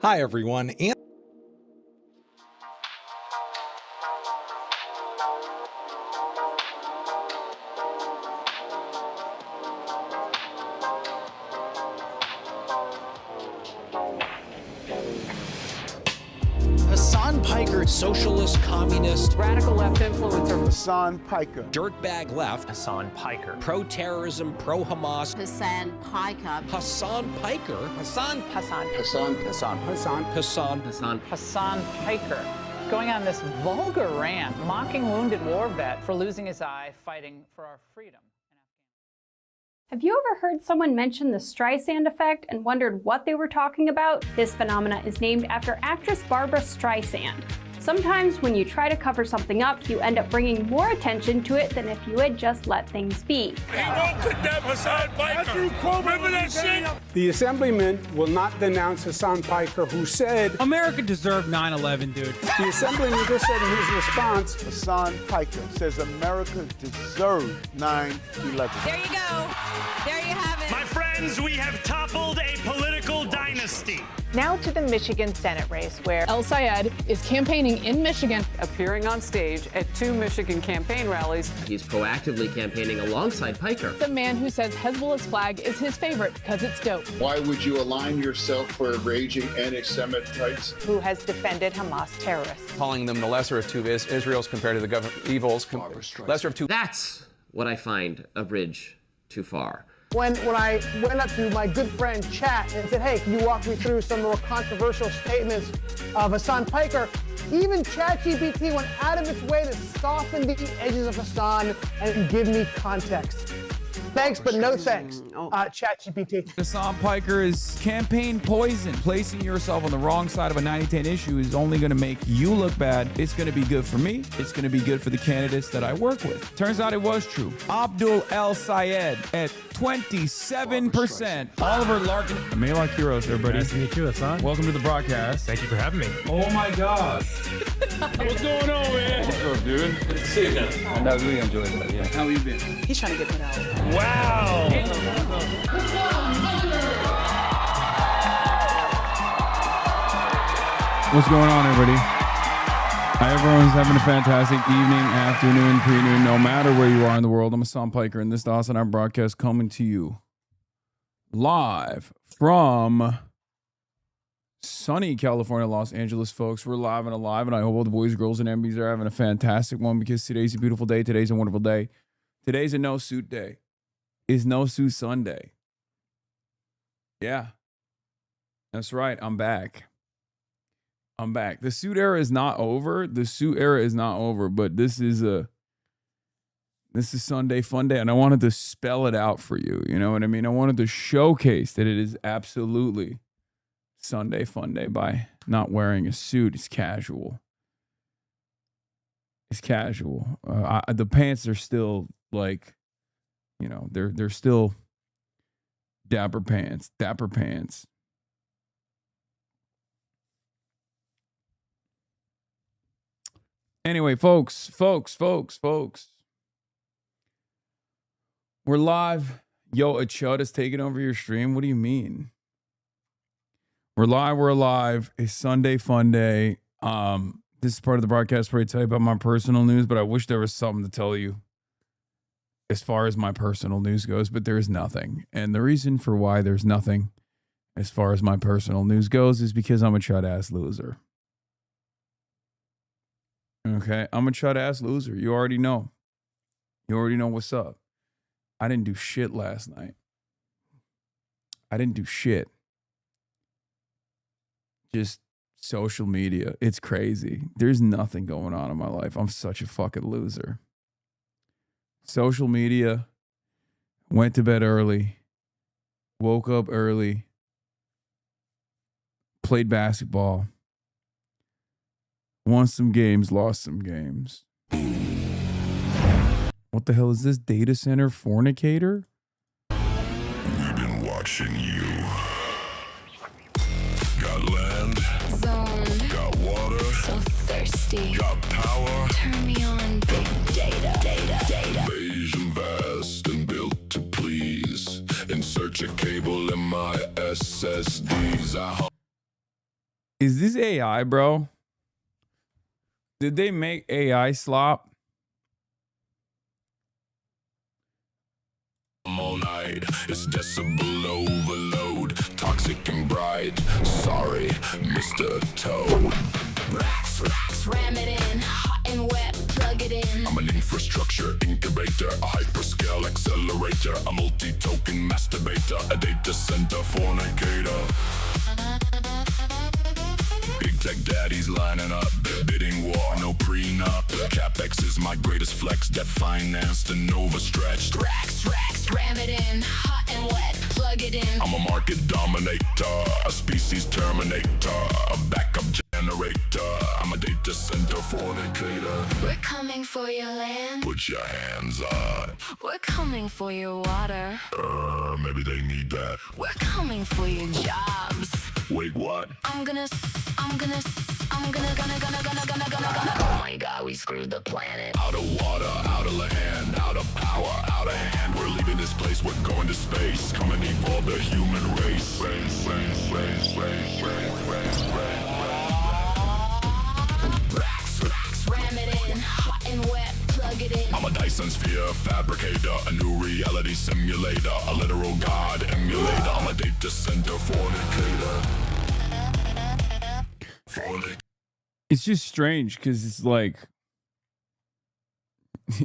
Hi, everyone. Hasan Piker, socialist, communist, radical left influencer. Hasan Piker. dirtbag left, Hasan Piker. pro-terrorism, pro-Hamas. Hasan Piker. Hasan Piker. Hassan Piker, going on this vulgar rant, mocking wounded war vet for losing his eye fighting for our freedom. Have you ever heard someone mention the Streisand effect and wondered what they were talking about? This phenomena is named after actress Barbara Streisand. Sometimes when you try to cover something up, you end up bringing more attention to it than if you had just let things be. We won't condemn Hasan Piker. Remember that shit? The assemblyman will not denounce Hasan Piker, who said, America deserved 9/11, dude. the assemblyman just said in his response, Hasan Piker says America deserved 9/11. There you go. There you have it. My friends, we have toppled a political dynasty. Now to the Michigan Senate race, where El Sayed is campaigning in Michigan, Appearing on stage at 2 Michigan campaign rallies. He's proactively campaigning alongside Piker. the man who says Hezbollah's flag is his favorite because it's dope. Why would you align yourself for raging anti-Semites? who has defended Hamas terrorists. Calling them the lesser of two Israels compared to the evils, lesser of two. That's what I find a bridge too far. When I went up to my good friend Chat and said, hey, can you walk me through some more controversial statements of Hasan Piker? Even ChatGPT went out of its way to soften the edges of Hasan and give me context. Thanks, but no thanks, ChatGPT. Hasan Piker is campaign poison. Placing yourself on the wrong side of a 90-10 issue is only going to make you look bad. It's going to be good for me. It's going to be good for the candidates that I work with. Turns out it was true. Abdul El Sayed at 27%. Oliver Larkin. Amelak Kiros, everybody. Nice to meet you, Hasan. Welcome to the broadcast. Thank you for having me. Oh my gosh. What's going on, man? What's up, dude? Good to see you again. I'm not really enjoying that, yeah. How you been? He's trying to get that out. Wow. What's going on, everybody? Everyone's having a fantastic evening, afternoon, pre-noon, no matter where you are in the world. I'm Hasan Piker, and this is the Hasanabi broadcast coming to you live from sunny California, Los Angeles, folks. We're live and alive, and I hope all the boys, girls, and MBs are having a fantastic one because today's a beautiful day. Today's a wonderful day. Today's a no-suit day. It's no-suit Sunday. Yeah. That's right. I'm back. The suit era is not over. The suit era is not over, but this is Sunday fun day, and I wanted to spell it out for you. You know what I mean? I wanted to showcase that it is absolutely Sunday fun day by not wearing a suit. It's casual. It's casual. The pants are still like, you know, they're still dapper pants. Anyway, folks. We're live. Yo, a chud is taking over your stream. What do you mean? We're live. It's Sunday fun day. This is part of the broadcast where I tell you about my personal news, but I wish there was something to tell you as far as my personal news goes, but there is nothing. And the reason for why there's nothing as far as my personal news goes is because I'm a chud-ass loser. Okay, I'm a chud-ass loser. You already know. You already know what's up. I didn't do shit last night. I didn't do shit. Just social media. It's crazy. There's nothing going on in my life. I'm such a fucking loser. Social media. Went to bed early. Woke up early. Played basketball. Won some games, lost some games. What the hell is this? Data center fornicator? We've been watching you. Got land. Zone. Got water. So thirsty. Got power. Turn me on, big data. Beige and vast and built to please. Insert your cable in my SSDs. Is this AI, bro? Did they make AI slop? All night, it's decibel overload, toxic and bright. Sorry, Mr. Toad. Racks, ram it in, hot and wet, plug it in. I'm an infrastructure incubator, a hyperscale accelerator, a multi-token masturbator, a data center fornicator. Big tech daddies lining up, bidding war, no prenup. CapEx is my greatest flex, debt financed and overstretched. Racks, ram it in, hot and wet, plug it in. I'm a market dominator, a species terminator, a backup generator. I'm a data center fornicator. We're coming for your land. Put your hands up. We're coming for your water. Maybe they need that. We're coming for your jobs. Wait, what? I'm gonna. Oh my God, we screwed the planet. Out of water, out of land, out of power, out of hand. We're leaving this place, we're going to space. Come and evolve the human race. Racks, ram it in, hot and wet, plug it in. I'm a Dyson sphere fabricator, a new reality simulator, a literal god emulator. I'm a data center fornicator. It's just strange because it's like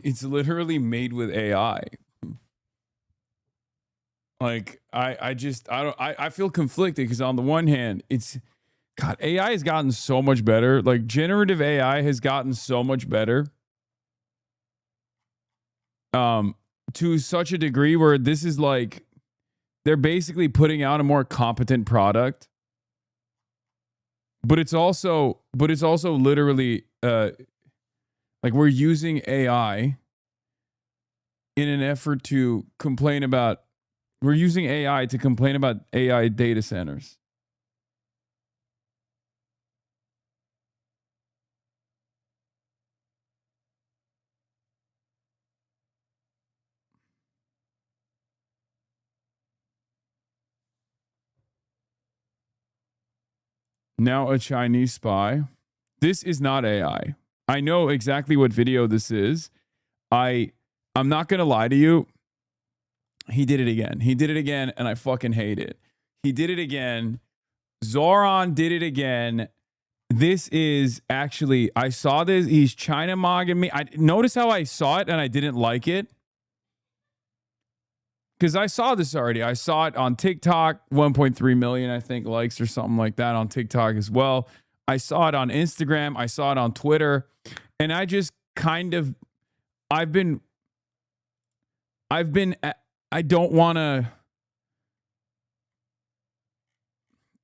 it's literally made with AI. Like I feel conflicted because on the one hand, God, AI has gotten so much better. Like generative AI has gotten so much better. To such a degree where this is like they're basically putting out a more competent product. But it's also literally like we're using AI in an effort to complain about. We're using AI to complain about AI data centers. Now a Chinese spy. This is not AI. I know exactly what video this is. I'm not going to lie to you. He did it again. He did it again, and I fucking hate it. He did it again. Zoran did it again. This is actually, I saw this. He's China mogging me. Notice how I saw it and I didn't like it. Because I saw this already. I saw it on TikTok, 1.3 million, I think, likes or something like that on TikTok as well. I saw it on Instagram. I saw it on Twitter. And I just kind of, I don't want to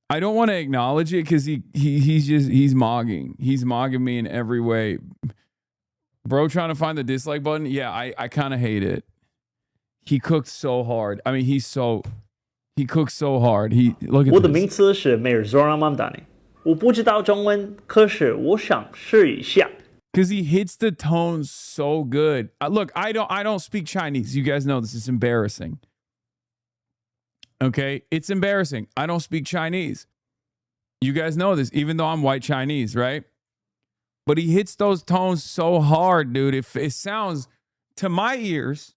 acknowledge it because he's mogging. He's mogging me in every way. Bro, trying to find the dislike button. Yeah, I kind of hate it. He cooked so hard. I mean, he cooked so hard. Look at this. 我的名字是 Mayor Zoran Mamdani. 我不知道中文，可是我想试一下。 Because he hits the tones so good. Look, I don't speak Chinese. You guys know this is embarrassing. Okay, it's embarrassing. I don't speak Chinese. You guys know this, even though I'm white Chinese, right? But he hits those tones so hard, dude. It sounds to my ears.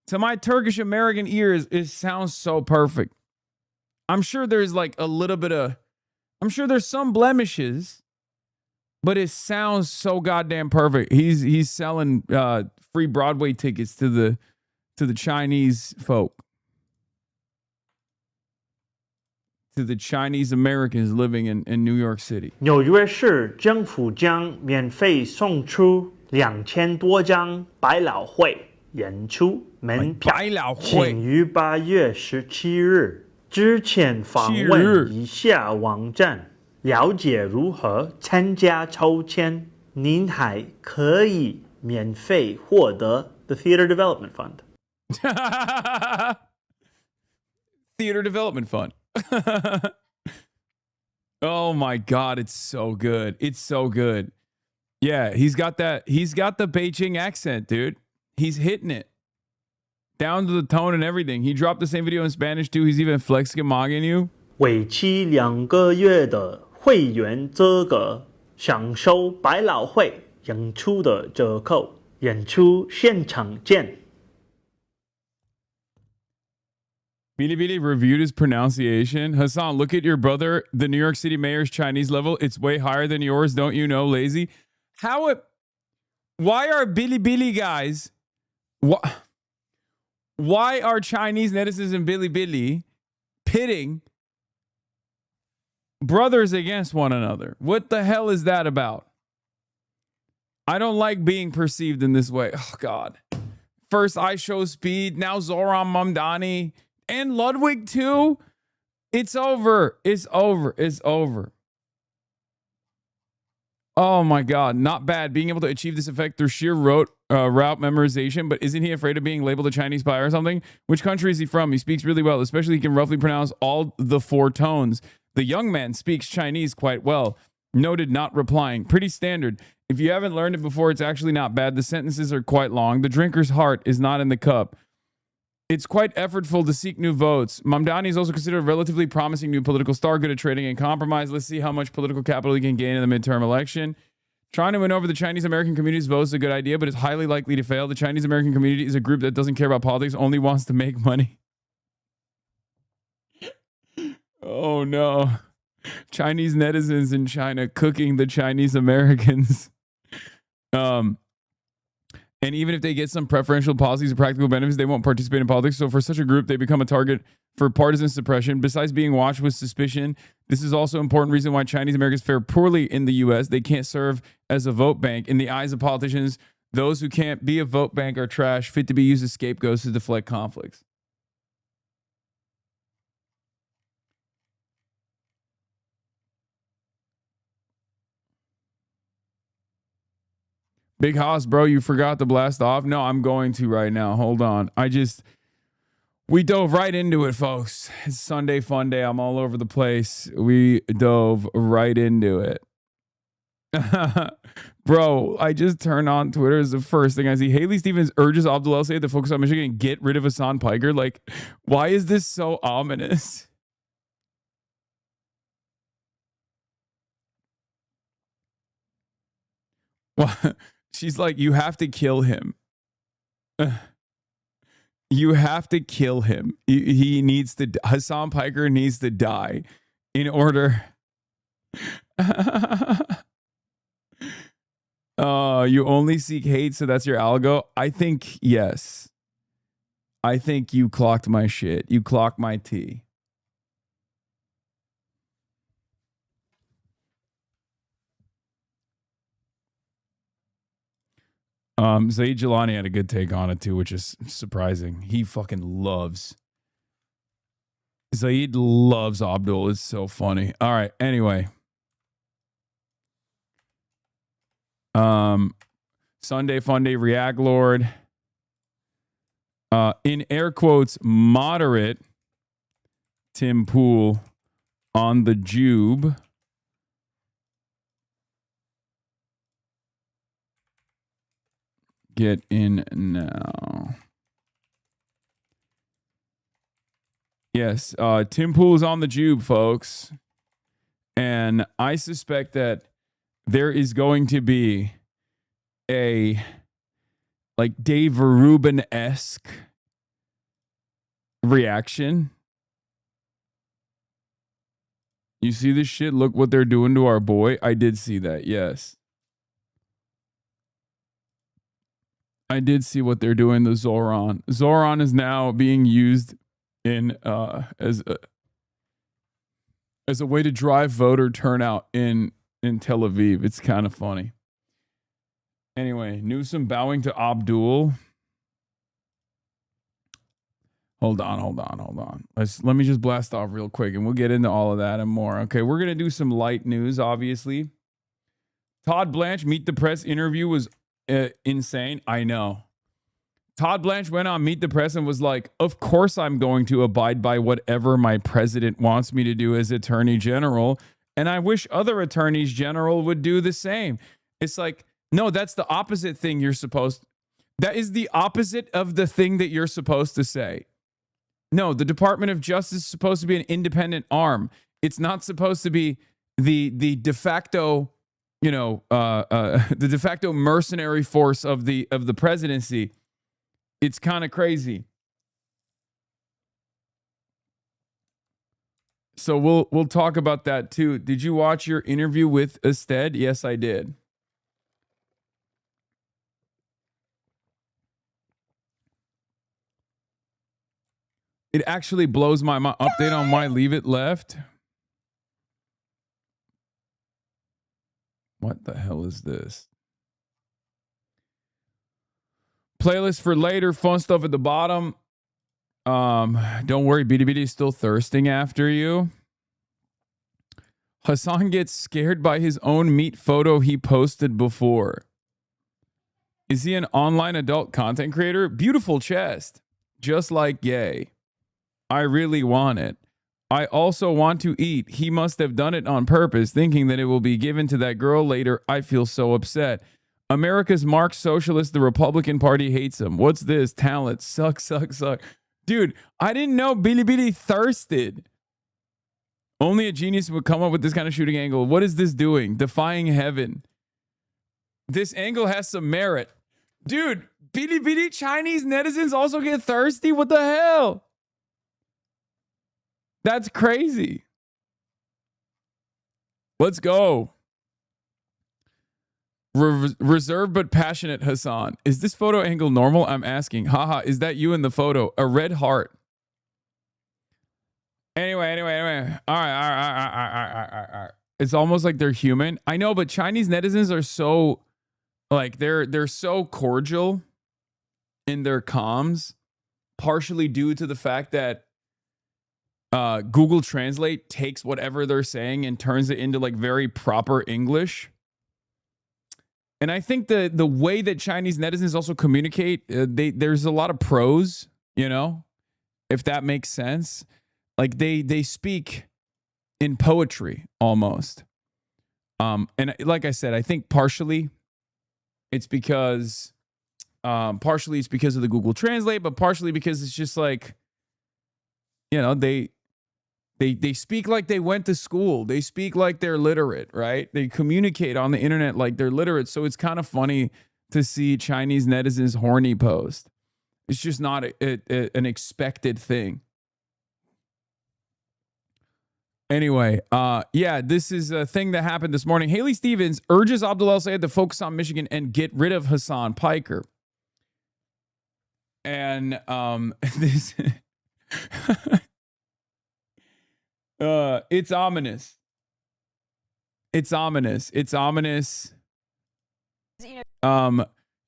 To my Turkish American ears, it sounds so perfect. I'm sure there's like a little bit of, I'm sure there's some blemishes, but it sounds so goddamn perfect. He's selling free Broadway tickets to the Chinese folk, to the Chinese Americans living in New York City. 纽约市政府将免费送出2000多张百老汇演出门票，请于8月17日之前访问以下网站，了解如何参加抽签。您还可以免费获得 the Theater Development Fund. Theater Development Fund. Oh my God, it's so good. It's so good. Yeah, he's got the Beijing accent, dude. He's hitting it. Down to the tone and everything. He dropped the same video in Spanish too. He's even flexing mogging you. 为期2个月的会员资格，享受百老汇演出的折扣。演出现场见。Bilibili reviewed his pronunciation. Hasan, look at your brother, the New York City mayor's Chinese level. It's way higher than yours. Don't you know, lazy? Why are Bilibili guys? Why are Chinese netizens in Bilibili pitting brothers against one another? What the hell is that about? I don't like being perceived in this way. Oh, God. First, I Show Speed. Now Zoran Mamdani. And Ludwig, too. It's over. It's over. It's over. Oh, my God. Not bad. Being able to achieve this effect through sheer route memorization. But isn't he afraid of being labeled a Chinese spy or something? Which country is he from? He speaks really well. Especially he can roughly pronounce all the 4 tones. The young man speaks Chinese quite well. Noted, not replying. Pretty standard. If you haven't learned it before, it's actually not bad. The sentences are quite long. The drinker's heart is not in the cup. It's quite effortful to seek new votes. Mamdani is also considered a relatively promising new political star, good at trading and compromise. Let's see how much political capital he can gain in the midterm election. Trying to win over the Chinese American community's votes is a good idea, but it's highly likely to fail. The Chinese American community is a group that doesn't care about politics, only wants to make money. Oh, no. Chinese netizens in China cooking the Chinese Americans. And even if they get some preferential policies or practical benefits, they won't participate in politics. So for such a group, they become a target for partisan suppression. Besides being watched with suspicion, this is also an important reason why Chinese Americans fare poorly in the U.S. They can't serve as a vote bank. In the eyes of politicians, those who can't be a vote bank are trash, fit to be used as scapegoats to deflect conflicts. Big Hoss, bro, you forgot to blast off? No, I'm going to right now. Hold on. We dove right into it, folks. It's Sunday fun day. I'm all over the place. We dove right into it. Bro, I just turned on Twitter as the first thing I see. Haley Stevens urges Abdul El Sayed to focus on Michigan and get rid of Hasan Piker. Like, why is this so ominous? What? She's like, you have to kill him. You have to kill him. He needs to. Hasan Piker needs to die in order. You only seek hate, so that's your algo. I think yes. I think you clocked my shit. You clocked my tea. Zaid Jilani had a good take on it too, which is surprising. He fucking loves. Zaid loves Abdul. It's so funny. All right. Anyway. Sunday Fun Day React Lord. In air quotes, moderate Tim Pool on the Jube. Get in now. Yes, Tim Pool is on the Jube, folks. And I suspect that there is going to be a like Dave Verubin-esque reaction. You see this shit? Look what they're doing to our boy. I did see that, yes. I did see what they're doing to Zoran. Zoran is now being used in as a way to drive voter turnout in Tel Aviv. It's kind of funny. Anyway, Newsom bowing to Abdul. Hold on. Let me just blast off real quick and we'll get into all of that and more. Okay, we're going to do some light news, obviously. Todd Blanche Meet the Press interview was insane. I know. Todd Blanche went on Meet the Press and was like, of course I'm going to abide by whatever my president wants me to do as attorney general. And I wish other attorneys general would do the same. It's like, no, that's the opposite thing you're supposed. That is the opposite of the thing that you're supposed to say. No, the Department of Justice is supposed to be an independent arm. It's not supposed to be the de facto, the de facto mercenary force of the presidency. It's kind of crazy. So we'll talk about that too. Did you watch your interview with Ested? Yes, I did. It actually blows my mind. Update on why Leave It left. What the hell is this? Playlist for later. Fun stuff at the bottom. Don't worry, BDBD is still thirsting after you. Hasan gets scared by his own meat photo he posted before. Is he an online adult content creator? Beautiful chest. Just like Gay. I really want it. I also want to eat. He must have done it on purpose, thinking that it will be given to that girl later. I feel so upset. America's Marx socialist, the Republican Party hates him. What's this? Talent. Suck. Dude, I didn't know Bilibili thirsted. Only a genius would come up with this kind of shooting angle. What is this doing? Defying heaven. This angle has some merit. Dude, Bilibili Chinese netizens also get thirsty? What the hell? That's crazy. Let's go. Reserved but passionate Hasan. Is this photo angle normal? I'm asking. Haha, is that you in the photo? A red heart. Anyway. All right. It's almost like they're human. I know, but Chinese netizens are so, like, they're so cordial in their comms, partially due to the fact that Google Translate takes whatever they're saying and turns it into like very proper English. And I think the way that Chinese netizens also communicate, there's a lot of prose, if that makes sense. Like they speak in poetry almost. And like I said, I think partially it's because of the Google Translate, but partially because it's just like, they speak like they went to school. They speak like they're literate, right? They communicate on the internet like they're literate. So it's kind of funny to see Chinese netizens horny post. It's just not an expected thing. Anyway, this is a thing that happened this morning. Haley Stevens urges Abdul El-Sayed to focus on Michigan and get rid of Hasan Piker. And this... it's ominous. It's ominous.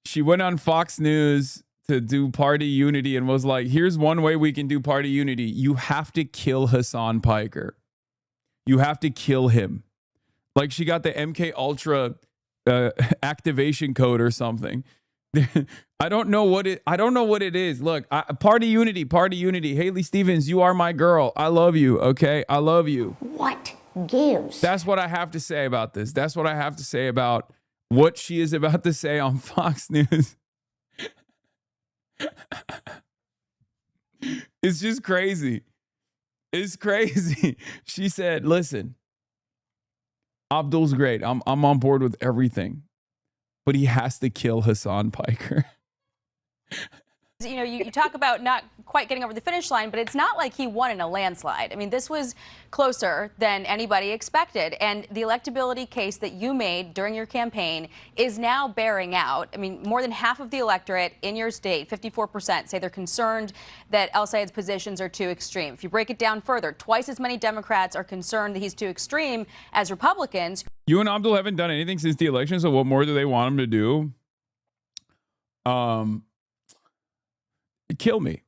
She went on Fox News to do party unity and was like, here's one way we can do party unity. You have to kill Hasan Piker. You have to kill him. Like she got the MK Ultra activation code or something. I don't know what it is. Look, party unity. Haley Stevens, you are my girl. I love you. Okay, I love you. What gives? That's what I have to say about this. That's what I have to say about what she is about to say on Fox News. It's just crazy. It's crazy. She said, "Listen, Abdul's great. I'm on board with everything, but he has to kill Hasan Piker." You talk about not quite getting over the finish line, but it's not like he won in a landslide. I mean, this was closer than anybody expected. And the electability case that you made during your campaign is now bearing out. I mean, more than half of the electorate in your state, 54%, say they're concerned that El-Sayed's positions are too extreme. If you break it down further, twice as many Democrats are concerned that he's too extreme as Republicans. You and Abdul haven't done anything since the election, so what more do they want him to do? Kill me.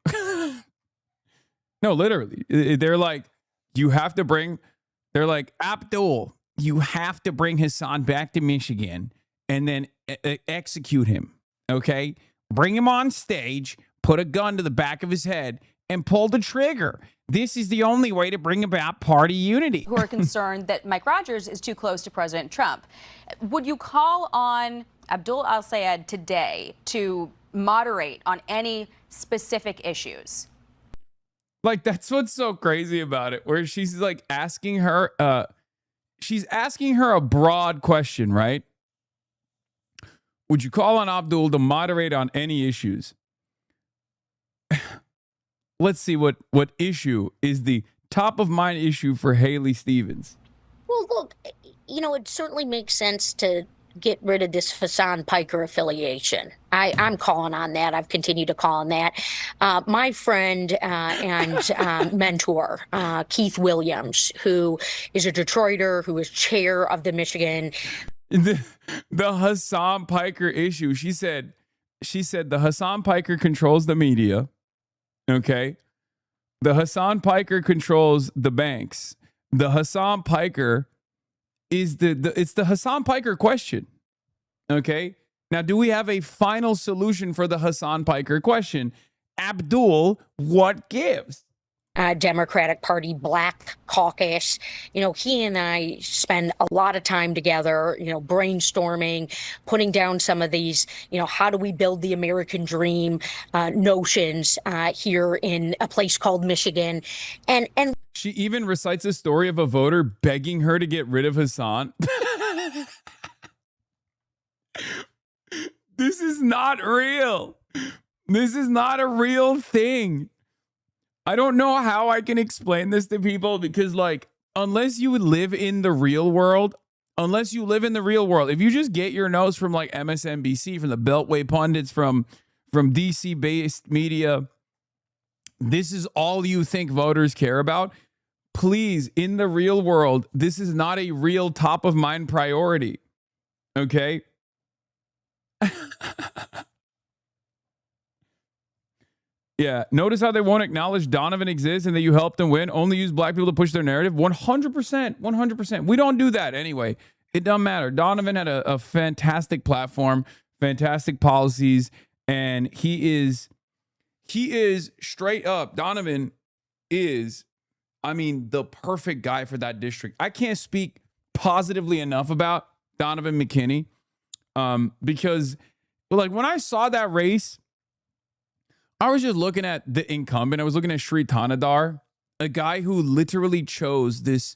No, literally. They're like, Abdul, you have to bring Hasan back to Michigan and then execute him. Okay? Bring him on stage, put a gun to the back of his head, and pull the trigger. This is the only way to bring about party unity. Who are concerned that Mike Rogers is too close to President Trump. Would you call on Abdul El-Sayed today to moderate on any specific issues? Like, that's what's so crazy about it, where she's like asking her, she's asking her a broad question, right? Would you call on Abdul to moderate on any issues? Let's see what issue is the top of mind issue for Haley Stevens. Well, look, it certainly makes sense to get rid of this Hasan Piker affiliation. I'm calling on that. I've continued to call on that. My friend and mentor, Keith Williams, who is a Detroiter, who is chair of the Michigan. The Hasan Piker issue. She said the Hasan Piker controls the media. Okay. The Hasan Piker controls the banks. The Hasan Piker is it's the Hasan Piker question. Okay. Now, do we have a final solution for the Hasan Piker question? Abdul, what gives? Democratic Party Black Caucus. He and I spend a lot of time together, brainstorming, putting down some of these, how do we build the American dream notions here in a place called Michigan. And she even recites a story of a voter begging her to get rid of Hasan. This is not real. This is not a real thing. I don't know how I can explain this to people because, unless you live in the real world, if you just get your notes from MSNBC, from the Beltway pundits, from DC-based media, this is all you think voters care about. Please, in the real world, this is not a real top-of-mind priority. Okay? Yeah. Notice how they won't acknowledge Donovan exists and that you helped them win. Only use black people to push their narrative. 100%. 100%. We don't do that anyway. It doesn't matter. Donovan had a fantastic platform, fantastic policies, and he is straight up. Donovan is, the perfect guy for that district. I can't speak positively enough about Donovan McKinney because, when I saw that race, I was just looking at the incumbent. I was looking at Sri Tanadar, a guy who literally chose this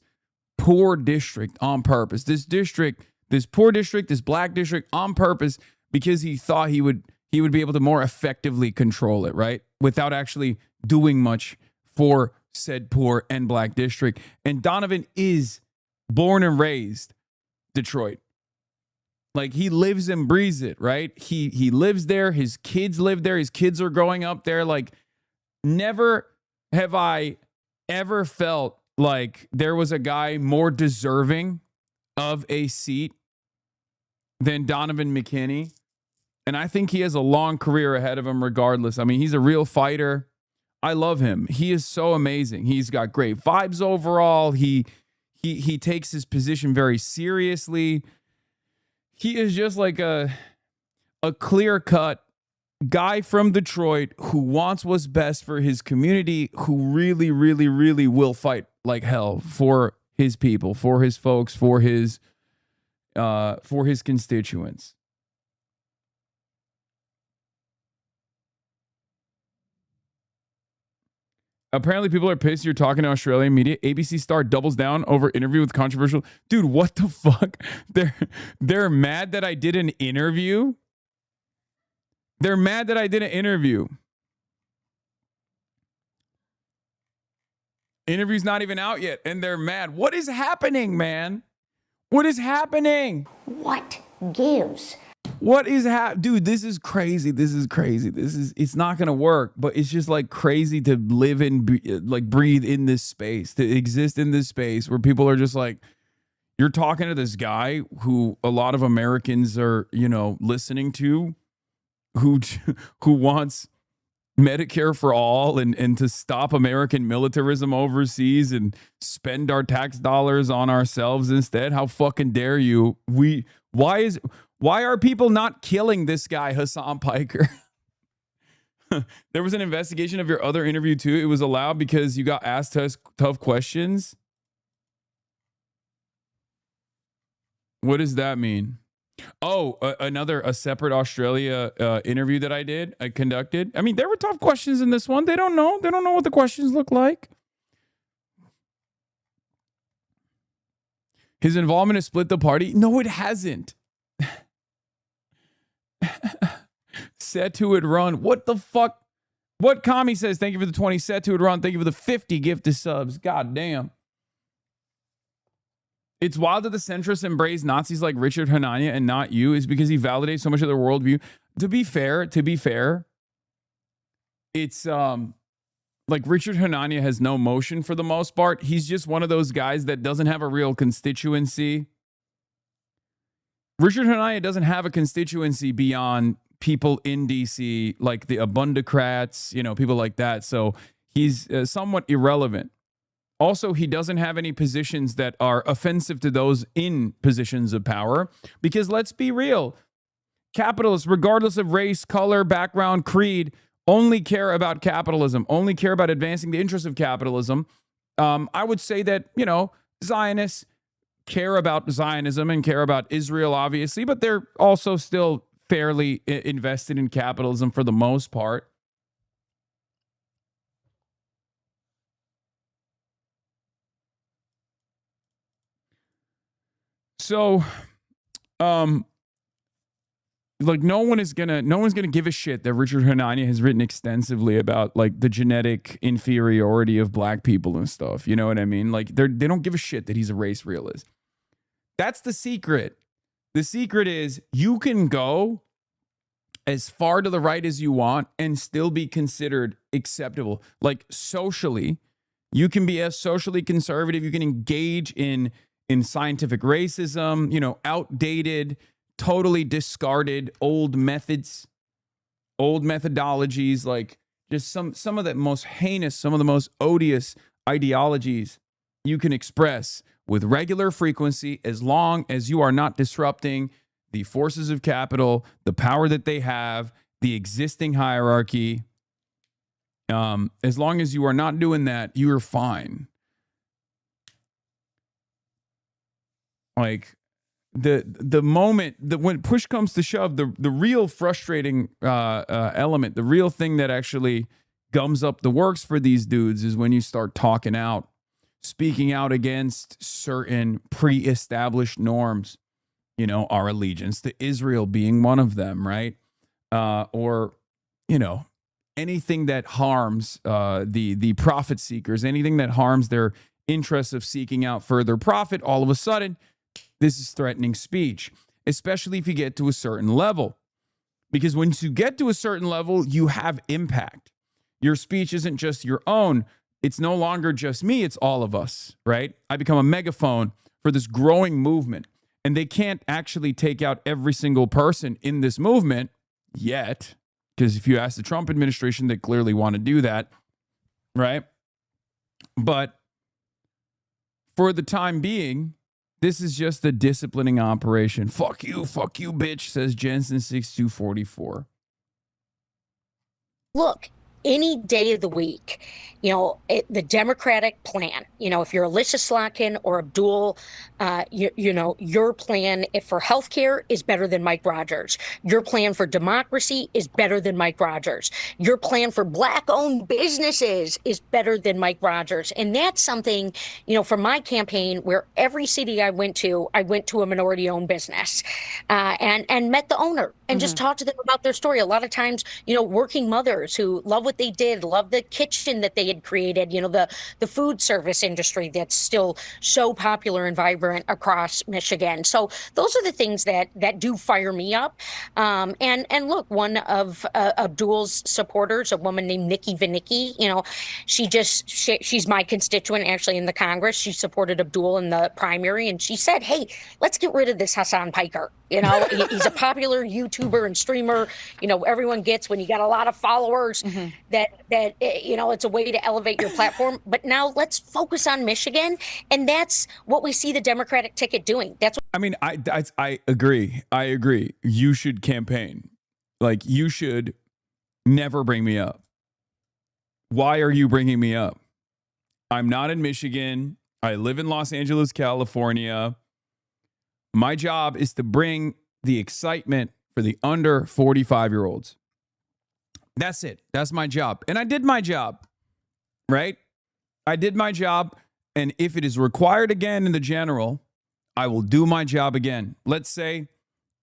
poor district on purpose. This poor district, this black district on purpose because he thought he would be able to more effectively control it, right? Without actually doing much for said poor and black district. And Donovan is born and raised Detroit. He lives and breathes it, right? He lives there. His kids live there. His kids are growing up there. Never have I ever felt like there was a guy more deserving of a seat than Donovan McKinney. And I think he has a long career ahead of him regardless. He's a real fighter. I love him. He is so amazing. He's got great vibes overall. He takes his position very seriously. He is just a clear-cut guy from Detroit who wants what's best for his community, who really, really, really will fight like hell for his people, for his folks, for his constituents. Apparently, people are pissed you're talking to Australian media. ABC star doubles down over interview with controversial. Dude, what the fuck? They're mad that I did an interview. They're mad that I did an interview. Interview's not even out yet, and they're mad. What is happening, man? What is happening? What gives? What is dude, this is crazy. It's not going to work, but it's just crazy to live and breathe in this space, to exist in this space where people are just you're talking to this guy who a lot of Americans are, listening to, who wants Medicare for all and to stop American militarism overseas and spend our tax dollars on ourselves instead. How fucking dare you? Why are people not killing this guy, Hasan Piker? There was an investigation of your other interview too. It was allowed because you got asked tough questions. What does that mean? Oh, a separate Australia interview that I conducted. There were tough questions in this one. They don't know what the questions look like. His involvement has split the party. No, it hasn't. Set to it run. What the fuck? What commie says, thank you for the 20. Set to it run. Thank you for the 50 gifted subs. God damn. It's wild that the centrists embrace Nazis like Richard Hanania and not you is because he validates so much of their worldview. To be fair, it's like Richard Hanania has no motion for the most part. He's just one of those guys that doesn't have a real constituency. Richard Hanania doesn't have a constituency beyond people in DC, like the Abundocrats, you know, people like that. So he's somewhat irrelevant. Also, he doesn't have any positions that are offensive to those in positions of power because let's be real, capitalists, regardless of race, color, background, creed, only care about capitalism, only care about advancing the interests of capitalism. I would say that, you know, Zionists care about Zionism and care about Israel, obviously, but they're also still fairly invested in capitalism for the most part. So, like no one's gonna give a shit that Richard Hanania has written extensively about like the genetic inferiority of black people and stuff. You know what I mean? Like they don't give a shit that he's a race realist. That's the secret. The secret is you can go as far to the right as you want and still be considered acceptable. Like socially, you can be as socially conservative. You can engage in scientific racism, you know, outdated, totally discarded old methods, old methodologies, like just some of the most heinous, some of the most odious ideologies you can express with regular frequency as long as you are not disrupting the forces of capital, the power that they have, the existing hierarchy. As long as you are not doing that, you are fine. Like the moment that when push comes to shove, the real frustrating element, the real thing that actually gums up the works for these dudes is when you start talking out, speaking out against certain pre-established norms, you know, our allegiance to Israel being one of them, right? Or, you know, anything that harms the profit seekers, anything that harms their interests of seeking out further profit, all of a sudden, this is threatening speech, especially if you get to a certain level. Because once you get to a certain level, you have impact. Your speech isn't just your own. It's no longer just me. It's all of us, right? I become a megaphone for this growing movement. And they can't actually take out every single person in this movement yet. Because if you ask the Trump administration, they clearly want to do that, right? But for the time being, this is just a disciplining operation. Fuck you, bitch, says Jensen6244. Look, any day of the week, you know, the Democratic plan, you know, if you're Alicia Slotkin or Abdul, you know, your plan for healthcare is better than Mike Rogers. Your plan for democracy is better than Mike Rogers. Your plan for black-owned businesses is better than Mike Rogers. And that's something, you know, for my campaign, where every city I went to a minority-owned business and met the owner and just talked to them about their story. A lot of times, you know, working mothers who love what they did, love the kitchen that they had created, you know, the food service industry that's still so popular and vibrant across Michigan. So those are the things that do fire me up. And look, one of Abdul's supporters, a woman named Nikki Vinicki, you know, she's my constituent actually in the Congress. She supported Abdul in the primary, and she said, hey, let's get rid of this Hasan Piker. You know, he's a popular YouTuber and streamer. You know, everyone gets when you got a lot of followers that you know, it's a way to elevate your platform. But now let's focus on Michigan, and that's what we see the Democratic ticket doing. That's what I mean, I agree. I agree. You should campaign. Like, you should never bring me up. Why are you bringing me up? I'm not in Michigan. I live in Los Angeles, California. My job is to bring the excitement for the under 45-year-olds. That's it. That's my job. And I did my job, right? I did my job. And if it is required again in the general, I will do my job again. Let's say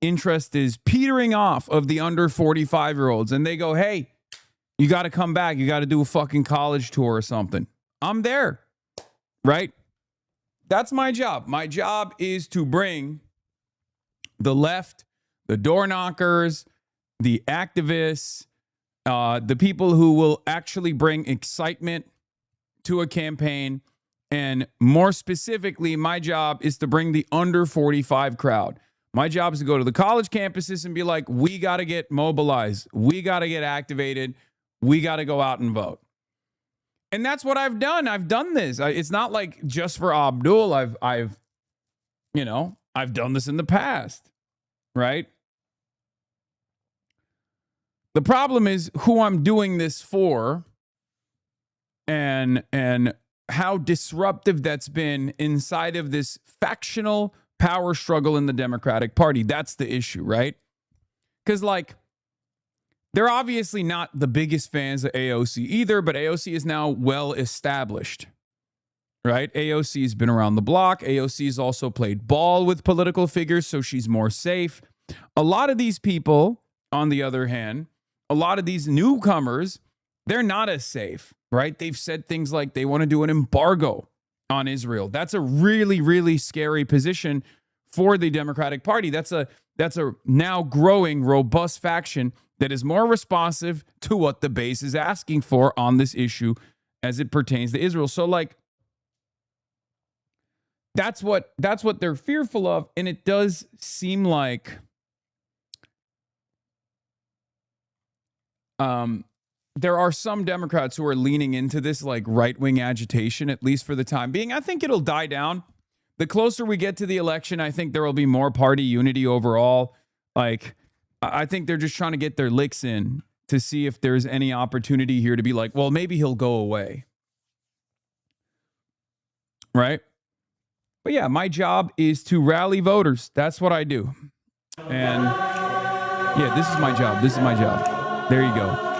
interest is petering off of the under 45-year-olds and they go, hey, you got to come back. You got to do a fucking college tour or something. I'm there, right? That's my job. My job is to bring the left, the door knockers, the activists, the people who will actually bring excitement to a campaign. And more specifically, my job is to bring the under 45 crowd. My job is to go to the college campuses and be like, we got to get mobilized. We got to get activated. We got to go out and vote. And that's what I've done. I've done this. It's not like just for Abdul. I've done this in the past, right? The problem is who I'm doing this for and how disruptive that's been inside of this factional power struggle in the Democratic Party. That's the issue, right? Because, like, they're obviously not the biggest fans of AOC either, but AOC is now well established, right? AOC has been around the block. AOC has also played ball with political figures, so she's more safe. A lot of these people, on the other hand, a lot of these newcomers, they're not as safe, right? They've said things like they want to do an embargo on Israel. That's a really, really scary position for the Democratic Party. That's a now growing, robust faction that is more responsive to what the base is asking for on this issue as it pertains to Israel. So, like, that's what they're fearful of, and it does seem like there are some Democrats who are leaning into this like right-wing agitation, at least for the time being. I think it'll die down. The closer we get to the election, I think there will be more party unity overall. Like, I think they're just trying to get their licks in to see if there's any opportunity here to be like, well, maybe he'll go away. Right? But yeah, my job is to rally voters. That's what I do. And yeah, this is my job. This is my job. There you go.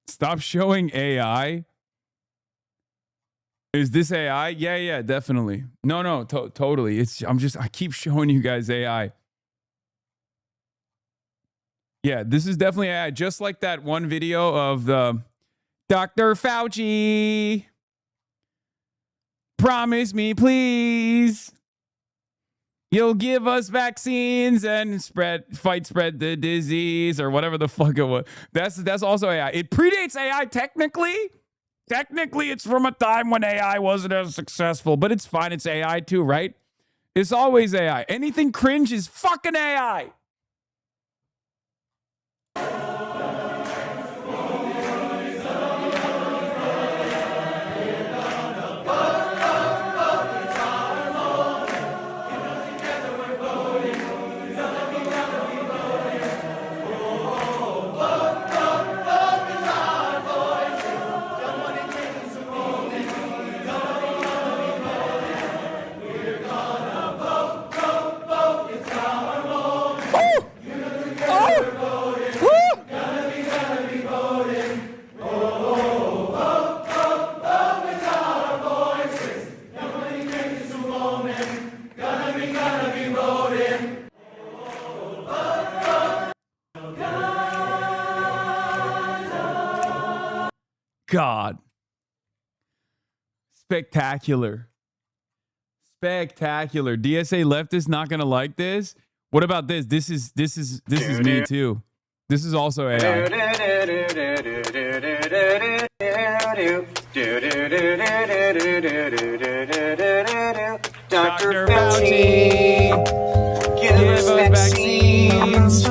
Stop showing AI. Is this AI? Yeah, definitely. No, totally. I keep showing you guys AI. Yeah, this is definitely AI. Just like that one video of the Dr. Fauci. Promise me, please. You'll give us vaccines and spread the disease or whatever the fuck it was. That's also AI. It predates AI technically. Technically, it's from a time when AI wasn't as successful, but it's fine. It's AI too, right? It's always AI. Anything cringe is fucking AI. God. Spectacular. DSA leftist not gonna like this. What about this? This is me too. This is also AI. Dr. Fauci, give us vaccines.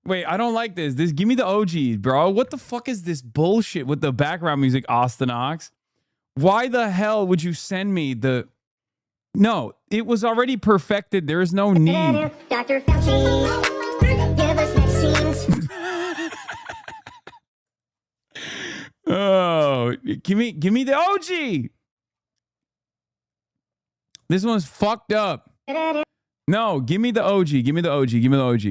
Wait, I don't like this. Give me the OG, bro. What the fuck is this bullshit with the background music, Austin Ox? Why the hell would you send me the... No, it was already perfected. There is no need. Dr. Fauci, give us vaccines. Oh, give me the OG. This one's fucked up. No, give me the OG. Give me the OG. Give me the OG.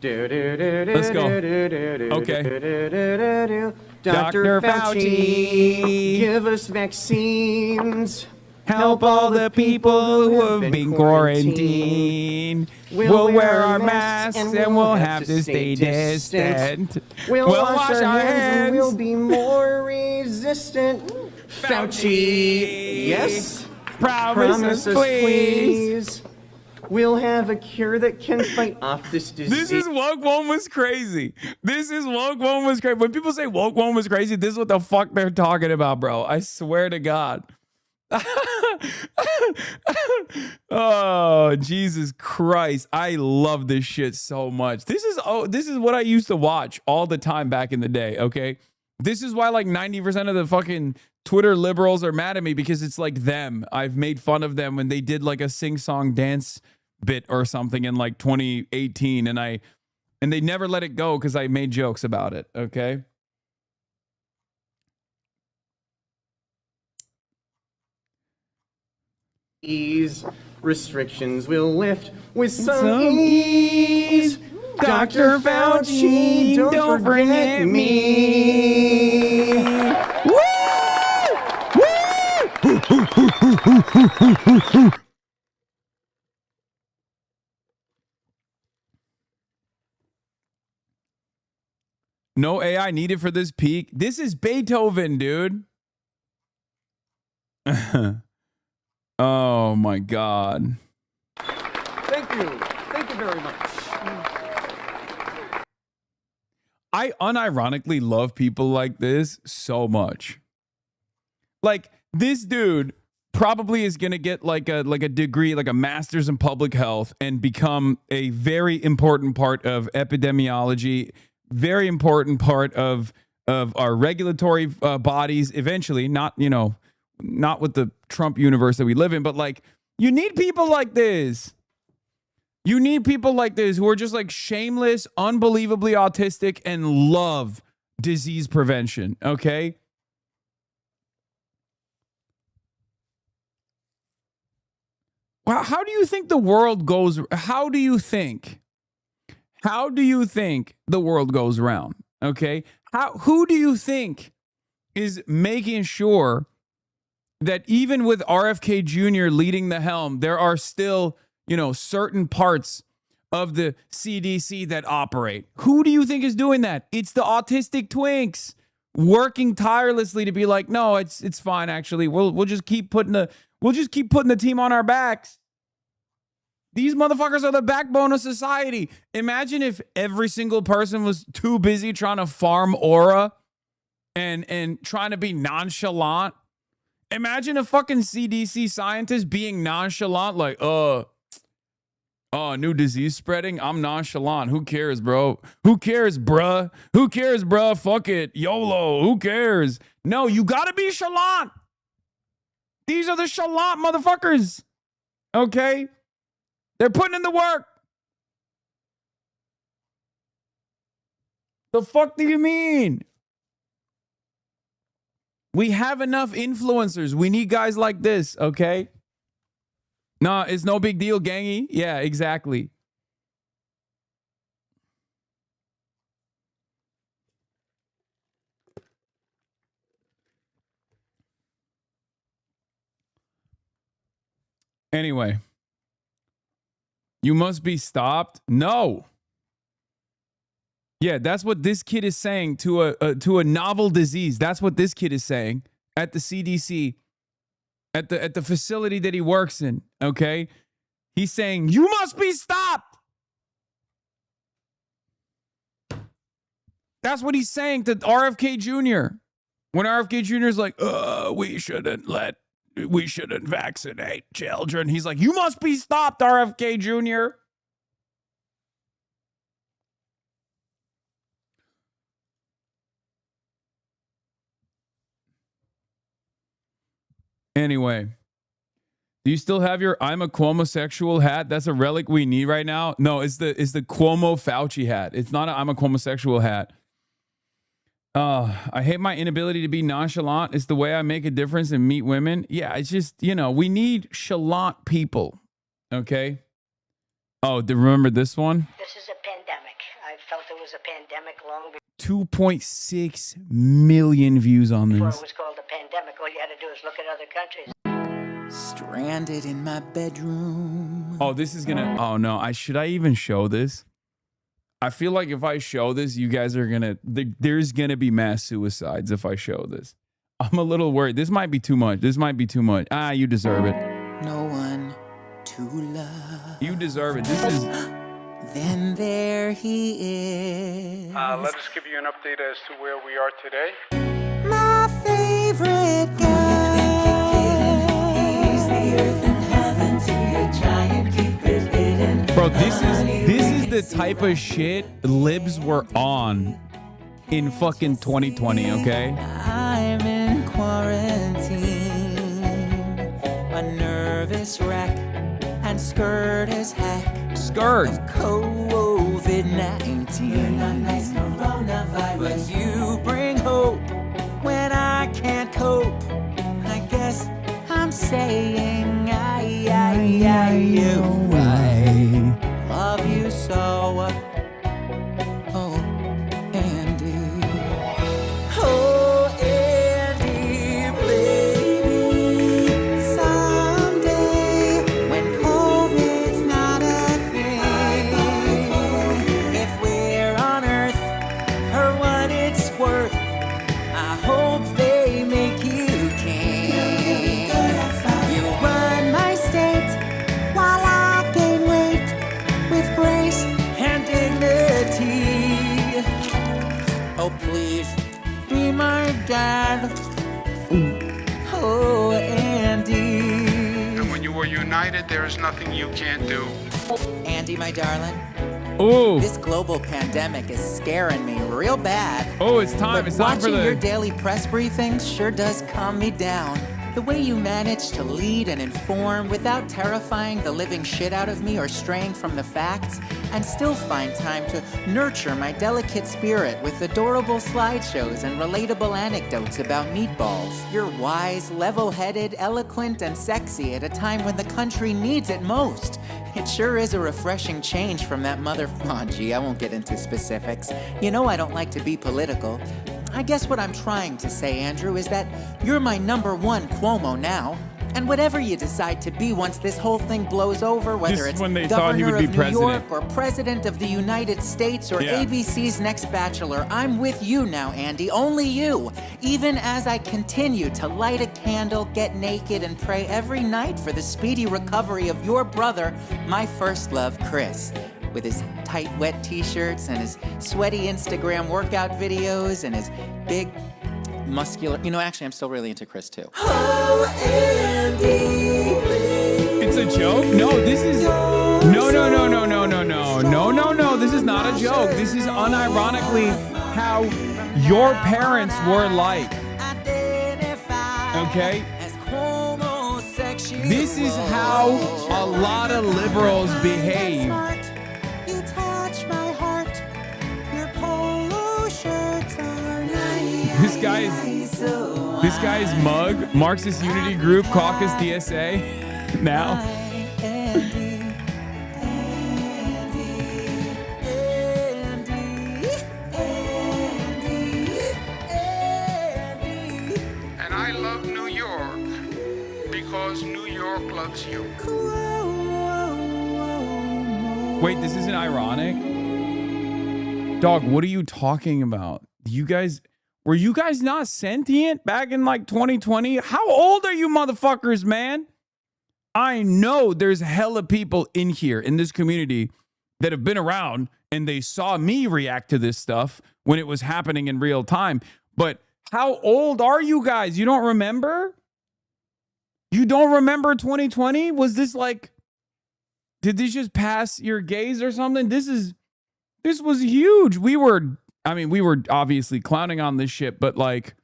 Let's go. Okay. Dr. Fauci, give us vaccines. Help all the people who have been quarantined. We'll wear our masks and we'll have to stay distant. We'll wash our hands and we'll be more resistant. Fauci, yes? Promise us, please. We'll have a cure that can fight off this disease. This is woke one was crazy. This is woke one was crazy. When people say woke one was crazy, this is what the fuck they're talking about, bro. I swear to God. Oh, Jesus Christ. I love this shit so much. This is what I used to watch all the time back in the day, okay? This is why like 90% of the fucking Twitter liberals are mad at me, because it's like them. I've made fun of them when they did like a sing-song dance bit or something in like 2018, and they never let it go because I made jokes about it, okay? Ease restrictions will lift with some ease. Dr. Fauci, don't forget me. Woo! No AI needed for this peak. This is Beethoven, dude. Oh my God. Thank you. Thank you very much. I unironically love people like this so much. Like, this dude probably is going to get like a degree, like a master's in public health, and become a very important part of epidemiology, very important part of our regulatory bodies eventually, not with the Trump universe that we live in, but like, you need people like this. You need people like this who are just like shameless, unbelievably autistic, and love disease prevention, okay? Well, how do you think the world goes? How do you think the world goes around? Okay? Who do you think is making sure that even with RFK Jr. leading the helm, there are still, certain parts of the CDC that operate? Who do you think is doing that? It's the autistic twinks working tirelessly to be like, no, it's fine. Actually, we'll just keep putting the team on our backs. These motherfuckers are the backbone of society. Imagine if every single person was too busy trying to farm aura and trying to be nonchalant. Imagine a fucking CDC scientist being nonchalant, like, new disease spreading? I'm nonchalant. Who cares, bro? Who cares, bruh? Who cares, bruh? Fuck it. YOLO. Who cares? No, you gotta be chalant. These are the chalant motherfuckers. Okay? They're putting in the work. The fuck do you mean? We have enough influencers. We need guys like this, okay? Nah, it's no big deal, gangy. Yeah, exactly. Anyway, you must be stopped. No. Yeah, that's what this kid is saying to a novel disease. That's what this kid is saying at the CDC, at the facility that he works in. Okay, he's saying you must be stopped. That's what he's saying to RFK Jr. When RFK Jr. is like, we shouldn't let we shouldn't vaccinate children. He's like, you must be stopped, RFK Jr. Anyway, do you still have your I'm a Cuomo-sexual hat? That's a relic we need right now. No, it's the Cuomo Fauci hat. It's not a I'm a Cuomo-sexual hat. I hate my inability to be nonchalant. It's the way I make a difference and meet women. Yeah, it's just, we need chalant people. Okay? Oh, remember this one? This is a pandemic. I felt it was a pandemic long 2.6 million views on before this. it was called a pandemic. All you had to do is look at other countries. Stranded in my bedroom. Oh, this is gonna. Oh no! Should I even show this? I feel like if I show this, you guys are gonna. There's gonna be mass suicides if I show this. I'm a little worried. This might be too much. This might be too much. You deserve it. No one to love. You deserve it. This is. Then there he is. Let us give you an update as to where we are today. My favorite guy. Bro, this is the type of shit libs were on in fucking 2020, okay? I'm in quarantine, a nervous wreck, and skirt as heck. Skirt. Of COVID-19. You're not nice, coronavirus. But you bring hope when I can't cope. I guess I'm saying I love you so. Oh, Andy. Oh, Andy, baby. Someday, when COVID's not a thing, if we're on Earth, for what it's worth, I hope they make you king. You run my state while I gain weight with grace and dignity. Oh, please be my dad. Oh, Andy. And when you are united, there is nothing you can't do. Andy, my darling. Oh. This global pandemic is scaring me real bad. Oh, it's time. But It's time for watching your the. daily press briefings sure does calm me down. The way you manage to lead and inform without terrifying the living shit out of me or straying from the facts, and still find time to nurture my delicate spirit with adorable slideshows and relatable anecdotes about meatballs. You're wise, level-headed, eloquent, and sexy at a time when the country needs it most. It sure is a refreshing change from that oh, gee, I won't get into specifics. You know I don't like to be political. I guess what I'm trying to say, Andrew, is that you're my #1 Cuomo now. And whatever you decide to be once this whole thing blows over, whether Just it's when they thought he governor would of be New president. York or president of the United States or Yeah. ABC's Next Bachelor, I'm with you now, Andy, only you. Even as I continue to light a candle, get naked, and pray every night for the speedy recovery of your brother, my first love, Chris. With his tight, wet t-shirts and his sweaty Instagram workout videos and his big, muscular... actually, I'm still really into Chris, too. Oh, Andy, It's a joke? No, this is. No. This is not a joke. This is unironically how your parents were like. Okay? This is how a lot of liberals behave. You touch my heart. Your polo shirts are nice. This guy's mug, Marxist Unity Group, Caucus DSA. Now. And I love New York because New York loves you. Wait, this isn't ironic? Dog, what are you talking about? Were you guys not sentient back in like 2020? How old are you motherfuckers, man? I know there's hella people in here in this community that have been around and they saw me react to this stuff when it was happening in real time. But how old are you guys? You don't remember? You don't remember 2020? Was this like, did this just pass your gaze or something? This was huge. We were obviously clowning on this shit, but like,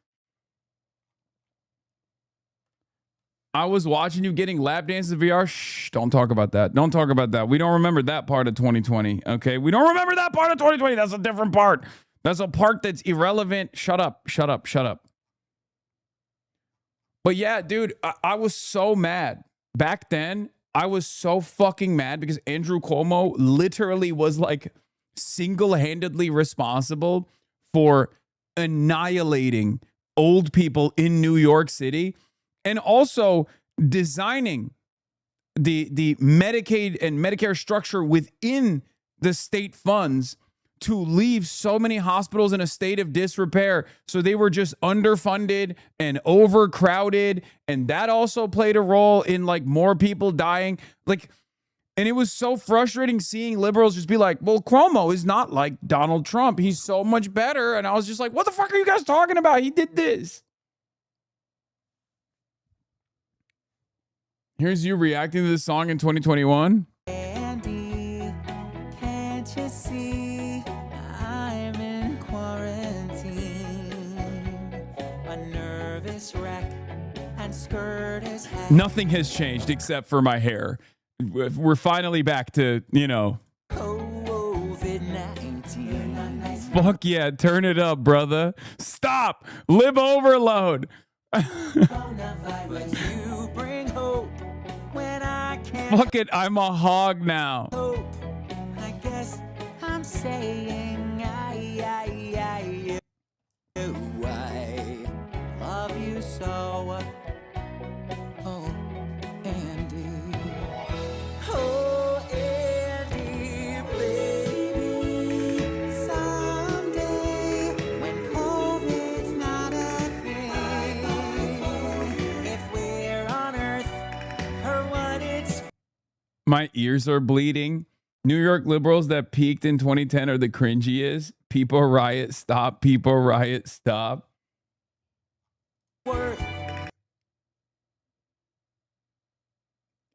I was watching you getting lap dances in VR. Shh, don't talk about that. Don't talk about that. We don't remember that part of 2020, okay? We don't remember that part of 2020. That's a different part. That's a part that's irrelevant. Shut up, shut up, shut up. But yeah, dude, I was so mad. Back then, I was so fucking mad because Andrew Cuomo literally was like single-handedly responsible for annihilating old people in New York City and also designing the Medicaid and Medicare structure within the state funds to leave so many hospitals in a state of disrepair. So they were just underfunded and overcrowded. And that also played a role in like more people dying. Like, and it was so frustrating seeing liberals just be like, well, Cuomo is not like Donald Trump. He's so much better. And I was just like, what the fuck are you guys talking about? He did this. Here's you reacting to this song in 2021. Andy, can't you see I'm in quarantine? A nervous wreck and skirt is heavy. Nothing has changed except for my hair. We're finally back to, COVID-19. Fuck yeah, turn it up, brother. Stop. Lib overload. You bring hope when I can't. Fuck it, I'm a hog now. I guess I'm saying I love you so. Oh, Andy. Oh, Andy, baby. Someday when COVID's not a thing, if we're on Earth or what it's. My ears are bleeding. New York liberals that peaked in 2010 are the cringiest. People riot, stop. People riot, stop.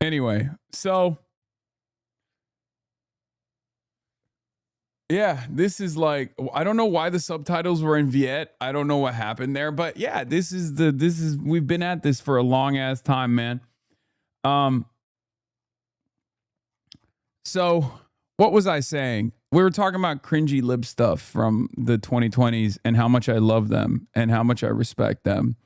Anyway, so yeah, this is like, I don't know why the subtitles were in Viet. I don't know what happened there, but yeah, we've been at this for a long ass time, man. So what was I saying? We were talking about cringy lib stuff from the 2020s and how much I love them and how much I respect them,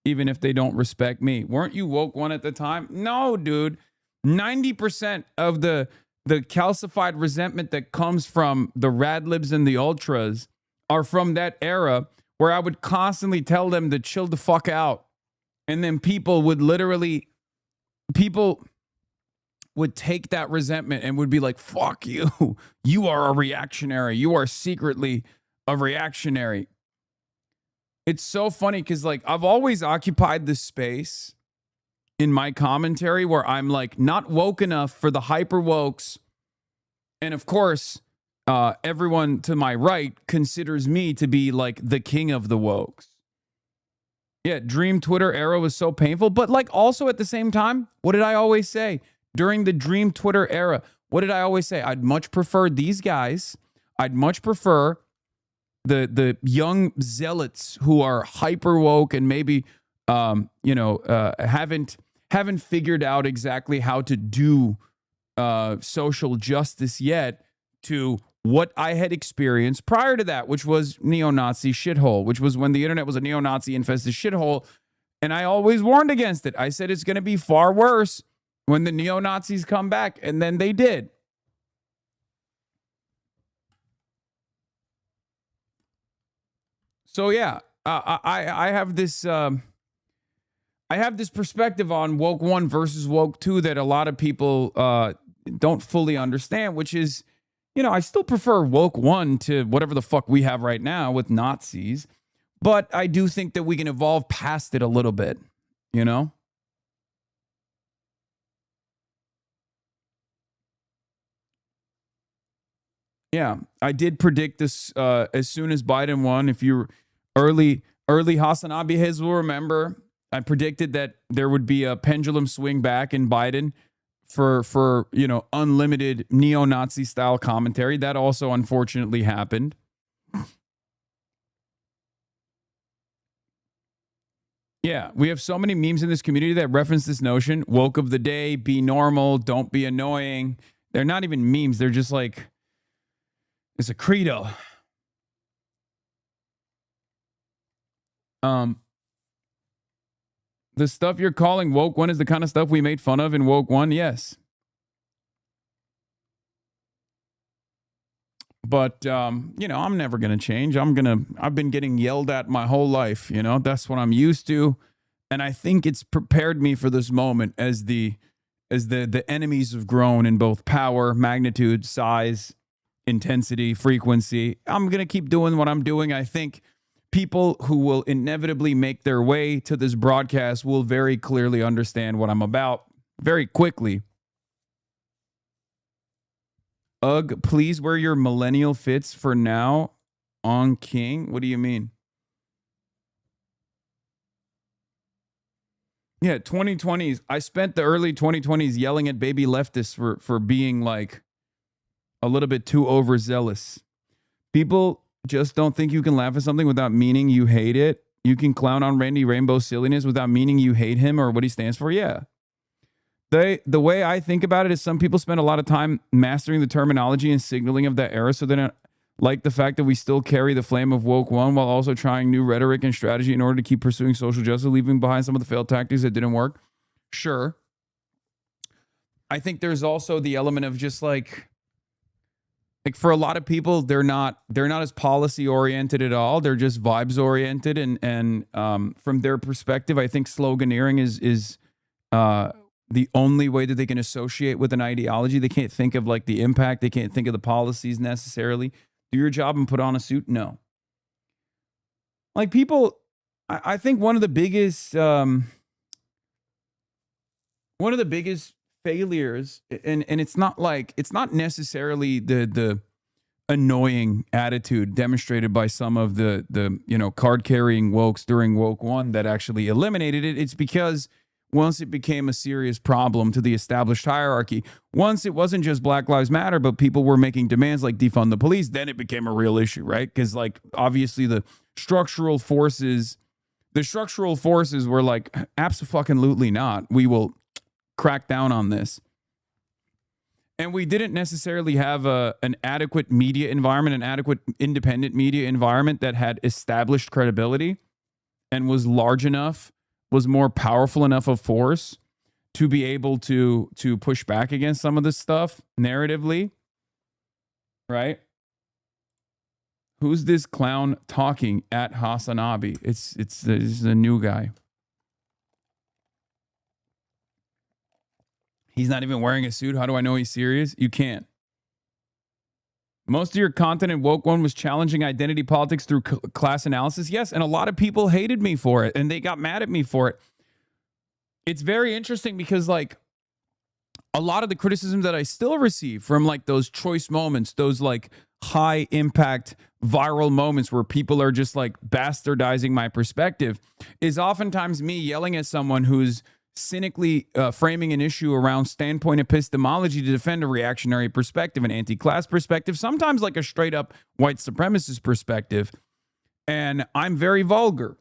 even if they don't respect me. Weren't you woke one at the time? No, dude. 90% of the calcified resentment that comes from the rad libs and the ultras are from that era where I would constantly tell them to chill the fuck out. And then people would take that resentment and would be like, fuck you. You are a reactionary. You are secretly a reactionary. It's so funny because like I've always occupied this space in my commentary where I'm like not woke enough for the hyper wokes. And of course, everyone to my right considers me to be like the king of the wokes. Yeah, Dream Twitter era was so painful. But like also at the same time, what did I always say? During the Dream Twitter era, what did I always say? I'd much prefer these guys. I'd much prefer the young zealots who are hyper woke and maybe haven't figured out exactly how to do social justice yet to what I had experienced prior to that, which was neo-Nazi shithole, which was when the internet was a neo-Nazi infested shithole. And I always warned against it. I said it's going to be far worse when the neo-Nazis come back, and then they did. So yeah, I have this perspective on woke 1 versus woke 2 that a lot of people don't fully understand, which is, I still prefer woke 1 to whatever the fuck we have right now with Nazis, but I do think that we can evolve past it a little bit, Yeah, I did predict this as soon as Biden won. If you're early Hasanabi heads will remember, I predicted that there would be a pendulum swing back in Biden for unlimited neo-Nazi style commentary. That also unfortunately happened. Yeah, we have so many memes in this community that reference this notion. Woke of the day, be normal, don't be annoying. They're not even memes. They're just like, it's a credo. The stuff you're calling woke one is the kind of stuff we made fun of in woke one. Yes. But, I'm never going to change. I've been getting yelled at my whole life. That's what I'm used to. And I think it's prepared me for this moment as the enemies have grown in both power, magnitude, size, intensity, frequency. I'm going to keep doing what I'm doing. I think people who will inevitably make their way to this broadcast will very clearly understand what I'm about very quickly. Ugh, please wear your millennial fits for now on King. What do you mean? Yeah, 2020s. I spent the early 2020s yelling at baby leftists for being like a little bit too overzealous. People just don't think you can laugh at something without meaning you hate it. You can clown on Randy Rainbow's silliness without meaning you hate him or what he stands for. Yeah. The way I think about it is some people spend a lot of time mastering the terminology and signaling of that era, so they don't like the fact that we still carry the flame of woke one while also trying new rhetoric and strategy in order to keep pursuing social justice, leaving behind some of the failed tactics that didn't work. Sure. I think there's also the element of just like for a lot of people, they're not as policy oriented at all. They're just vibes oriented, and from their perspective, I think sloganeering is the only way that they can associate with an ideology. They can't think of like the impact. They can't think of the policies necessarily. Do your job and put on a suit? No. Like people, I think one of the biggest failures, and it's not necessarily the annoying attitude demonstrated by some of the card carrying wokes during woke one that actually eliminated it. It's because once it became a serious problem to the established hierarchy, once it wasn't just Black Lives Matter, but people were making demands like defund the police, then it became a real issue, right? Because like obviously the structural forces were like, abso-fucking-lutely not. We will crack down on this. And we didn't necessarily have an adequate media environment, an adequate independent media environment that had established credibility and was large enough, was more powerful enough of force to be able to push back against some of this stuff narratively, right? Who's this clown talking at Hasanabi? It's the new guy. He's not even wearing a suit. How do I know he's serious? You can't. Most of your content in Woke One was challenging identity politics through class analysis. Yes, and a lot of people hated me for it, and they got mad at me for it. It's very interesting because, like, a lot of the criticism that I still receive from, like, those choice moments, those, like, high-impact viral moments where people are just, like, bastardizing my perspective is oftentimes me yelling at someone who's cynically framing an issue around standpoint epistemology to defend a reactionary perspective, an anti-class perspective, sometimes like a straight up white supremacist perspective. And I'm very vulgar,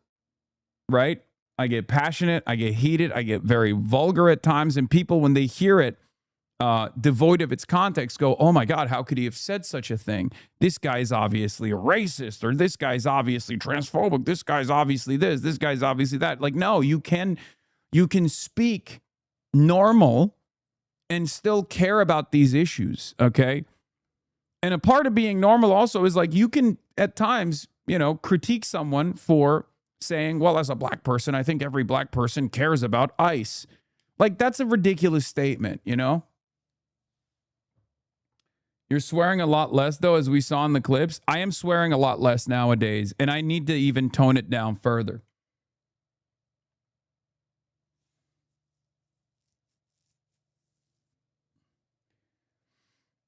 right? I get passionate, I get heated, I get very vulgar at times. And people, when they hear it devoid of its context, go, oh my God, how could he have said such a thing? This guy's obviously a racist, or this guy's obviously transphobic. This guy's obviously this guy's obviously that. Like, no, you can speak normal and still care about these issues, okay? And a part of being normal also is like you can at times, critique someone for saying, well, as a black person, I think every black person cares about ICE. Like, that's a ridiculous statement, You're swearing a lot less, though, as we saw in the clips. I am swearing a lot less nowadays, and I need to even tone it down further.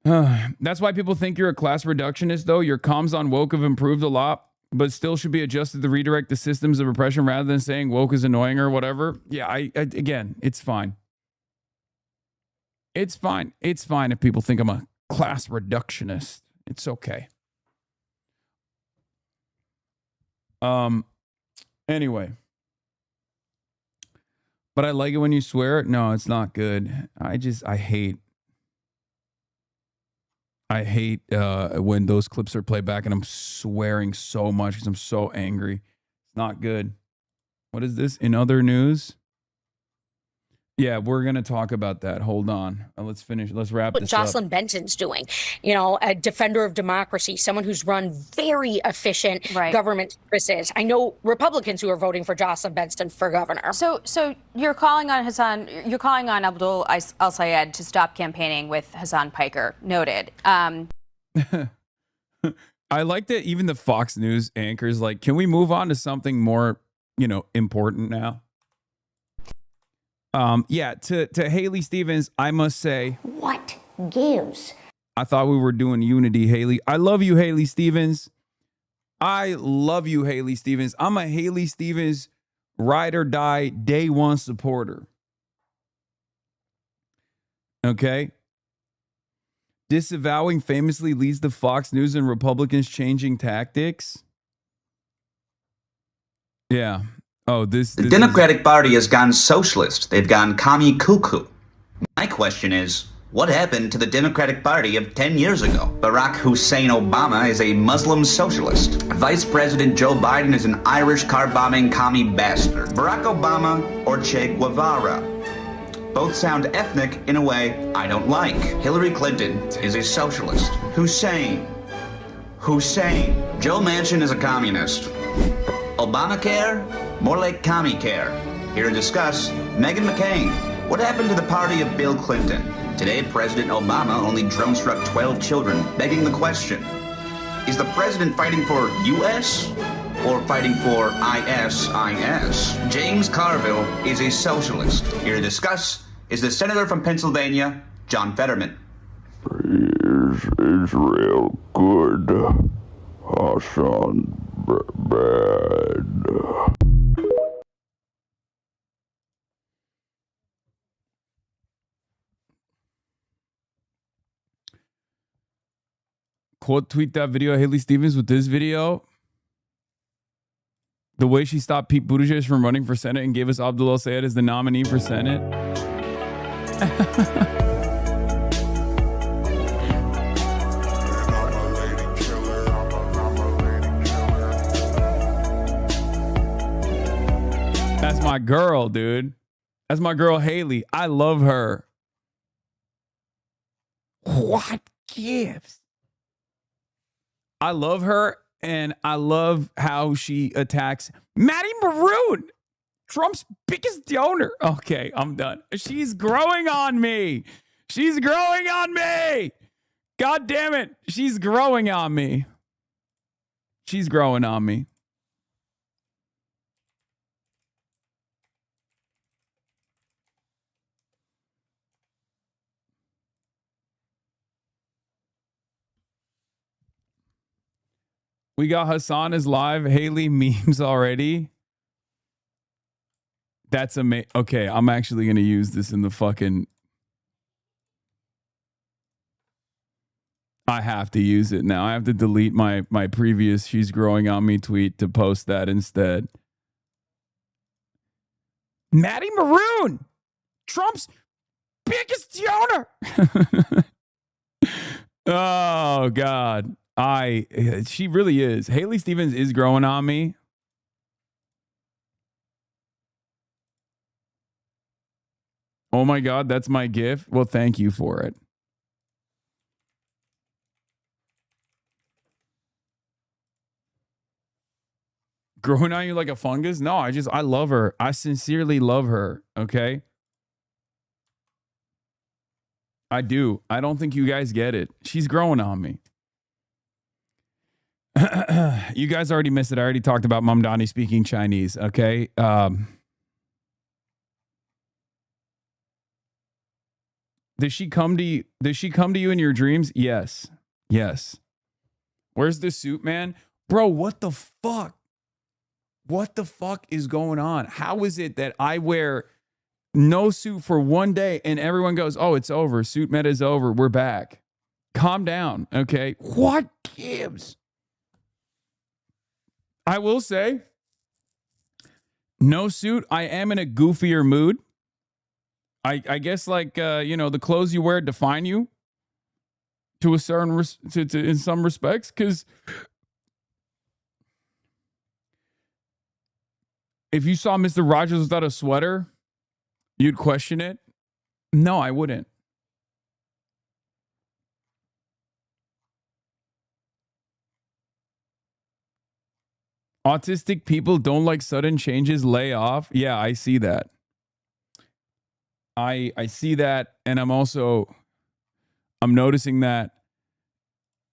That's why people think you're a class reductionist, though. Your comms on woke have improved a lot. but still should be adjusted to redirect the systems of repression rather than saying woke is annoying or whatever. Yeah, I again, it's fine. It's fine. It's fine if people think I'm a class reductionist. It's okay. Anyway. But I like it when you swear. No, it's not good. I hate when those clips are played back and I'm swearing so much because I'm so angry. It's not good. What is this? In other news? Yeah, we're going to talk about that. Hold on. Let's finish. Let's wrap What this Jocelyn up. Benson's doing, you know, a defender of democracy, someone who's run very efficient government services. I know Republicans who are voting for Jocelyn Benson for governor. So you're calling on you're calling on Abdul al-Sayed to stop campaigning with Hasan Piker. Noted. I like that even the Fox News anchors like, can we move on to something more, important now? Yeah, to Haley Stevens, I must say, What gives? I thought we were doing unity, Haley. I love you, Haley Stevens. I love you, Haley Stevens. I'm a Haley Stevens ride or die day one supporter. Okay? Disavowing famously leads to Fox News and Republicans changing tactics. Yeah. Oh, this The Democratic Party has gone socialist. They've gone commie cuckoo. My question is, what happened to the Democratic Party of 10 years ago? Barack Hussein Obama is a Muslim socialist. Vice President Joe Biden is an Irish car-bombing commie bastard. Barack Obama or Che Guevara? Both sound ethnic in a way I don't like. Hillary Clinton is a socialist. Hussein. Joe Manchin is a communist. Obamacare? More like commie care. Here to discuss, Meghan McCain. What happened to the party of Bill Clinton? Today, President Obama only drone-struck 12 children, begging the question, is the president fighting for U.S. or fighting for ISIS? James Carville is a socialist. Here to discuss is the senator from Pennsylvania, John Fetterman. Is Israel good? Hassan bad. Quote tweet that video of Haley Stevens with this video. The way she stopped Pete Buttigieg from running for Senate and gave us Abdul al-Sayed as the nominee for Senate. That's my girl, dude. That's my girl, Haley. I love her. What gives? I love her, and I love how she attacks Maddie Maroon, Trump's biggest donor. Okay, I'm done. She's growing on me. She's growing on me. God damn it. She's growing on me. She's growing on me. We got Hassan is live. Haley memes already. That's amazing. Okay, I'm actually going to use this in the fucking... I have to use it now. I have to delete my previous she's growing on me tweet to post that instead. Maddie Maroon, Trump's biggest donor. Oh, God. She really is. Haley Stevens is growing on me. Oh my God, that's my gift. Well, thank you for it. Growing on you like a fungus? No, I love her. I sincerely love her. Okay. I do. I don't think you guys get it. She's growing on me. You guys already missed it. I already talked about Mamdani speaking Chinese. Okay. Does she come to you? Does she come to you in your dreams? Yes. Yes. Where's the suit, man? Bro, what the fuck? What the fuck is going on? How is it that I wear no suit for one day and everyone goes, oh, it's over. Suit meta is over. We're back. Calm down, okay? What gives? I will say, no suit, I am in a goofier mood. I guess like, the clothes you wear define you to a certain, in some respects, because if you saw Mr. Rogers without a sweater, you'd question it. No, I wouldn't. Autistic people don't like sudden changes, lay off. Yeah, I see that. I see that, and I'm noticing that.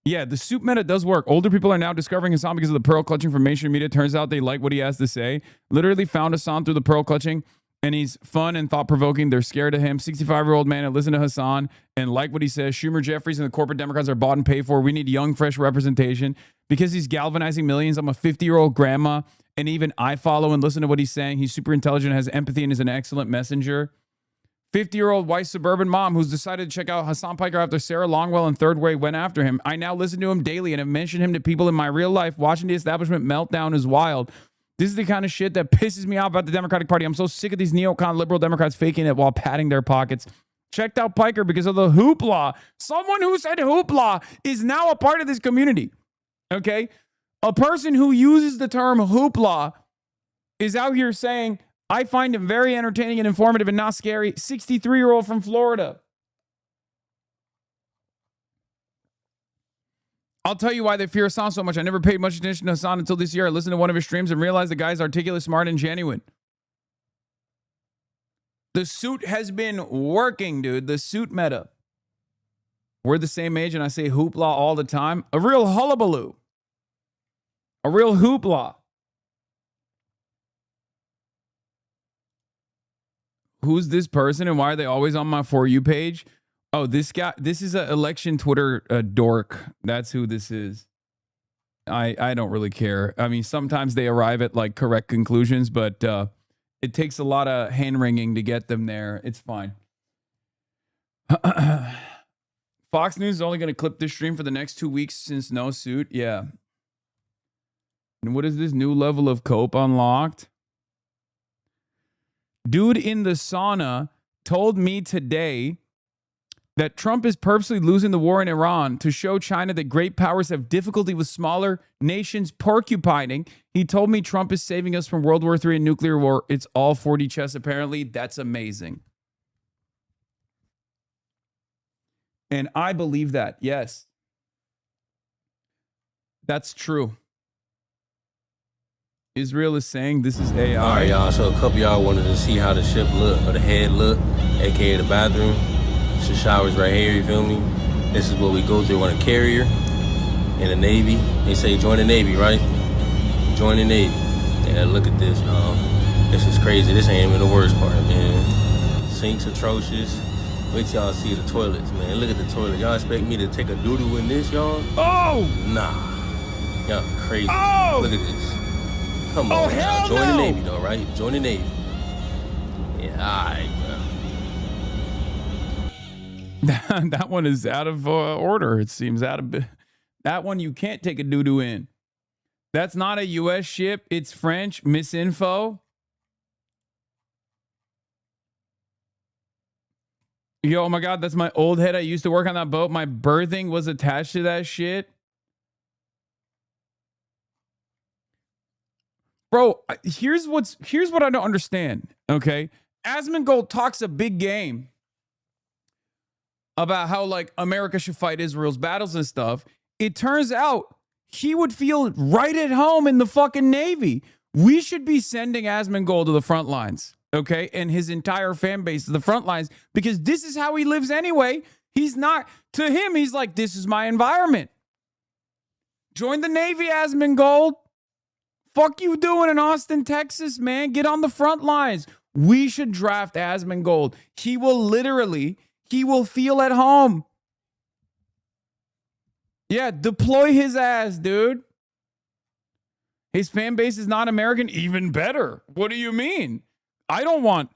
Yeah, the suit meta does work. Older people are now discovering Hasan because of the pearl clutching from mainstream media. Turns out they like what he has to say. Literally found Hasan through the pearl clutching, and he's fun and thought-provoking. They're scared of him. 65-year-old man that listen to Hasan and like what he says. Schumer, Jeffries, and the corporate Democrats are bought and paid for. We need young, fresh representation because he's galvanizing millions. I'm a 50-year-old grandma, and even I follow and listen to what he's saying. He's super intelligent, has empathy, and is an excellent messenger. 50-year-old white suburban mom who's decided to check out Hasan Piker after Sarah Longwell and Third Way went after him. I now listen to him daily and have mentioned him to people in my real life. Watching the establishment meltdown is wild. This is the kind of shit that pisses me off about the Democratic Party. I'm so sick of these neocon liberal Democrats faking it while padding their pockets. Checked out Piker because of the hoopla. Someone who said hoopla is now a part of this community. Okay? A person who uses the term hoopla is out here saying, I find him very entertaining and informative and not scary. 63-year-old from Florida. I'll tell you why they fear Hasan so much. I never paid much attention to Hasan until this year. I listened to one of his streams and realized the guy's articulate, smart, and genuine. The suit has been working, dude. The suit meta. We're the same age and I say hoopla all the time. A real hullabaloo. A real hoopla. Who's this person and why are they always on my For You page? Oh, this guy, this is an election Twitter dork. That's who this is. I don't really care. I mean, sometimes they arrive at like correct conclusions, but it takes a lot of hand-wringing to get them there. It's fine. Fox News is only going to clip this stream for the next 2 weeks since no suit. Yeah. And what is this new level of cope unlocked? Dude in the sauna told me today that Trump is purposely losing the war in Iran to show China that great powers have difficulty with smaller nations porcupining. He told me Trump is saving us from World War III and nuclear war. It's all 4D chess, apparently. That's amazing. And I believe that, yes. That's true. Israel is saying this is AI. All right, y'all. So a couple y'all wanted to see how the ship look, or the head look, aka the bathroom. The showers right here, you feel me? This is what we go through on a carrier in the Navy. They say join the Navy, right? Join the Navy. Yeah, look at this, y'all. This is crazy. This ain't even the worst part, man. Sinks atrocious. Wait till y'all see the toilets, man. Look at the toilet. Y'all expect me to take a doo-doo in this, y'all? Oh! Nah. Y'all crazy. Oh! Look at this. Come on, now. Join the Navy, though, right? Join the Navy. Yeah, all right, bro. That one is out of order. It seems out of... That one you can't take a doo-doo in. That's not a U.S. ship. It's French. Misinfo. Yo, oh my God, that's my old head. I used to work on that boat. My berthing was attached to that shit. Bro, here's what I don't understand, okay? Asmongold talks a big game about how, like, America should fight Israel's battles and stuff. It turns out he would feel right at home in the fucking Navy. We should be sending Asmongold to the front lines, okay? And his entire fan base to the front lines, because this is how he lives anyway. He's not, to him, he's like, this is my environment. Join the Navy, Asmongold. Fuck you doing in Austin, Texas, man? Get on the front lines. We should draft Asmongold. He will feel at home. Yeah, deploy his ass, dude. His fan base is not American. Even better. What do you mean? I don't want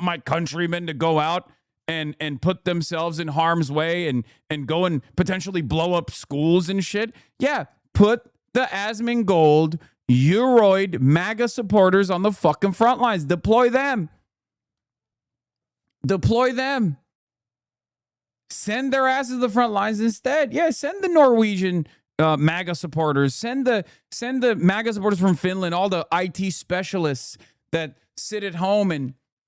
my countrymen to go out and put themselves in harm's way and go and potentially blow up schools and shit. Yeah, put the Asmongold Euroid MAGA supporters on the fucking front lines. Deploy them. Deploy them. Send their asses to the front lines instead. Yeah, send the Norwegian MAGA supporters. Send the MAGA supporters from Finland, all the IT specialists that sit at home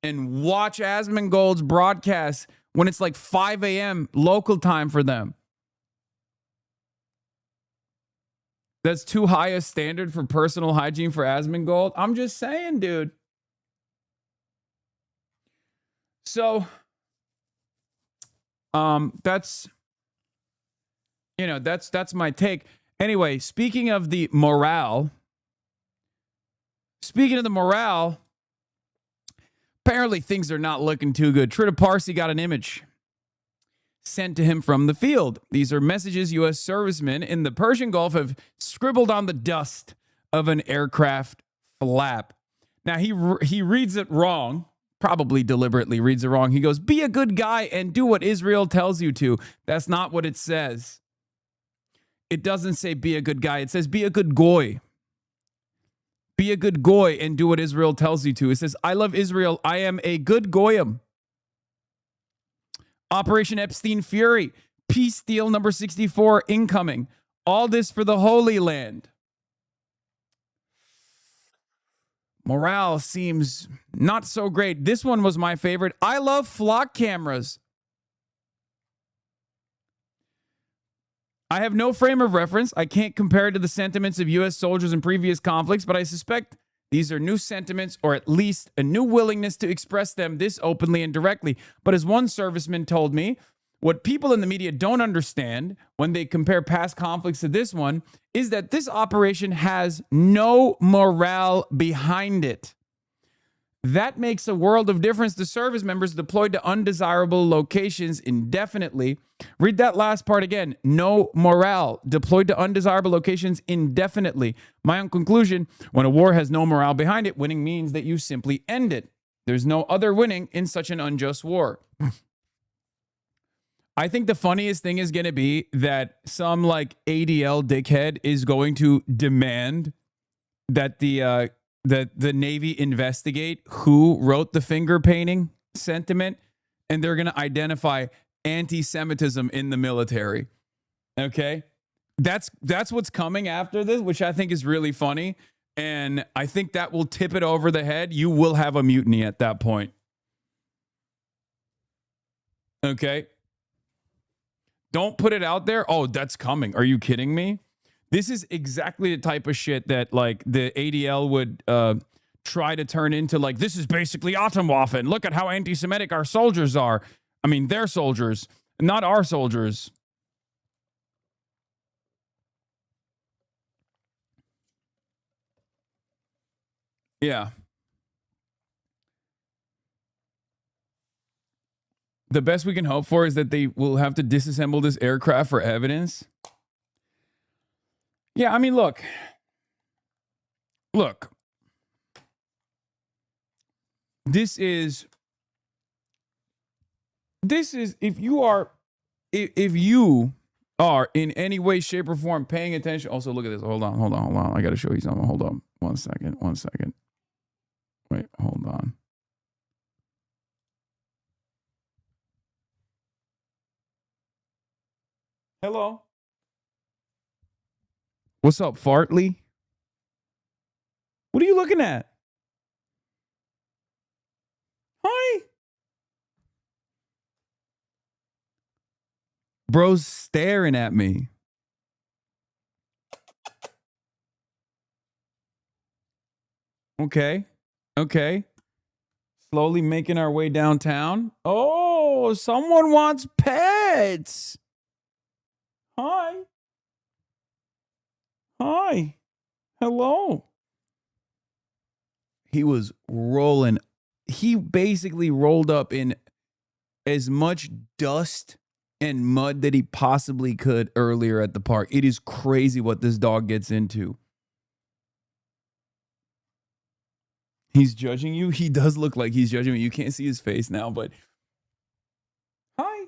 and watch Asmongold's broadcast when it's like 5 a.m. local time for them. That's too high a standard for personal hygiene for Asmongold. I'm just saying, dude. So, that's my take. Anyway, speaking of the morale, apparently things are not looking too good. Trita Parsi got an image sent to him from the field. These are messages U.S. servicemen in the Persian Gulf have scribbled on the dust of an aircraft flap. Now, he reads it wrong, probably deliberately reads it wrong. He goes, be a good guy and do what Israel tells you to. That's not what it says. It doesn't say be a good guy. It says be a good goy. Be a good goy and do what Israel tells you to. It says, I love Israel. I am a good goyim. Operation Epstein Fury. Peace deal number 64 incoming. All this for the Holy Land. Morale seems not so great. This one was my favorite. I love flock cameras. I have no frame of reference. I can't compare it to the sentiments of U.S. soldiers in previous conflicts, but I suspect these are new sentiments, or at least a new willingness to express them this openly and directly. But as one serviceman told me, what people in the media don't understand when they compare past conflicts to this one is that this operation has no morale behind it. That makes a world of difference to service members deployed to undesirable locations indefinitely. Read that last part again. No morale. Deployed to undesirable locations indefinitely. My own conclusion, when a war has no morale behind it, winning means that you simply end it. There's no other winning in such an unjust war. I think the funniest thing is going to be that some like ADL dickhead is going to demand that the Navy investigate who wrote the finger painting sentiment, and they're going to identify anti-Semitism in the military. Okay? That's what's coming after this, which I think is really funny, and I think that will tip it over the head. You will have a mutiny at that point. Okay? Don't put it out there. Oh, that's coming. Are you kidding me? This is exactly the type of shit that like the ADL would try to turn into like, this is basically Atomwaffen. Look at how anti-Semitic our soldiers are. I mean, they're soldiers, not our soldiers. Yeah. The best we can hope for is that they will have to disassemble this aircraft for evidence. Yeah, I mean, look. This is if you are in any way, shape, or form paying attention. Also, look at this. Hold on. I got to show you something. Hold on. One second. Wait, hold on. Hello. What's up, Fartley? What are you looking at? Hi. Bro's staring at me. Okay. Slowly making our way downtown. Oh, someone wants pets. Hi. Hello. He was rolling. He basically rolled up in as much dust and mud that he possibly could earlier at the park. It is crazy what this dog gets into. He's judging you. He does look like he's judging you. You can't see his face now, but hi.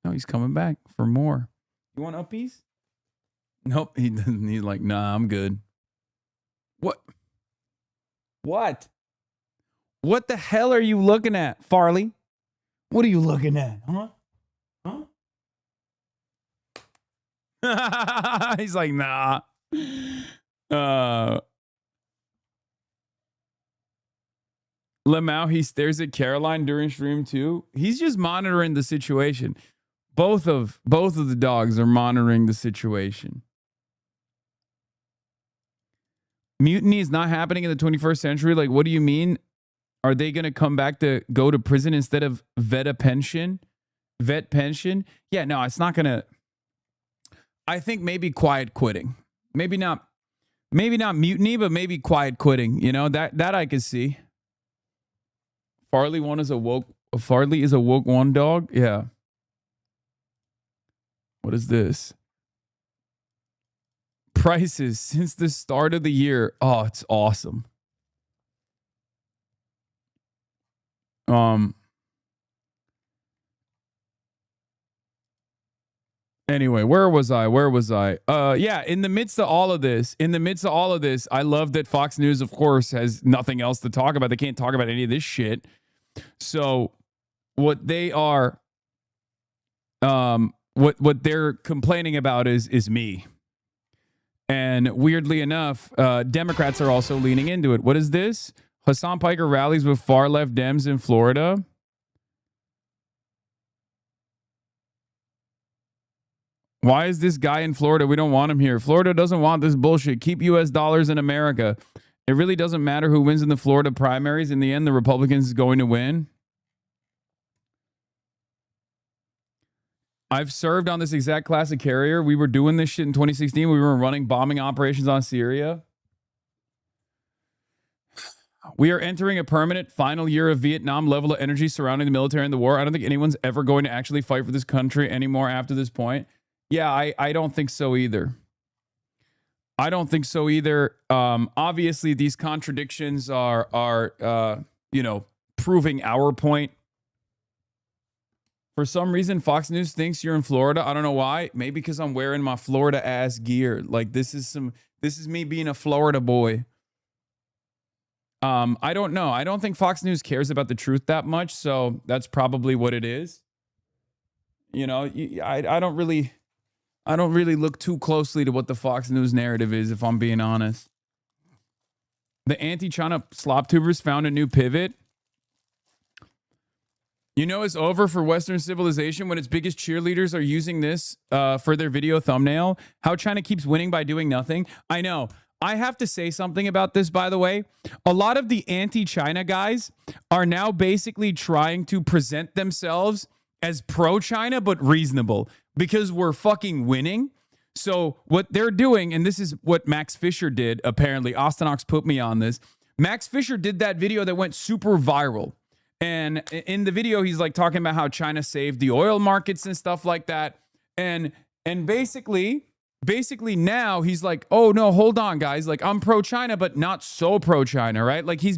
No, he's coming back for more. You want uppies? Nope. He doesn't. He's like, nah, I'm good. What? What? What the hell are you looking at, Farley? What are you looking at? Huh? Huh? He's like, nah. Lamau, he stares at Caroline during stream too. He's just monitoring the situation. Both of the dogs are monitoring the situation. Mutiny is not happening in the 21st century. Like, what do you mean? Are they going to come back to go to prison instead of vet pension? Yeah, no, it's not going to. I think maybe quiet quitting. Maybe not mutiny, but maybe quiet quitting. You know, that I could see. Farley is a woke one dog. Yeah. What is this? Prices since the start of the year. Oh, it's awesome. Anyway, where was I? Yeah, in the midst of all of this, I love that Fox News, of course, has nothing else to talk about. They can't talk about any of this shit. So what they are, what they're complaining about is me. And weirdly enough, Democrats are also leaning into it. What is this? Hasan Piker rallies with far left Dems in Florida. Why is this guy in Florida? We don't want him here. Florida doesn't want this bullshit. Keep U.S. dollars in America. It really doesn't matter who wins in the Florida primaries. In the end, the Republicans is going to win. I've served on this exact classic carrier. We were doing this shit in 2016. We were running bombing operations on Syria. We are entering a permanent final year of Vietnam level of energy surrounding the military and the war. I don't think anyone's ever going to actually fight for this country anymore after this point. Yeah, I don't think so either. Obviously, these contradictions are proving our point. For some reason, Fox News thinks you're in Florida. I don't know why. Maybe because I'm wearing my Florida ass gear. Like this is me being a Florida boy. I don't know. I don't think Fox News cares about the truth that much, so that's probably what it is. You know, I don't really look too closely to what the Fox News narrative is, if I'm being honest. The anti-China slop tubers found a new pivot. You know it's over for Western civilization when its biggest cheerleaders are using this for their video thumbnail. How China keeps winning by doing nothing. I know. I have to say something about this, by the way. A lot of the anti-China guys are now basically trying to present themselves as pro-China, but reasonable, because we're fucking winning. So what they're doing, and this is what Max Fisher did, apparently. Ostenox put me on this. Max Fisher did that video that went super viral. And in the video, he's like talking about how China saved the oil markets and stuff like that. And basically now he's like, oh no, hold on guys. Like I'm pro-China, but not so pro-China, right? Like he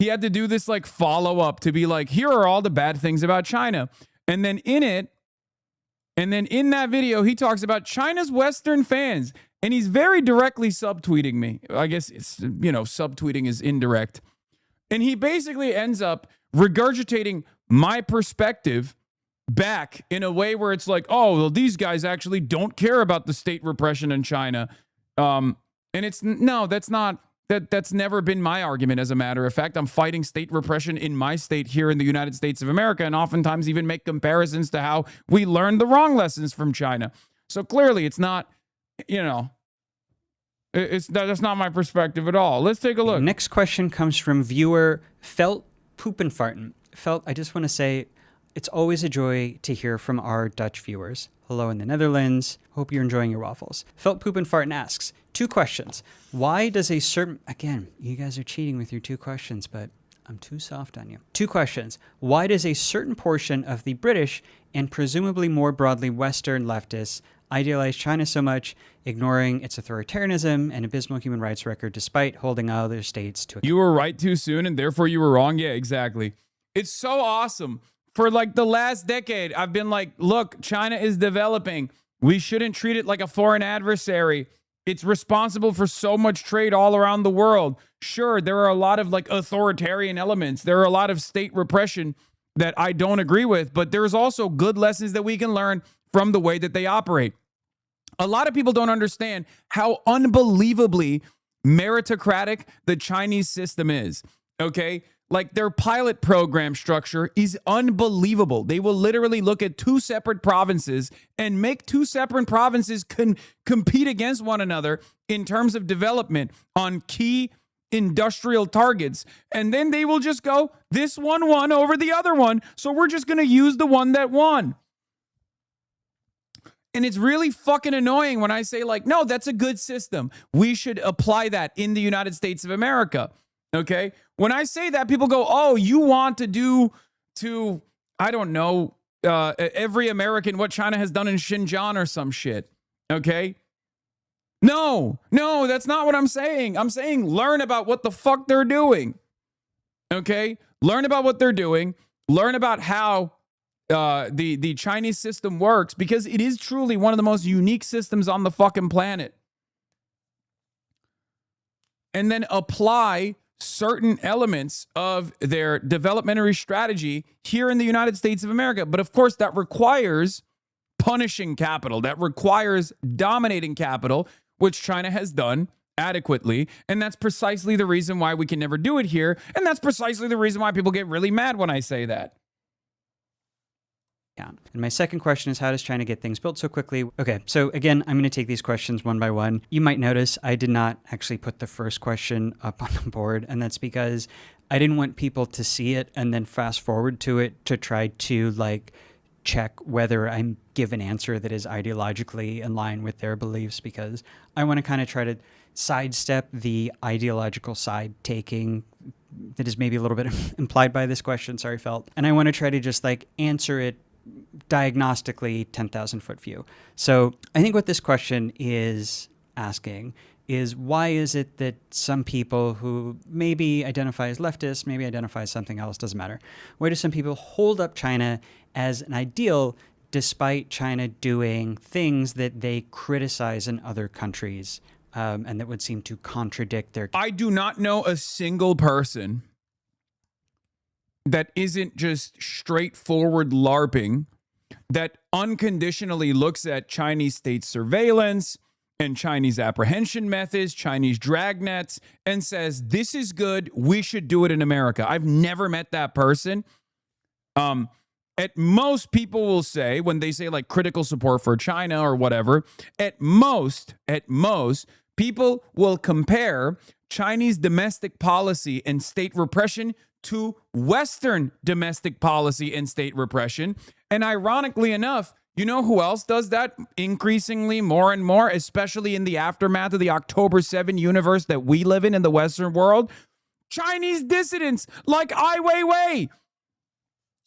had to do this like follow up to be like, here are all the bad things about China. And then in that video, he talks about China's Western fans. And he's very directly subtweeting me. I guess it's, subtweeting is indirect. And he basically ends up regurgitating my perspective back in a way where it's like, oh, well, these guys actually don't care about the state repression in China. And that's never been my argument, as a matter of fact. I'm fighting state repression in my state here in the United States of America, and oftentimes even make comparisons to how we learned the wrong lessons from China. So clearly it's not, that's not my perspective at all. Let's take a look. Next question comes from viewer Felt Poopenfarten. Felt, I just want to say, it's always a joy to hear from our Dutch viewers. Hello in the Netherlands. Hope you're enjoying your waffles. Felt Poopenfarten asks, 2 questions. Why does a certain... Again, you guys are cheating with your 2 questions, but I'm too soft on you. 2 questions. Why does a certain portion of the British and presumably more broadly Western leftists idealize China so much, ignoring its authoritarianism and abysmal human rights record despite holding other states to account. You were right too soon and therefore you were wrong. Yeah, exactly. It's so awesome. For like the last decade, I've been like, look, China is developing. We shouldn't treat it like a foreign adversary. It's responsible for so much trade all around the world. Sure, there are a lot of like authoritarian elements. There are a lot of state repression that I don't agree with, but there's also good lessons that we can learn from the way that they operate. A lot of people don't understand how unbelievably meritocratic the Chinese system is, okay? Like their pilot program structure is unbelievable. They will literally look at two separate provinces and make two separate provinces compete against one another in terms of development on key industrial targets. And then they will just go, this one won over the other one, so we're just going to use the one that won. And it's really fucking annoying when I say like, no, that's a good system. We should apply that in the United States of America. Okay? When I say that, people go, oh, you want to do to, I don't know, every American what China has done in Xinjiang or some shit. Okay? No, that's not what I'm saying. I'm saying learn about what the fuck they're doing. Okay? Learn about what they're doing. Learn about how the Chinese system works, because it is truly one of the most unique systems on the fucking planet. And then apply certain elements of their developmentary strategy here in the United States of America. But of course, that requires punishing capital. That requires dominating capital, which China has done adequately. And that's precisely the reason why we can never do it here. And that's precisely the reason why people get really mad when I say that. Yeah. And my second question is, how does China get things built so quickly? Okay, so again, I'm going to take these questions one by one. You might notice I did not actually put the first question up on the board, and that's because I didn't want people to see it and then fast forward to it to try to like check whether I'm give an answer that is ideologically in line with their beliefs, because I want to kind of try to sidestep the ideological side taking that is maybe a little bit implied by this question. Sorry, Felt. And I want to try to just like answer it diagnostically 10,000 foot view. So I think what this question is asking is, why is it that some people who maybe identify as leftists, maybe identify as something else, doesn't matter. Why do some people hold up China as an ideal despite China doing things that they criticize in other countries and that would seem to contradict their... I do not know a single person that isn't just straightforward LARPing, that unconditionally looks at Chinese state surveillance and Chinese apprehension methods, Chinese dragnets, and says, this is good, we should do it in America. I've never met that person. At most, people will say, when they say like critical support for China or whatever, at most, people will compare Chinese domestic policy and state repression to Western domestic policy and state repression. And ironically enough, you know who else does that increasingly more and more, especially in the aftermath of the October 7 universe that we live in the Western world? Chinese dissidents like Ai Weiwei.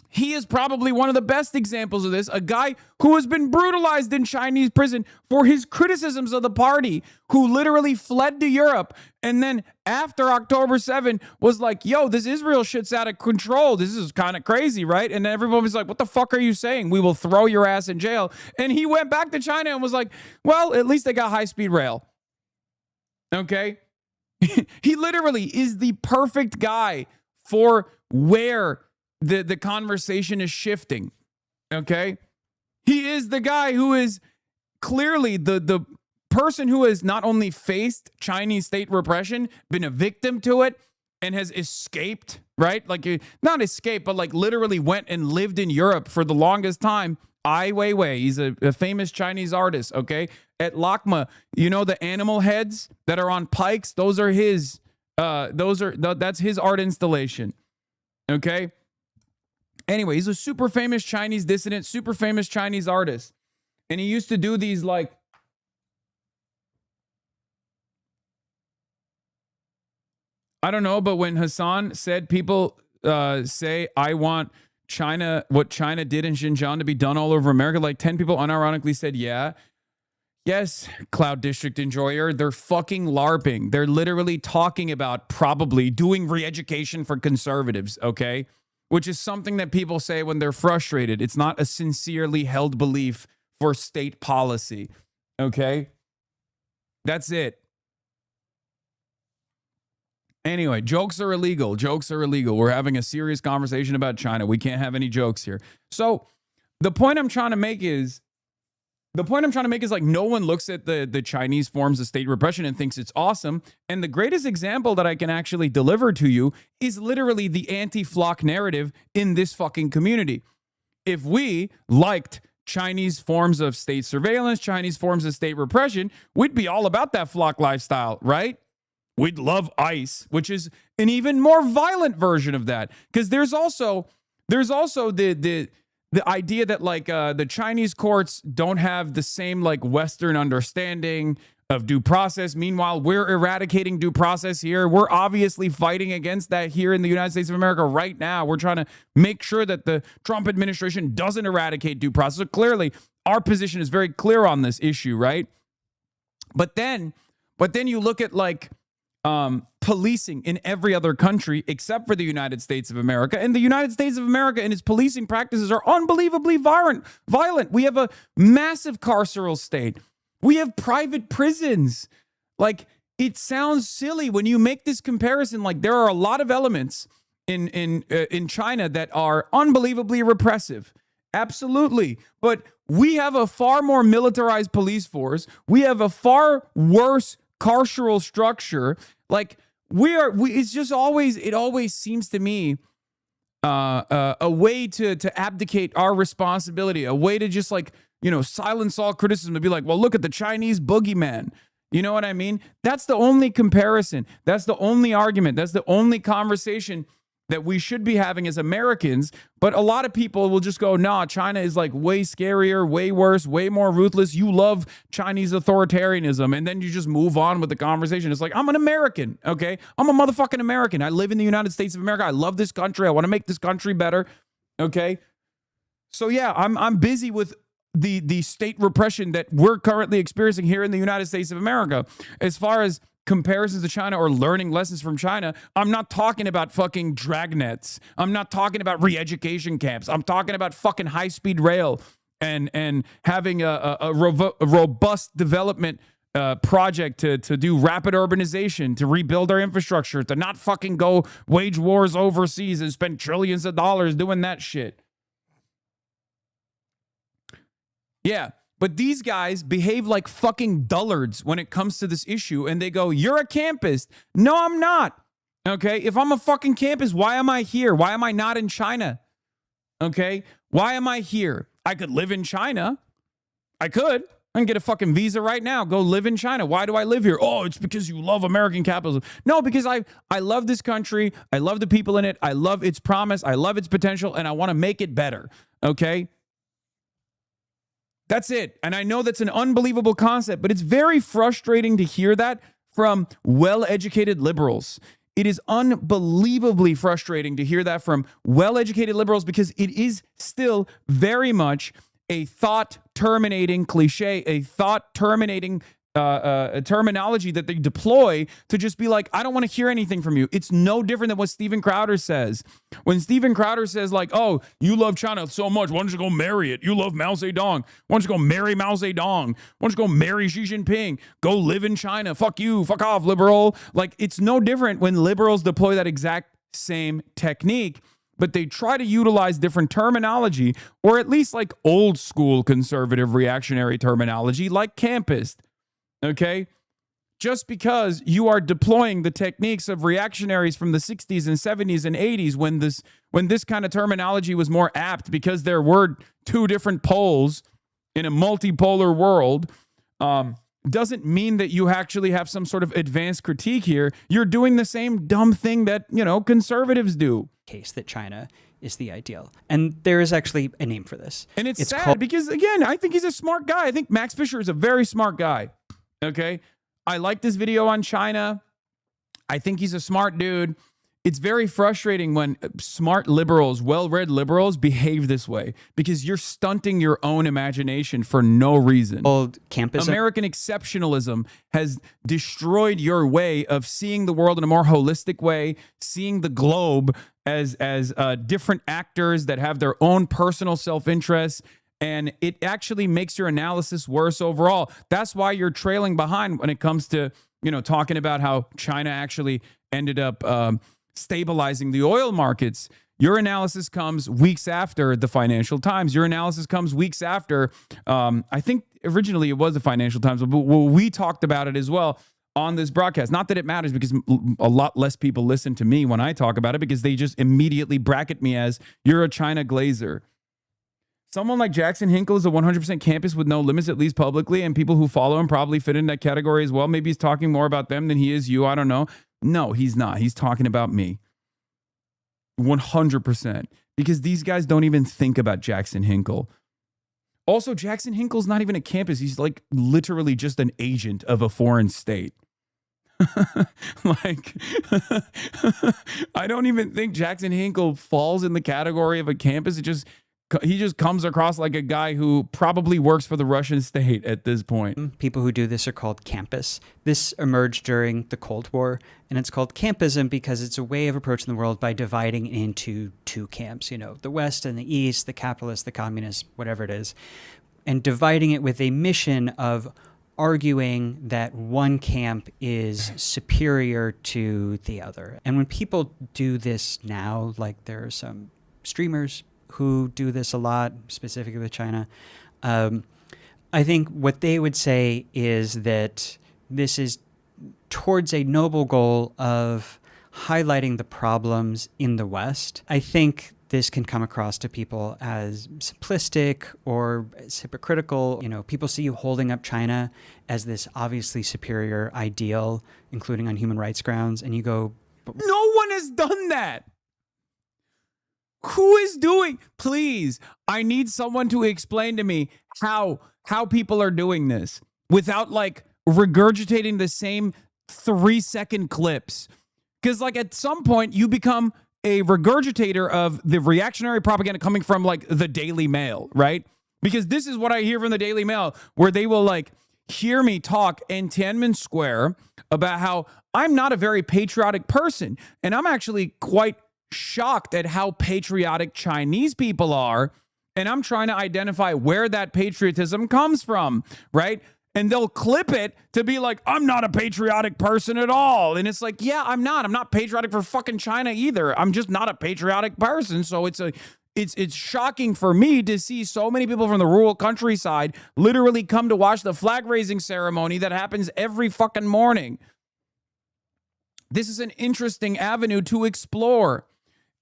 He is probably one of the best examples of this, a guy who has been brutalized in Chinese prison for his criticisms of the party, who literally fled to Europe and then after October 7 was like, yo, this Israel shit's out of control. This is kind of crazy, right? And everyone was like, what the fuck are you saying? We will throw your ass in jail. And he went back to China and was like, well, at least they got high-speed rail. Okay? He literally is the perfect guy for where the conversation is shifting. Okay? He is the guy who is clearly the person who has not only faced Chinese state repression, been a victim to it, and has escaped, right? Like, not escaped, but like literally went and lived in Europe for the longest time. Ai Weiwei, he's a famous Chinese artist, okay? At LACMA, you know the animal heads that are on pikes? Those are his, that's his art installation, okay? Anyway, he's a super famous Chinese dissident, super famous Chinese artist. And he used to do these like, I don't know, but when Hasan said people say, I want China, what China did in Xinjiang to be done all over America, like 10 people unironically said, yeah. Yes, Cloud District enjoyer, they're fucking LARPing. They're literally talking about probably doing re-education for conservatives, okay? Which is something that people say when they're frustrated. It's not a sincerely held belief for state policy, okay? That's it. Anyway, jokes are illegal. Jokes are illegal. We're having a serious conversation about China. We can't have any jokes here. So the point I'm trying to make is like no one looks at the Chinese forms of state repression and thinks it's awesome. And the greatest example that I can actually deliver to you is literally the anti-flock narrative in this fucking community. If we liked Chinese forms of state surveillance, Chinese forms of state repression, we'd be all about that flock lifestyle, right? We'd love ICE, which is an even more violent version of that. Because there's also the idea that like the Chinese courts don't have the same like Western understanding of due process. Meanwhile, we're eradicating due process here. We're obviously fighting against that here in the United States of America right now. We're trying to make sure that the Trump administration doesn't eradicate due process. So clearly, our position is very clear on this issue, right? But then you look at like policing in every other country except for the United States of America. And the United States of America and its policing practices are unbelievably violent. We have a massive carceral state. We have private prisons. Like, it sounds silly when you make this comparison. Like, there are a lot of elements in China that are unbelievably repressive. Absolutely. But we have a far more militarized police force. We have a far worse carceral structure. Like, it's just always, it always seems to me a way to abdicate our responsibility, a way to just like, you know, silence all criticism, to be like, well, look at the Chinese boogeyman. You know what I mean? That's the only comparison. That's the only argument. That's the only conversation that we should be having as Americans. But a lot of people will just go, nah, China is like way scarier, way worse, way more ruthless. You love Chinese authoritarianism. And then you just move on with the conversation. It's like, I'm an American, okay? I'm a motherfucking American. I live in the United States of America. I love this country. I want to make this country better, okay? So yeah, I'm busy with the state repression that we're currently experiencing here in the United States of America. As far as comparisons to China or learning lessons from China, I'm not talking about fucking dragnets. I'm not talking about re-education camps. I'm talking about fucking high-speed rail and having a robust development project to do rapid urbanization, to rebuild our infrastructure, to not fucking go wage wars overseas and spend trillions of dollars doing that shit. Yeah. But these guys behave like fucking dullards when it comes to this issue. And they go, you're a campist. No, I'm not. Okay. If I'm a fucking campist, why am I here? Why am I not in China? Okay. Why am I here? I could live in China. I could. I can get a fucking visa right now. Go live in China. Why do I live here? Oh, it's because you love American capitalism. No, because I love this country. I love the people in it. I love its promise. I love its potential. And I want to make it better. Okay. That's it. And I know that's an unbelievable concept, but it's very frustrating to hear that from well-educated liberals. It is unbelievably frustrating to hear that from well-educated liberals because it is still very much a thought-terminating cliche, a thought-terminating terminology that they deploy to just be like, I don't want to hear anything from you. It's no different than what Steven Crowder says. When Steven Crowder says like, oh, you love China so much, why don't you go marry it? You love Mao Zedong. Why don't you go marry Mao Zedong? Why don't you go marry Xi Jinping? Go live in China. Fuck you. Fuck off, liberal. Like, it's no different when liberals deploy that exact same technique, but they try to utilize different terminology, or at least like old school conservative reactionary terminology like campist. Okay, just because you are deploying the techniques of reactionaries from the 60s and 70s and 80s when this kind of terminology was more apt because there were two different poles in a multipolar world, doesn't mean that you actually have some sort of advanced critique here. You're doing the same dumb thing that, you know, conservatives do. Case that China is the ideal. And there is actually a name for this. And it's sad because, again, I think he's a smart guy. I think Max Fisher is a very smart guy. Okay, I like this video on China. I think he's a smart dude. it's very frustrating when smart liberals, well-read liberals behave this way because you're stunting your own imagination for no reason. Old campus. American exceptionalism has destroyed your way of seeing the world in a more holistic way, seeing the globe as different actors that have their own personal self-interest, and it actually makes your analysis worse overall. That's why you're trailing behind when it comes to, talking about how China actually ended up stabilizing the oil markets. Your analysis comes weeks after the Financial Times. Your analysis comes weeks after, I think originally it was the Financial Times, but we talked about it as well on this broadcast. Not that it matters because a lot less people listen to me when I talk about it because they just immediately bracket me as, you're a China glazer. Someone like Jackson Hinkle is a 100% campus with no limits, at least publicly, and people who follow him probably fit in that category as well. Maybe he's talking more about them than he is you. I don't know. No, he's not. He's talking about me. 100%. Because these guys don't even think about Jackson Hinkle. Also, Jackson Hinkle's not even a campus. He's like literally just an agent of a foreign state. Like, I don't even think Jackson Hinkle falls in the category of a campus. He just comes across like a guy who probably works for the Russian state at this point. People who do this are called campus. This emerged during the Cold War, and it's called campism because it's a way of approaching the world by dividing into two camps, the West and the East, the capitalists, the communists, whatever it is, and dividing it with a mission of arguing that one camp is superior to the other. And when people do this now, like there are some streamers who do this a lot, specifically with China, I think what they would say is that this is towards a noble goal of highlighting the problems in the West. I think this can come across to people as simplistic or as hypocritical. People see you holding up China as this obviously superior ideal, including on human rights grounds, and you go, no one has done that. Who is doing? Please, I need someone to explain to me how people are doing this without like regurgitating the same 3-second clips. Because like at some point you become a regurgitator of the reactionary propaganda coming from like the Daily Mail, right? Because this is what I hear from the Daily Mail, where they will like hear me talk in Tiananmen Square about how I'm not a very patriotic person, and I'm actually quite shocked at how patriotic Chinese people are, and I'm trying to identify where that patriotism comes from, right? And they'll clip it to be like, I'm not a patriotic person at all. And it's like, yeah, I'm not patriotic for fucking China either. I'm just not a patriotic person. So it's shocking for me to see so many people from the rural countryside literally come to watch the flag raising ceremony that happens every fucking morning. This is an interesting avenue to explore.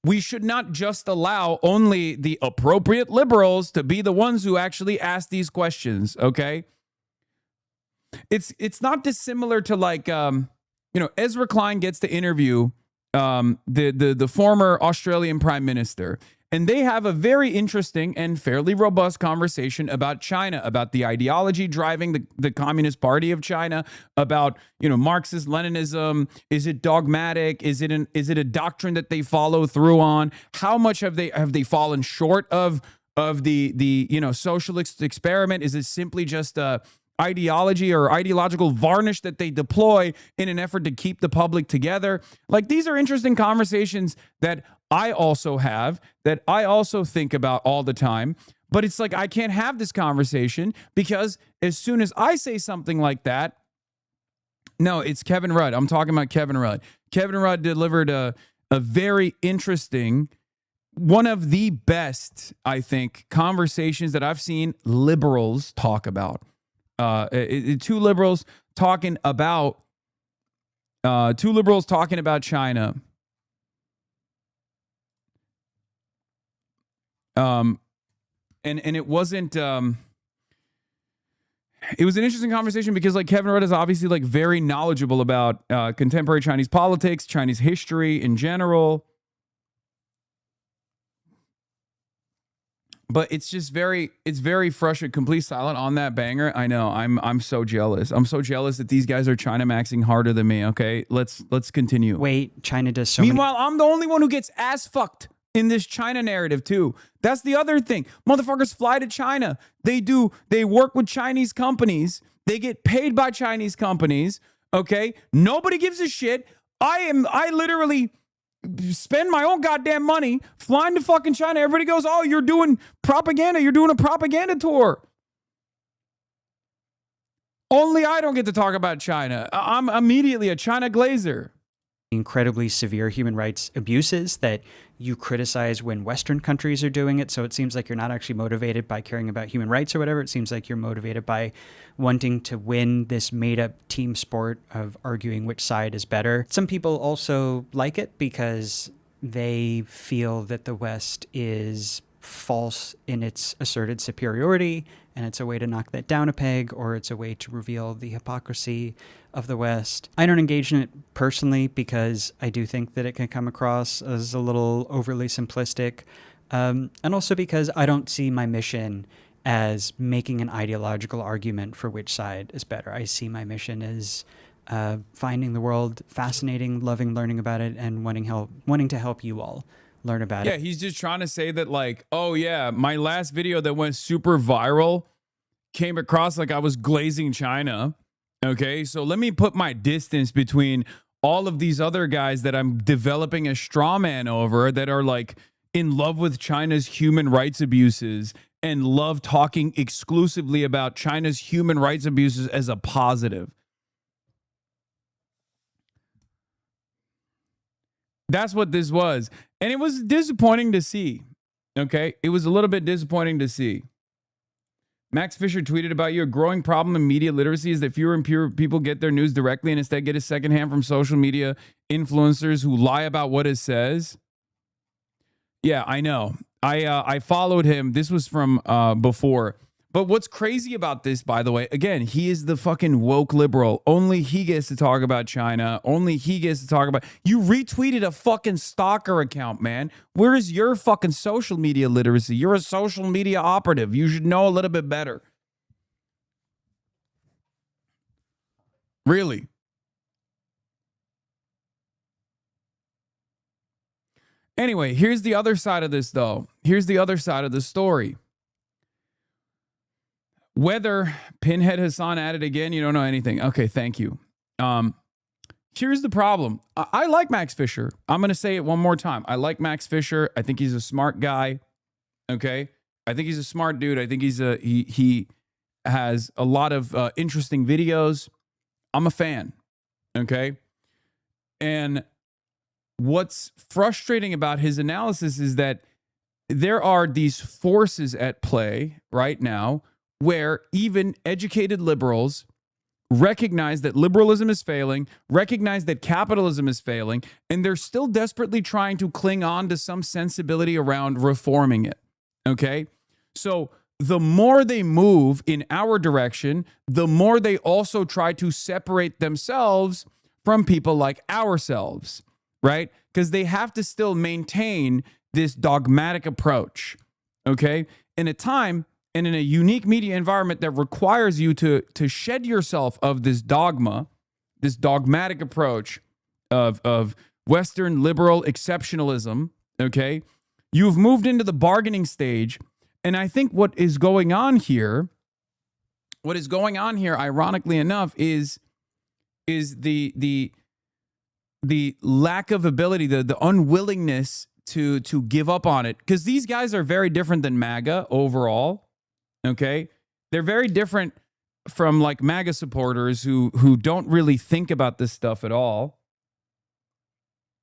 We should not just allow only the appropriate liberals to be the ones who actually ask these questions, okay? It's not dissimilar to like, Ezra Klein gets to interview the former Australian Prime Minister, and they have a very interesting and fairly robust conversation about China, about the ideology driving the Communist Party of China, about, Marxist Leninism. Is it dogmatic? Is it a doctrine that they follow through on? How much have they fallen short of the socialist experiment? Is it simply just a ideology or ideological varnish that they deploy in an effort to keep the public together? Like, these are interesting conversations that I also have, that I also think about all the time. But it's like, I can't have this conversation because as soon as I say something like that, no, it's Kevin Rudd. I'm talking about Kevin Rudd. Kevin Rudd delivered a very interesting, one of the best, I think, conversations that I've seen liberals talk about. Two liberals talking about China. And it wasn't, it was an interesting conversation because like Kevin Rudd is obviously like very knowledgeable about contemporary Chinese politics, Chinese history in general. But it's just it's very frustrating. Complete silent on that banger. I know. I'm so jealous. I'm so jealous that these guys are China maxing harder than me. Okay, let's continue. Wait, China does so Meanwhile, I'm the only one who gets ass fucked in this China narrative too. That's the other thing. Motherfuckers fly to China. They work with Chinese companies. They get paid by Chinese companies. Okay, nobody gives a shit. I literally spend my own goddamn money flying to fucking China. Everybody goes, oh, you're doing propaganda. You're doing a propaganda tour. Only I don't get to talk about China. I'm immediately a China glazer. Incredibly severe human rights abuses that you criticize when Western countries are doing it. So it seems like you're not actually motivated by caring about human rights or whatever. It seems like you're motivated by wanting to win this made-up team sport of arguing which side is better. Some people also like it because they feel that the West is false in its asserted superiority, and it's a way to knock that down a peg, or it's a way to reveal the hypocrisy of the West. I don't engage in it personally because I do think that it can come across as a little overly simplistic, and also because I don't see my mission as making an ideological argument for which side is better. I see my mission as finding the world fascinating, loving learning about it, and wanting to help you all learn about it. Yeah, he's just trying to say that, like, oh yeah, my last video that went super viral came across like I was glazing China. Okay, so let me put my distance between all of these other guys that I'm developing a straw man over that are like in love with China's human rights abuses and love talking exclusively about China's human rights abuses as a positive. That's what this was. And it was disappointing to see. Okay? It was a little bit disappointing to see. Max Fisher tweeted about you. A growing problem in media literacy is that fewer and fewer people get their news directly and instead get it secondhand from social media influencers who lie about what it says. Yeah, I know. I followed him. This was from before. But what's crazy about this, by the way, again, he is the fucking woke liberal. Only he gets to talk about China. Only he gets to talk about... You retweeted a fucking stalker account, man. Where is your fucking social media literacy? You're a social media operative. You should know a little bit better. Really. Anyway, here's the other side of this, though. Here's the other side of the story. Whether Pinhead Hasan at it again, you don't know anything. Okay, thank you. Here's the problem. I like Max Fisher. I'm going to say it one more time. I like Max Fisher. I think he's a smart guy. Okay? I think he's a smart dude. I think he has a lot of interesting videos. I'm a fan. Okay? And what's frustrating about his analysis is that there are these forces at play right now where even educated liberals recognize that liberalism is failing, recognize that capitalism is failing, and they're still desperately trying to cling on to some sensibility around reforming it. Okay? So the more they move in our direction, the more they also try to separate themselves from people like ourselves, right? Because they have to still maintain this dogmatic approach. Okay? In a time and in a unique media environment that requires you to shed yourself of this dogma, this dogmatic approach of Western liberal exceptionalism, okay? You've moved into the bargaining stage, and I think what is going on here, ironically enough, is the lack of ability, the unwillingness to give up on it, because these guys are very different than MAGA overall. Okay, they're very different from like MAGA supporters who don't really think about this stuff at all.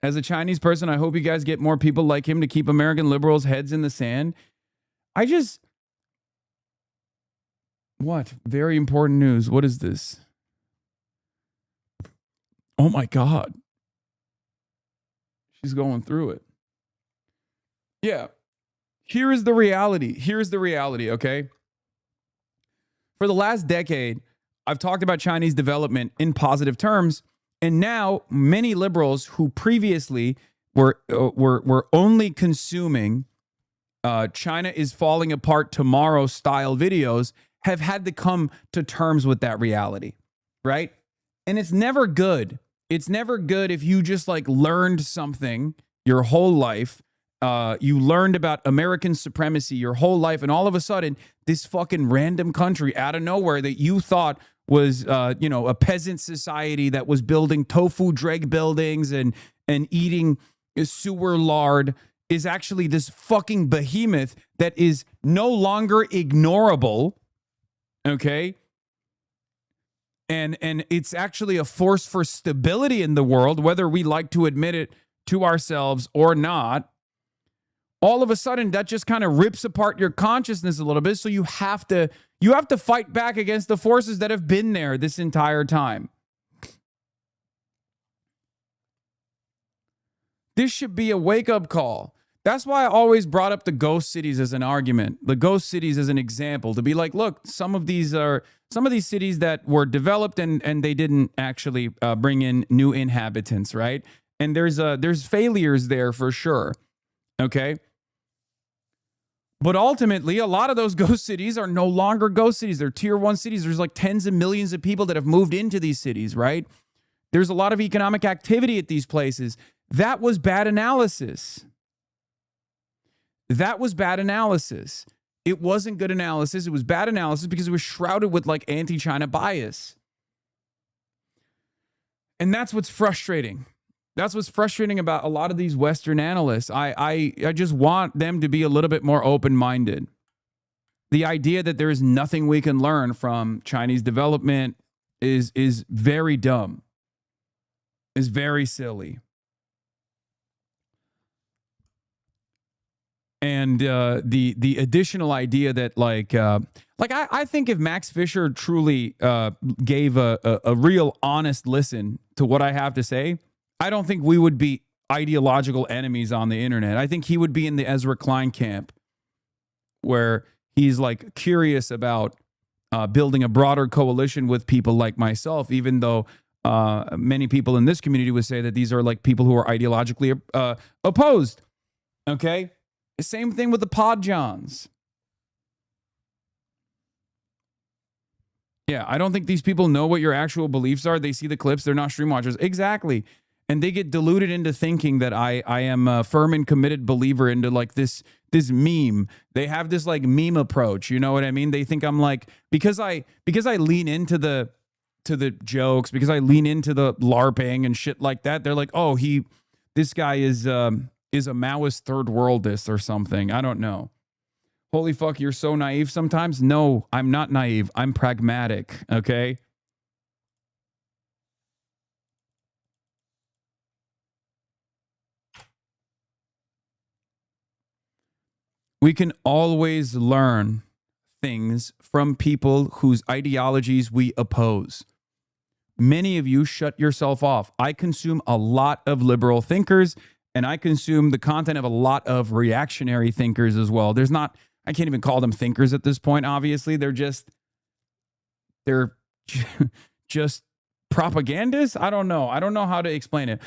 As a Chinese person, I hope you guys get more people like him to keep American liberals' heads in the sand. What? Very important news. What is this? Oh my God. She's going through it. Yeah. Here is the reality. Here's the reality, okay? For the last decade, I've talked about Chinese development in positive terms, and now many liberals who previously were only consuming China is falling apart tomorrow style videos have had to come to terms with that reality, right? And it's never good. It's never good if you just like learned something your whole life. You learned about American supremacy your whole life, and all of a sudden, this fucking random country out of nowhere that you thought was, a peasant society that was building tofu dreg buildings and eating sewer lard is actually this fucking behemoth that is no longer ignorable. Okay. And it's actually a force for stability in the world, whether we like to admit it to ourselves or not. All of a sudden, that just kind of rips apart your consciousness a little bit. So you have to fight back against the forces that have been there this entire time. This should be a wake-up call. That's why I always brought up the ghost cities as an argument, the ghost cities as an example, to be like, look, some of these cities that were developed and they didn't actually bring in new inhabitants, right? And there's failures there for sure. Okay. But ultimately, a lot of those ghost cities are no longer ghost cities. They're tier 1 cities. There's like tens of millions of people that have moved into these cities, right? There's a lot of economic activity at these places. That was bad analysis. That was bad analysis. It wasn't good analysis. It was bad analysis because it was shrouded with like anti-China bias. And that's what's frustrating. That's what's frustrating about a lot of these Western analysts. I just want them to be a little bit more open-minded. The idea that there is nothing we can learn from Chinese development is very dumb. Is very silly. And the additional idea that I think if Max Fisher truly gave a real honest listen to what I have to say, I don't think we would be ideological enemies on the internet. I think he would be in the Ezra Klein camp, where he's like curious about building a broader coalition with people like myself, even though many people in this community would say that these are like people who are ideologically opposed. Okay? The same thing with the Pod Johns. Yeah, I don't think these people know what your actual beliefs are. They see the clips. They're not stream watchers. Exactly. And they get deluded into thinking that I am a firm and committed believer into like this meme. They have this like meme approach. You know what I mean? They think I'm like, because I lean into the jokes, because I lean into the LARPing and shit like that. They're like, oh, this guy is a Maoist third worldist or something. I don't know. Holy fuck, you're so naive sometimes. No, I'm not naive. I'm pragmatic. Okay. We can always learn things from people whose ideologies we oppose. Many of you shut yourself off. I consume a lot of liberal thinkers, and I consume the content of a lot of reactionary thinkers as well. I can't even call them thinkers at this point, obviously. They're just propagandists. I don't know. I don't know how to explain it.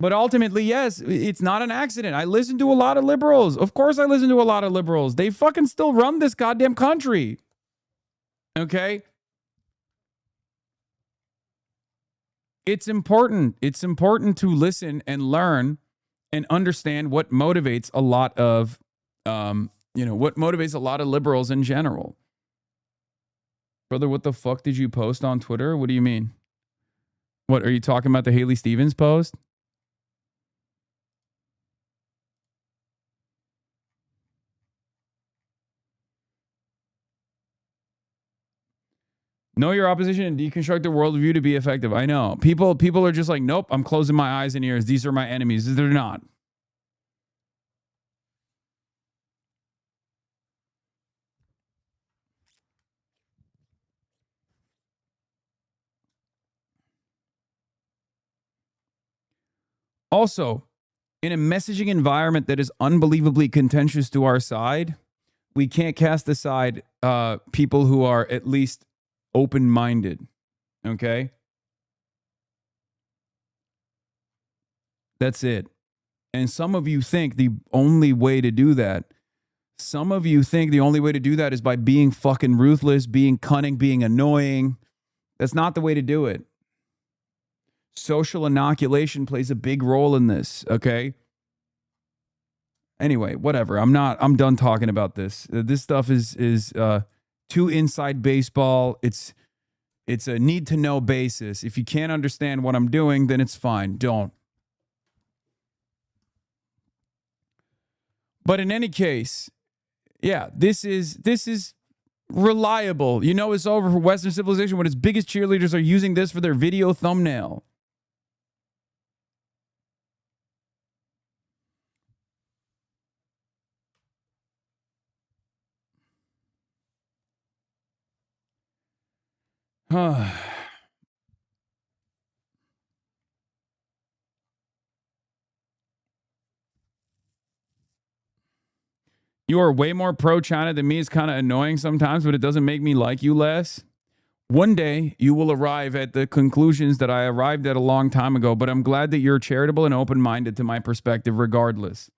But ultimately, yes, it's not an accident. I listen to a lot of liberals. Of course I listen to a lot of liberals. They fucking still run this goddamn country. Okay? It's important. It's important to listen and learn and understand what motivates a lot of, what motivates a lot of liberals in general. Brother, what the fuck did you post on Twitter? What do you mean? What, are you talking about the Haley Stevens post? Know your opposition and deconstruct the worldview to be effective. I know. People are just like, nope, I'm closing my eyes and ears. These are my enemies. They're not. Also, in a messaging environment that is unbelievably contentious to our side, we can't cast aside people who are at least open-minded. Okay? That's it. And some of you think the only way to do that Some of you think the only way to do that is by being fucking ruthless, being cunning, being annoying. That's not the way to do it. Social inoculation plays a big role in this, okay? Anyway, whatever. I'm done talking about this. This stuff is too inside baseball. It's a need to know basis. If you can't understand what I'm doing, then it's fine. Don't. But in any case, yeah, this is reliable. You know it's over for Western civilization when its biggest cheerleaders are using this for their video thumbnail. You are way more pro-China than me. It's kind of annoying sometimes, but it doesn't make me like you less. One day, you will arrive at the conclusions that I arrived at a long time ago, but I'm glad that you're charitable and open-minded to my perspective regardless.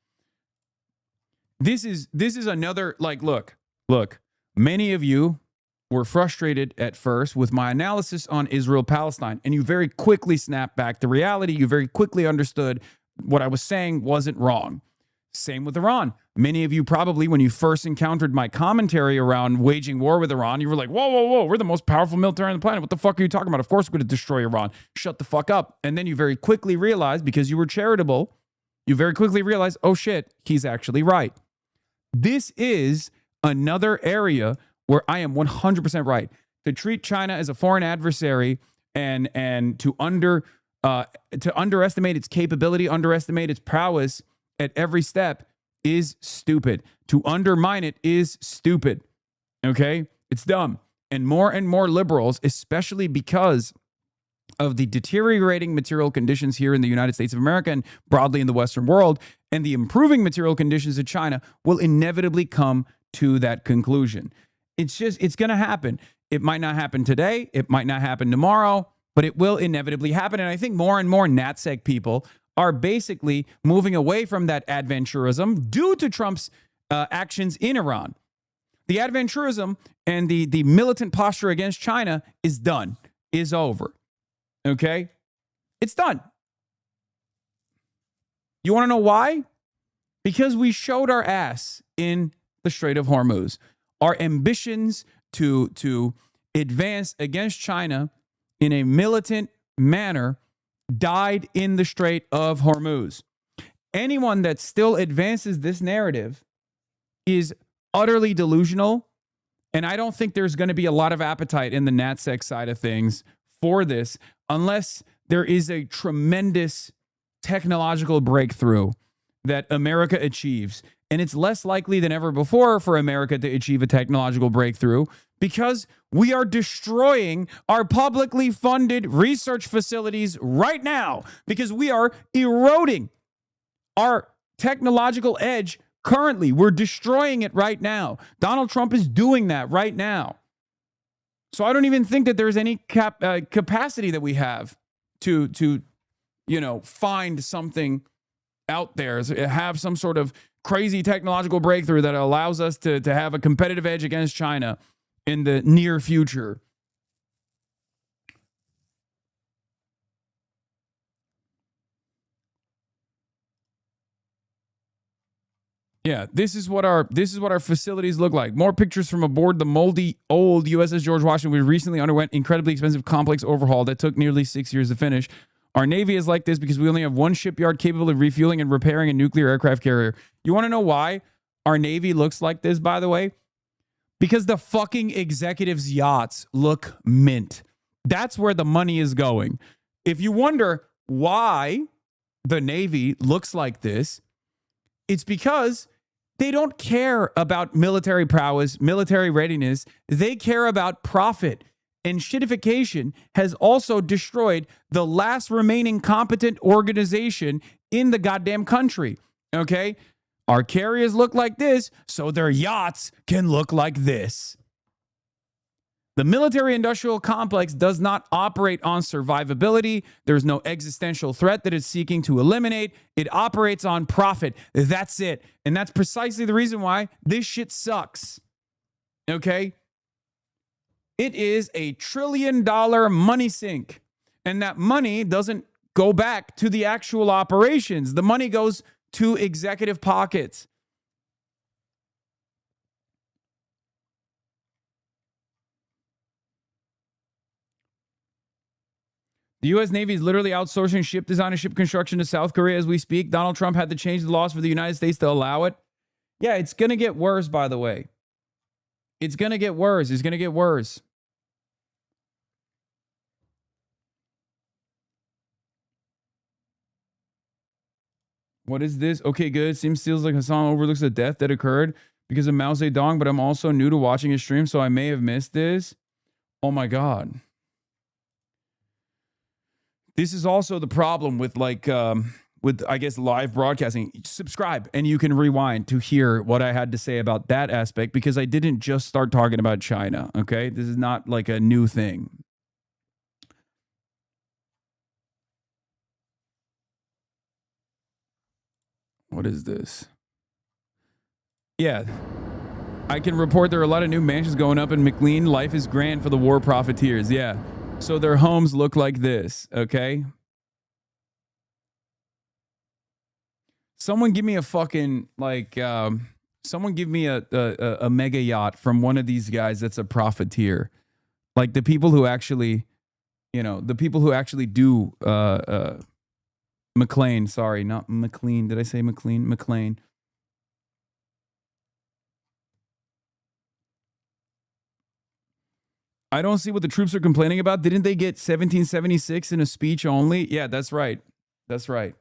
This is another, like, look, many of you were frustrated at first with my analysis on Israel-Palestine, and you very quickly snapped back to reality. You very quickly understood what I was saying wasn't wrong. Same with Iran. Many of you probably, when you first encountered my commentary around waging war with Iran, you were like, whoa, we're the most powerful military on the planet. What the fuck are you talking about? Of course we're going to destroy Iran. Shut the fuck up. And then you very quickly realized, because you were charitable, you very quickly realized, oh shit, he's actually right. This is another area where I am 100% right. To treat China as a foreign adversary and to underestimate its capability, underestimate its prowess at every step is stupid. To undermine it is stupid. Okay? It's dumb. And more liberals, especially because of the deteriorating material conditions here in the United States of America and broadly in the Western world, and the improving material conditions of China, will inevitably come to that conclusion. It's going to happen. It might not happen today. It might not happen tomorrow, but it will inevitably happen. And I think more and more NatSec people are basically moving away from that adventurism due to Trump's actions in Iran. The adventurism and the militant posture against China is done, is over. Okay? It's done. You want to know why? Because we showed our ass in the Strait of Hormuz. Our ambitions to advance against China in a militant manner died in the Strait of Hormuz. Anyone that still advances this narrative is utterly delusional, and I don't think there's going to be a lot of appetite in the NatSec side of things for this unless there is a tremendous technological breakthrough that America achieves. And it's less likely than ever before for America to achieve a technological breakthrough because we are destroying our publicly funded research facilities right now because we are eroding our technological edge currently. We're destroying it right now. Donald Trump is doing that right now. So I don't even think that there's any capacity that we have to find something out there, have some sort of crazy technological breakthrough that allows us to have a competitive edge against China in the near future. Yeah, this is what our facilities look like. More pictures from aboard the moldy old USS George Washington. We recently underwent incredibly expensive complex overhaul that took nearly 6 years to finish. Our Navy is like this because we only have one shipyard capable of refueling and repairing a nuclear aircraft carrier. You want to know why our Navy looks like this, by the way? Because the fucking executives' yachts look mint. That's where the money is going. If you wonder why the Navy looks like this, it's because they don't care about military prowess, military readiness. They care about profit. And shittification has also destroyed the last remaining competent organization in the goddamn country. Okay? Our carriers look like this, so their yachts can look like this. The military-industrial complex does not operate on survivability. There's no existential threat that it's seeking to eliminate. It operates on profit. That's it. And that's precisely the reason why this shit sucks. Okay? It is a $1 trillion money sink. And that money doesn't go back to the actual operations. The money goes to executive pockets. The U.S. Navy is literally outsourcing ship design and ship construction to South Korea as we speak. Donald Trump had to change the laws for the United States to allow it. Yeah, it's going to get worse, by the way. It's going to get worse. It's going to get worse. What is this? Okay, good. Seems like Hasan overlooks the death that occurred because of Mao Zedong, but I'm also new to watching his stream, so I may have missed this. Oh my God. This is also the problem with with I guess live broadcasting. Subscribe and you can rewind to hear what I had to say about that aspect, because I didn't just start talking about China. Okay, this is not like a new thing. What is this? Yeah, I can report there are a lot of new mansions going up in McLean. Life is grand for the war profiteers. Yeah. So their homes look like this, okay? Someone give me a fucking, someone give me a mega yacht from one of these guys that's a profiteer. Like the people who actually, the people who actually do, McLean, sorry, not McLean. Did I say McLean? McLean. I don't see what the troops are complaining about. Didn't they get 1776 in a speech only? Yeah, that's right. That's right.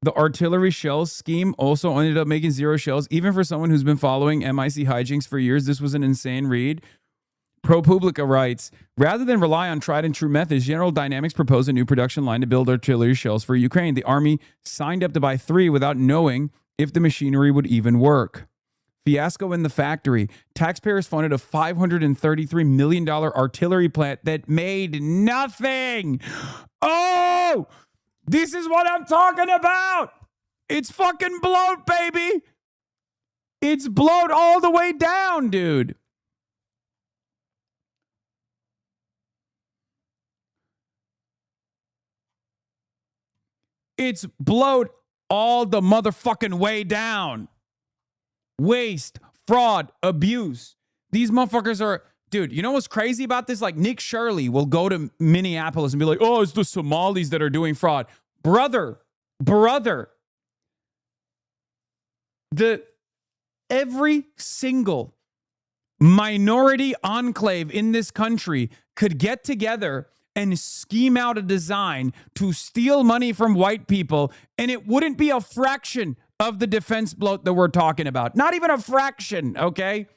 The artillery shells scheme also ended up making 0 shells. Even for someone who's been following MIC hijinks for years, this was an insane read. ProPublica writes, rather than rely on tried and true methods, General Dynamics proposed a new production line to build artillery shells for Ukraine. The army signed up to buy 3 without knowing if the machinery would even work. Fiasco in the factory. Taxpayers funded a $533 million artillery plant that made nothing. Oh, this is what I'm talking about. It's fucking bloat, baby. It's bloat all the way down, dude. It's bloat all the motherfucking way down. Waste, fraud, abuse. These motherfuckers are... Dude, you know what's crazy about this? Like, Nick Shirley will go to Minneapolis and be like, oh, it's the Somalis that are doing fraud. Brother. Every single minority enclave in this country could get together and scheme out a design to steal money from white people, and it wouldn't be a fraction of the defense bloat that we're talking about. Not even a fraction, okay?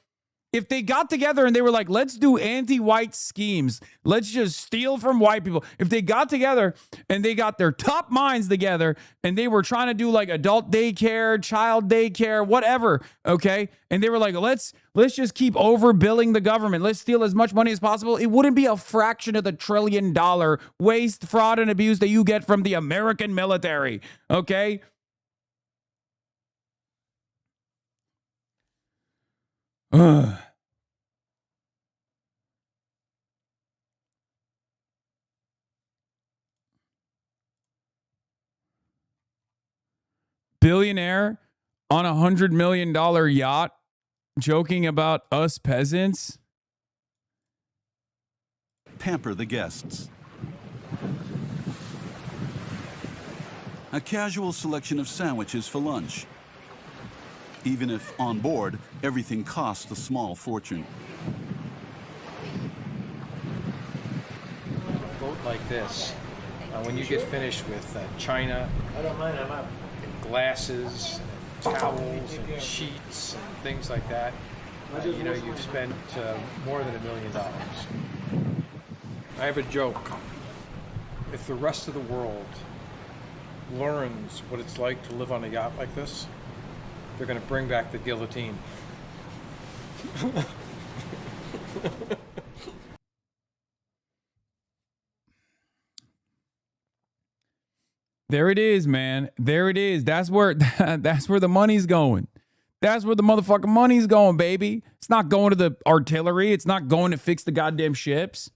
If they got together and they were like, let's do anti-white schemes, let's just steal from white people. If they got together and they got their top minds together and they were trying to do like adult daycare, child daycare, whatever, okay? And they were like, let's just keep overbilling the government. Let's steal as much money as possible. It wouldn't be a fraction of the $1 trillion waste, fraud, and abuse that you get from the American military, okay? Billionaire on $100 million yacht joking about us peasants. Pamper the guests. A casual selection of sandwiches for lunch. Even if on board, everything costs a small fortune. A boat like this, when you get finished with china, and glasses, and towels, and sheets, and things like that, you've spent more than $1 million. I have a joke. If the rest of the world learns what it's like to live on a yacht like this, they're going to bring back the guillotine. There it is, man. There it is. That's where the money's going. That's where the motherfucking money's going, baby. It's not going to the artillery. It's not going to fix the goddamn ships.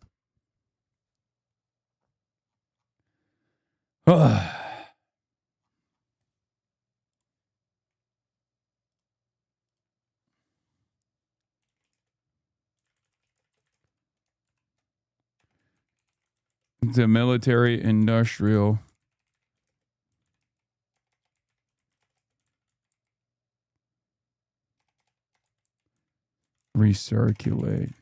The military industrial recirculate.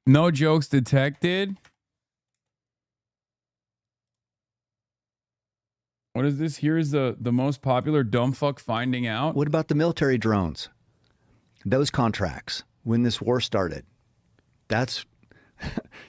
No jokes detected. What is this? Here's the most popular dumb fuck finding out. What about the military drones? Those contracts when this war started. That's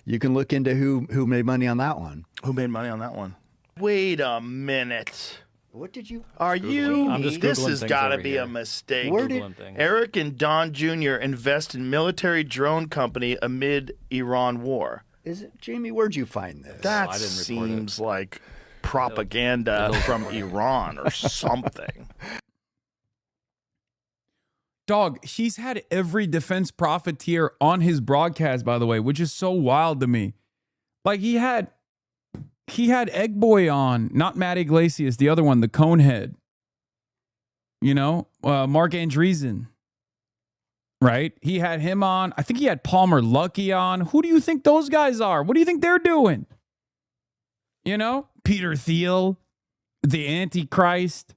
you can look into who made money on that one. Who made money on that one? Wait a minute. What did you? Are you? I'm just This Googling has things got to over be here. a mistake. Where did Eric and Don Jr. invest in military drone company amid Iran war? Is it Jamie? Where'd you find this? That seems like propaganda from Iran or something. Dog, he's had every defense profiteer on his broadcast, by the way, which is so wild to me. Like he had Egg Boy on, not Matt Iglesias, the other one, the Conehead. You know, Mark Andreessen. Right? He had him on. I think he had Palmer Luckey on. Who do you think those guys are? What do you think they're doing? You know, Peter Thiel, the Antichrist.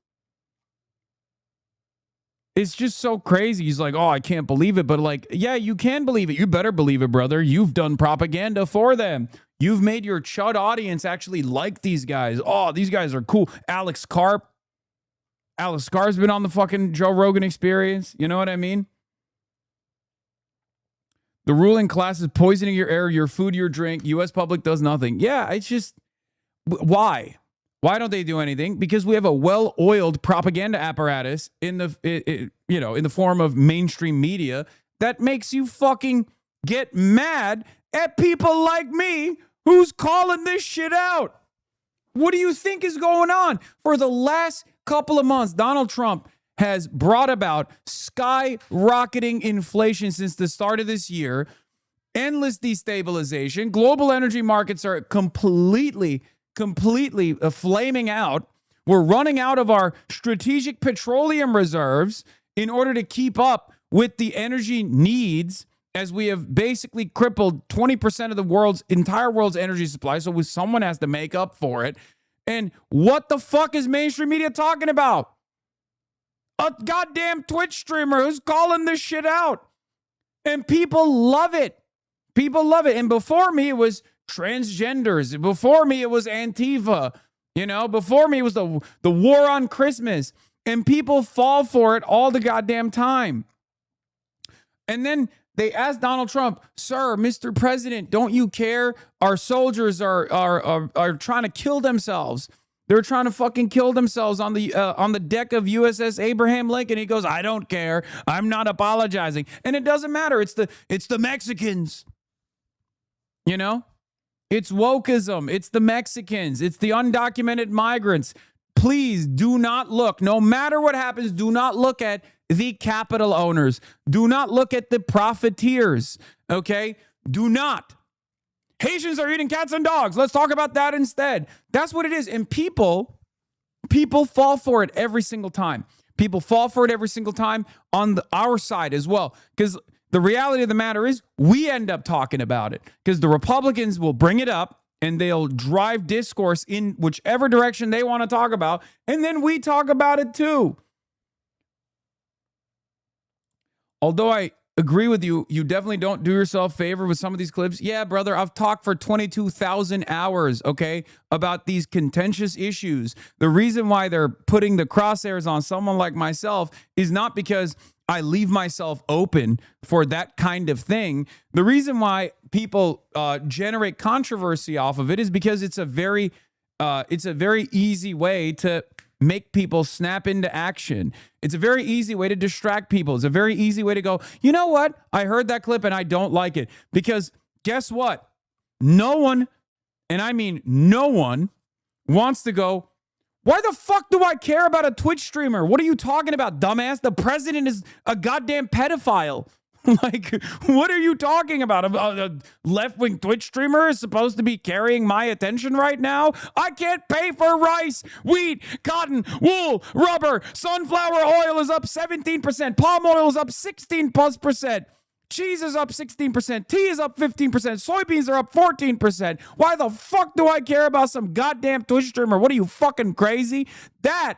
It's just so crazy. He's like, oh, I can't believe it. But like, yeah, you can believe it. You better believe it, brother. You've done propaganda for them. You've made your chud audience actually like these guys. Oh, these guys are cool. Alex Carp's been on the fucking Joe Rogan Experience. You know what I mean? The ruling class is poisoning your air, your food, your drink. U.S. public does nothing. Yeah, it's just, why? Why don't they do anything? Because we have a well-oiled propaganda apparatus in the form of mainstream media that makes you fucking get mad at people like me who's calling this shit out. What do you think is going on? For the last couple of months, Donald Trump has brought about skyrocketing inflation since the start of this year, endless destabilization. Global energy markets are completely flaming out. We're running out of our strategic petroleum reserves in order to keep up with the energy needs, as we have basically crippled 20% of the entire world's energy supply. So someone has to make up for it. And what the fuck is mainstream media talking about? A goddamn Twitch streamer who's calling this shit out. And people love it. People love it. And before me, it was transgenders. Before me, it was Antifa. You know, before me, it was the war on Christmas. And people fall for it all the goddamn time. And then they asked Donald Trump, sir, Mr. President, don't you care? Our soldiers are trying to kill themselves. They're trying to fucking kill themselves on the deck of USS Abraham Lincoln. He goes, I don't care. I'm not apologizing. And it doesn't matter. It's the Mexicans. You know? It's wokeism. It's the Mexicans. It's the undocumented migrants. Please do not look. No matter what happens, do not look at the capital owners. Do not look at the profiteers. Okay? Do not. Haitians are eating cats and dogs. Let's talk about that instead. That's what it is. And people fall for it every single time. People fall for it every single time on our side as well. Because the reality of the matter is we end up talking about it. Because the Republicans will bring it up and they'll drive discourse in whichever direction they want to talk about. And then we talk about it too. Although agree with you. You definitely don't do yourself favor with some of these clips. Yeah, brother, I've talked for 22,000 hours, okay, about these contentious issues. The reason why they're putting the crosshairs on someone like myself is not because I leave myself open for that kind of thing. The reason why people generate controversy off of it is because it's a very easy way to make people snap into action. It's a very easy way to distract people. It's a very easy way to go, you know what? I heard that clip and I don't like it. Because guess what? No one, and I mean no one, wants to go, why the fuck do I care about a Twitch streamer? What are you talking about, dumbass? The president is a goddamn pedophile. Like, what are you talking about? A left-wing Twitch streamer is supposed to be carrying my attention right now? I can't pay for rice, wheat, cotton, wool, rubber. Sunflower oil is up 17%. Palm oil is up 16+%. Cheese is up 16%. Tea is up 15%. Soybeans are up 14%. Why the fuck do I care about some goddamn Twitch streamer? What are you, fucking crazy? That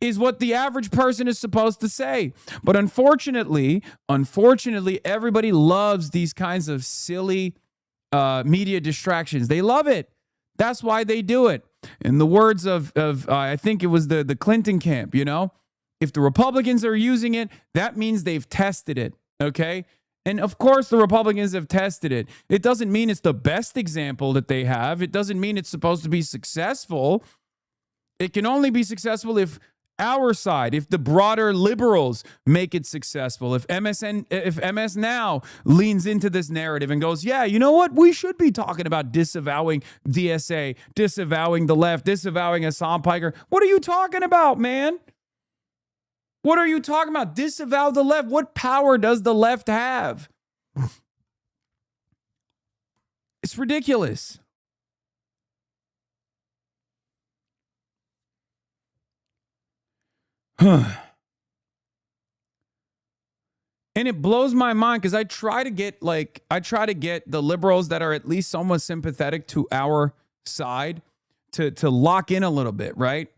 is what the average person is supposed to say. But unfortunately, everybody loves these kinds of silly media distractions. They love it. That's why they do it. In the words of I think it was the Clinton camp, you know, if the Republicans are using it, that means they've tested it. Okay. And of course, the Republicans have tested it. It doesn't mean it's the best example that they have. It doesn't mean it's supposed to be successful. It can only be successful if our side, if the broader liberals make it successful, if MS Now leans into this narrative and goes, yeah, you know what? We should be talking about disavowing DSA, disavowing the left, disavowing Hasan Piker. What are you talking about, man? What are you talking about? Disavow the left. What power does the left have? It's ridiculous. And it blows my mind because I try to get the liberals that are at least somewhat sympathetic to our side to lock in a little bit, right?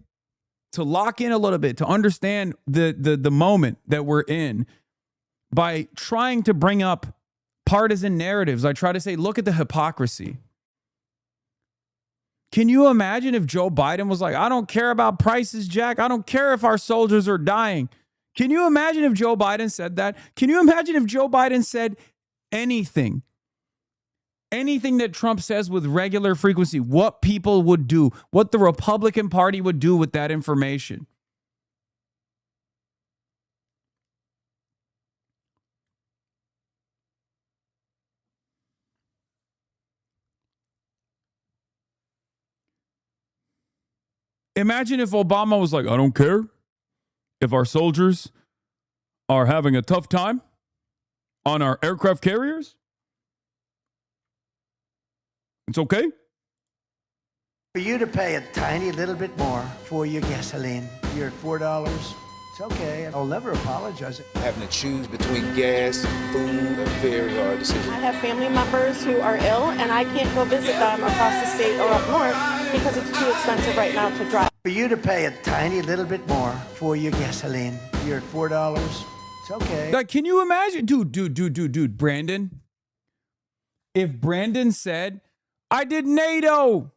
To lock in a little bit, to understand the moment that we're in by trying to bring up partisan narratives. I try to say, look at the hypocrisy. Can you imagine if Joe Biden was like, I don't care about prices, Jack. I don't care if our soldiers are dying. Can you imagine if Joe Biden said that? Can you imagine if Joe Biden said anything that Trump says with regular frequency, what people would do, what the Republican Party would do with that information? Imagine if Obama was like, I don't care if our soldiers are having a tough time on our aircraft carriers. It's okay. For you to pay a tiny little bit more for your gasoline, you're at $4. It's okay. I'll never apologize. Having to choose between gas and food, a very hard decision. I have family members who are ill, and I can't go visit them across the state or up north because it's too expensive right now to drive. For you to pay a tiny little bit more for your gasoline, you're at $4. It's okay. Like, can you imagine? Dude, Brandon. If Brandon said, I did NATO.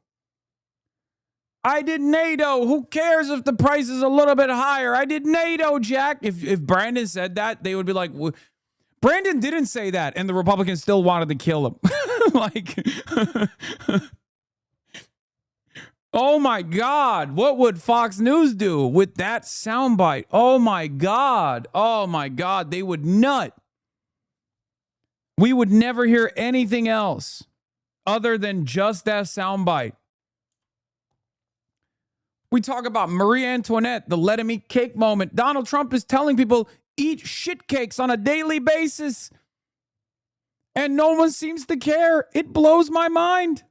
Who cares if the price is a little bit higher? I did NATO, Jack. If Brandon said that, they would be like, Brandon didn't say that, and the Republicans still wanted to kill him. Like, oh my God, what would Fox News do with that soundbite? Oh my God, they would nut. We would never hear anything else other than just that soundbite. We talk about Marie Antoinette, the let him eat cake moment. Donald Trump is telling people, eat shit cakes on a daily basis. And no one seems to care. It blows my mind.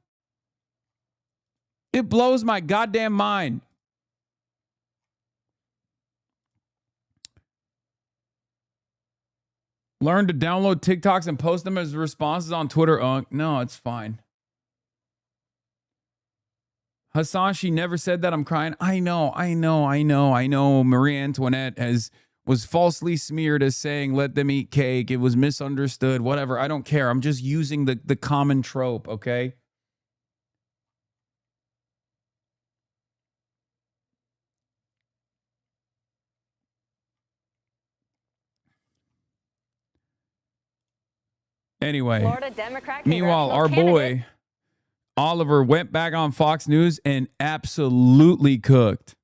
It blows my goddamn mind. Learn to download TikToks and post them as responses on Twitter. No, it's fine. Hasan, she never said that. I'm crying. I know. Marie Antoinette was falsely smeared as saying, let them eat cake. It was misunderstood, whatever. I don't care. I'm just using the common trope, okay? Anyway, Florida Democrat meanwhile, our congressional boy Oliver went back on Fox News and absolutely cooked.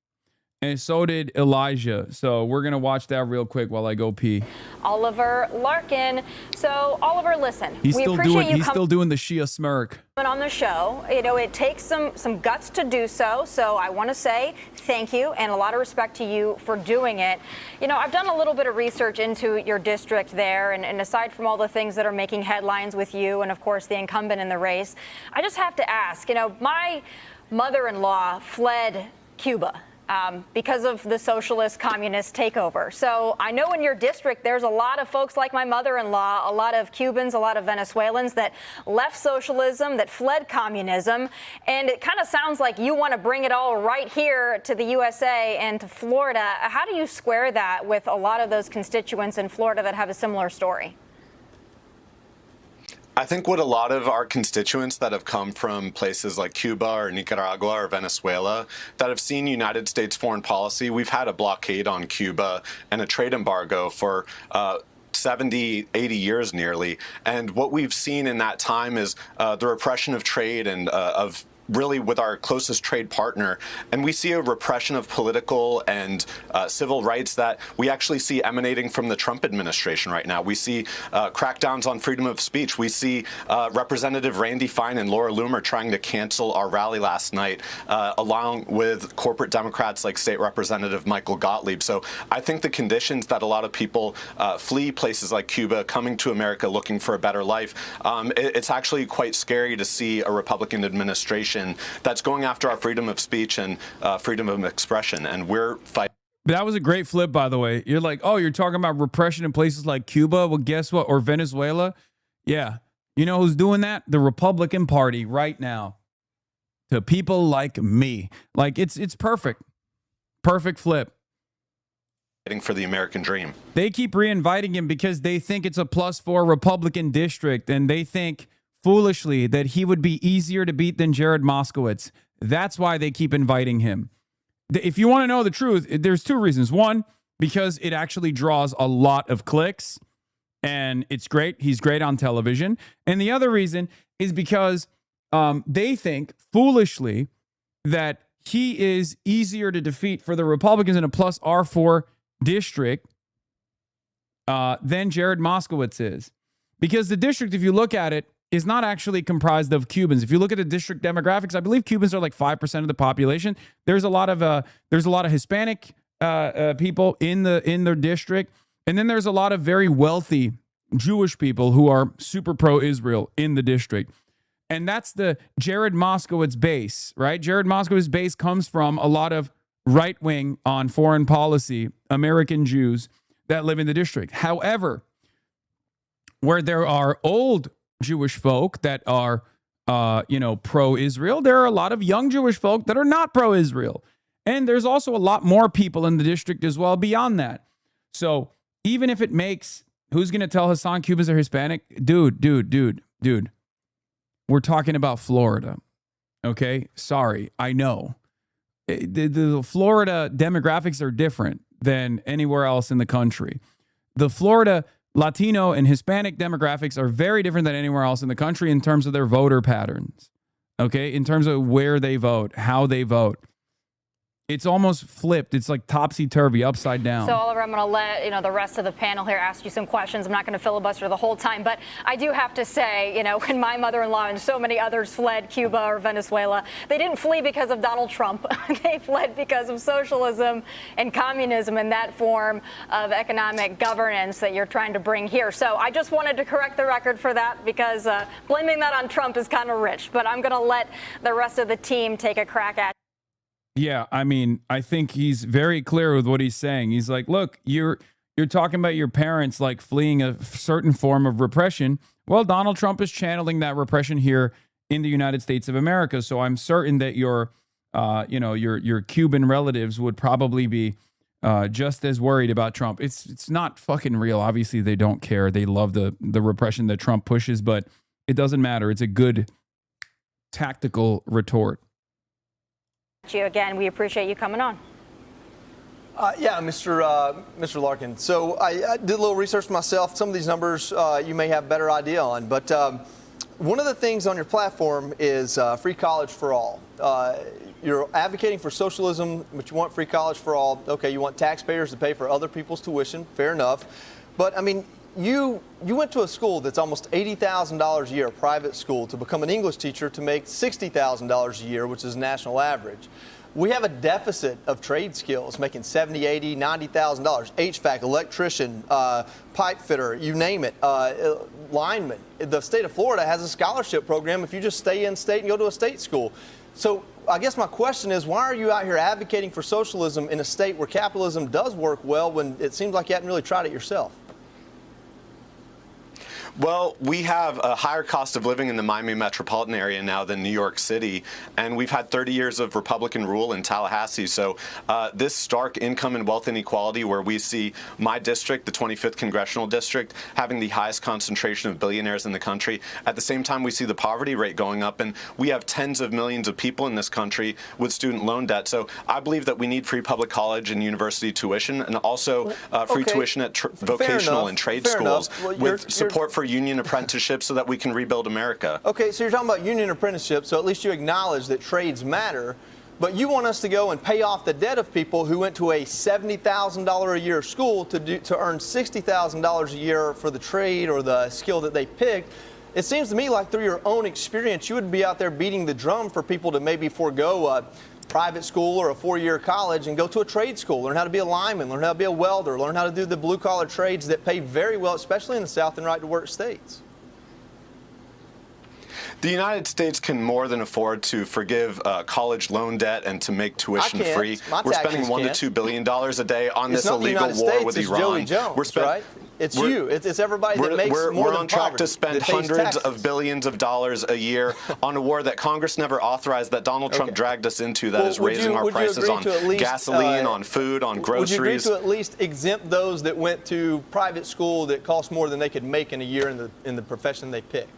And so did Elijah. So we're going to watch that real quick while I go pee. Oliver Larkin. So, Oliver, listen, He's we still appreciate doing you he's still doing the Shia smirk. coming on the show. You know, it takes some guts to do so. So I want to say thank you and a lot of respect to you for doing it. You know, I've done a little bit of research into your district there. And aside from all the things that are making headlines with you and, of course, the incumbent in the race, I just have to ask, you know, my mother-in-law fled Cuba. Because of the socialist communist takeover. So I know in your district there's a lot of folks like my mother-in-law, a lot of Cubans, a lot of Venezuelans that left socialism, that fled communism, and it kind of sounds like you want to bring it all right here to the USA and to Florida. How do you square that with a lot of those constituents in Florida that have a similar story? I think what a lot of our constituents that have come from places like Cuba or Nicaragua or Venezuela that have seen United States foreign policy, we've had a blockade on Cuba and a trade embargo for 70, 80 years nearly. And what we've seen in that time is the repression of trade and of really with our closest trade partner. And we see a repression of political and civil rights that we actually see emanating from the Trump administration right now. We see crackdowns on freedom of speech. We see Representative Randy Fine and Laura Loomer trying to cancel our rally last night, along with corporate Democrats like State Representative Michael Gottlieb. So I think the conditions that a lot of people flee places like Cuba, coming to America looking for a better life, it's actually quite scary to see a Republican administration that's going after our freedom of speech and freedom of expression, and we're fighting. That was a great flip, by the way. You're like, oh, you're talking about repression in places like Cuba? Well, guess what? Or Venezuela? Yeah. You know who's doing that? The Republican Party right now. To people like me. Like, it's perfect. Perfect flip. For the American dream. They keep reinviting him because they think it's a +4 Republican district, and they think foolishly that he would be easier to beat than Jared Moskowitz. That's why they keep inviting him. If you want to know the truth, there's two reasons. One, because it actually draws a lot of clicks, and it's great. He's great on television. And the other reason is because they think foolishly that he is easier to defeat for the Republicans in a +R4 district than Jared Moskowitz is. Because the district, if you look at it, is not actually comprised of Cubans. If you look at the district demographics, I believe Cubans are like 5% of the population. There's a lot of Hispanic people in their district, and then there's a lot of very wealthy Jewish people who are super pro-Israel in the district. And that's the Jared Moskowitz base, right? Jared Moskowitz base comes from a lot of right-wing on foreign policy American Jews that live in the district. However, where there are old Jewish folk that are, pro-Israel, there are a lot of young Jewish folk that are not pro-Israel. And there's also a lot more people in the district as well beyond that. So even if it makes, who's going to tell Hassan Cubans are Hispanic? Dude. We're talking about Florida. Okay? Sorry, I know. The Florida demographics are different than anywhere else in the country. The Florida Latino and Hispanic demographics are very different than anywhere else in the country in terms of their voter patterns, okay? In terms of where they vote, how they vote. It's almost flipped. It's like topsy-turvy, upside down. So, Oliver, I'm going to let the rest of the panel here ask you some questions. I'm not going to filibuster the whole time, but I do have to say, when my mother-in-law and so many others fled Cuba or Venezuela, they didn't flee because of Donald Trump. They fled because of socialism and communism and that form of economic governance that you're trying to bring here. So I just wanted to correct the record for that because blaming that on Trump is kind of rich, but I'm going to let the rest of the team take a crack at it. Yeah, I mean, I think he's very clear with what he's saying. He's like, look, you're talking about your parents like fleeing a certain form of repression. Well, Donald Trump is channeling that repression here in the United States of America. So I'm certain that your Cuban relatives would probably be just as worried about Trump. It's not fucking real. Obviously, they don't care. They love the repression that Trump pushes, but it doesn't matter. It's a good tactical retort. Again, we appreciate you coming on. Yeah, Mr. Larkin. So I did a little research myself. Some of these numbers you may have a better idea on, but one of the things on your platform is free college for all. You're advocating for socialism, but you want free college for all. Okay, you want taxpayers to pay for other people's tuition. Fair enough. But I mean, you went to a school that's almost $80,000 a year, a private school, to become an English teacher to make $60,000 a year, which is national average. We have a deficit of trade skills, making $70,000, $80,000, $90,000. HVAC, electrician, pipe fitter, you name it, lineman. The state of Florida has a scholarship program if you just stay in state and go to a state school. So I guess my question is, why are you out here advocating for socialism in a state where capitalism does work well when it seems like you haven't really tried it yourself? Well, we have a higher cost of living in the Miami metropolitan area now than New York City, and we've had 30 years of Republican rule in Tallahassee. So this stark income and wealth inequality, where we see my district, the 25th Congressional District, having the highest concentration of billionaires in the country. At the same time, we see the poverty rate going up, and we have tens of millions of people in this country with student loan debt. So I believe that we need free public college and university tuition, and also free tuition at vocational and trade schools, with support for union apprenticeships so that we can rebuild America. Okay, so you're talking about union apprenticeships, so at least you acknowledge that trades matter, but you want us to go and pay off the debt of people who went to a $70,000 a year school to earn $60,000 a year for the trade or the skill that they picked. It seems to me like through your own experience, you would be out there beating the drum for people to maybe forego a private school or a 4-year college and go to a trade school, learn how to be a lineman, learn how to be a welder, learn how to do the blue-collar trades that pay very well, especially in the South and right-to-work states. The United States can more than afford to forgive college loan debt and to make tuition free. We're spending $1 to $2 billion a day on this illegal war with Iran. Joey Jones, right? It's you. It's everybody that makes more than We're on track to spend hundreds of billions of dollars a year on a war that Congress never authorized, that Donald Trump dragged us into, that is raising our prices on gasoline, on food, on groceries. Would you agree to at least exempt those that went to private school that cost more than they could make in a year in the profession they picked?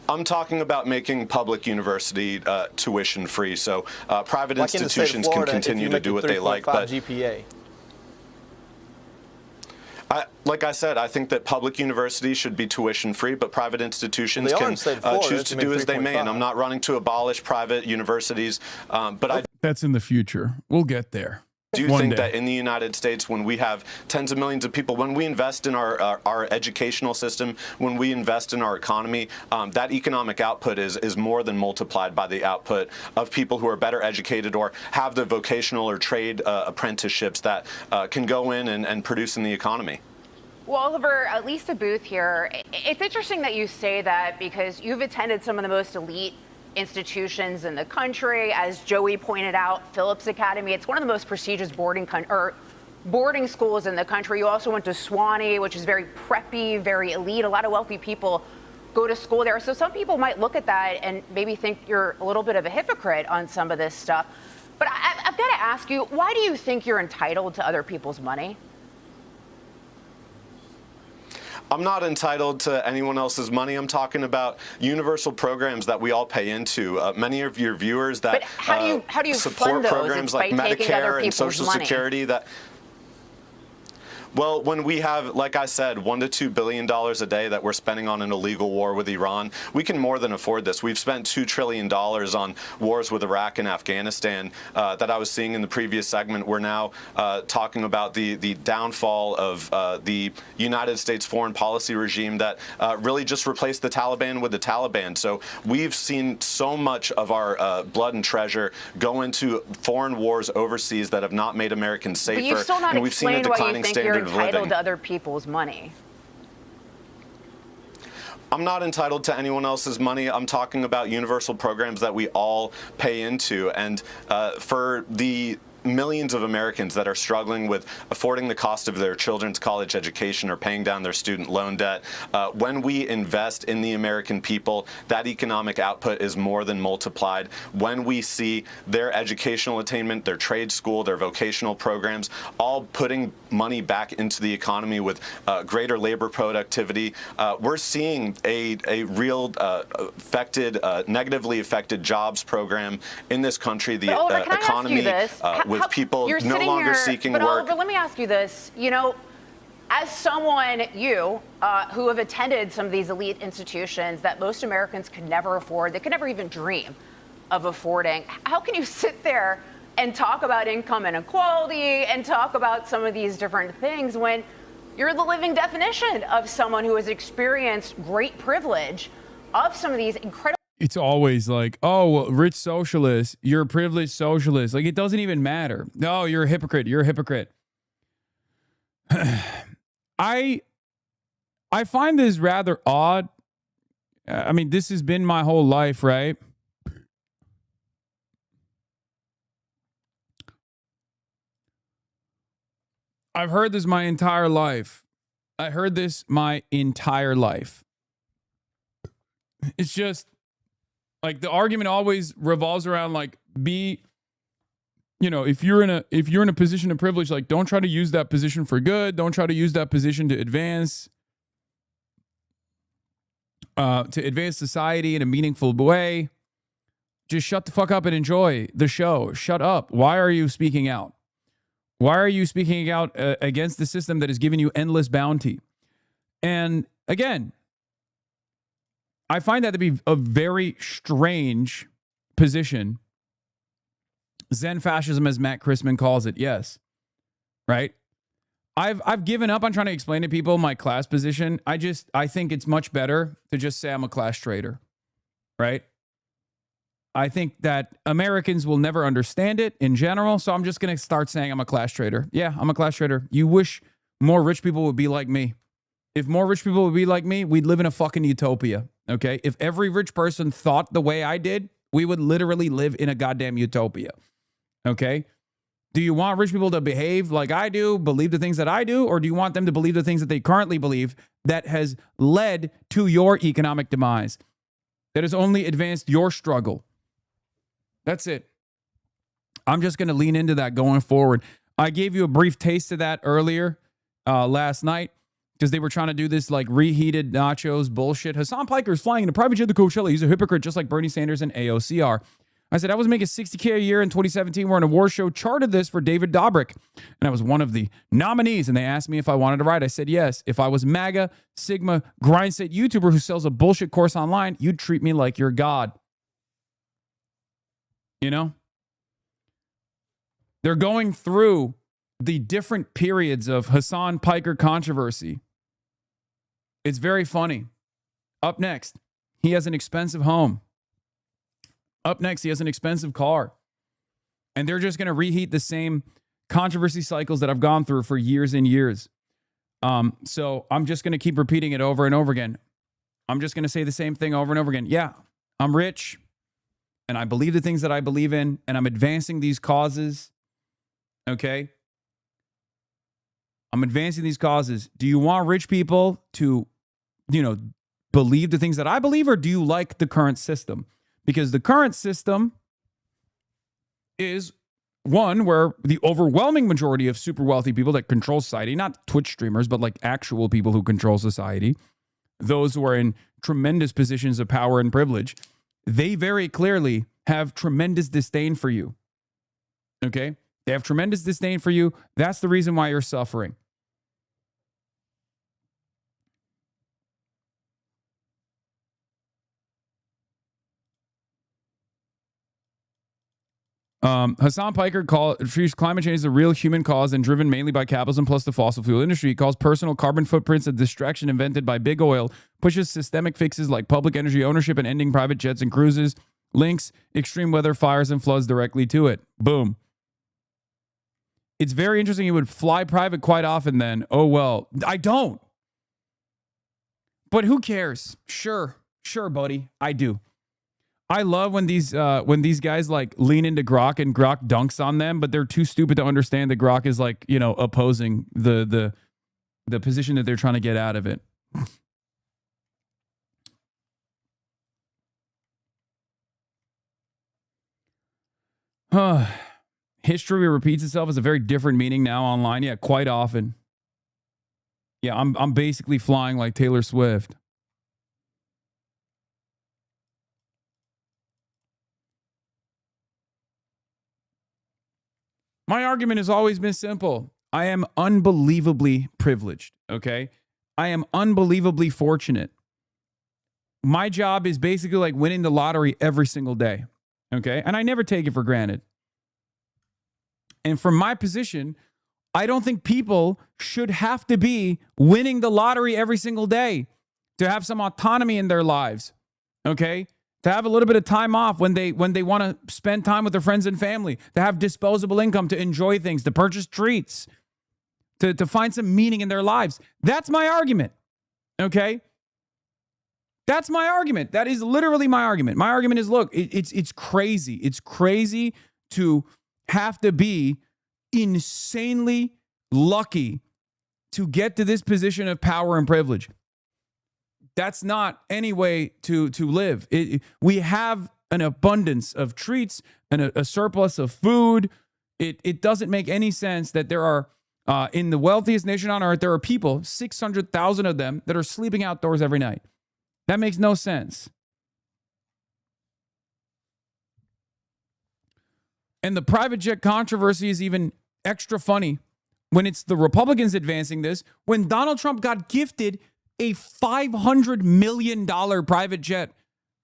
I'm talking about making public university tuition free, so private like institutions can continue to do what they like. But GPA. Like I said, I think that public universities should be tuition free, but private institutions can choose to do as they may. And I'm not running to abolish private universities, but that's in the future. We'll get there. Do you think that in the United States, when we have tens of millions of people, when we invest in our educational system, when we invest in our economy, that economic output is more than multiplied by the output of people who are better educated or have the vocational or trade apprenticeships that can go in and produce in the economy? Well, Oliver, Lisa Booth here. It's interesting that you say that because you've attended some of the most elite institutions in the country. As Joey pointed out, Phillips Academy, it's one of the most prestigious boarding schools in the country. You also went to Swanee, which is very preppy, very elite. A lot of wealthy people go to school there. So some people might look at that and maybe think you're a little bit of a hypocrite on some of this stuff. But I've got to ask you, why do you think you're entitled to other people's money? I'm not entitled to anyone else's money. I'm talking about universal programs that we all pay into. Many of your viewers that how do you support fund those? programs like Medicare and Social Security that. Well, when we have, like I said, $1 to $2 billion a day that we're spending on an illegal war with Iran, we can more than afford this. We've spent $2 trillion on wars with Iraq and Afghanistan that I was seeing in the previous segment. We're now talking about the downfall of the United States foreign policy regime that really just replaced the Taliban with the Taliban. So we've seen so much of our blood and treasure go into foreign wars overseas that have not made Americans safer. But you've still not and we've seen a declining standard of entitled living. to other people's money. I'm not entitled to anyone else's money. I'm talking about universal programs that we all pay into. And for the millions of Americans that are struggling with affording the cost of their children's college education or paying down their student loan debt. When we invest in the American people, that economic output is more than multiplied. When we see their educational attainment, their trade school, their vocational programs, all putting money back into the economy with greater labor productivity, we're seeing a real negatively affected jobs program in this country. The economy with people no longer seeking work. Oliver, let me ask you this. You know, as someone, who have attended some of these elite institutions that most Americans could never afford, they could never even dream of affording, how can you sit there and talk about income inequality and talk about some of these different things when you're the living definition of someone who has experienced great privilege of some of these incredible... It's always like, oh, well, rich socialist, you're a privileged socialist. Like, it doesn't even matter. No, you're a hypocrite. You're a hypocrite. I find this rather odd. I mean, this has been my whole life, right? I've heard this my entire life. I heard this my entire life. It's just like the argument always revolves around like if you're in a position of privilege, like don't try to use that position for good. Don't try to use that position to advance society in a meaningful way. Just shut the fuck up and enjoy the show. Shut up. Why are you speaking out? Why are you speaking out against the system that has given you endless bounty? And again, I find that to be a very strange position. Zen fascism, as Matt Christman calls it. Yes. Right? I've given up on trying to explain to people my class position. I think it's much better to just say I'm a class traitor. Right? I think that Americans will never understand it in general, so I'm just going to start saying I'm a class traitor. Yeah, I'm a class traitor. You wish more rich people would be like me. If more rich people would be like me, we'd live in a fucking utopia, okay? If every rich person thought the way I did, we would literally live in a goddamn utopia, okay? Do you want rich people to behave like I do, believe the things that I do, or do you want them to believe the things that they currently believe that has led to your economic demise, that has only advanced your struggle? That's it. I'm just going to lean into that going forward. I gave you a brief taste of that earlier last night because they were trying to do this like reheated nachos bullshit. Hasan Piker is flying in a private jet to Coachella. He's a hypocrite just like Bernie Sanders and AOC. I said, I was making $60K a year in 2017. We're on a award show, charted this for David Dobrik. And I was one of the nominees. And they asked me if I wanted to write. I said, yes. If I was MAGA, Sigma, grindset YouTuber who sells a bullshit course online, you'd treat me like you're God. You know? They're going through the different periods of Hasan Piker controversy. It's very funny. Up next, he has an expensive home. Up next, he has an expensive car. And they're just going to reheat the same controversy cycles that I've gone through for years and years. So I'm just going to keep repeating it over and over again. I'm just going to say the same thing over and over again. Yeah, I'm rich. And I believe the things that I believe in, and I'm advancing these causes, okay? I'm advancing these causes. Do you want rich people to, believe the things that I believe, or do you like the current system? Because the current system is one where the overwhelming majority of super wealthy people that control society, not Twitch streamers, but like actual people who control society, those who are in tremendous positions of power and privilege, they very clearly have tremendous disdain for you. Okay? They have tremendous disdain for you. That's the reason why you're suffering. Hasan Piker treats climate change as a real human cause and driven mainly by capitalism plus the fossil fuel industry. He calls personal carbon footprints a distraction invented by big oil, pushes systemic fixes like public energy ownership and ending private jets and cruises, links extreme weather, fires, and floods directly to it. Boom. It's very interesting. He would fly private quite often then. Oh, well, I don't. But who cares? Sure, buddy. I do. I love when these guys like lean into Grok and Grok dunks on them, but they're too stupid to understand that Grok is like, you know, opposing the position that they're trying to get out of it. History repeats itself as a very different meaning now online. Yeah, quite often. Yeah, I'm basically flying like Taylor Swift. My argument has always been simple. I am unbelievably privileged, okay? I am unbelievably fortunate. My job is basically like winning the lottery every single day, okay? And I never take it for granted. And from my position, I don't think people should have to be winning the lottery every single day to have some autonomy in their lives, okay? To have a little bit of time off when they want to spend time with their friends and family, to have disposable income, to enjoy things, to purchase treats, to find some meaning in their lives. That's my argument, okay? That's my argument. That is literally my argument. My argument is, look, it's crazy. It's crazy to have to be insanely lucky to get to this position of power and privilege. That's not any way to live. We have an abundance of treats and a surplus of food. It doesn't make any sense that there are, in the wealthiest nation on earth, there are people, 600,000 of them, that are sleeping outdoors every night. That makes no sense. And the private jet controversy is even extra funny when it's the Republicans advancing this, when Donald Trump got gifted a $500 million private jet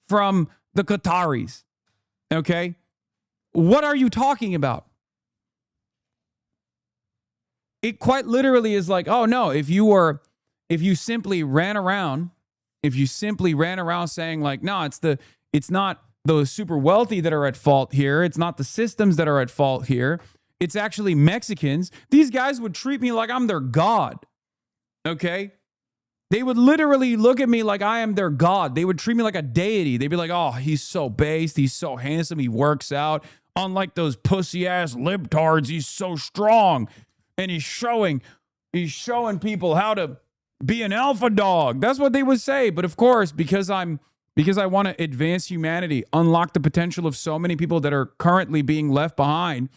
from the Qataris. Okay? What are you talking about? It quite literally is like, oh no, if you simply ran around saying like, no, it's not the super wealthy that are at fault here. It's not the systems that are at fault here. It's actually Mexicans. These guys would treat me like I'm their god. Okay? They would literally look at me like I am their god. They would treat me like a deity. They'd be like, oh, he's so based. He's so handsome. He works out. Unlike those pussy-ass libtards, he's so strong. And he's showing people how to be an alpha dog. That's what they would say. But of course, because I want to advance humanity, unlock the potential of so many people that are currently being left behind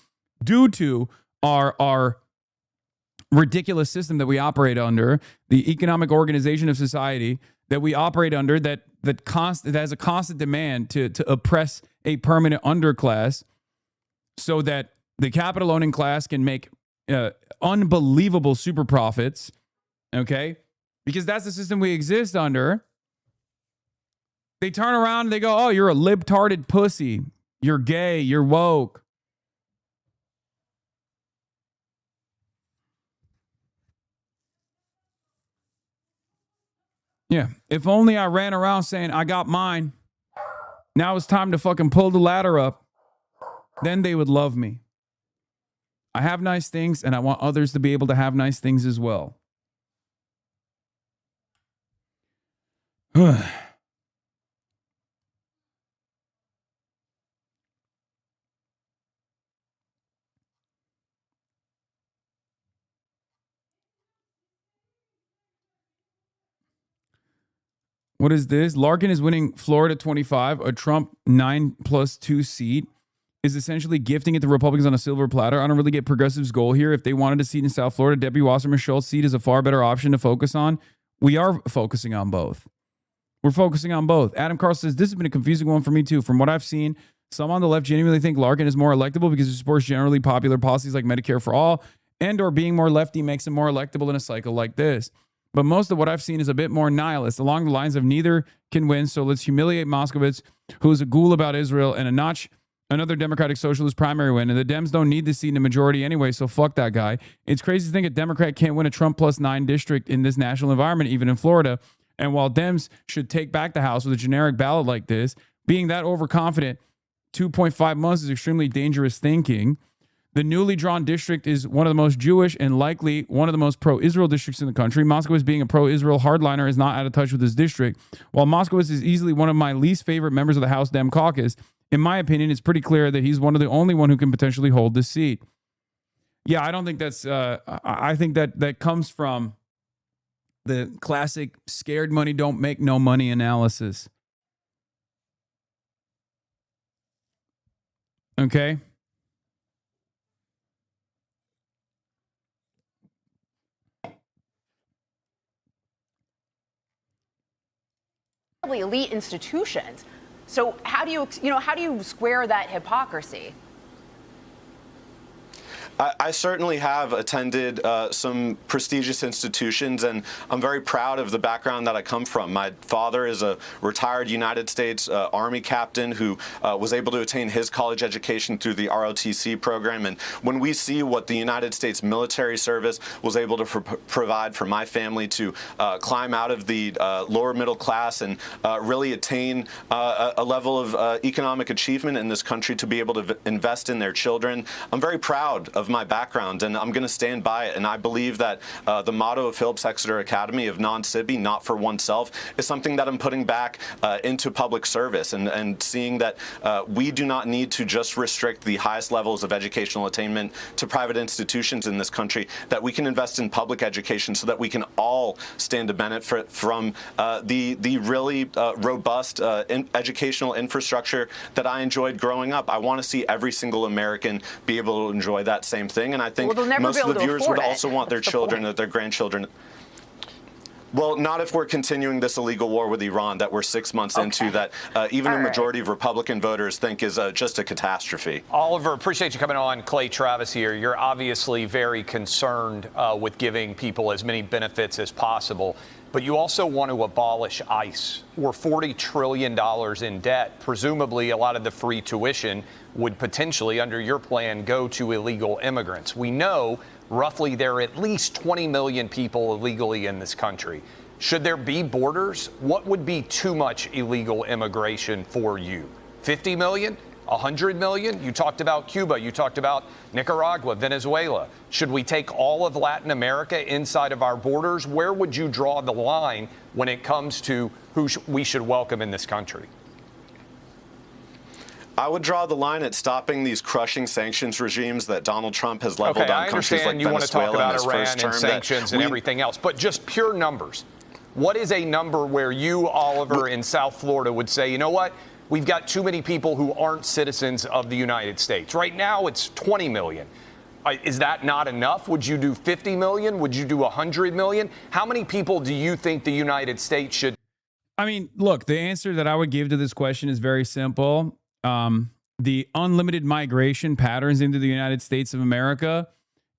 due to our ridiculous system that we operate under, the economic organization of society that we operate under, that has a constant demand to oppress a permanent underclass so that the capital owning class can make unbelievable super profits, okay? Because that's the system we exist under. They turn around and they go, oh, you're a libtarded pussy. You're gay. You're woke. Yeah, if only I ran around saying, I got mine. Now it's time to fucking pull the ladder up. Then they would love me. I have nice things, and I want others to be able to have nice things as well. What is this? Larkin is winning Florida 25. A Trump 9+2 seat is essentially gifting it to Republicans on a silver platter. I don't really get progressives' goal here. If they wanted a seat in South Florida, Debbie Wasserman Schultz's seat is a far better option to focus on. We are focusing on both. We're focusing on both. Adam Carl says, this has been a confusing one for me too. From what I've seen, some on the left genuinely think Larkin is more electable because he supports generally popular policies like Medicare for all, and or being more lefty makes him more electable in a cycle like this. But most of what I've seen is a bit more nihilist, along the lines of neither can win, so let's humiliate Moskowitz, who is a ghoul about Israel, and another Democratic Socialist primary win. And the Dems don't need this seat in a majority anyway, so fuck that guy. It's crazy to think a Democrat can't win a Trump +9 district in this national environment, even in Florida. And while Dems should take back the House with a generic ballot like this, being that overconfident 2.5 months is extremely dangerous thinking. The newly drawn district is one of the most Jewish and likely one of the most pro-Israel districts in the country. Moskowitz, being a pro-Israel hardliner, is not out of touch with his district. While Moskowitz is easily one of my least favorite members of the House Dem caucus, in my opinion, it's pretty clear that he's one of the only one who can potentially hold this seat. Yeah, I don't think that's. I think that comes from the classic "scared money don't make no money" analysis. Okay. Elite institutions. So how do you square that hypocrisy? I certainly have attended some prestigious institutions, and I'm very proud of the background that I come from. My father is a retired United States Army captain who was able to attain his college education through the ROTC program. And when we see what the United States military service was able to provide for my family to climb out of the lower middle class and really attain a level of economic achievement in this country, to be able to invest in their children, I'm very proud of my background, and I'm going to stand by it. And I believe that the motto of Phillips Exeter Academy of non-SIBI, not for oneself, is something that I'm putting back into public service, and seeing that we do not need to just restrict the highest levels of educational attainment to private institutions in this country, that we can invest in public education so that we can all stand to benefit from the really robust educational infrastructure that I enjoyed growing up. I want to see every single American be able to enjoy that same thing, and I think most of the viewers would also want their children or their grandchildren. Well, not if we're continuing this illegal war with Iran that we're 6 months into, that even a majority of Republican voters think is just a catastrophe. Oliver, appreciate you coming on. Clay Travis here. You're obviously very concerned with giving people as many benefits as possible, but you also want to abolish ICE. We're $40 trillion in debt. Presumably, a lot of the free tuition would potentially, under your plan, go to illegal immigrants. We know roughly there are at least 20 million people illegally in this country. Should there be borders? What would be too much illegal immigration for you? 50 million? 100 million? You talked about Cuba. You talked about Nicaragua, Venezuela. Should we take all of Latin America inside of our borders? Where would you draw the line when it comes to who we should welcome in this country? I would draw the line at stopping these crushing sanctions regimes that Donald Trump has leveled on countries like you Venezuela want to talk about in his Iran first term. And sanctions and everything else, but just pure numbers. What is a number where you, Oliver, in South Florida would say, you know what, we've got too many people who aren't citizens of the United States? Right now, it's 20 million. Is that not enough? Would you do 50 million? Would you do 100 million? How many people do you think the United States should? I mean, look, the answer that I would give to this question is very simple. The unlimited migration patterns into the United States of America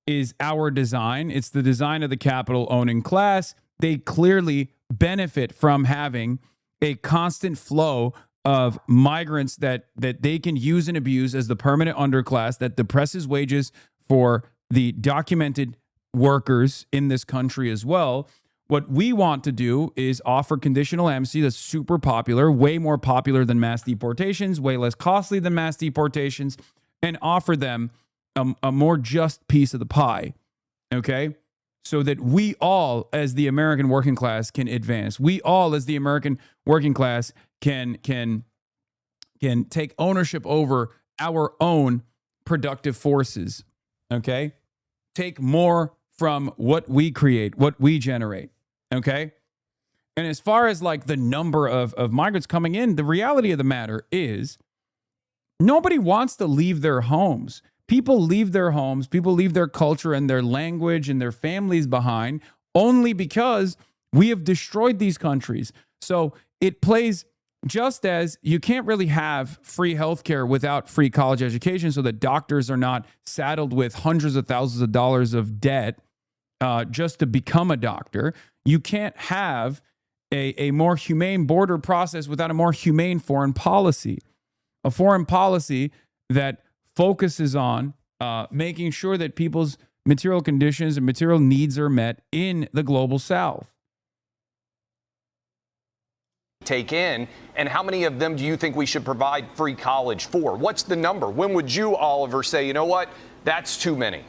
is our design. It's the design of the capital owning class. They clearly benefit from having a constant flow of migrants that they can use and abuse as the permanent underclass that depresses wages for the documented workers in this country as well. What we want to do is offer conditional amnesty that's super popular, way more popular than mass deportations, way less costly than mass deportations, and offer them a more just piece of the pie, okay? So that we all, as the American working class, can advance. We all, as the American working class, can take ownership over our own productive forces, okay? Take more from what we create, what we generate. Okay. And as far as like the number of migrants coming in, the reality of the matter is nobody wants to leave their homes. People leave their homes. People leave their culture and their language and their families behind only because we have destroyed these countries. So it plays just as you can't really have free healthcare without free college education, so that doctors are not saddled with hundreds of thousands of dollars of debt just to become a doctor. You can't have a more humane border process without a more humane foreign policy. A foreign policy that focuses on making sure that people's material conditions and material needs are met in the global South. Take in, and how many of them do you think we should provide free college for? What's the number? When would you, Oliver, say, you know what, That's too many.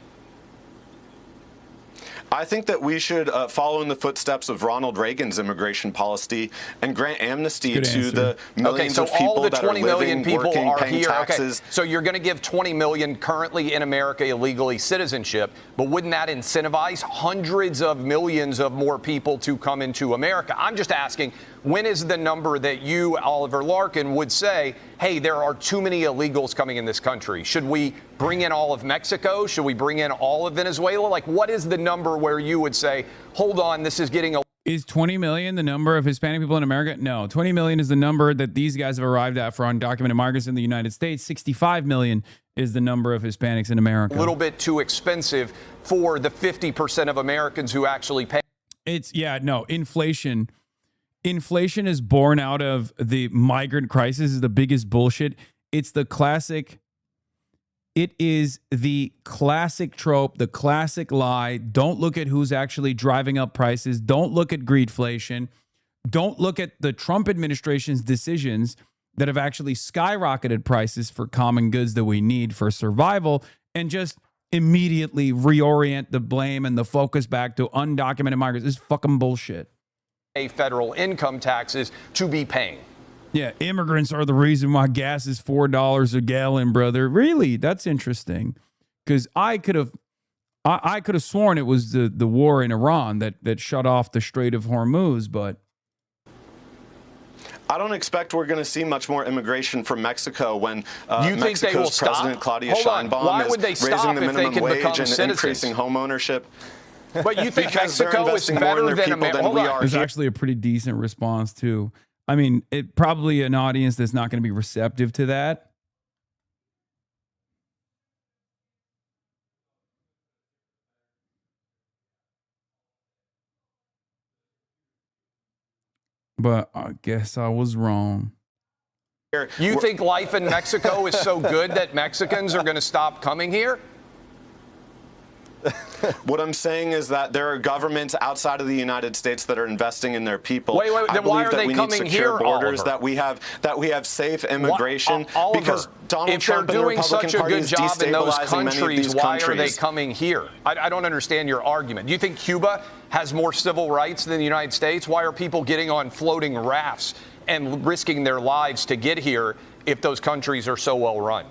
I think that we should follow in the footsteps of Ronald Reagan's immigration policy and grant amnesty to the millions of people that are living, working, paying taxes. Okay. So you're going to give 20 million currently in America illegally citizenship, but wouldn't that incentivize hundreds of millions of more people to come into America? I'm just asking, when is the number that you, Oliver Larkin, would say, hey, there are too many illegals coming in this country? Should we bring in all of Mexico? Should we bring in all of Venezuela? Like, what is the number where you would say, hold on, this is getting a... Is 20 million the number of Hispanic people in America? No, 20 million is the number that these guys have arrived at for undocumented migrants in the United States. 65 million is the number of Hispanics in America. A little bit too expensive for the 50% of Americans who actually pay. It's, yeah, no, inflation. Inflation is born out of the migrant crisis, is the biggest bullshit. It's the classic... It is the classic trope, the classic lie. Don't look at who's actually driving up prices. Don't look at greedflation. Don't look at the Trump administration's decisions that have actually skyrocketed prices for common goods that we need for survival, and just immediately reorient the blame and the focus back to undocumented migrants. This is fucking bullshit. Federal income taxes to be paying. Yeah, immigrants are the reason why gas is $4 a gallon, brother. Really? That's interesting. Because I could have sworn it was the war in Iran that shut off the Strait of Hormuz, but I don't expect we're going to see much more immigration from Mexico when you think Mexico's they will President stop? Claudia Hold on. Sheinbaum Why is would they raising stop the if they minimum can wage become and citizens? increasing home ownership. But you think Because they're Mexico is investing more in better their than people America? than we are there's here. actually a pretty decent response, too. I mean, it probably an audience that's not going to be receptive to that. But I guess I was wrong. You think life in Mexico is so good that Mexicans are going to stop coming here? What I'm saying is that there are governments outside of the United States that are investing in their people. Wait, I then why believe are that they we need coming secure here, borders, Oliver? that we have safe immigration. Oliver, because Donald if Trump they're and the doing Republican such a Party good is job in those destabilizing many of countries, these why are they countries. coming here? I don't understand your argument. Do you think Cuba has more civil rights than the United States? Why are people getting on floating rafts and risking their lives to get here if those countries are so well run?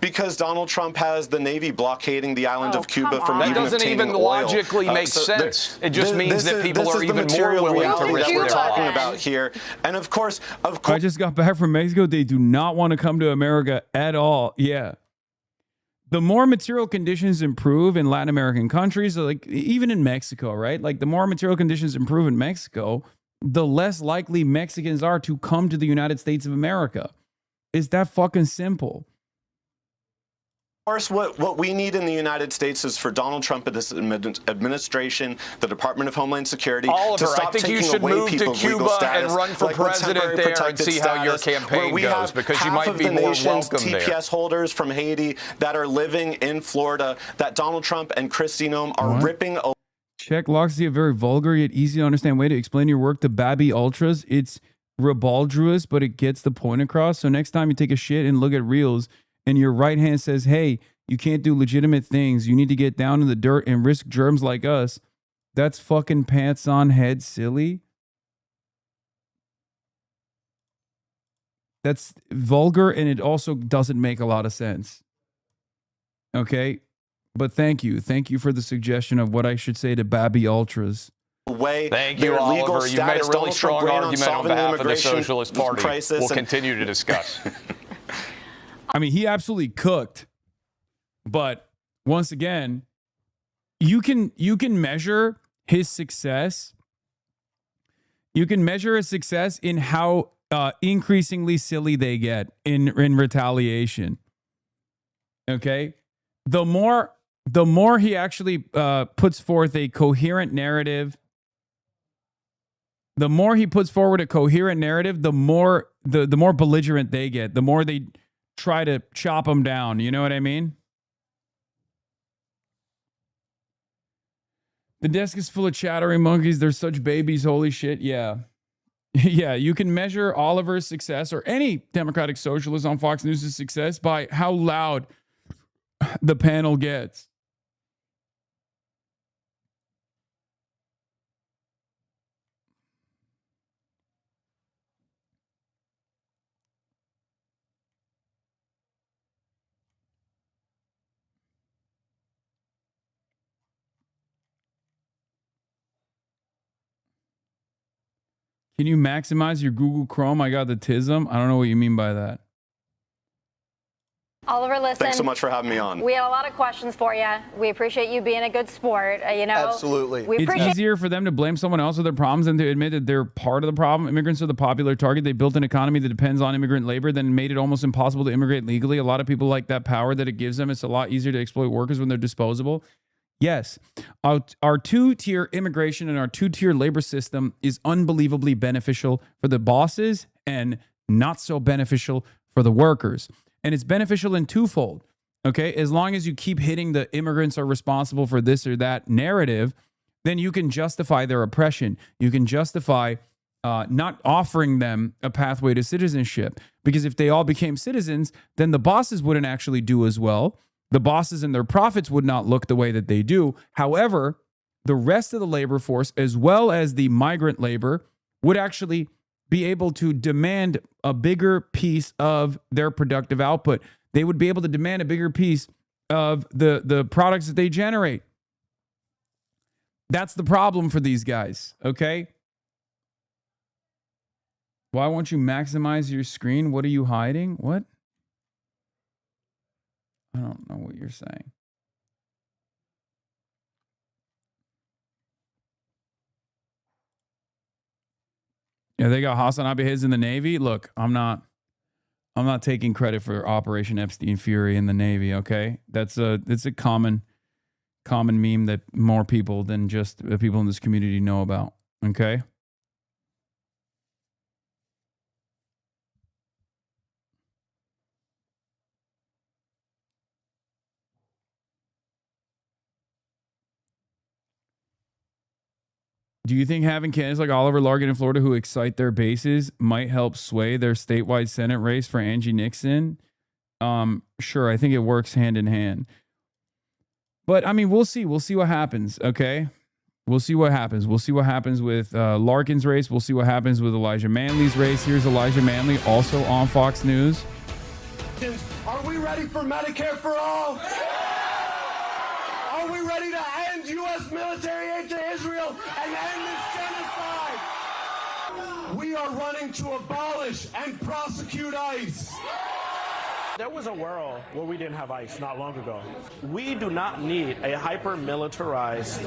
Because Donald Trump has the Navy blockading the island of Cuba from That even doesn't obtaining even oil. logically make sense. It just means that people are even more willing to risk that we're their talking lives. about here. And of course, I just got back from Mexico. They do not want to come to America at all. Yeah. The more material conditions improve in Latin American countries, like even in Mexico, right? Like the more material conditions improve in Mexico, the less likely Mexicans are to come to the United States of America. It's that fucking simple. Of course, what we need in the United States is for Donald Trump and this administration, the Department of Homeland Security, Oliver, to stop I think you taking should away move to people's legal Cuba status, and run for like with president temporary there and protected see how your status, campaign where we goes, have because you half might of be the more nation's welcome there. TPS holders from Haiti that are living in Florida that Donald Trump and Kristi Noem are ripping away. Check locks see a very vulgar yet easy to understand way to explain your work to Babby Ultras. It's ribaldrous, but it gets the point across. So next time you take a shit and look at reels and your right hand says, hey, you can't do legitimate things. You need to get down in the dirt and risk germs like us. That's fucking pants on head silly. That's vulgar, and it also doesn't make a lot of sense. Okay? But thank you. Thank you for the suggestion of what I should say to Babby Ultras. Thank you, Oliver. You've made a really strong argument on behalf of the Socialist Party. We'll continue to discuss. I mean, he absolutely cooked. But once again, you can measure his success. You can measure his success in how increasingly silly they get in retaliation. Okay? The more he actually puts forth a coherent narrative, the more he puts forward a coherent narrative, the more belligerent they get, the more they try to chop him down. You know what I mean? The desk is full of chattering monkeys. They're such babies. Holy shit. Yeah. Yeah. You can measure Oliver's success or any Democratic Socialist on Fox News' success by how loud the panel gets. Can you maximize your Google Chrome? I got the tism. I don't know what you mean by that. Oliver, listen. Thanks so much for having me on. We had a lot of questions for you. We appreciate you being a good sport. Absolutely. It's easier for them to blame someone else for their problems than to admit that they're part of the problem. Immigrants are the popular target. They built an economy that depends on immigrant labor, then made it almost impossible to immigrate legally. A lot of people like that power that it gives them. It's a lot easier to exploit workers when they're disposable. Yes, our two-tier immigration and our two-tier labor system is unbelievably beneficial for the bosses and not so beneficial for the workers. And it's beneficial in twofold, okay? As long as you keep hitting the immigrants are responsible for this or that narrative, then you can justify their oppression. You can justify not offering them a pathway to citizenship. Because if they all became citizens, then the bosses wouldn't actually do as well. The bosses and their profits would not look the way that they do. However, the rest of the labor force, as well as the migrant labor, would actually be able to demand a bigger piece of their productive output. They would be able to demand a bigger piece of the products that they generate. That's the problem for these guys, okay? Why won't you maximize your screen? What are you hiding? What? I don't know what you're saying. Yeah, they got Hasanabi heads in the Navy. Look, I'm not taking credit for Operation Epstein Fury in the Navy, okay? It's a common meme that more people than just the people in this community know about, okay? Do you think having candidates like Oliver Larkin in Florida who excite their bases might help sway their statewide Senate race for Angie Nixon? Sure, I think it works hand in hand. But, I mean, we'll see. We'll see what happens, okay? We'll see what happens. We'll see what happens with Larkin's race. We'll see what happens with Elijah Manley's race. Here's Elijah Manley, also on Fox News. Are we ready for Medicare for all? Are we ready to end U.S. military aid to Israel and end this genocide? We are running to abolish and prosecute ICE. There was a world where we didn't have ICE not long ago. We do not need a hyper-militarized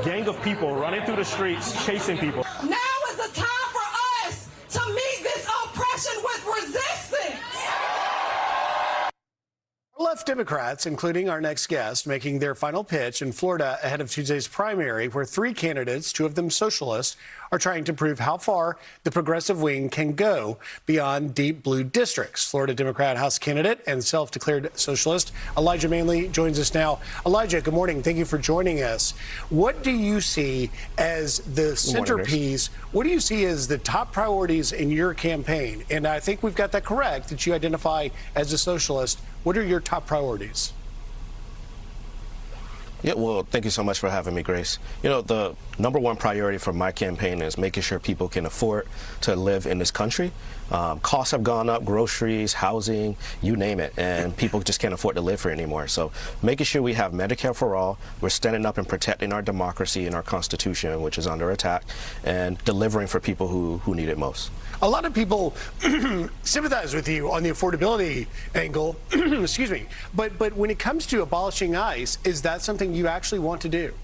gang of people running through the streets chasing people. Now is the time for us to meet this oppression with resistance. Left Democrats, including our next guest, making their final pitch in Florida ahead of Tuesday's primary, where three candidates, two of them socialists, are trying to prove how far the progressive wing can go beyond deep blue districts. Florida Democrat House candidate and self-declared socialist Elijah Manley joins us now. Elijah, good morning. Thank you for joining us. What do you see as the centerpiece? What do you see as the top priorities in your campaign? And I think we've got that correct, that you identify as a socialist. What are your top priorities? Yeah, well, thank you so much for having me, Grace. You know, the number one priority for my campaign is making sure people can afford to live in this country. Costs have gone up, groceries, housing, you name it, and people just can't afford to live here anymore. So making sure we have Medicare for all, we're standing up and protecting our democracy and our Constitution, which is under attack, and delivering for people who need it most. A lot of people sympathize with you on the affordability angle, excuse me, but when it comes to abolishing ICE, is that something you actually want to do?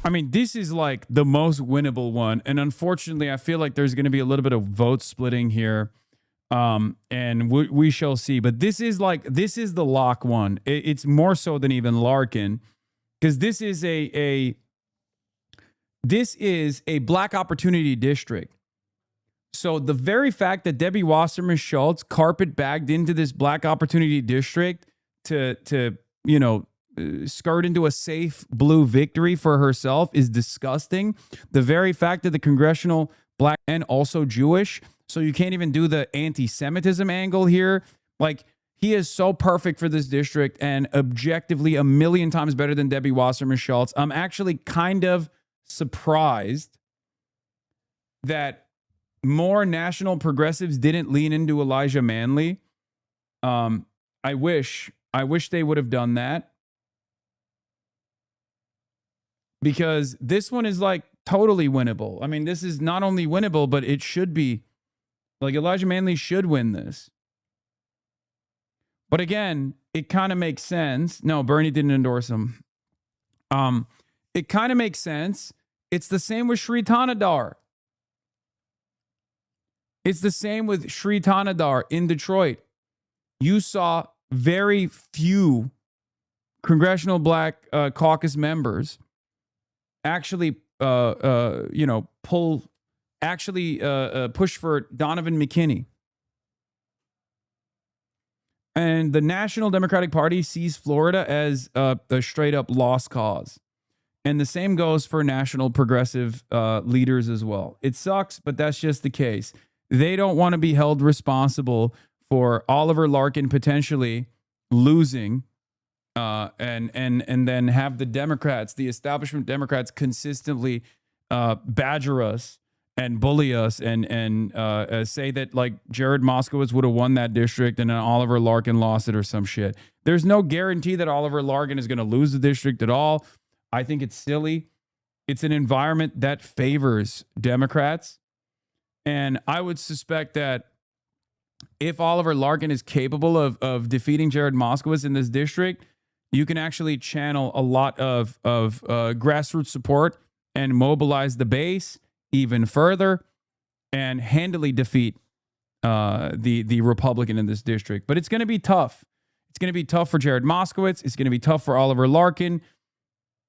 I mean, this is like the most winnable one. And unfortunately, I feel like there's going to be a little bit of vote splitting here. And we shall see. But this is the lock one. It's more so than even Larkin, because this is a black opportunity district. So the very fact that Debbie Wasserman Schultz carpet bagged into this black opportunity district to skirt into a safe blue victory for herself is disgusting. The very fact that the congressional black and also Jewish, so you can't even do the anti-Semitism angle here. Like, He is so perfect for this district and objectively a million times better than Debbie Wasserman Schultz. I'm actually kind of surprised that more national progressives didn't lean into Elijah Manley. I wish they would have done that, because this one is like totally winnable. I mean, this is not only winnable, but it should be. Like, Elijah Manley should win this. But again, it kind of makes sense. No, Bernie didn't endorse him. It kind of makes sense. It's the same with Sri Tanadar. It's the same with Sri Tanadar in Detroit. You saw very few Congressional Black Caucus members actually, push for Donovan McKinney. And the National Democratic Party sees Florida as a straight up lost cause. And the same goes for national progressive leaders as well. It sucks, but that's just the case. They don't want to be held responsible for Oliver Larkin potentially losing and then have the Democrats, the establishment Democrats, consistently badger us and bully us and say that, like, Jared Moskowitz would have won that district and then Oliver Larkin lost it or some shit. There's no guarantee that Oliver Larkin is going to lose the district at all. I think it's silly. It's an environment that favors Democrats. And I would suspect that if Oliver Larkin is capable of defeating Jared Moskowitz in this district, you can actually channel a lot of grassroots support and mobilize the base even further and handily defeat the Republican in this district. But it's going to be tough. It's going to be tough for Jared Moskowitz. It's going to be tough for Oliver Larkin.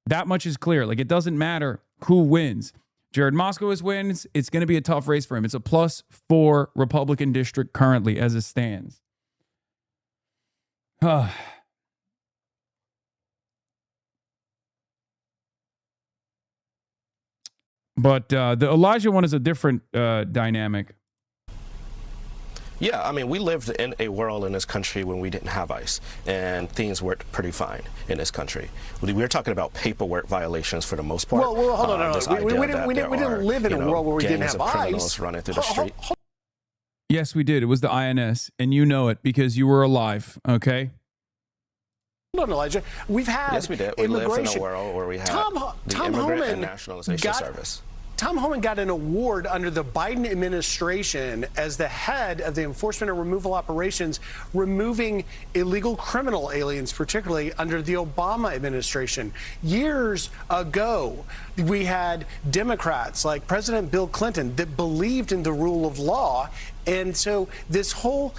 That much is clear. Like, it doesn't matter who wins. Jared Moskowitz wins, it's going to be a tough race for him. It's a +4 Republican district currently as it stands. But the Elijah one is a different dynamic. Yeah, I mean, we lived in a world in this country when we didn't have ICE, and things worked pretty fine in this country. We were talking about paperwork violations for the most part. Well, hold on. We didn't live in a world where we didn't have ICE. Running through the street. Yes, we did. It was the INS, and you know it because you were alive, okay? Hold on, Elijah. We've had yes, we did. We lived in a world where we had the Immigrant and Nationalization Service. Tom Homan got an award under the Biden administration as the head of the enforcement and removal operations, removing illegal criminal aliens, particularly under the Obama administration. Years ago, we had Democrats like President Bill Clinton that believed in the rule of law. And so this whole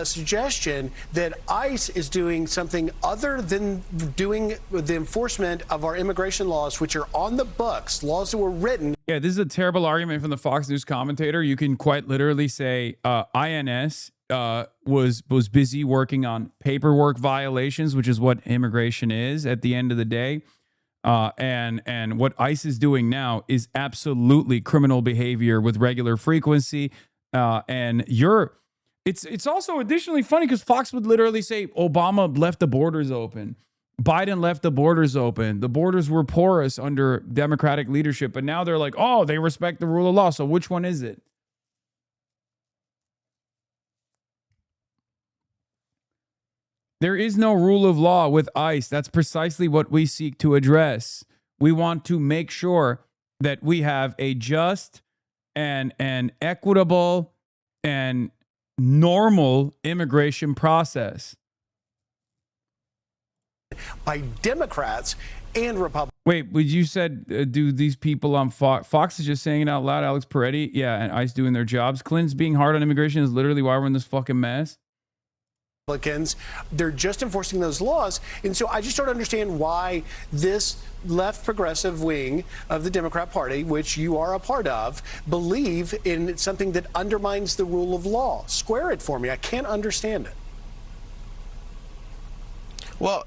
suggestion that ICE is doing something other than doing the enforcement of our immigration laws, which are on the books, laws that were written. Yeah, this is a terrible argument from the Fox News commentator. You can quite literally say INS was busy working on paperwork violations, which is what immigration is at the end of the day. And what ICE is doing now is absolutely criminal behavior with regular frequency. It's also additionally funny because Fox would literally say Obama left the borders open. Biden left the borders open. The borders were porous under Democratic leadership. But now they're like, oh, they respect the rule of law. So which one is it? There is no rule of law with ICE. That's precisely what we seek to address. We want to make sure that we have a just and equitable and normal immigration process. By Democrats and Republicans. Wait, you said, do these people on Fox? Fox is just saying it out loud. Alex Peretti, yeah, and ICE doing their jobs. Clinton's being hard on immigration is literally why we're in this fucking mess. They're just enforcing those laws. And so I just don't understand why this left progressive wing of the Democrat Party, which you are a part of, believe in something that undermines the rule of law. Square it for me. I can't understand it. Well,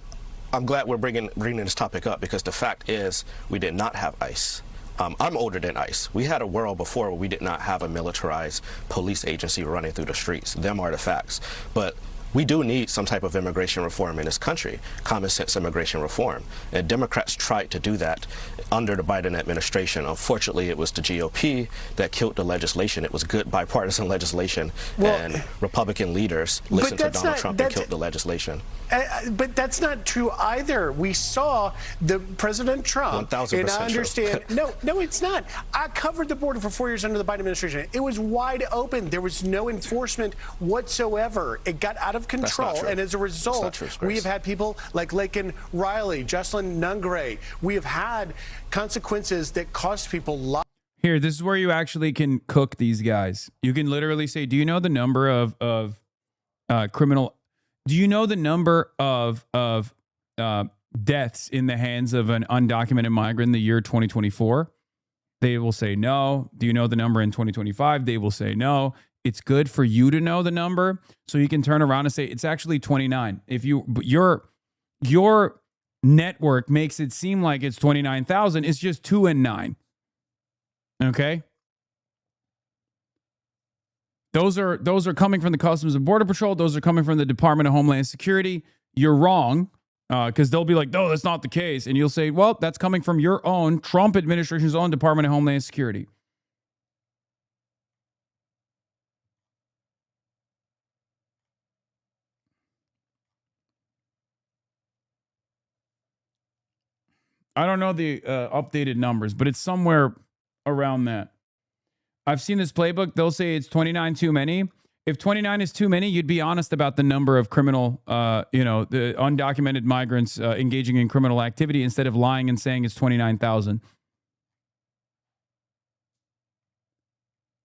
I'm glad we're bringing this topic up because the fact is we did not have ICE. I'm older than ICE. We had a world before where we did not have a militarized police agency running through the streets. Them are the facts. But we do need some type of immigration reform in this country, common sense immigration reform. And Democrats tried to do that under the Biden administration. Unfortunately, it was the GOP that killed the legislation. It was good bipartisan legislation, and Republican leaders listened to Donald Trump and killed the legislation. But that's not true either. We saw the President Trump, 1,000% and I understand. No, it's not. I covered the border for 4 years under the Biden administration. It was wide open. There was no enforcement whatsoever. It got out of control, and as a result, we have had people like Laken Riley, Jocelyn Nungray. We have had consequences that cost people lives. Here, this is where you actually can cook these guys. You can literally say, do you know the number of criminal... Do you know the number of deaths in the hands of an undocumented migrant in the year 2024? They will say no. Do you know the number in 2025? They will say no. It's good for you to know the number so you can turn around and say it's actually 29. If your network makes it seem like it's 29,000, it's just 2 and 9. Okay? Those are coming from the Customs and Border Patrol. Those are coming from the Department of Homeland Security. You're wrong, because they'll be like, no, that's not the case. And you'll say, well, that's coming from your own Trump administration's own Department of Homeland Security. I don't know the updated numbers, but it's somewhere around that. I've seen this playbook. They'll say it's 29 too many. If 29 is too many, you'd be honest about the number of criminal, the undocumented migrants engaging in criminal activity instead of lying and saying it's 29,000.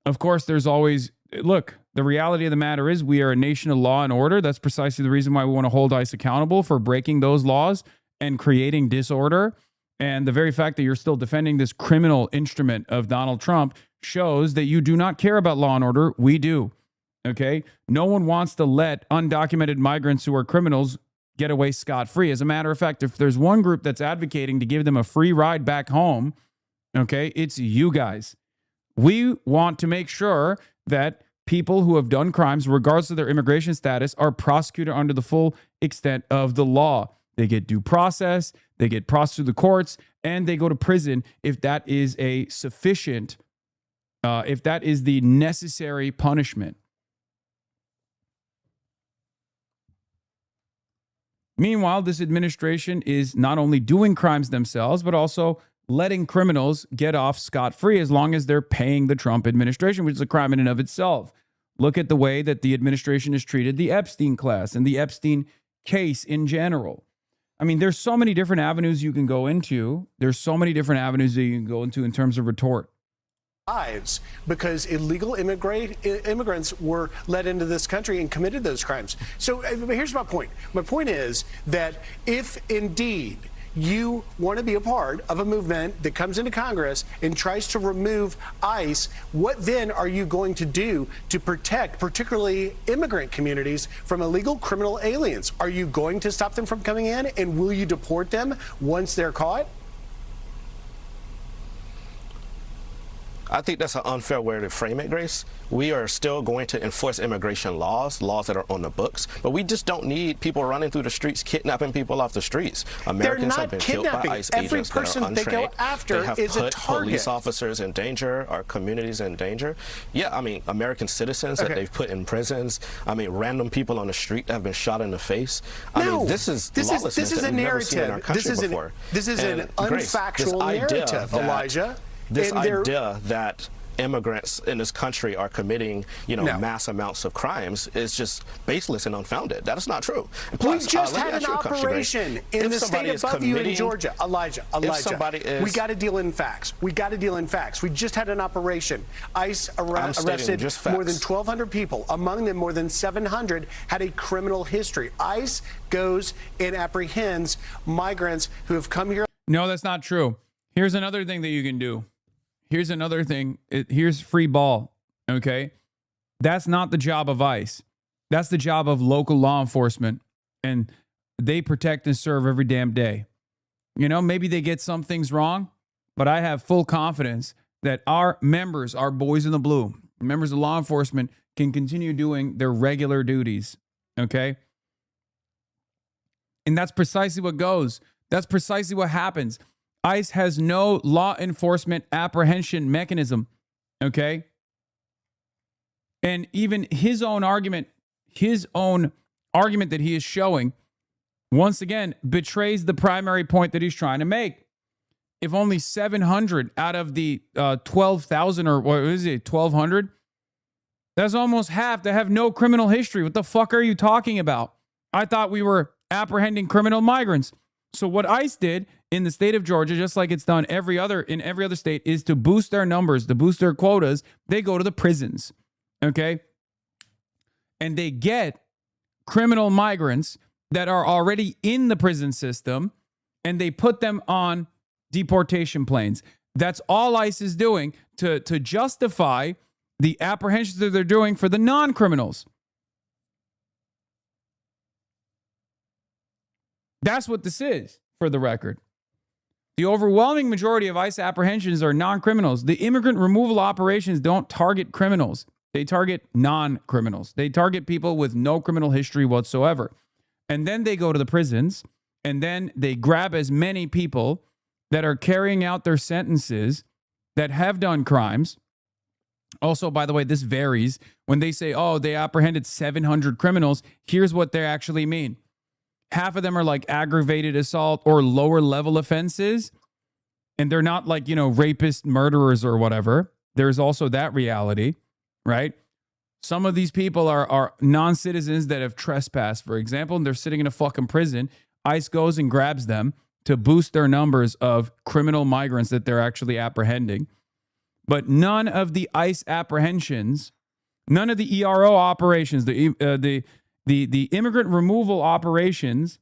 Of course, there's always, look, the reality of the matter is we are a nation of law and order. That's precisely the reason why we want to hold ICE accountable for breaking those laws and creating disorder. And the very fact that you're still defending this criminal instrument of Donald Trump shows that you do not care about law and order. We do. Okay? No one wants to let undocumented migrants who are criminals get away scot-free. As a matter of fact, if there's one group that's advocating to give them a free ride back home, okay, it's you guys. We want to make sure that people who have done crimes, regardless of their immigration status, are prosecuted under the full extent of the law. They get due process, they get processed through the courts, and they go to prison if that is a sufficient, if that is the necessary punishment. Meanwhile, this administration is not only doing crimes themselves, but also letting criminals get off scot-free as long as they're paying the Trump administration, which is a crime in and of itself. Look at the way that the administration has treated the Epstein class and the Epstein case in general. I mean, there's so many different avenues you can go into. There's so many different avenues that you can go into in terms of retort. Lives because illegal immigrants were let into this country and committed those crimes. So here's my point. My point is that if indeed you want to be a part of a movement that comes into Congress and tries to remove ICE, what then are you going to do to protect particularly immigrant communities from illegal criminal aliens? Are you going to stop them from coming in, and will you deport them once they're caught? I think that's an unfair way to frame it, Grace. We are still going to enforce immigration laws that are on the books, but we just don't need people running through the streets, kidnapping people off the streets. Americans have been killed by ICE agents that are untrained. They go after they have is put a target. Police officers in danger, our communities in danger. Yeah, I mean, American citizens that they've put in prisons. I mean, random people on the street that have been shot in the face. I mean, this is lawlessness this is that a we've never seen in our narrative. country before. This is an unfactual narrative, Elijah. This idea that immigrants in this country are committing, mass amounts of crimes is just baseless and unfounded. That is not true. Plus, we just had an operation in the state above you in Georgia. Elijah, we got to deal in facts. We just had an operation. ICE arrested more than 1,200 people. Among them, more than 700 had a criminal history. ICE goes and apprehends migrants who have come here. No, that's not true. Here's another thing that you can do. Here's another thing. Here's free ball, okay? That's not the job of ICE. That's the job of local law enforcement, and they protect and serve every damn day. Maybe they get some things wrong, but I have full confidence that our members, our boys in the blue, members of law enforcement, can continue doing their regular duties, Okay? And that's precisely what goes. That's precisely what happens. ICE has no law enforcement apprehension mechanism. Okay? And even his own argument that he is showing, once again, betrays the primary point that he's trying to make. If only 700 out of the 12,000, or what is it, 1,200? That's almost half that have no criminal history. What the fuck are you talking about? I thought we were apprehending criminal migrants. So what ICE did in the state of Georgia, just like it's done in every other state, is to boost their numbers, to boost their quotas. They go to the prisons, okay? And they get criminal migrants that are already in the prison system, and they put them on deportation planes. That's all ICE is doing to justify the apprehensions that they're doing for the non-criminals. That's what this is, for the record. The overwhelming majority of ICE apprehensions are non-criminals. The immigrant removal operations don't target criminals. They target non-criminals. They target people with no criminal history whatsoever. And then they go to the prisons, and then they grab as many people that are carrying out their sentences that have done crimes. Also, by the way, this varies. When they say, oh, they apprehended 700 criminals, here's what they actually mean. Half of them are like aggravated assault or lower level offenses. And they're not like, rapist murderers or whatever. There's also that reality, right? Some of these people are non-citizens that have trespassed, for example, and they're sitting in a fucking prison. ICE goes and grabs them to boost their numbers of criminal migrants that they're actually apprehending. But none of the ICE apprehensions, none of the ERO operations, the immigrant removal operations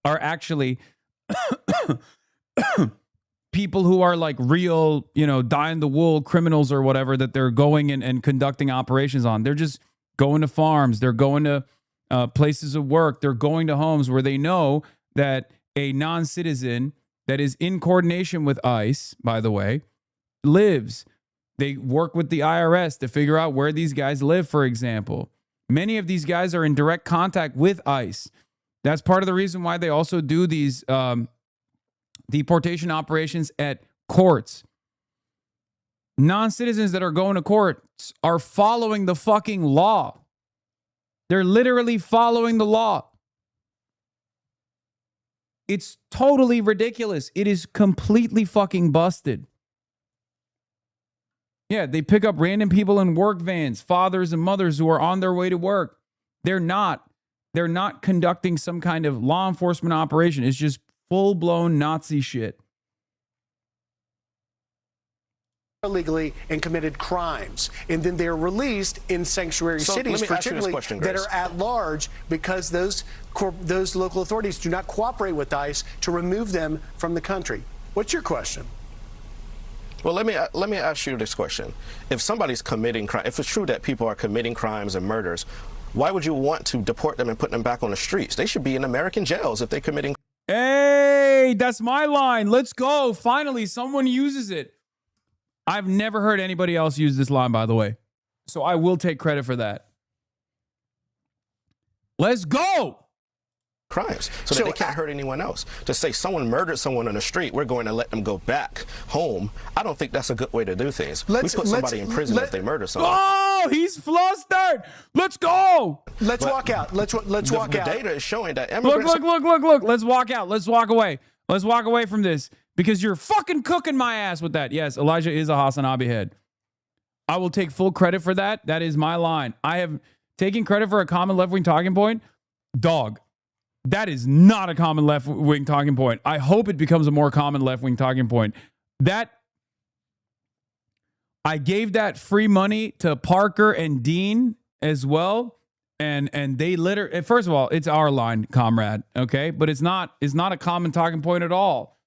are actually people who are like real, die-in-the-wool criminals or whatever that they're going and conducting operations on. They're just going to farms. They're going to places of work. They're going to homes where they know that a non-citizen that is in coordination with ICE, by the way, lives. They work with the IRS to figure out where these guys live, for example. Many of these guys are in direct contact with ICE. That's part of the reason why they also do these deportation operations at courts. Non-citizens that are going to courts are following the fucking law. They're literally following the law. It's totally ridiculous. It is completely fucking busted. Yeah, they pick up random people in work vans, fathers and mothers who are on their way to work. They're not conducting some kind of law enforcement operation. It's just full-blown Nazi shit. Illegally and committed crimes, and then they're released in sanctuary cities, particularly that are at large, because those local authorities do not cooperate with ICE to remove them from the country. What's your question? Well, let me ask you this question: if somebody's committing crime, if it's true that people are committing crimes and murders, why would you want to deport them and put them back on the streets? They should be in American jails if they're committing. Hey, that's my line. Let's go. Finally, someone uses it. I've never heard anybody else use this line, by the way. So I will take credit for that. Let's go. Crimes so that they can't hurt anyone else. To say someone murdered someone on the street, we're going to let them go back home. I don't think that's a good way to do things. We put somebody in prison if they murder someone. Oh, he's flustered. Let's go. Let's walk out. Let's walk out. The data is showing that immigrants. Look. Let's walk out. Let's walk away. Let's walk away from this because you're fucking cooking my ass with that. Yes, Elijah is a Hasanabi head. I will take full credit for that. That is my line. I have taken credit for a common left-wing talking point. Dog. That is not a common left-wing talking point. I hope it becomes a more common left-wing talking point. That I gave that free money to Parker and Dean as well, and they literally. First of all, it's our line, comrade. Okay, but it's not a common talking point at all.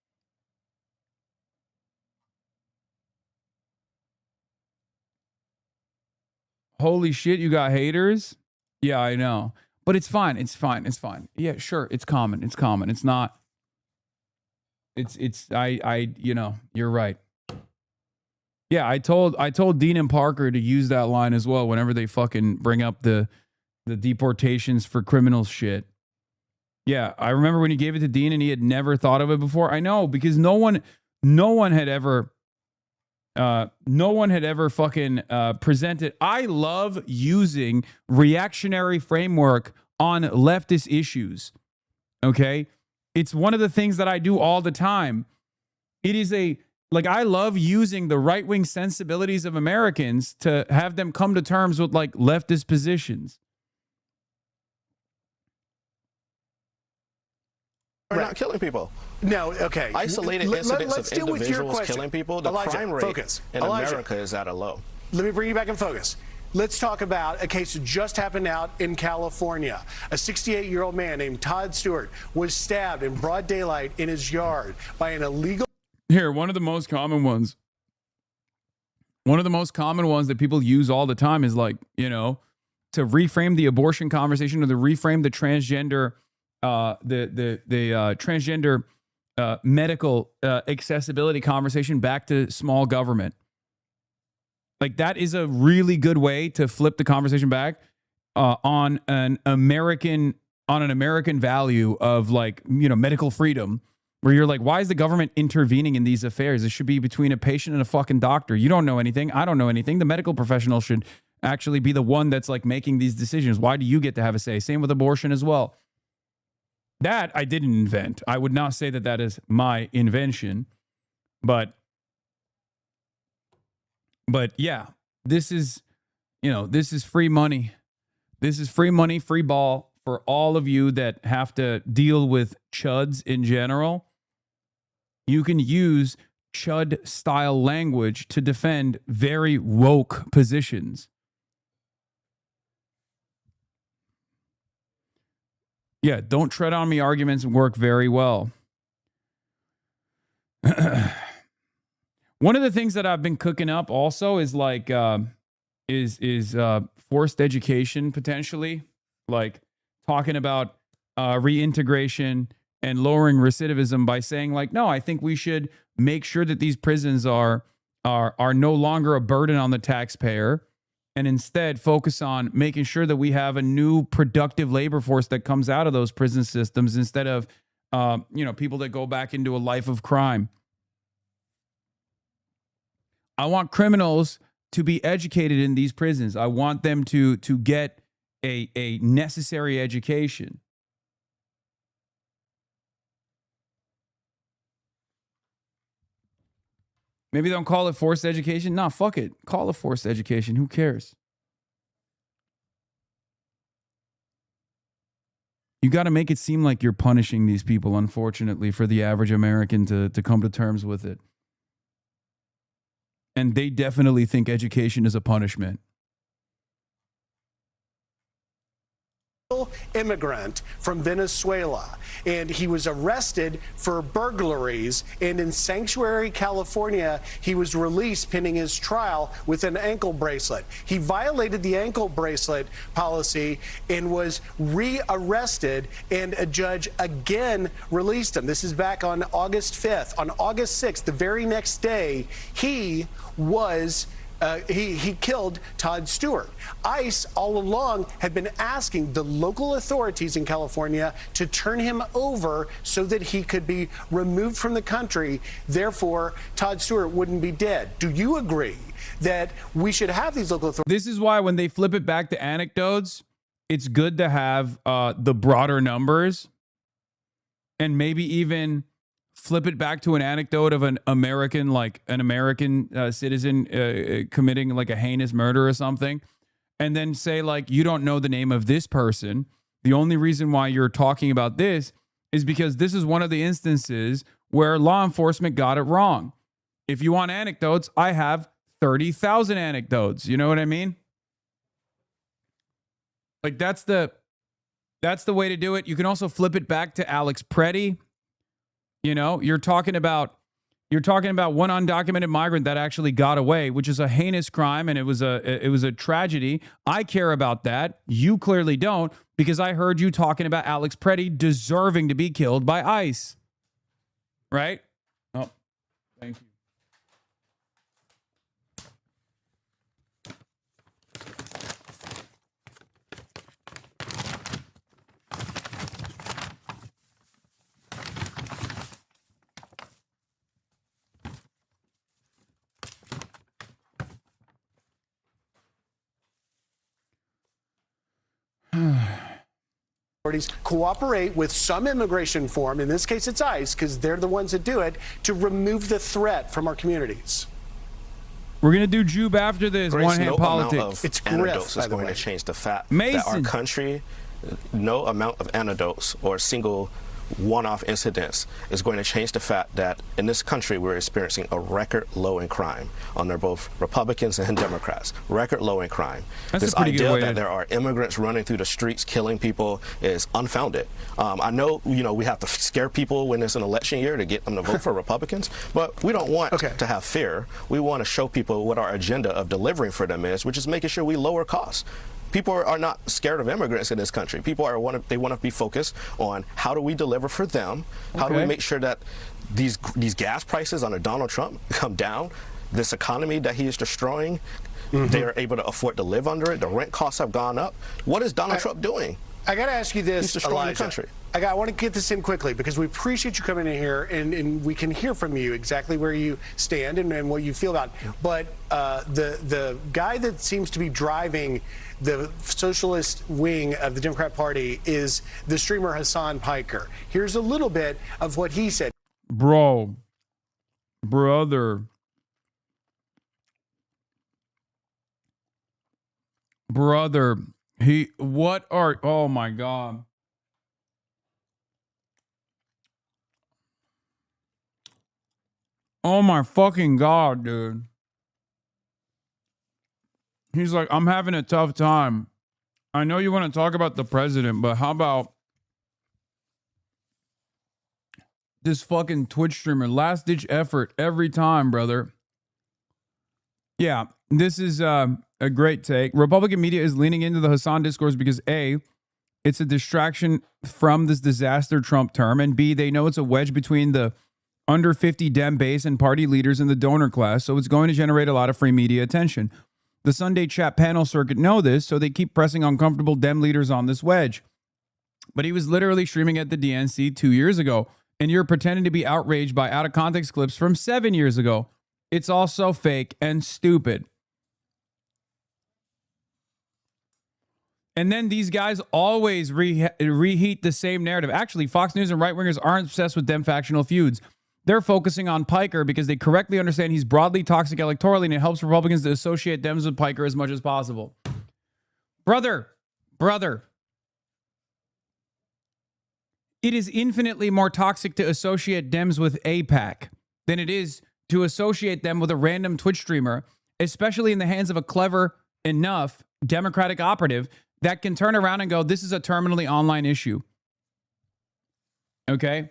Holy shit, you got haters? Yeah, I know. But it's fine. It's fine. It's fine. Yeah, sure. It's common. It's common. It's not. You're right. Yeah, I told Dean and Parker to use that line as well whenever they fucking bring up the the deportations for criminals shit. Yeah, I remember when you gave it to Dean and he had never thought of it before. I know, because no one had ever fucking presented. I love using reactionary framework on leftist issues. Okay? It's one of the things that I do all the time. It is I love using the right-wing sensibilities of Americans to have them come to terms with like leftist positions. Are not killing people. No, okay. Isolated incidents of individuals killing people, the Elijah, crime rate focus. in Elijah, America is at a low. Let me bring you back in focus. Let's talk about a case that just happened out in California. A 68-year-old man named Todd Stewart was stabbed in broad daylight in his yard by an illegal... Here, one of the most common ones. One of the most common ones that people use all the time is like, you know, to reframe the abortion conversation or to reframe the transgender transgender medical accessibility conversation back to small government. Like that is a really good way to flip the conversation back on an American value of like, you know, medical freedom, where you're like, why is the government intervening in these affairs? It should be between a patient and a fucking doctor. You don't know anything. I don't know anything. The medical professional should actually be the one that's like making these decisions. Why do you get to have a say? Same with abortion as well. That I didn't invent. I would not say that that is my invention, but yeah, this is, you know, this is free money. This is free money, free ball for all of you that have to deal with chuds in general. You can use chud style language to defend very woke positions. Yeah, don't tread on me arguments work very well. One of the things that I've been cooking up also is like forced education potentially, like talking about reintegration and lowering recidivism by saying like, no, I think we should make sure that these prisons are no longer a burden on the taxpayer, and instead focus on making sure that we have a new productive labor force that comes out of those prison systems instead of, people that go back into a life of crime. I want criminals to be educated in these prisons. I want them to get a necessary education. Maybe don't call it forced education. Nah, fuck it. Call it forced education. Who cares? You got to make it seem like you're punishing these people, unfortunately, for the average American to come to terms with it. And they definitely think education is a punishment. Immigrant from Venezuela, and he was arrested for burglaries, and in Sanctuary, California, he was released pending his trial with an ankle bracelet. He violated the ankle bracelet policy and was re-arrested, and a judge again released him. This is back on August 5th. On August 6th, the very next day, he was he killed Todd Stewart. ICE all along had been asking the local authorities in California to turn him over so that he could be removed from the country. Therefore, Todd Stewart wouldn't be dead. Do you agree that we should have these local authorities? This is why when they flip it back to anecdotes, it's good to have the broader numbers, and maybe even flip it back to an anecdote of an American citizen committing like a heinous murder or something, and then say like, you don't know the name of this person. The only reason why you're talking about this is because this is one of the instances where law enforcement got it wrong. If you want anecdotes, I have 30,000 anecdotes. You know what I mean? Like that's the way to do it. You can also flip it back to Alex Preddy. You know, you're talking about one undocumented migrant that actually got away, which is a heinous crime, and it was a tragedy. I care about that. You clearly don't, because I heard you talking about Alex Preddy deserving to be killed by ICE. Right? Oh, thank you. authorities cooperate with some immigration form, in this case it's ICE, because they're the ones that do it, to remove the threat from our communities. We're going to do Jube after this. Grace, One-hand no politics. amount of It's antidotes grift, is going to change the fact that Mason. our country, no amount of antidotes or single one-off incidents is going to change the fact that in this country we're experiencing a record low in crime under both Republicans and Democrats. Record low in crime. That's This a pretty good idea way that to- there are immigrants running through the streets killing people is unfounded. I know, we have to scare people when it's an election year to get them to vote for Republicans, but we don't want to have fear. We want to show people what our agenda of delivering for them is, which is making sure we lower costs. People are not scared of immigrants in this country. People they want to be focused on how do we deliver for them? How do we Okay. make sure that these gas prices under Donald Trump come down? This economy that he is destroying, they are able to afford to live under it. The rent costs have gone up. What is Donald Trump doing? I got to ask you He's this, destroying Elijah. the country. I want to get this in quickly because we appreciate you coming in here and we can hear from you exactly where you stand and what you feel about it. But the guy that seems to be driving the socialist wing of the Democrat Party is the streamer Hasan Piker. Here's a little bit of what he said. Brother. Oh my God. Oh my fucking God, dude. He's like, I'm having a tough time. I know you want to talk about the president, but how about this fucking Twitch streamer? Last ditch effort every time, brother. Yeah, this is a great take. Republican media is leaning into the Hasan discourse because A, it's a distraction from this disaster Trump term, and B, they know it's a wedge between the under 50 Dem base and party leaders in the donor class, so it's going to generate a lot of free media attention. The Sunday chat panel circuit know this, so they keep pressing uncomfortable Dem leaders on this wedge. But he was literally streaming at the DNC 2 years ago, and you're pretending to be outraged by out-of-context clips from 7 years ago. It's all so fake and stupid. And then these guys always reheat the same narrative. Actually, Fox News and right-wingers aren't obsessed with Dem factional feuds. They're focusing on Piker because they correctly understand he's broadly toxic electorally, and it helps Republicans to associate Dems with Piker as much as possible. Brother, it is infinitely more toxic to associate Dems with AIPAC than it is to associate them with a random Twitch streamer, especially in the hands of a clever enough Democratic operative that can turn around and go, this is a terminally online issue. Okay?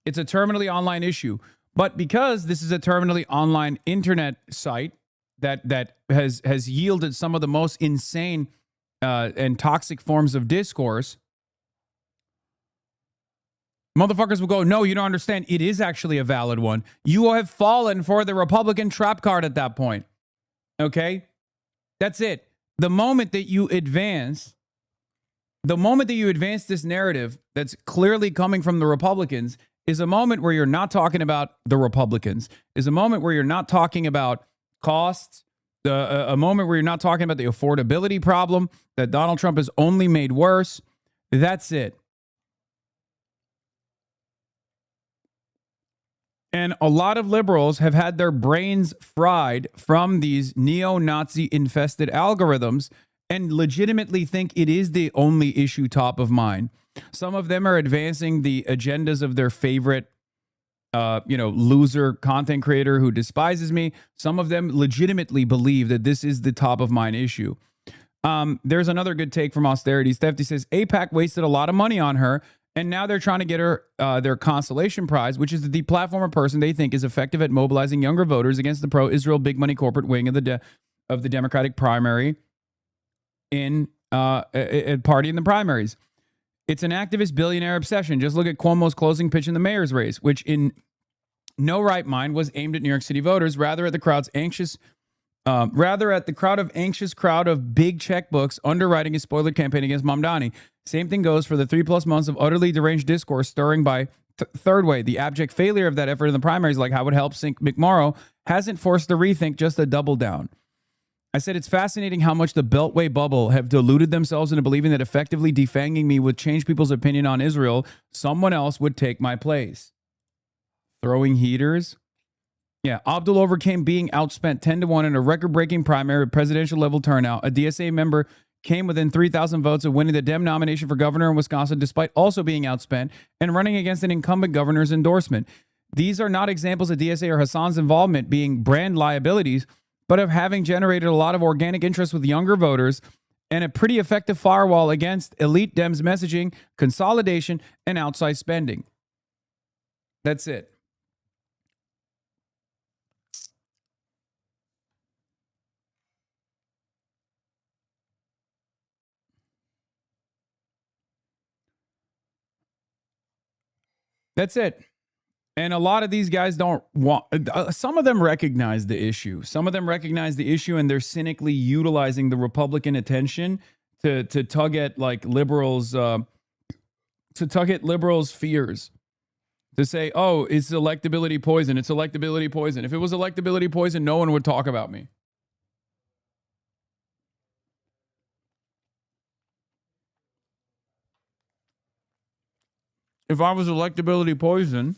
It's a terminally online issue. But because this is a terminally online internet site that has yielded some of the most insane and toxic forms of discourse, motherfuckers will go, no, you don't understand. It is actually a valid one. You have fallen for the Republican trap card at that point. Okay? That's it. The moment that you advance this narrative that's clearly coming from the Republicans is a moment where you're not talking about the Republicans, is a moment where you're not talking about costs, a moment where you're not talking about the affordability problem that Donald Trump has only made worse. That's it. And a lot of liberals have had their brains fried from these neo-Nazi infested algorithms and legitimately think it is the only issue top of mind. Some of them are advancing the agendas of their favorite, loser content creator who despises me. Some of them legitimately believe that this is the top of mind issue. There's another good take from Austerity Theft. He says, AIPAC wasted a lot of money on her, and now they're trying to get her their consolation prize, which is the deplatform a person they think is effective at mobilizing younger voters against the pro-Israel big money corporate wing of the Democratic primary in a party in the primaries. It's an activist billionaire obsession. Just look at Cuomo's closing pitch in the mayor's race, which in no right mind was aimed at New York City voters, rather at the crowd of anxious crowd of big checkbooks underwriting his spoiler campaign against Mamdani. Same thing goes for the 3+ months of utterly deranged discourse stirring by Third Way. The abject failure of that effort in the primaries, like how it helped sink McMorrow, hasn't forced the rethink, just a double down. I said, it's fascinating how much the Beltway bubble have deluded themselves into believing that effectively defanging me would change people's opinion on Israel. Someone else would take my place. Throwing heaters. Yeah, Abdul overcame being outspent 10-1 in a record-breaking primary with presidential level turnout. A DSA member came within 3,000 votes of winning the Dem nomination for governor in Wisconsin, despite also being outspent and running against an incumbent governor's endorsement. These are not examples of DSA or Hasan's involvement being brand liabilities, but of having generated a lot of organic interest with younger voters and a pretty effective firewall against elite Dems messaging, consolidation, and outside spending. That's it. That's it. And a lot of these guys don't want, some of them recognize the issue. Some of them recognize the issue and they're cynically utilizing the Republican attention to tug at like liberals, to tug at liberals' fears. To say, oh, it's electability poison. It's electability poison. If it was electability poison, no one would talk about me. If I was electability poison,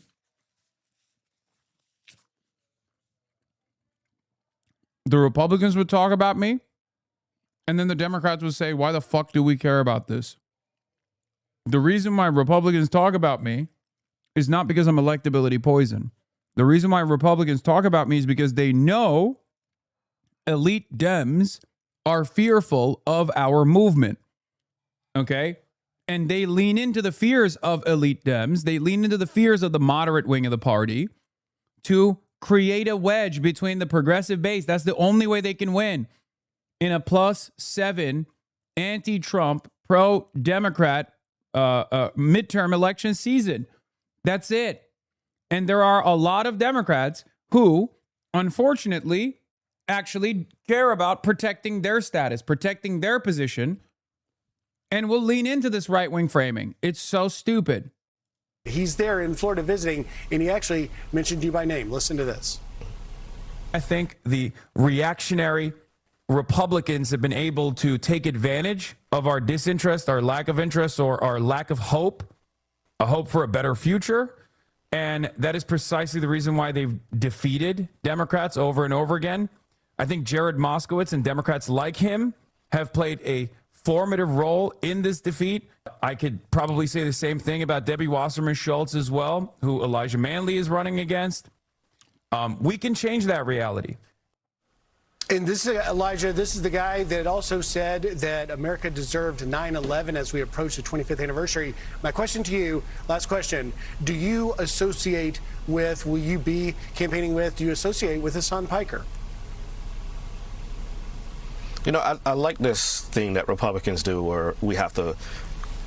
the Republicans would talk about me, and then the Democrats would say, why the fuck do we care about this? The reason why Republicans talk about me is not because I'm electability poison. The reason why Republicans talk about me is because they know elite Dems are fearful of our movement. Okay? And they lean into the fears of elite Dems. They lean into the fears of the moderate wing of the party to create a wedge between the progressive base. That's the only way they can win in a +7 anti-Trump, pro-Democrat midterm election season. That's it. And there are a lot of Democrats who, unfortunately, actually care about protecting their status, protecting their position, and will lean into this right-wing framing. It's so stupid. He's there in Florida visiting, and he actually mentioned you by name. Listen to this. I think the reactionary Republicans have been able to take advantage of our disinterest, our lack of interest, or our lack of hope, a hope for a better future. And that is precisely the reason why they've defeated Democrats over and over again. I think Jared Moskowitz and Democrats like him have played a formative role in this defeat. I could probably say the same thing about Debbie Wasserman Schultz as well, who Elijah Manley is running against. We can change that reality. And this is Elijah. This is the guy that also said that America deserved 9/11 as we approach the 25th anniversary. My question to you, last question: do you associate with? Will you be campaigning with? Do you associate with Hasan Piker? You know, I like this thing that Republicans do where we have to,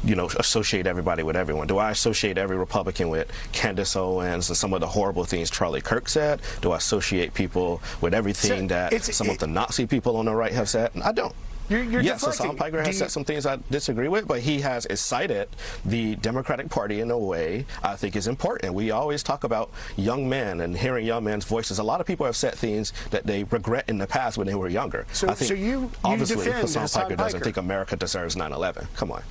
you know, associate everybody with everyone. Do I associate every Republican with Candace Owens and some of the horrible things Charlie Kirk said? Do I associate people with everything that some of the Nazi people on the right have said? I don't. Yes, Hasan Piker has said some things I disagree with, but he has cited the Democratic Party in a way I think is important. We always talk about young men and hearing young men's voices. A lot of people have said things that they regret in the past when they were younger. I think you obviously defend Hasan Piker doesn't think America deserves 9/11. Come on.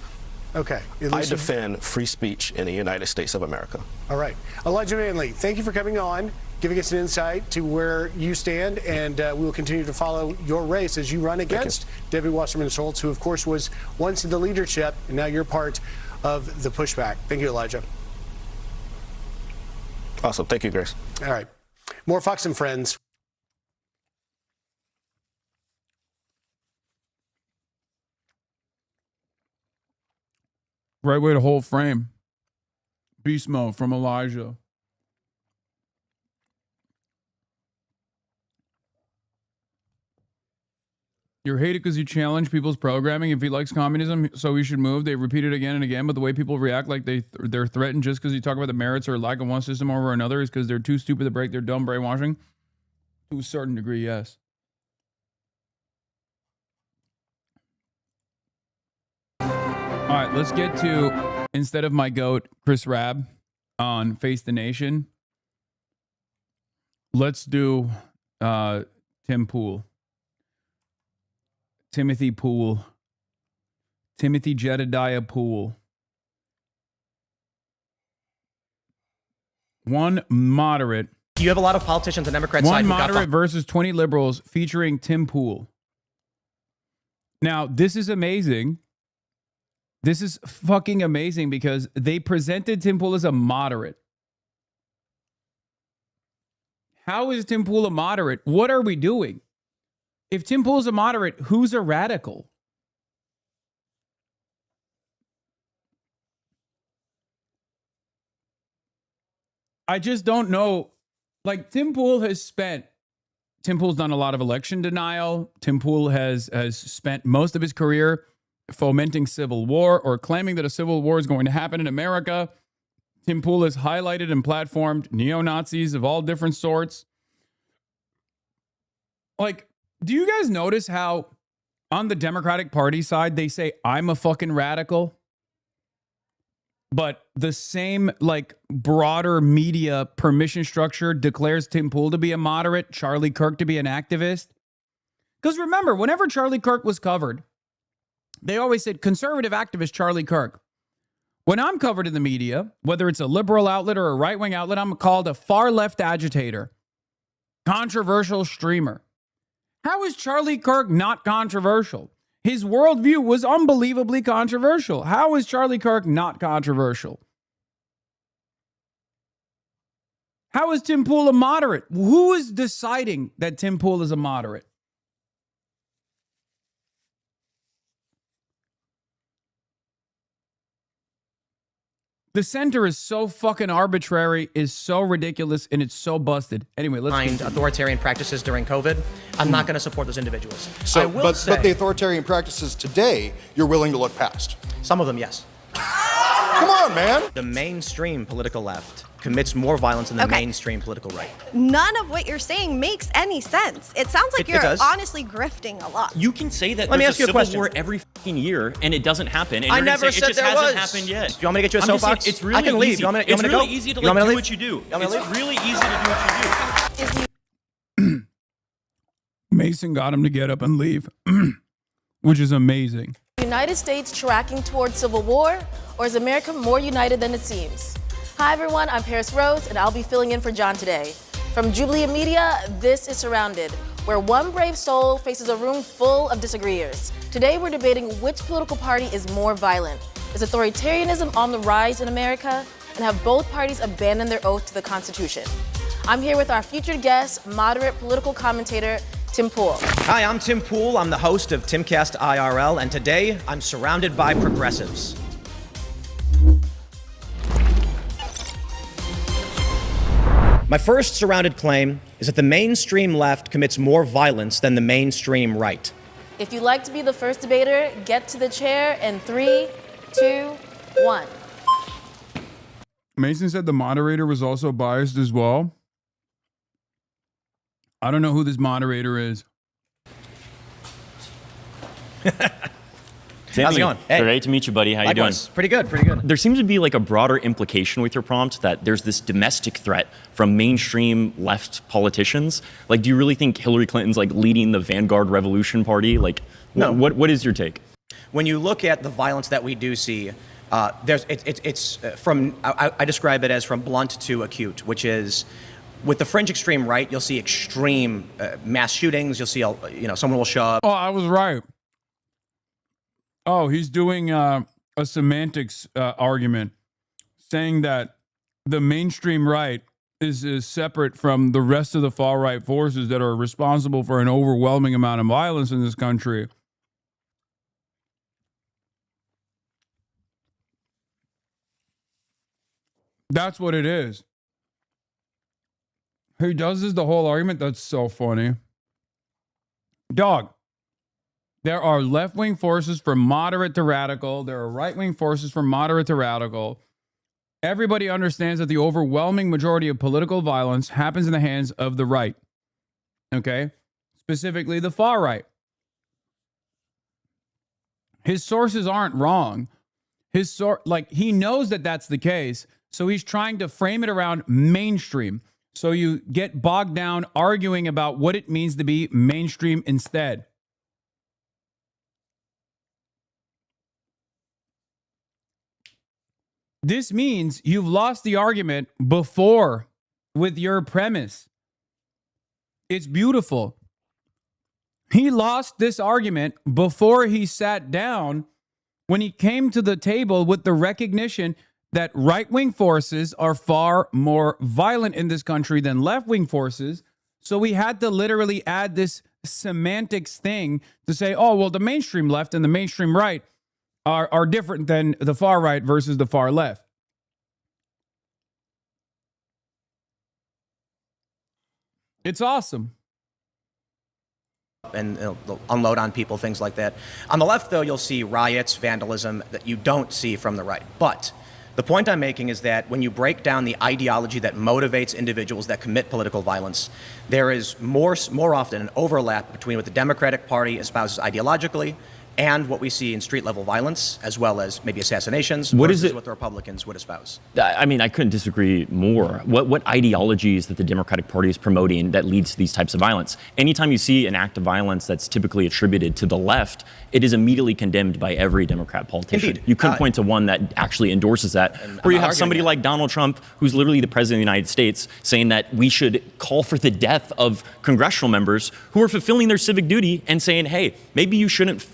Okay. I defend free speech in the United States of America. All right. Elijah Manley, thank you for coming on, giving us an insight to where you stand, and we will continue to follow your race as you run against Debbie Wasserman Schultz, who, of course, was once in the leadership, and now you're part of the pushback. Thank you, Elijah. Awesome. Thank you, Grace. All right. More Fox and Friends. Right way to hold frame. Beast mode from Elijah. You're hated because you challenge people's programming. If he likes communism, so he should move. They repeat it again and again, but the way people react like they're threatened just because you talk about the merits or lack of one system over another is because they're too stupid to break their dumb brainwashing. To a certain degree, yes. All right, let's get to, instead of my GOAT, Chris Rabb on Face the Nation, let's do Tim Pool. Timothy Poole. Timothy Jedediah Poole. One moderate. You have a lot of politicians on the Democrat side. One who got moderate versus 20 liberals featuring Tim Pool. Now, this is amazing. This is fucking amazing because they presented Tim Pool as a moderate. How is Tim Pool a moderate? What are we doing? If Tim Pool is a moderate, who's a radical? I just don't know. Like, Tim Pool's done a lot of election denial. Tim Pool has spent most of his career fomenting civil war or claiming that a civil war is going to happen in America. Tim Pool has highlighted and platformed neo-Nazis of all different sorts. Like, do you guys notice how on the Democratic Party side, they say, I'm a fucking radical? But the same, like, broader media permission structure declares Tim Pool to be a moderate, Charlie Kirk to be an activist. Because remember, whenever Charlie Kirk was covered, they always said conservative activist Charlie Kirk. When I'm covered in the media, whether it's a liberal outlet or a right-wing outlet, I'm called a far-left agitator, controversial streamer. How is Charlie Kirk not controversial? His worldview was unbelievably controversial. How is Charlie Kirk not controversial? How is Tim Pool a moderate? Who is deciding that Tim Pool is a moderate? The center is so fucking arbitrary, is so ridiculous, and it's so busted. Anyway, let's behind authoritarian practices during COVID. I'm not going to support those individuals. So, I will but say, the authoritarian practices today, you're willing to look past. Some of them, yes. Come on, man. The mainstream political left commits more violence than the mainstream political right. None of what you're saying makes any sense. It sounds like It you're does. honestly grifting a lot. You can say that Let me there's ask you a civil question. war every fucking year and it doesn't happen. And I you're gonna never say said it just there hasn't was. happened yet. Do you want me to get you a I'm just saying, soapbox? it's really I can leave. easy. Do you want me to It's really go? easy to You want me to do leave? what you do. You want me to It's leave? really easy to do what you do. Mason got him to get up and leave, which is amazing. United States tracking towards civil war, or is America more united than it seems? Hi everyone, I'm Paris Rose, and I'll be filling in for John today. From Jubilee Media, this is Surrounded, where one brave soul faces a room full of disagreeers. Today we're debating which political party is more violent. Is authoritarianism on the rise in America? And have both parties abandoned their oath to the Constitution? I'm here with our featured guest, moderate political commentator, Tim Pool. Hi, I'm Tim Pool. I'm the host of Timcast IRL, and today I'm surrounded by progressives. My first surrounded claim is that the mainstream left commits more violence than the mainstream right. If you'd like to be the first debater, get to the chair in 3, 2, 1. Mason said the moderator was also biased as well. I don't know who this moderator is. Sammy, How's it going? Hey. Great to meet you, buddy. How you doing? Likewise. Pretty good, pretty good. There seems to be like a broader implication with your prompt that there's this domestic threat from mainstream left politicians. Like, do you really think Hillary Clinton's like leading the Vanguard Revolution Party? Like, No. What is your take? When you look at the violence that we do see, it's from, I describe it as from blunt to acute, which is with the fringe extreme right, you'll see extreme mass shootings. You'll see, someone will show up. Oh, I was right. Oh, he's doing a semantics argument, saying that the mainstream right is separate from the rest of the far right forces that are responsible for an overwhelming amount of violence in this country. That's what it is. He does this the whole argument. That's so funny. Dog. There are left-wing forces from moderate to radical. There are right-wing forces from moderate to radical. Everybody understands that the overwhelming majority of political violence happens in the hands of the right. Okay? Specifically, the far right. His sources aren't wrong. He knows that that's the case, so he's trying to frame it around mainstream. So you get bogged down arguing about what it means to be mainstream instead. This means you've lost the argument before with your premise. It's beautiful. He lost this argument before he sat down when he came to the table with the recognition that right-wing forces are far more violent in this country than left-wing forces. So we had to literally add this semantics thing to say, oh, well, the mainstream left and the mainstream right are different than the far right versus the far left. It's awesome. And they'll unload on people, things like that. On the left, though, you'll see riots, vandalism that you don't see from the right. But the point I'm making is that when you break down the ideology that motivates individuals that commit political violence, there is more often an overlap between what the Democratic Party espouses ideologically and what we see in street-level violence, as well as maybe assassinations, versus what the Republicans would espouse. I mean, I couldn't disagree more. What ideologies that the Democratic Party is promoting that leads to these types of violence? Anytime you see an act of violence that's typically attributed to the left, it is immediately condemned by every Democrat politician. Indeed. You couldn't point to one that actually endorses that. Where you have somebody like Donald Trump, who's literally the president of the United States, saying that we should call for the death of congressional members who are fulfilling their civic duty and saying, hey, maybe you shouldn't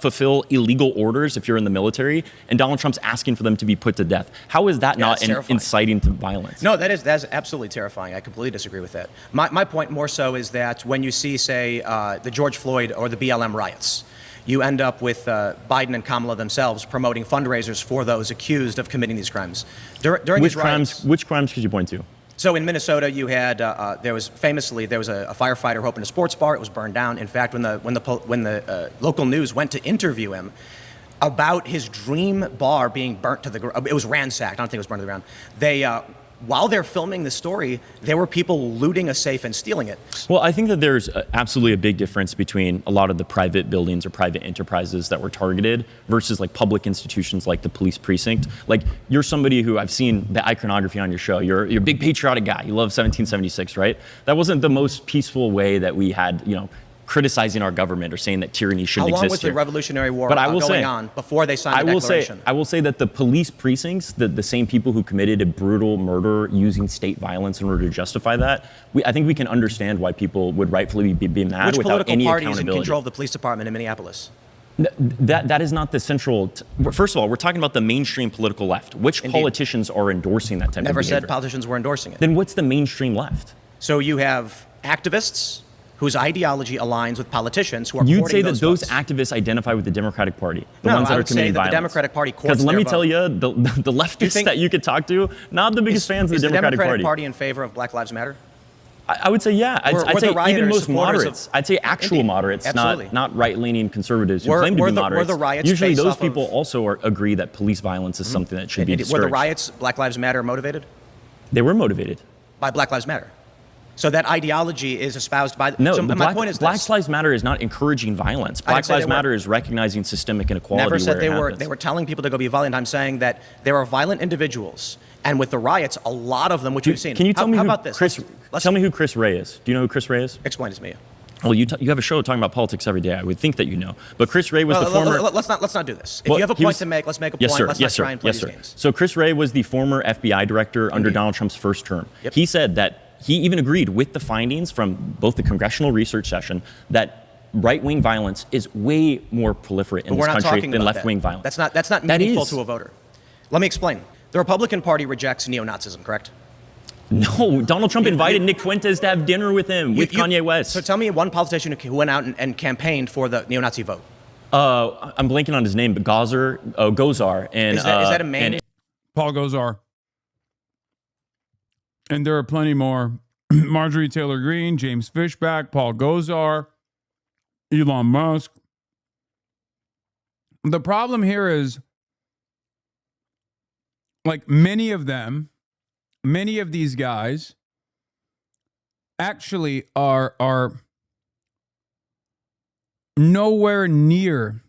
fulfill illegal orders if you're in the military, and Donald Trump's asking for them to be put to death. How is that not inciting to violence? No, that's absolutely terrifying. I completely disagree with that. My point more so is that when you see, say, the George Floyd or the BLM riots, you end up with Biden and Kamala themselves promoting fundraisers for those accused of committing these crimes. During which these riots, which crimes could you point to? So in Minnesota, you had there was a firefighter who opened a sports bar. It was burned down. In fact, when the local news went to interview him about his dream bar being burnt to the ground, it was ransacked. I don't think it was burned to the ground. They while they're filming the story, there were people looting a safe and stealing it. Well, I think that there's absolutely a big difference between a lot of the private buildings or private enterprises that were targeted versus like public institutions like the police precinct. Like, you're somebody who, I've seen the iconography on your show. You're a big patriotic guy. You love 1776, right? That wasn't the most peaceful way that we had, criticizing our government or saying that tyranny shouldn't exist. How long was the Revolutionary War going on before they signed the Declaration? I will say that the police precincts, the same people who committed a brutal murder using state violence in order to justify that, I think we can understand why people would rightfully be mad without any accountability. Which political party is in control of the police department in Minneapolis? That is not the central. First of all, we're talking about the mainstream political left. Which politicians are endorsing that type of behavior? Never said politicians were endorsing it. Then what's the mainstream left? So you have activists whose ideology aligns with politicians who are You'd say that those votes. Activists identify with the Democratic Party, the No, ones that I are would say committing that violence. the Democratic Party courts Because let me their tell vote. you, the leftists that you could talk to, not the biggest fans of the Is Democratic the Party. Democratic Party in favor of Black Lives Matter? I would say yeah. I'd say even most moderates. I'd say actual moderates, not right-leaning conservatives who claim to be moderates. Were the riots usually based those off people also agree that police violence is something that should be discouraged. Were the riots Black Lives Matter motivated? They were motivated By Black Lives Matter. So that ideology is espoused by... No, so my point is Black Lives Matter is not encouraging violence. Black Lives Matter is recognizing systemic inequality. Never said where they were telling people to go be violent. I'm saying that there are violent individuals, and with the riots, a lot of them, which we've seen. Can you tell me how who about this? Tell me who Chris Ray is. Do you know who Chris Ray is? Explain it to me. Well, you have a show talking about politics every day. I would think that you know. But Chris Ray was the former... Let's not do this. If you have a point to make, let's make a point. Let's not try and play these games. So Chris Ray was the former FBI director under Donald Trump's first term. Yep. He said that he even agreed with the findings from both the congressional research session that right-wing violence is way more proliferate in this country than left-wing violence. That's not meaningful to a voter. Let me explain. The Republican Party rejects neo-Nazism, correct? No, Donald Trump invited Nick Fuentes to have dinner with him, with Kanye West. So tell me one politician who went out and campaigned for the neo-Nazi vote. I'm blanking on his name, but Gozar. And, is that a man? Paul Gozar. And there are plenty more. Marjorie Taylor Greene, James Fishback, Paul Gozar, Elon Musk. The problem here is, like, many of these guys actually are nowhere near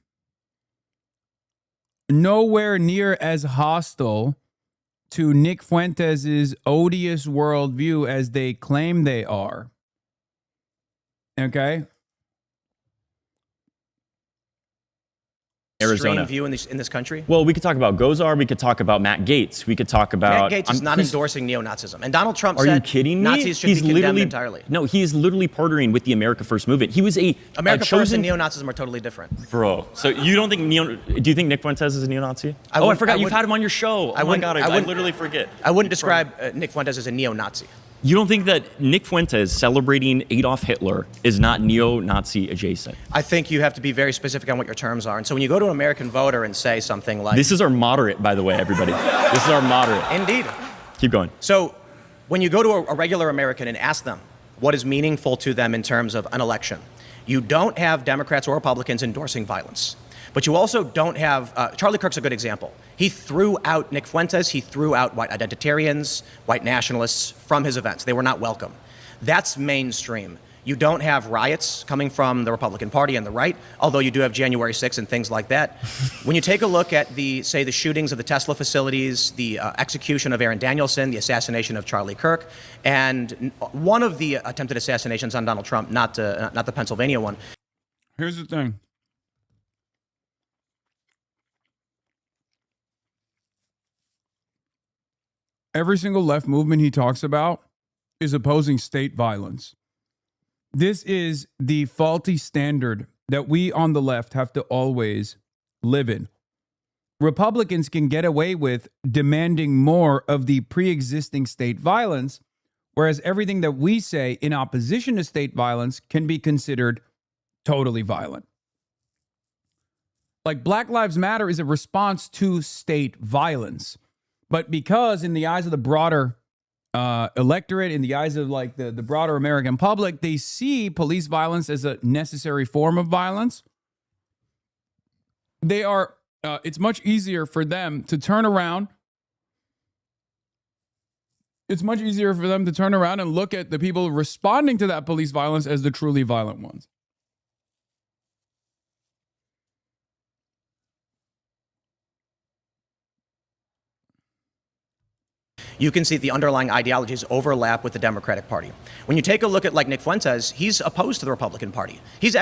as hostile to Nick Fuentes' odious worldview as they claim they are. Okay? Arizona. view in this country? Well, we could talk about Gozar. We could talk about Matt Gaetz. We could talk about. Matt Gaetz is not endorsing neo-Nazism. And Donald Trump Are said you kidding me? Nazis should be condemned entirely. No, he is literally partnering with the America First movement. He was America chosen, First and neo-Nazism are totally different. Bro, so you don't think do you think Nick Fuentes is a neo-Nazi? I forgot you've had him on your show. Oh my God, I literally forget. I wouldn't describe Nick Fuentes as a neo-Nazi. You don't think that Nick Fuentes celebrating Adolf Hitler is not neo-Nazi adjacent? I think you have to be very specific on what your terms are. And so when you go to an American voter and say something like... This is our moderate, by the way, everybody. This is our moderate. Indeed. Keep going. So when you go to a regular American and ask them what is meaningful to them in terms of an election, you don't have Democrats or Republicans endorsing violence. But you also don't have, Charlie Kirk's a good example. He threw out Nick Fuentes, he threw out white identitarians, white nationalists from his events. They were not welcome. That's mainstream. You don't have riots coming from the Republican Party and the right, although you do have January 6th and things like that. When you take a look at the shootings of the Tesla facilities, the execution of Aaron Danielson, the assassination of Charlie Kirk, and one of the attempted assassinations on Donald Trump, not the Pennsylvania one. Here's the thing. Every single left movement he talks about is opposing state violence. This is the faulty standard that we on the left have to always live in. Republicans can get away with demanding more of the pre-existing state violence, whereas everything that we say in opposition to state violence can be considered totally violent. Like Black Lives Matter is a response to state violence. But because in the eyes of the broader electorate, in the eyes of like the broader American public, they see police violence as a necessary form of violence, they are, it's much easier for them to turn around. It's much easier for them to turn around and look at the people responding to that police violence as the truly violent ones. You can see the underlying ideologies overlap with the Democratic Party. When you take a look at like Nick Fuentes, he's opposed to the Republican Party. He's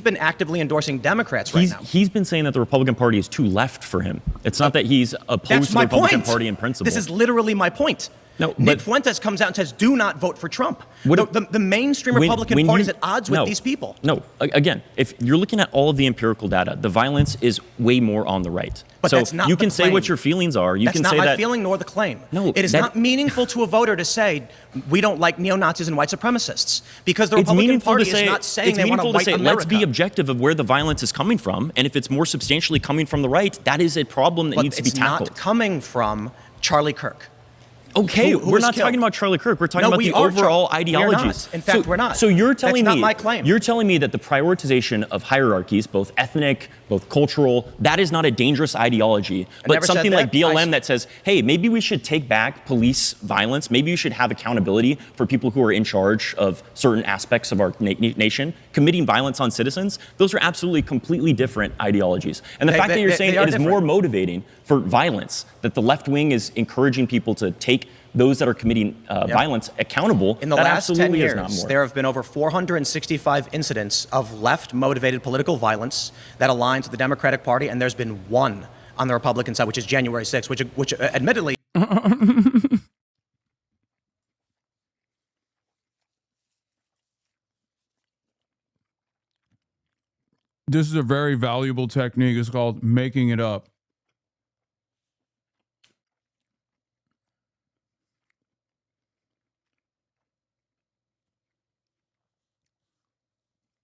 been actively endorsing Democrats right now. He's been saying that the Republican Party is too left for him. It's not that he's opposed to the Republican Party in principle. This is literally my point. No, Nick Fuentes comes out and says, do not vote for Trump. The mainstream Republican Party is at odds with these people. No, again, if you're looking at all of the empirical data, the violence is way more on the right. But so that's not you can the say claim. what your feelings are. You That's can not say my that. feeling nor the claim. No, it is not meaningful to a voter to say we don't like neo-Nazis and white supremacists because the Republican Party is not saying they want a white America. Let's be objective of where the violence is coming from, and if it's more substantially coming from the right, that is a problem that needs to be tackled. It's not coming from Charlie Kirk. Okay, who we're was not killed. talking about Charlie Kirk. We're talking about the are overall We are ideologies. not. In fact, we're not. So you're telling That's me not my claim. You're telling me that the prioritization of hierarchies, both ethnic, both cultural, that is not a dangerous ideology. But never said something like that. BLM that says, hey, maybe we should take back police violence. Maybe we should have accountability for people who are in charge of certain aspects of our nation, committing violence on citizens. Those are absolutely completely different ideologies. And the fact that you're saying it is more motivating for violence, that the left wing is encouraging people to take those that are committing violence accountable, in the that last absolutely 10 is not years, more. there have been over 465 incidents of left-motivated political violence that aligns with the Democratic Party, and there's been one on the Republican side, which is January 6th, which admittedly... This is a very valuable technique. It's called making it up.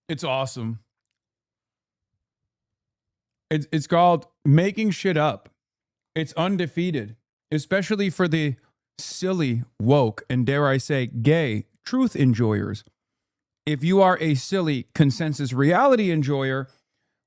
It's awesome. It's called making shit up. It's undefeated, especially for the silly, woke, and dare I say, gay truth enjoyers. If you are a silly consensus reality enjoyer,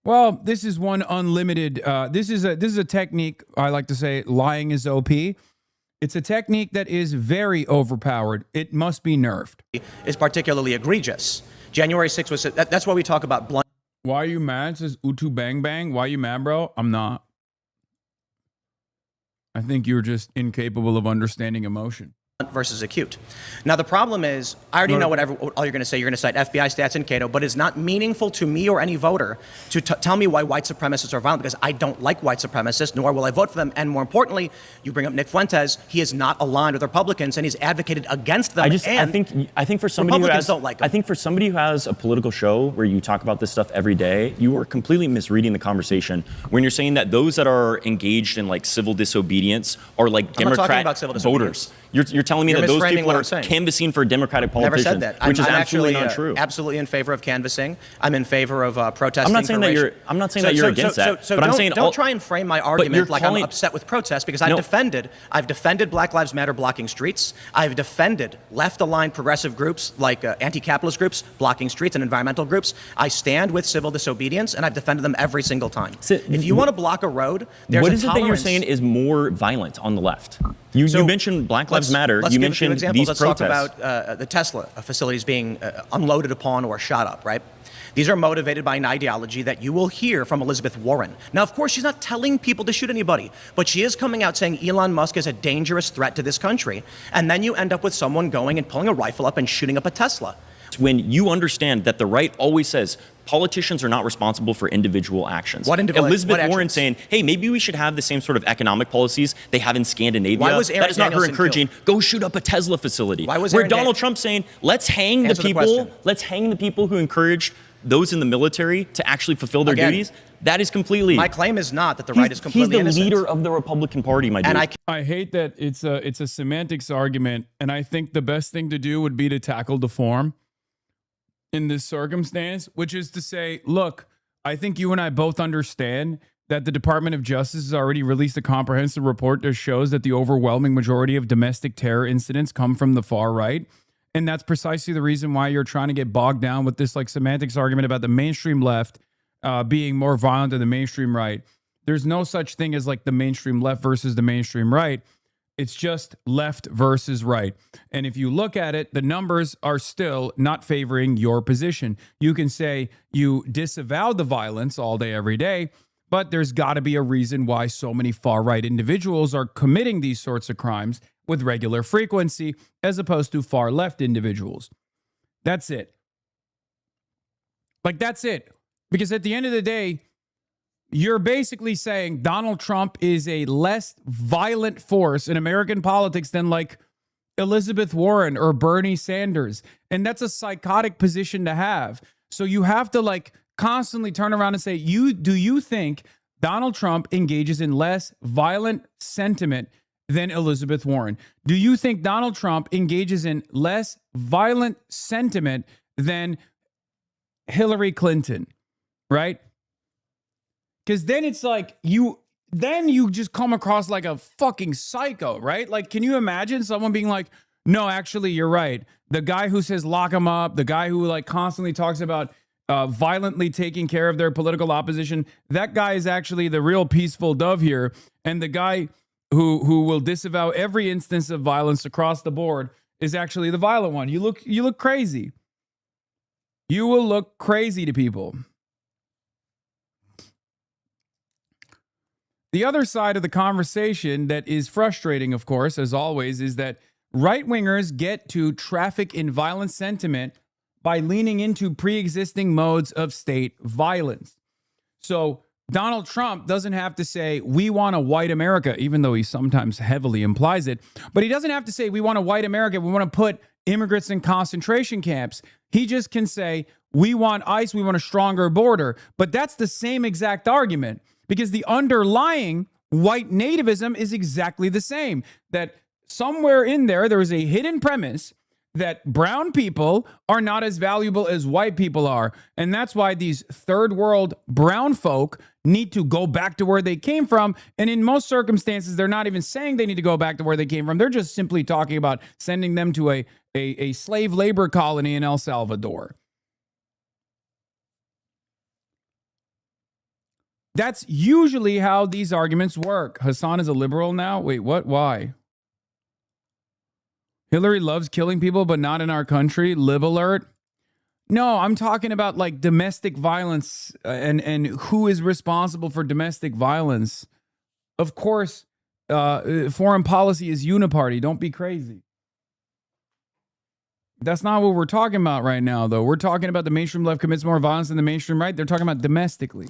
well, this is one unlimited. This is a technique. I like to say, lying is OP. It's a technique that is very overpowered. It must be nerfed. Is particularly egregious. January 6th was, that's why we talk about blunt. Why are you mad? It says Utu Bang Bang. Why are you mad, bro? I'm not. I think you're just incapable of understanding emotion. versus acute. Now, the problem is, I already know what all you're going to say. You're going to cite FBI stats and Cato, but it's not meaningful to me or any voter to tell me why white supremacists are violent, because I don't like white supremacists, nor will I vote for them. And more importantly, you bring up Nick Fuentes. He is not aligned with Republicans, and he's advocated against them. I think for somebody Republicans who has, don't like him. I think for somebody who has a political show where you talk about this stuff every day, you are completely misreading the conversation when you're saying that those that are engaged in like civil disobedience are like I'm not talking Democrat about civil disobedience. voters. You're telling me You're that those misframing people what are I'm saying. canvassing for Democratic Never politicians, said that. which is I'm absolutely actually, not true. Absolutely in favor of canvassing. I'm in favor of protesting. I'm not saying that you're. I'm not saying that you're against that. But I'm saying don't try and frame my argument like I'm upset with protests, because I've defended Black Lives Matter blocking streets. I've defended left-aligned progressive groups like anti-capitalist groups blocking streets and environmental groups. I stand with civil disobedience, and I've defended them every single time. If you want to block a road, there's what a is it that you're saying is more violent on the left? You mentioned Black Lives Matter. You mentioned these Let's protests. talk about the Tesla facilities being unloaded upon or shot up, right? These are motivated by an ideology that you will hear from Elizabeth Warren. Now, of course, she's not telling people to shoot anybody, but she is coming out saying Elon Musk is a dangerous threat to this country. And then you end up with someone going and pulling a rifle up and shooting up a Tesla. When you understand that the right always says politicians are not responsible for individual actions. Elizabeth Warren saying, hey, maybe we should have the same sort of economic policies they have in Scandinavia. Why was Aaron that is not her Danielson encouraging, go shoot up a Tesla facility. Why was Where Aaron Donald Trump saying, let's hang the people, who encouraged those in the military to actually fulfill their duties. That is completely. My claim is not that the right is completely innocent. He's the innocent. leader of the Republican Party, my dude. And I hate that it's a semantics argument, and I think the best thing to do would be to tackle the form in this circumstance, which is to say, look, I think you and I both understand that the Department of Justice has already released a comprehensive report that shows that the overwhelming majority of domestic terror incidents come from the far right. And that's precisely the reason why you're trying to get bogged down with this like semantics argument about the mainstream left being more violent than the mainstream right. There's no such thing as like the mainstream left versus the mainstream right. It's just left versus right. And if you look at it, the numbers are still not favoring your position. You can say you disavow the violence all day, every day, but there's got to be a reason why so many far-right individuals are committing these sorts of crimes with regular frequency as opposed to far-left individuals. That's it. Like, that's it. Because at the end of the day, you're basically saying Donald Trump is a less violent force in American politics than like Elizabeth Warren or Bernie Sanders. And that's a psychotic position to have. So you have to like constantly turn around and say, do you think Donald Trump engages in less violent sentiment than Elizabeth Warren? Do you think Donald Trump engages in less violent sentiment than Hillary Clinton? Right? Because then it's like you just come across like a fucking psycho, right? Like, can you imagine someone being like, no, actually, you're right. The guy who says lock him up, the guy who like constantly talks about violently taking care of their political opposition, that guy is actually the real peaceful dove here. And the guy who will disavow every instance of violence across the board is actually the violent one. You look crazy. You will look crazy to people. The other side of the conversation that is frustrating, of course, as always, is that right-wingers get to traffic in violent sentiment by leaning into pre-existing modes of state violence. So Donald Trump doesn't have to say, we want a white America, even though he sometimes heavily implies it. But he doesn't have to say, we want a white America, we want to put immigrants in concentration camps. He just can say, we want ICE, we want a stronger border. But that's the same exact argument. Because the underlying white nativism is exactly the same. That somewhere in there is a hidden premise that brown people are not as valuable as white people are. And that's why these third world brown folk need to go back to where they came from. And in most circumstances, they're not even saying they need to go back to where they came from. They're just simply talking about sending them to a slave labor colony in El Salvador. That's usually how these arguments work. Hasan is a liberal now? Wait, what? Why? Hillary loves killing people, but not in our country? Lib alert? No, I'm talking about like domestic violence and who is responsible for domestic violence. Of course, foreign policy is uniparty. Don't be crazy. That's not what we're talking about right now, though. We're talking about the mainstream left commits more violence than the mainstream right. They're talking about domestically.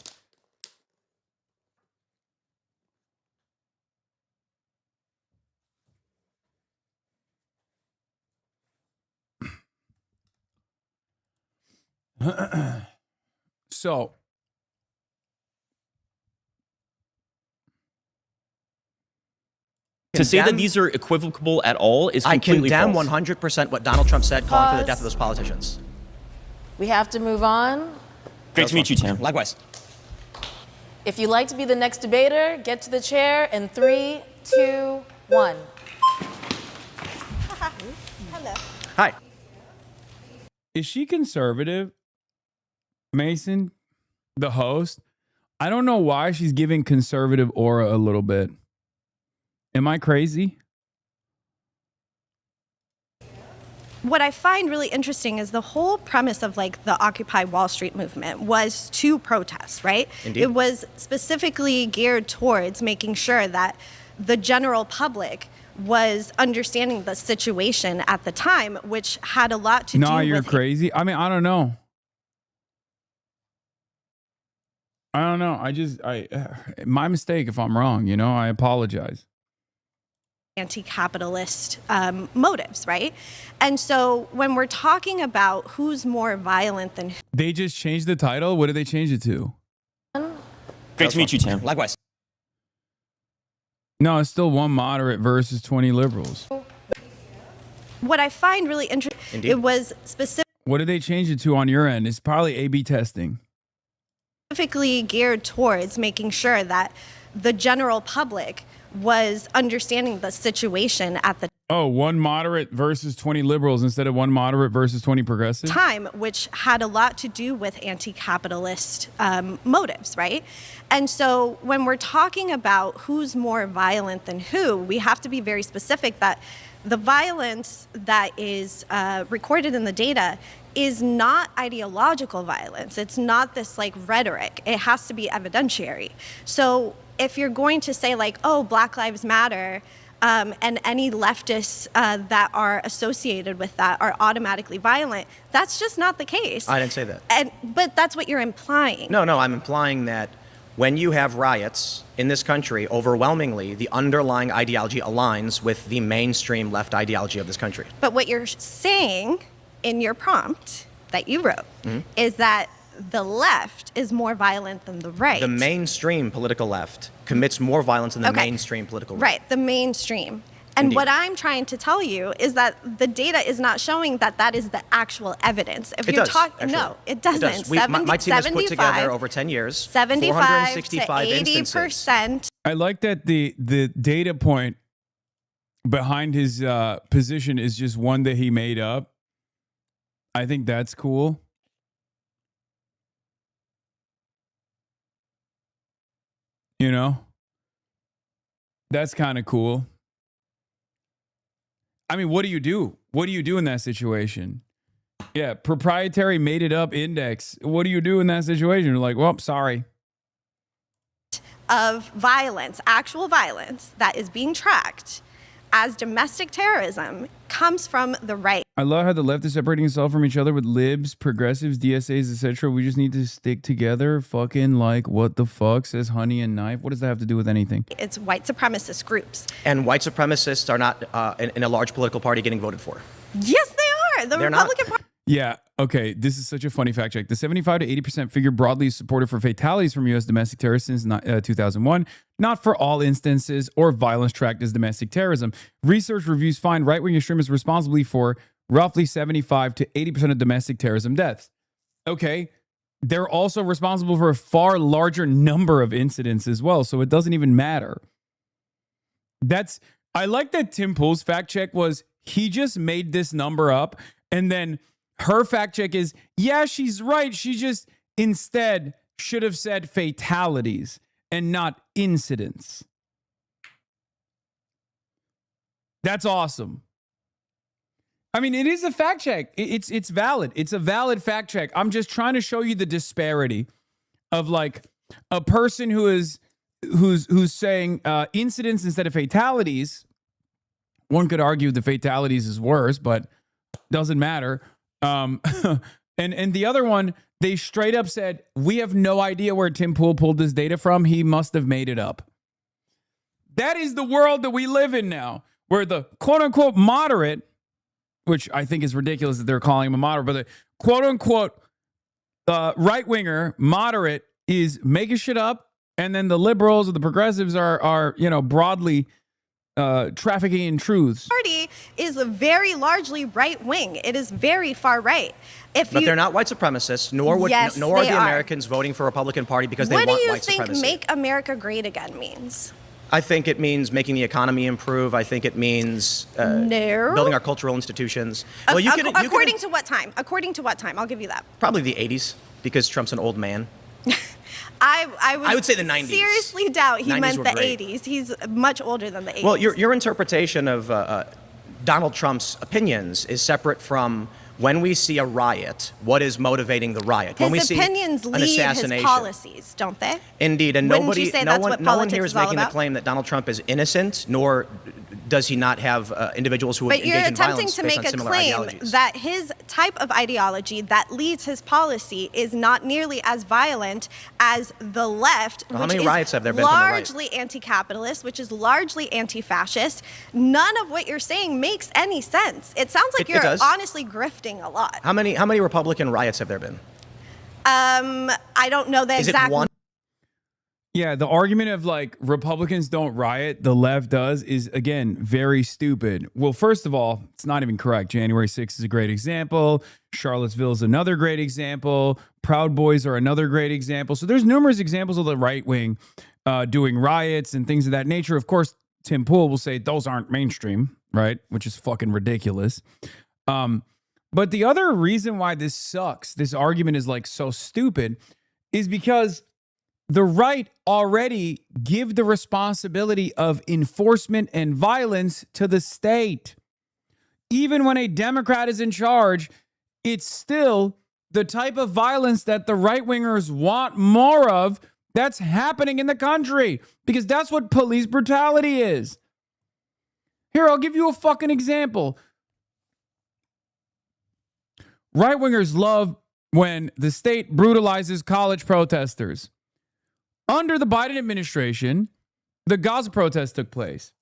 So, to say that these are equivocable at all is I completely condemn false. 100% what Donald Trump said, calling for the Pause. death of those politicians. We have to move on. Great to meet you, Tam. Likewise. If you'd like to be the next debater, get to the chair in 3, 2, 1. Hello. Hi. Is she conservative? Mason, the host? I don't know why she's giving conservative aura a little bit. Am I crazy? What I find really interesting is the whole premise of like the Occupy Wall Street movement was to protest, right? Indeed. It was specifically geared towards making sure that the general public was understanding the situation at the time, which had a lot to do with... No, you're crazy. I mean, I don't know. My mistake if I'm wrong, you know, I apologize. Anti-capitalist motives, right? And so when we're talking about who's more violent than who, They just changed the title. What did they change it to? Great to meet you, Tam. Likewise. No, it's still 1 moderate versus 20 liberals. what I find really interesting, Indeed. it was What did they change it to on your end? It's probably A/B testing. specifically geared towards making sure that the general public was understanding the situation at the Oh, 1 moderate versus 20 liberals instead of 1 moderate versus 20 progressives? time, which had a lot to do with anti-capitalist motives, right? And so when we're talking about who's more violent than who, we have to be very specific that the violence that is recorded in the data is not ideological violence. It's not this like rhetoric. It has to be evidentiary. So if you're going to say like, oh, Black Lives Matter, and any leftists that are associated with that are automatically violent, that's just not the case. I didn't say that. But that's what you're implying. No, I'm implying that when you have riots in this country, overwhelmingly, the underlying ideology aligns with the mainstream left ideology of this country. But what you're saying in your prompt that you wrote is that the left is more violent than the right. The mainstream political left commits more violence than the Okay. mainstream political right. Right, the mainstream. And Indeed. what I'm trying to tell you is that the data is not showing that that is the actual evidence. If It you're does, talking, actually. no, it doesn't. It does. My team has put together over 10 years 75 465 to instances. 80%. I like that the data point behind his position is just one that he made up. I think that's cool. You know? That's kind of cool. I mean, what do you do? What do you do in that situation? Yeah, proprietary made it up index. What do you do in that situation? You're like, well, sorry. Of violence, actual violence that is being tracked as domestic terrorism comes from the right. I love how the left is separating itself from each other with libs, progressives, DSAs, etc. We just need to stick together. Fucking like, what the fuck, says Honey and Knife. What does that have to do with anything? It's white supremacist groups. And white supremacists are not in a large political party getting voted for. Yes, they are. The They're not. Republican Party. Yeah, okay, this is such a funny fact check. The 75 to 80% figure broadly is supported for fatalities from U.S. domestic terrorists since 2001, not for all instances or violence tracked as domestic terrorism. Research reviews find right-wing extremists responsibly for roughly 75 to 80% of domestic terrorism deaths. Okay, they're also responsible for a far larger number of incidents as well, so it doesn't even matter. I like that Tim Pool's fact check was, he just made this number up, and then her fact check is, yeah, she's right. She just instead should have said fatalities and not incidents. That's awesome. I mean, it is a fact check. It's valid. It's a valid fact check. I'm just trying to show you the disparity of like a person who's saying incidents instead of fatalities. One could argue the fatalities is worse, but doesn't matter. And the other one, they straight up said, we have no idea where Tim Pool pulled this data from. He must have made it up. That is the world that we live in now, where the quote unquote moderate, which I think is ridiculous that they're calling him a moderate, but the quote unquote right winger moderate is making shit up, and then the liberals or the progressives are broadly trafficking in truths. Party is very largely right wing. It is very far right. But they're not white supremacists, nor are the Americans voting for Republican Party because they want white supremacy. What do you think "Make America Great Again" means? I think it means making the economy improve. I think it means building our cultural institutions. Well, according to what time? According to what time? I'll give you that. Probably the 80s, because Trump's an old man. I would say the 90s. Seriously doubt he meant the great. 80s. He's much older than the 80s. Well, your interpretation of Donald Trump's opinions is separate from when we see a riot, what is motivating the riot? When we His see opinions an lead assassination. his policies, don't they? Indeed, and Wouldn't you say no that's what one politics here is is all making the about? claim that Donald Trump is innocent, nor does he not have individuals who would But you're engage in attempting violence to based make on a similar claim ideologies. that his type of ideology that leads his policy is not nearly as violent as the left, Well, how which many is riots have there been from the right? largely anti-capitalist, which is largely anti-fascist. None of what you're saying makes any sense. It sounds like It you're does. honestly grifting a lot. How many Republican riots have there been? I don't know the Is exact it one? Yeah, the argument of like Republicans don't riot, the left does, is again very stupid. Well, first of all, it's not even correct. January 6th is a great example. Charlottesville is another great example. Proud Boys are another great example. So there's numerous examples of the right wing doing riots and things of that nature. Of course, Tim Pool will say those aren't mainstream, right? Which is fucking ridiculous. But the other reason why this sucks, this argument is like so stupid, is because the right already give the responsibility of enforcement and violence to the state. Even when a Democrat is in charge, it's still the type of violence that the right-wingers want more of that's happening in the country, because that's what police brutality is. Here, I'll give you a fucking example. Right-wingers love when the state brutalizes college protesters. Under the Biden administration, the Gaza protest took place.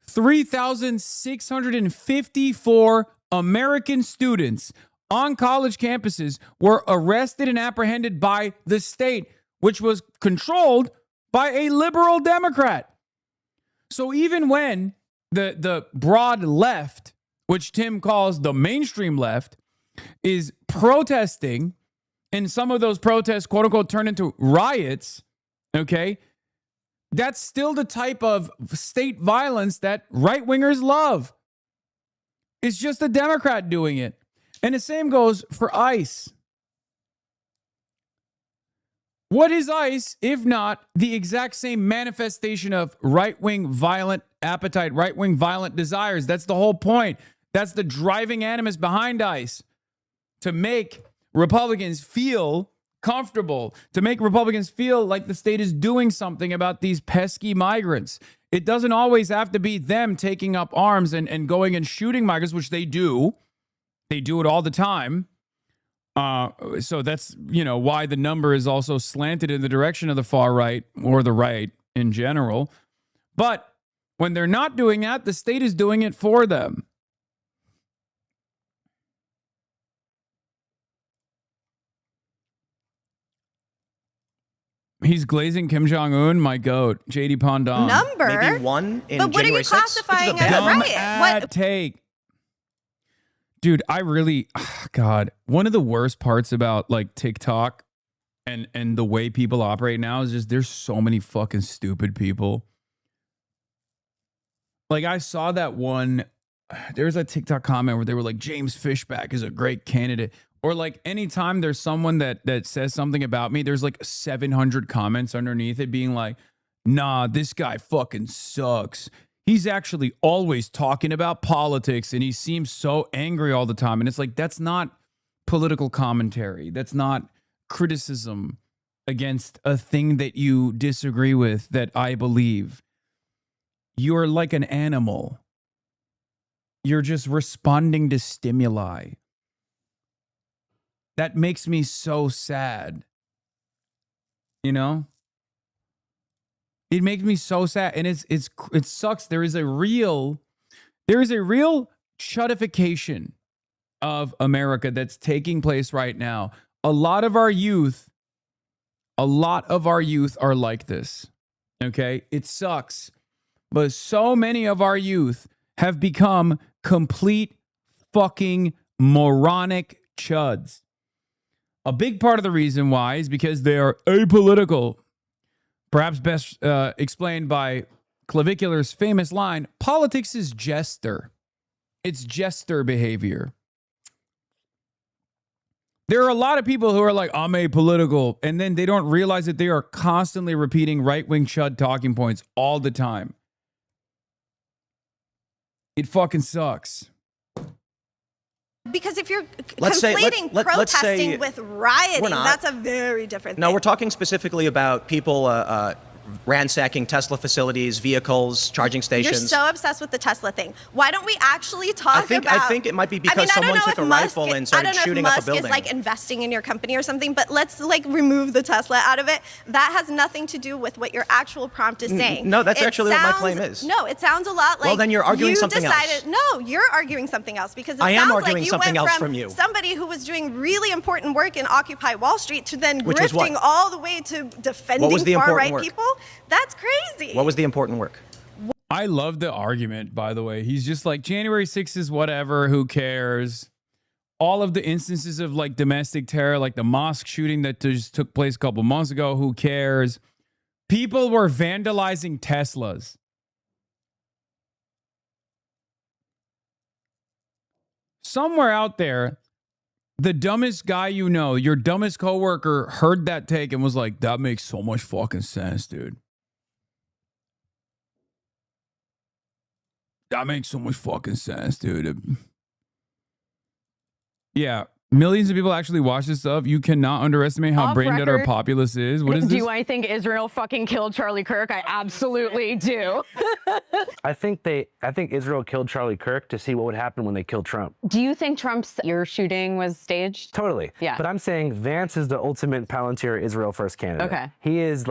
3,654 American students on college campuses were arrested and apprehended by the state, which was controlled by a liberal Democrat. So even when the broad left, which Tim calls the mainstream left, is protesting, and some of those protests, quote unquote, turn into riots, okay, that's still the type of state violence that right-wingers love. It's just a Democrat doing it. And the same goes for ICE. What is ICE if not the exact same manifestation of right-wing violent appetite, right-wing violent desires? That's the whole point. That's the driving animus behind ICE. To make Republicans feel comfortable, to make Republicans feel like the state is doing something about these pesky migrants. It doesn't always have to be them taking up arms and going and shooting migrants, which they do. They do it all the time. So that's, why the number is also slanted in the direction of the far right or the right in general. But when they're not doing that, the state is doing it for them. He's glazing Kim Jong-un, my goat, JD Pondon. Number? Maybe one in But what are January you 6th, classifying which is a as a bad- riot? What? Take. Dude, I really, God, one of the worst parts about like TikTok and the way people operate now is just there's so many fucking stupid people. Like I saw that one, there was a TikTok comment where they were like, James Fishback is a great candidate. Or like anytime there's someone that says something about me, there's like 700 comments underneath it being like, nah, this guy fucking sucks. He's actually always talking about politics and he seems so angry all the time. And it's like, that's not political commentary. That's not criticism against a thing that you disagree with that I believe. You're like an animal. you're just responding to stimuli. That makes me so sad. You know? It makes me so sad. And it sucks. There is a real chutification of America that's taking place right now. A lot of our youth are like this. Okay? It sucks. But so many of our youth have become complete fucking moronic chuds. A big part of the reason why is because they are apolitical. Perhaps best explained by Clavicular's famous line, politics is jester. It's jester behavior. There are a lot of people who are like, I'm apolitical, and then they don't realize that they are constantly repeating right-wing chud talking points all the time. It fucking sucks. Because if you're Let's say- conflating let's say protesting with rioting, we're not. that's a very different thing. No, we're talking specifically about people ransacking Tesla facilities, vehicles, charging You're stations. so obsessed with the Tesla thing. Why don't we actually talk about... I think it might be because I someone don't know took a if Musk rifle is- and started shooting up a I don't know if building. Musk is like investing in your company or something, but let's like remove the Tesla out of it. That has nothing to do with what your actual prompt is saying. No, that's It actually what my sounds- claim is. No, it sounds a lot like Well, then you're arguing you something else. decided, No, you're arguing something else because it I am sounds arguing like you something went else from from you. somebody who was doing really important work in Occupy Wall Street to then Which was what? grifting all the way to defending What was the important far-right work? people. That's crazy. What was the important work? I love the argument, by the way. He's just like, January 6th is whatever, who cares? All of the instances of like domestic terror, like the mosque shooting that just took place a couple months ago, who cares? People were vandalizing Teslas. Somewhere out there, the dumbest guy you know, your dumbest coworker, heard that take and was like, that makes so much fucking sense, dude. That makes so much fucking sense, dude. Yeah. Millions of people actually watch this stuff. You cannot underestimate how Off brain dead our record, populace is. What is this? Do I think Israel fucking killed Charlie Kirk? I absolutely do. I think Israel killed Charlie Kirk to see what would happen when they killed Trump. Do you think Trump's ear shooting was staged? Totally. Yeah. But I'm saying Vance is the ultimate Palantir Israel first candidate. Okay. He's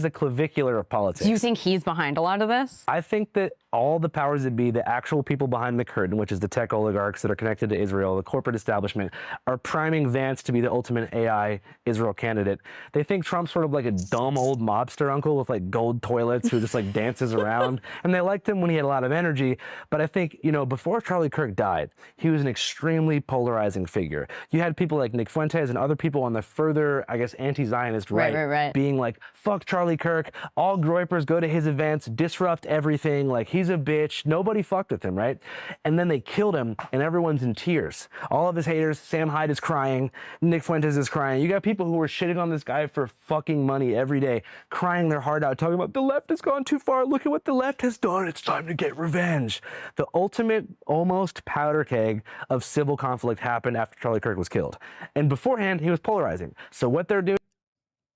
the clavicular of politics. Do you think he's behind a lot of this? I think that all the powers that be, the actual people behind the curtain, which is the tech oligarchs that are connected to Israel, the corporate establishment, are priming Vance to be the ultimate AI Israel candidate. They think Trump's sort of like a dumb old mobster uncle with like gold toilets who just like dances around. And they liked him when he had a lot of energy. But I think, before Charlie Kirk died, he was an extremely polarizing figure. You had people like Nick Fuentes and other people on the further, I guess, anti-Zionist right. Being like, fuck Charlie Kirk, all Groypers go to his events, disrupt everything, like he's a bitch, nobody fucked with him, right? And then they killed him and everyone's in tears. All of his haters, Sam Hyde is crying, Nick Fuentes is crying. You got people who were shitting on this guy for fucking money every day, crying their heart out, talking about the left has gone too far, look at what the left has done, it's time to get revenge. The ultimate, almost powder keg of civil conflict happened after Charlie Kirk was killed. And beforehand, he was polarizing. So what they're doing...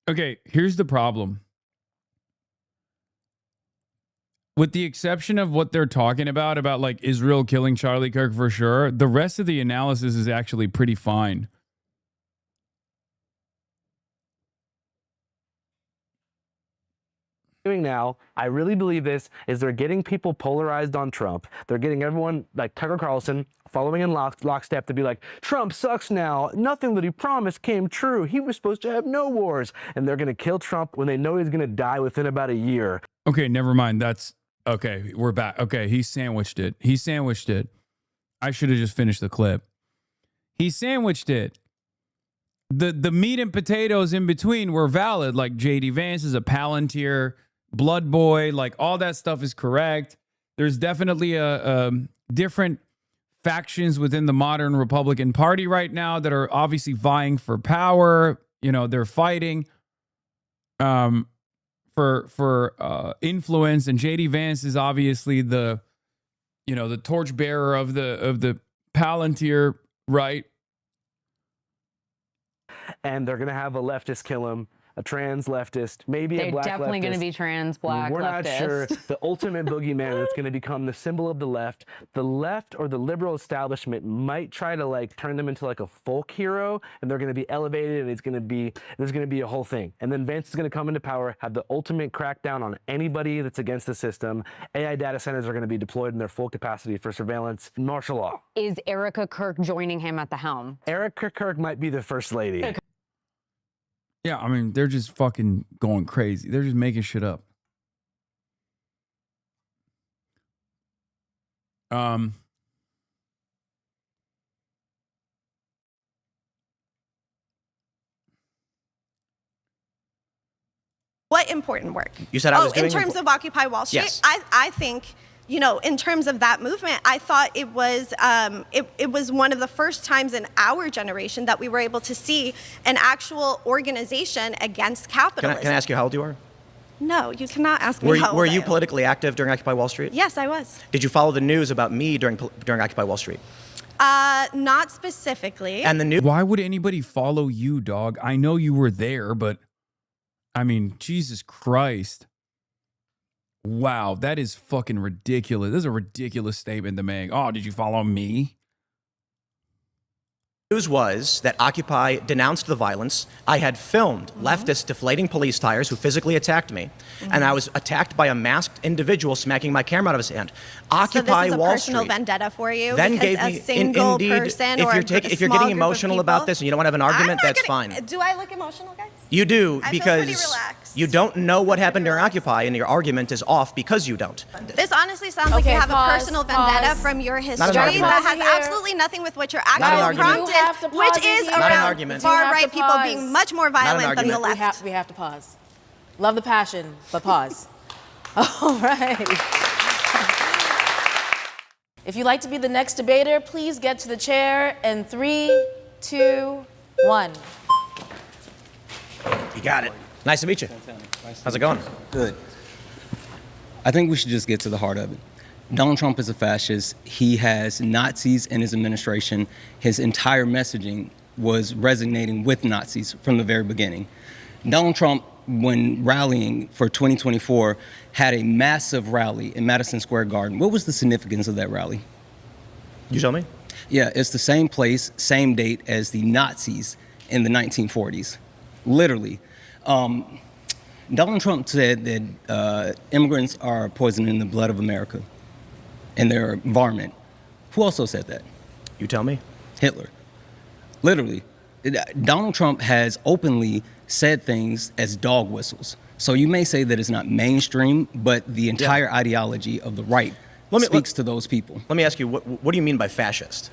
Okay, here's the problem. With the exception of what they're talking about like Israel killing Charlie Kirk for sure, the rest of the analysis is actually pretty fine. Doing now, I really believe this, is they're getting people polarized on Trump. They're getting everyone like Tucker Carlson following in lockstep to be like, Trump sucks now. Nothing that he promised came true. He was supposed to have no wars. And they're going to kill Trump when they know he's going to die within about a year. Okay, never mind. Okay, we're back. Okay, he sandwiched it. I should have just finished the clip. He sandwiched it. The meat and potatoes in between were valid. Like J.D. Vance is a Palantir, Blood Boy, like all that stuff is correct. There's definitely a different factions within the modern Republican Party right now that are obviously vying for power. They're fighting for influence, and J.D. Vance is obviously the torchbearer of the Palantir, right? And they're going to have a leftist kill him. a trans leftist, maybe They're a black definitely going to leftist. be trans, black, We're not leftist. sure. The ultimate boogeyman that's going to become the symbol of the left or the liberal establishment might try to like turn them into like a folk hero, and they're going to be elevated, and there's going to be a whole thing. And then Vance is going to come into power, have the ultimate crackdown on anybody that's against the system. AI data centers are going to be deployed in their full capacity for surveillance, martial law. Is Erica Kirk joining him at the helm? Erica Kirk might be the first lady. Yeah, I mean, they're just fucking going crazy. They're just making shit up. What important work? You said I was doing in terms of Occupy Wall Street, Yes. I think, you know, in terms of that movement, I thought it was it was one of the first times in our generation that we were able to see an actual organization against capitalism. Can I ask you how old you are? No, you cannot ask me how old Were I you am. politically active during Occupy Wall Street? Yes, I was. Did you follow the news about me during Occupy Wall Street? Not specifically. And the news. Why would anybody follow you, dog? I know you were there, but I mean, Jesus Christ. Wow, that is fucking ridiculous. This is a ridiculous statement to make. Oh, did you follow me? News was that Occupy denounced the violence. I had filmed leftists deflating police tires who physically attacked me, and I was attacked by a masked individual smacking my camera out of his hand. Occupy so this is a Wall personal Street vendetta for you. then because gave a me single indeed. person If or you're a taking, if you're small getting group of emotional about people- this and you don't want to have an argument, that's fine. Do I look emotional, guys? You do I feel pretty because relaxed. you don't know what happened during Occupy, and your argument is off because you don't. This honestly sounds like you Okay, have pause, a personal vendetta pause. from your Not an history argument. that has Pause here. absolutely nothing with what your Not an actual argument. prompt You have to is, which pause is here. Not an around argument. far-right people pause. being much more violent than the argument. left. We have to pause. Love the passion, but pause. All right. If you'd like to be the next debater, please get to the chair in 3, 2, 1. You got it. Nice to meet you. How's it going? Good. I think we should just get to the heart of it. Donald Trump is a fascist. He has Nazis in his administration. His entire messaging was resonating with Nazis from the very beginning. Donald Trump, when rallying for 2024, had a massive rally in Madison Square Garden. What was the significance of that rally? You tell me. Yeah, it's the same place, same date as the Nazis in the 1940s. Literally. Donald Trump said that immigrants are poisoning the blood of America and their environment. Who also said that? You tell me. Hitler. Literally. Donald Trump has openly said things as dog whistles. So you may say that it's not mainstream, but the entire ideology of the right speaks to those people. Let me ask you, what do you mean by fascist?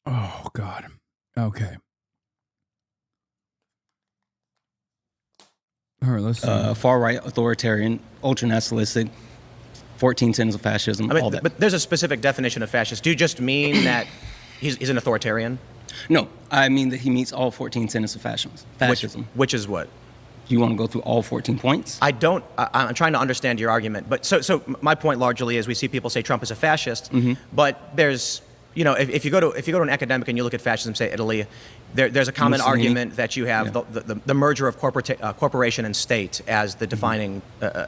Oh, God. Okay. All right, let's see. Far-right, authoritarian, ultra-nationalistic, 14 tenets of fascism, I mean, all that. but there's a specific definition of fascist. Do you just mean that he's an authoritarian? No, I mean that he meets all 14 tenets of fascism. Which is what? You want to go through all 14 points? I don't. I'm trying to understand your argument. But so my point largely is we see people say Trump is a fascist, but there's, you know, if you go to an academic and you look at fascism, say Italy, there's a common Mussolini. argument that you have the merger of corporation and state as the defining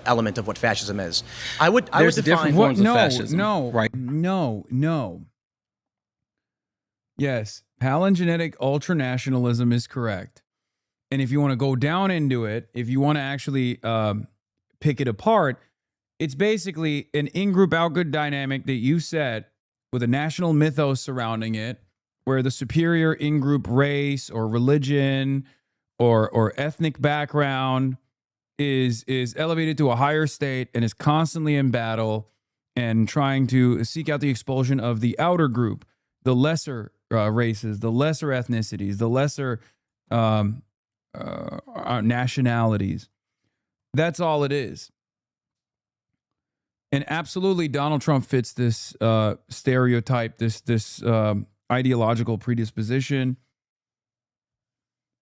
element of what fascism is. I would There's define different forms of no, fascism. no, right? No. Yes, palingenetic ultranationalism is correct. And if you want to go down into it, if you want to actually pick it apart, it's basically an in-group, out-group dynamic that you set with a national mythos surrounding it, where the superior in-group race or religion or ethnic background is elevated to a higher state and is constantly in battle and trying to seek out the expulsion of the outer group, the lesser races, the lesser ethnicities, the lesser nationalities. That's all it is. And absolutely, Donald Trump fits this stereotype, this ideological predisposition.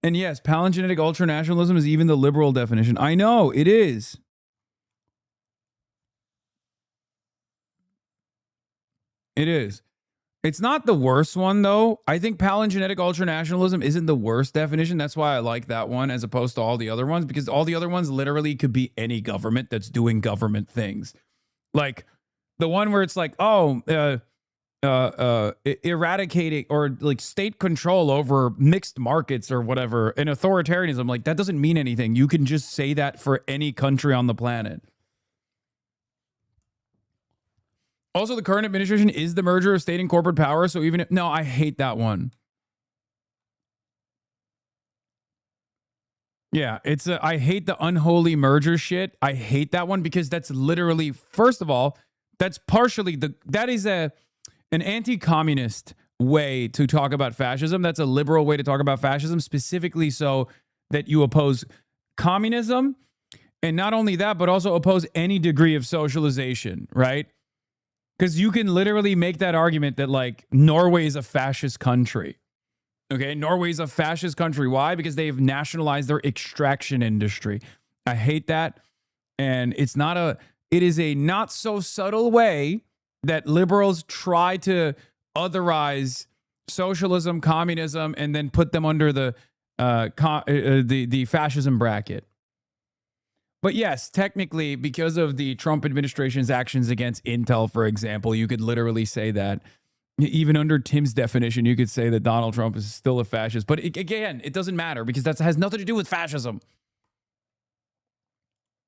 And yes, palingenetic ultranationalism is even the liberal definition. I know, it is. It is. It's not the worst one, though. I think palingenetic ultranationalism isn't the worst definition. That's why I like that one as opposed to all the other ones, because all the other ones literally could be any government that's doing government things. Like the one where it's like, eradicating or like state control over mixed markets or whatever, and authoritarianism. Like, that doesn't mean anything. You can just say that for any country on the planet. Also, the current administration is the merger of state and corporate power. So even if, no, I hate that one. Yeah, I hate the unholy merger shit. I hate that one because that's literally, first of all, that's partially that is an anti-communist way to talk about fascism. That's a liberal way to talk about fascism, specifically so that you oppose communism. And not only that, but also oppose any degree of socialization, right? Because you can literally make that argument that, like, Norway is a fascist country. Okay, Norway is a fascist country. Why? Because they've nationalized their extraction industry. I hate that. And it is a not so subtle way that liberals try to otherize socialism, communism, and then put them under the fascism bracket. But yes, technically, because of the Trump administration's actions against Intel, for example, you could literally say that. Even under Tim's definition, you could say that Donald Trump is still a fascist. But again, it doesn't matter because that has nothing to do with fascism.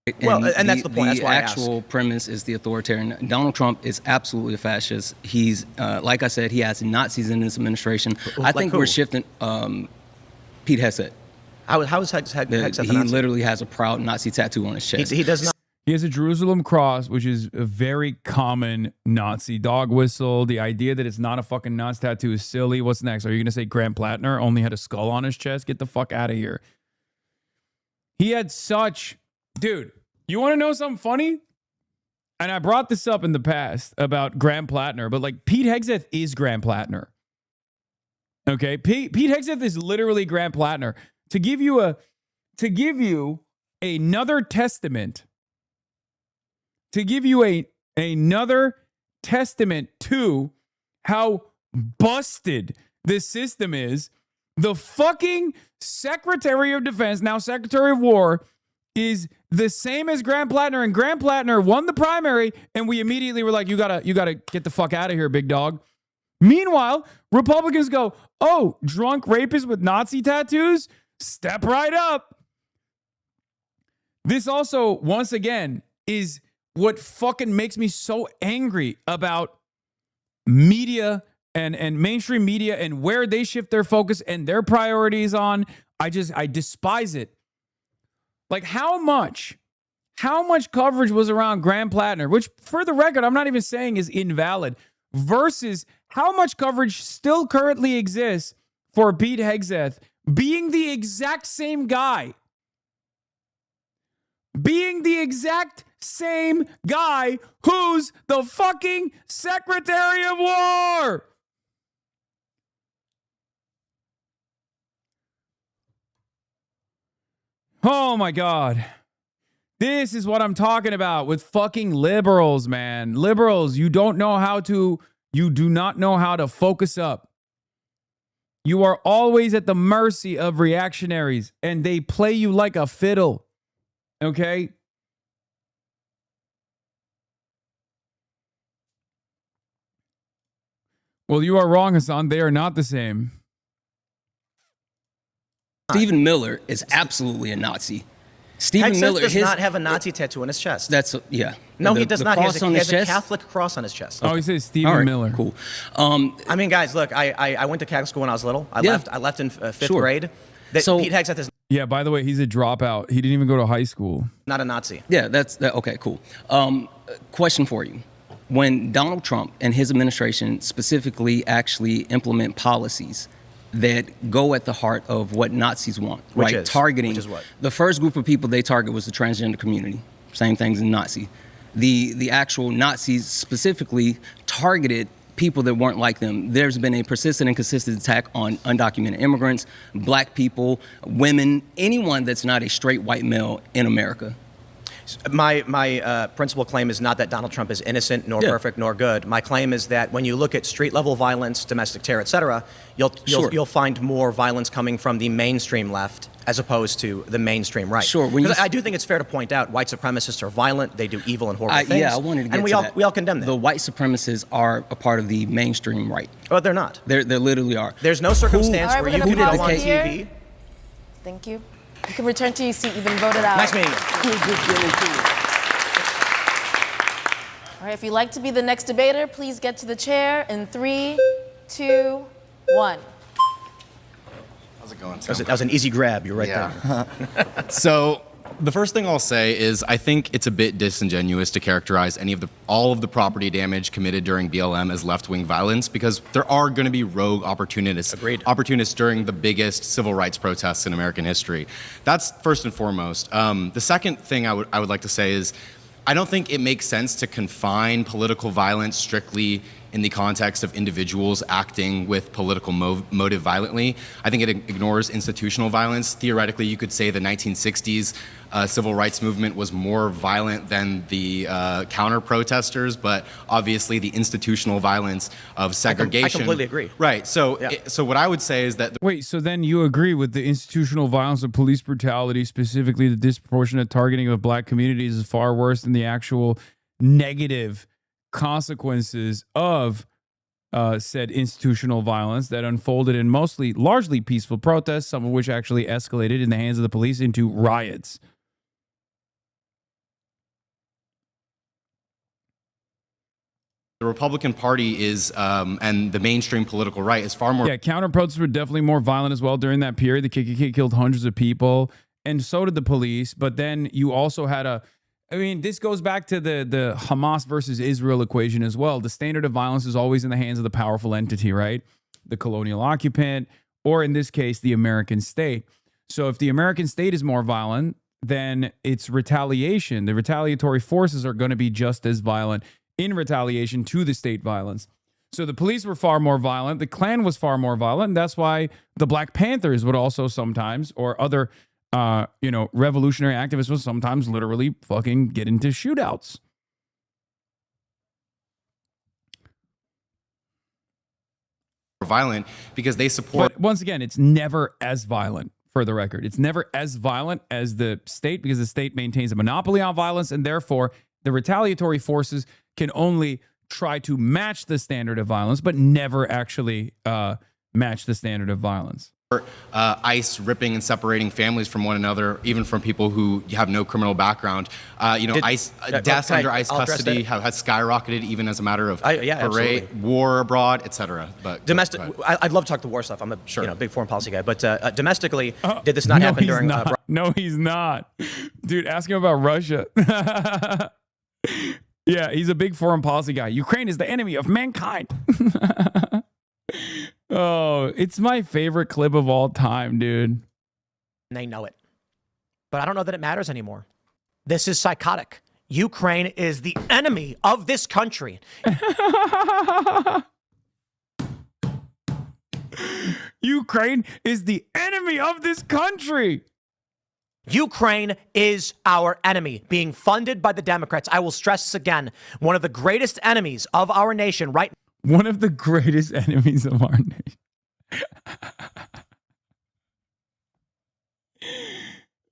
And that's the point. That's why the actual premise is the authoritarian. Donald Trump is absolutely a fascist. He's, like I said, he has Nazis in his administration. I think we're shifting. Pete Hegseth. How is Hegseth? He literally has a proud Nazi tattoo on his chest. He does not. He has a Jerusalem cross, which is a very common Nazi dog whistle. The idea that it's not a fucking Nazi tattoo is silly. What's next? Are you going to say Grant Plattner only had a skull on his chest? Get the fuck out of here. He had such... Dude, you want to know something funny? And I brought this up in the past about Grant Plattner, but like Pete Hegseth is Grant Plattner. Okay? Pete Hegseth is literally Grant Plattner. To give you another testament to how busted this system is, the fucking Secretary of Defense, now Secretary of War, is the same as Grant Plattner, and Grant Plattner won the primary, and we immediately were like, you gotta get the fuck out of here, big dog. Meanwhile, Republicans go, oh, drunk rapists with Nazi tattoos? Step right up. This also, once again, is what fucking makes me so angry about media and mainstream media and where they shift their focus and their priorities on. I despise it. Like, how much coverage was around Grant Plattner, which, for the record, I'm not even saying is invalid, versus how much coverage still currently exists for Pete Hegseth being the exact same guy. Being the exact same guy who's the fucking Secretary of War. Oh my God. This is what I'm talking about with fucking liberals, man. Liberals, you do not know how to focus up. You are always at the mercy of reactionaries, and they play you like a fiddle. Okay? Well, you are wrong, Hasan. They are not the same. Stephen Miller is absolutely a Nazi. Stephen Hegseth Miller does not have a Nazi tattoo on his chest. Yeah. No, he does not. He Cross on has his a chest? Catholic cross on his chest. Oh, he says Stephen Miller. Cool. I mean, guys, look, I went to Catholic school when I was little. I left in fifth grade. So- Pete Hegseth is Yeah, by the way, he's a dropout. He didn't even go to high school. not a Nazi. Yeah, okay, cool. Question for you. When Donald Trump and his administration specifically actually implement policies that go at the heart of what Nazis want, Which right? is? Targeting. Which is what? The first group of people they target was the transgender community. Same things in Nazi. The actual Nazis specifically targeted people that weren't like them. There's been a persistent and consistent attack on undocumented immigrants, black people, women, anyone that's not a straight white male in America. My principal claim is not that Donald Trump is innocent, nor perfect, nor good. My claim is that when you look at street-level violence, domestic terror, et cetera, you'll find more violence coming from the mainstream left as opposed to the mainstream right. Sure. I do think it's fair to point out white supremacists are violent. They do evil and horrible things. Yeah, I wanted to get and to that. we all condemn them. The white supremacists are a part of the mainstream right. Oh, they're not. They literally are. There's no circumstance All right, where we're you gonna can go pause on here. TV. Thank you. You can return to your seat. You've been voted out. Nice meeting you. All right, if you'd like to be the next debater, please get to the chair in 3, 2, 1. How's it going, That was an easy grab. You're right there. So the first thing I'll say is I think it's a bit disingenuous to characterize all of the property damage committed during BLM as left-wing violence, because there are going to be rogue opportunists during the biggest civil rights protests in American history. That's first and foremost. The second thing I would like to say is I don't think it makes sense to confine political violence strictly in the context of individuals acting with political motive violently. I think it ignores institutional violence. Theoretically, you could say the 1960s civil rights movement was more violent than the counter-protesters, but obviously the institutional violence of segregation. I completely agree. Right. So, so what I would say is that Wait, so then you agree with the institutional violence of police brutality, specifically the disproportionate targeting of black communities, is far worse than the actual negative consequences of said institutional violence that unfolded in largely peaceful protests, some of which actually escalated in the hands of the police into riots. the Republican Party is, and the mainstream political right is far more. Yeah, counter-protests were definitely more violent as well during that period. The KKK killed hundreds of people, and so did the police. But then you also had this goes back to the Hamas versus Israel equation as well. The standard of violence is always in the hands of the powerful entity, right? The colonial occupant, or in this case, the American state. So if the American state is more violent, then it's retaliation. The retaliatory forces are going to be just as violent in retaliation to the state violence. So the police were far more violent. The Klan was far more violent. And that's why the Black Panthers would also sometimes, or other, revolutionary activists would sometimes literally fucking get into shootouts. Violent because they support. But once again, it's never as violent. For the record, it's never as violent as the state because the state maintains a monopoly on violence, and therefore the retaliatory forces can only try to match the standard of violence, but never actually match the standard of violence. ICE ripping and separating families from one another, even from people who have no criminal background. ICE deaths under ICE custody have skyrocketed, even as a matter of war abroad, etc. But domestic, I'd love to talk the war stuff. I'm a big foreign policy guy, but domestically, did this not happen during? No, he's not, dude. Ask him about Russia. Yeah, he's a big foreign policy guy. Ukraine is the enemy of mankind. Oh, it's my favorite clip of all time, dude. And they know it. But I don't know that it matters anymore. This is psychotic. Ukraine is the enemy of this country. Ukraine is the enemy of this country. Ukraine is our enemy, being funded by the Democrats. I will stress this again. One of the greatest enemies of our nation right now. One of the greatest enemies of our nation.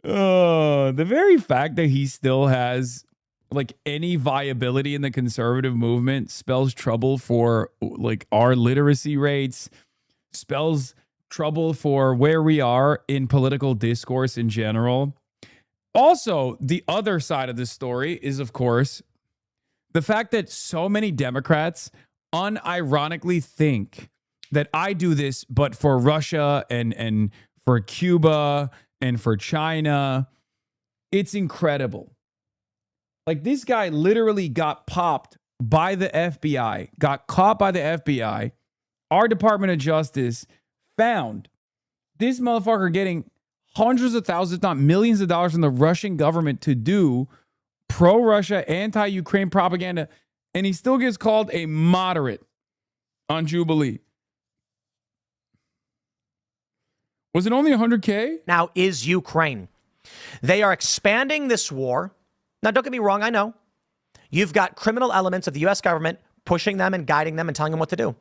Oh, the very fact that he still has like any viability in the conservative movement spells trouble for like our literacy rates, spells trouble for where we are in political discourse in general. Also, the other side of this story is, of course, the fact that so many Democrats unironically think that I do this, but for Russia and for Cuba and for China. It's incredible. Like, this guy literally got popped by the FBI, got caught by the FBI. Our Department of Justice found this motherfucker getting hundreds of thousands, if not millions of dollars from the Russian government to do pro-Russia, anti-Ukraine propaganda. And he still gets called a moderate on Jubilee. Was it only 100K? Now is Ukraine. They are expanding this war Now, don't get me wrong. I know you've got criminal elements of the U.S. government pushing them and guiding them and telling them what to do.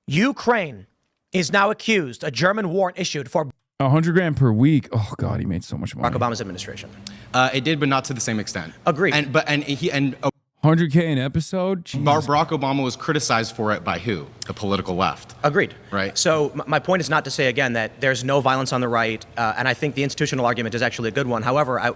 Ukraine is now accused. A German warrant issued for $100 per week. Oh God, he made so much money. Barack Obama's administration. It did, but not to the same extent. Agreed. And 100K an episode. Barack Obama was criticized for it by who? The political left. Agreed. Right. So my point is not to say again that there's no violence on the right, and I think the institutional argument is actually a good one. However,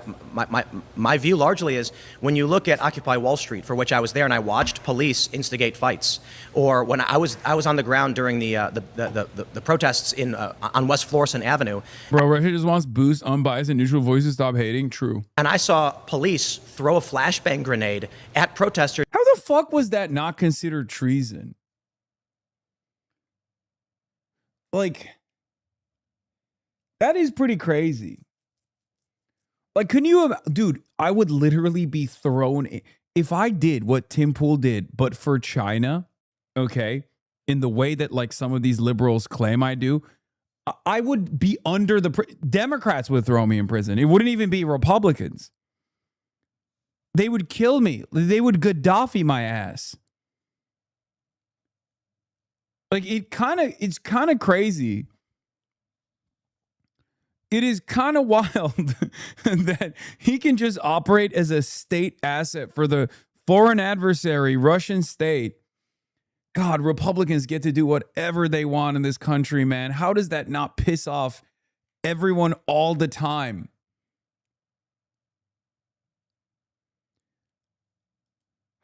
my view largely is when you look at Occupy Wall Street, for which I was there and I watched police instigate fights, or when I was on the ground during the protests on West Florissant Avenue. Bro, Russia just wants boost, unbiased, and neutral voices. Stop hating. True. And I saw police throw a flashbang grenade at protesters. How the fuck was that not considered treason? Like, that is pretty crazy. Like, couldn't you have, dude, I would literally be thrown in, if I did what Tim Pool did, but for China, okay, in the way that like some of these liberals claim I do, I would be under the, Democrats would throw me in prison. It wouldn't even be Republicans. They would kill me. They would Gaddafi my ass. Like it's kind of crazy. It is kind of wild that he can just operate as a state asset for the foreign adversary, Russian state. God, Republicans get to do whatever they want in this country, man. How does that not piss off everyone all the time?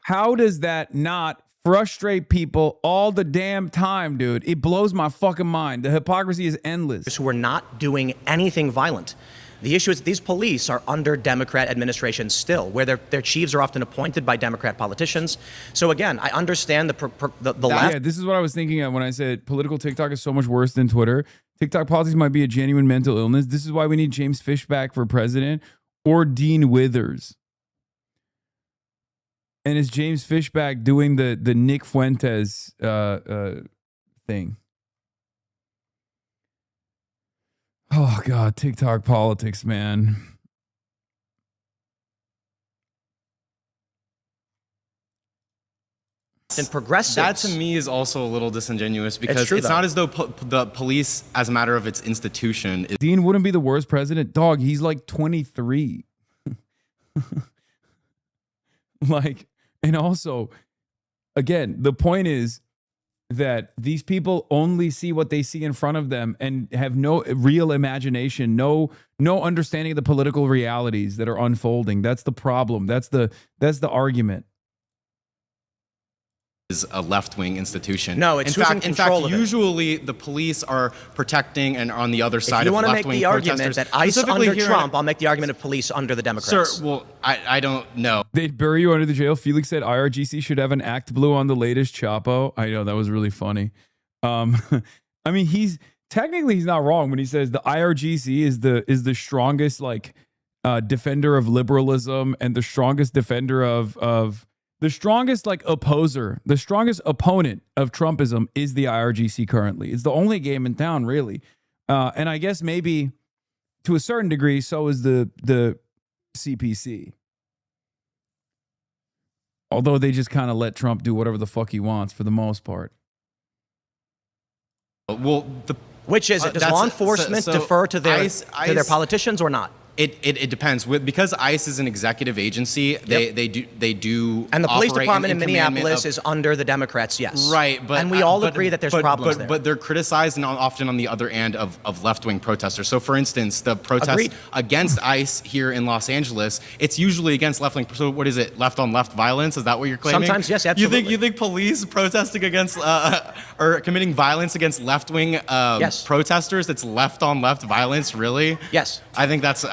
How does that not frustrate people all the damn time, dude? It blows my fucking mind. The hypocrisy is endless. Who are not doing anything violent. The issue is that these police are under Democrat administrations still, where their chiefs are often appointed by Democrat politicians. So again, I understand the left. Yeah, this is what I was thinking of when I said political TikTok is so much worse than Twitter. TikTok politics might be a genuine mental illness. This is why we need James Fish back for president or Dean Withers. And is James Fishback doing the Nick Fuentes thing? Oh, God, TikTok politics, man. And progressives. That to me is also a little disingenuous because it's not as though the police, as a matter of its institution, is. Dean wouldn't be the worst president. Dog, he's like 23. Like, and also, again, the point is that these people only see what they see in front of them and have no real imagination, no understanding of the political realities that are unfolding. That's the problem. That's the argument. Is a left-wing institution. No, it's in fact, usually the police are protecting and on the other side of left-wing protesters. If you want to make the argument that ICE under Trump, I'll make the argument of police under the Democrats. Sir, well, I don't know. They'd bury you under the jail. Felix said IRGC should have an Act Blue on the latest Chapo. I know, that was really funny. I mean, he's not wrong when he says the IRGC is the strongest defender of liberalism and the strongest defender of the strongest opposer, the strongest opponent of Trumpism is the IRGC currently. It's the only game in town, really. And I guess maybe to a certain degree, so is the CPC. Although they just kind of let Trump do whatever the fuck he wants for the most part. Well, which is it? Does law enforcement defer to their politicians or not? It depends. Because ICE is an executive agency, they do. And the police department in Minneapolis is under the Democrats, yes. Right, and we all agree that there's problems there. But they're criticized and often on the other end of left-wing protesters. So, for instance, the protests against ICE here in Los Angeles, it's usually against left-wing. So, what is it? Left-on-left violence? Is that what you're claiming? Sometimes, yes, absolutely. You think police protesting against or committing violence against left-wing protesters? It's left-on-left violence, really? Yes. I think that's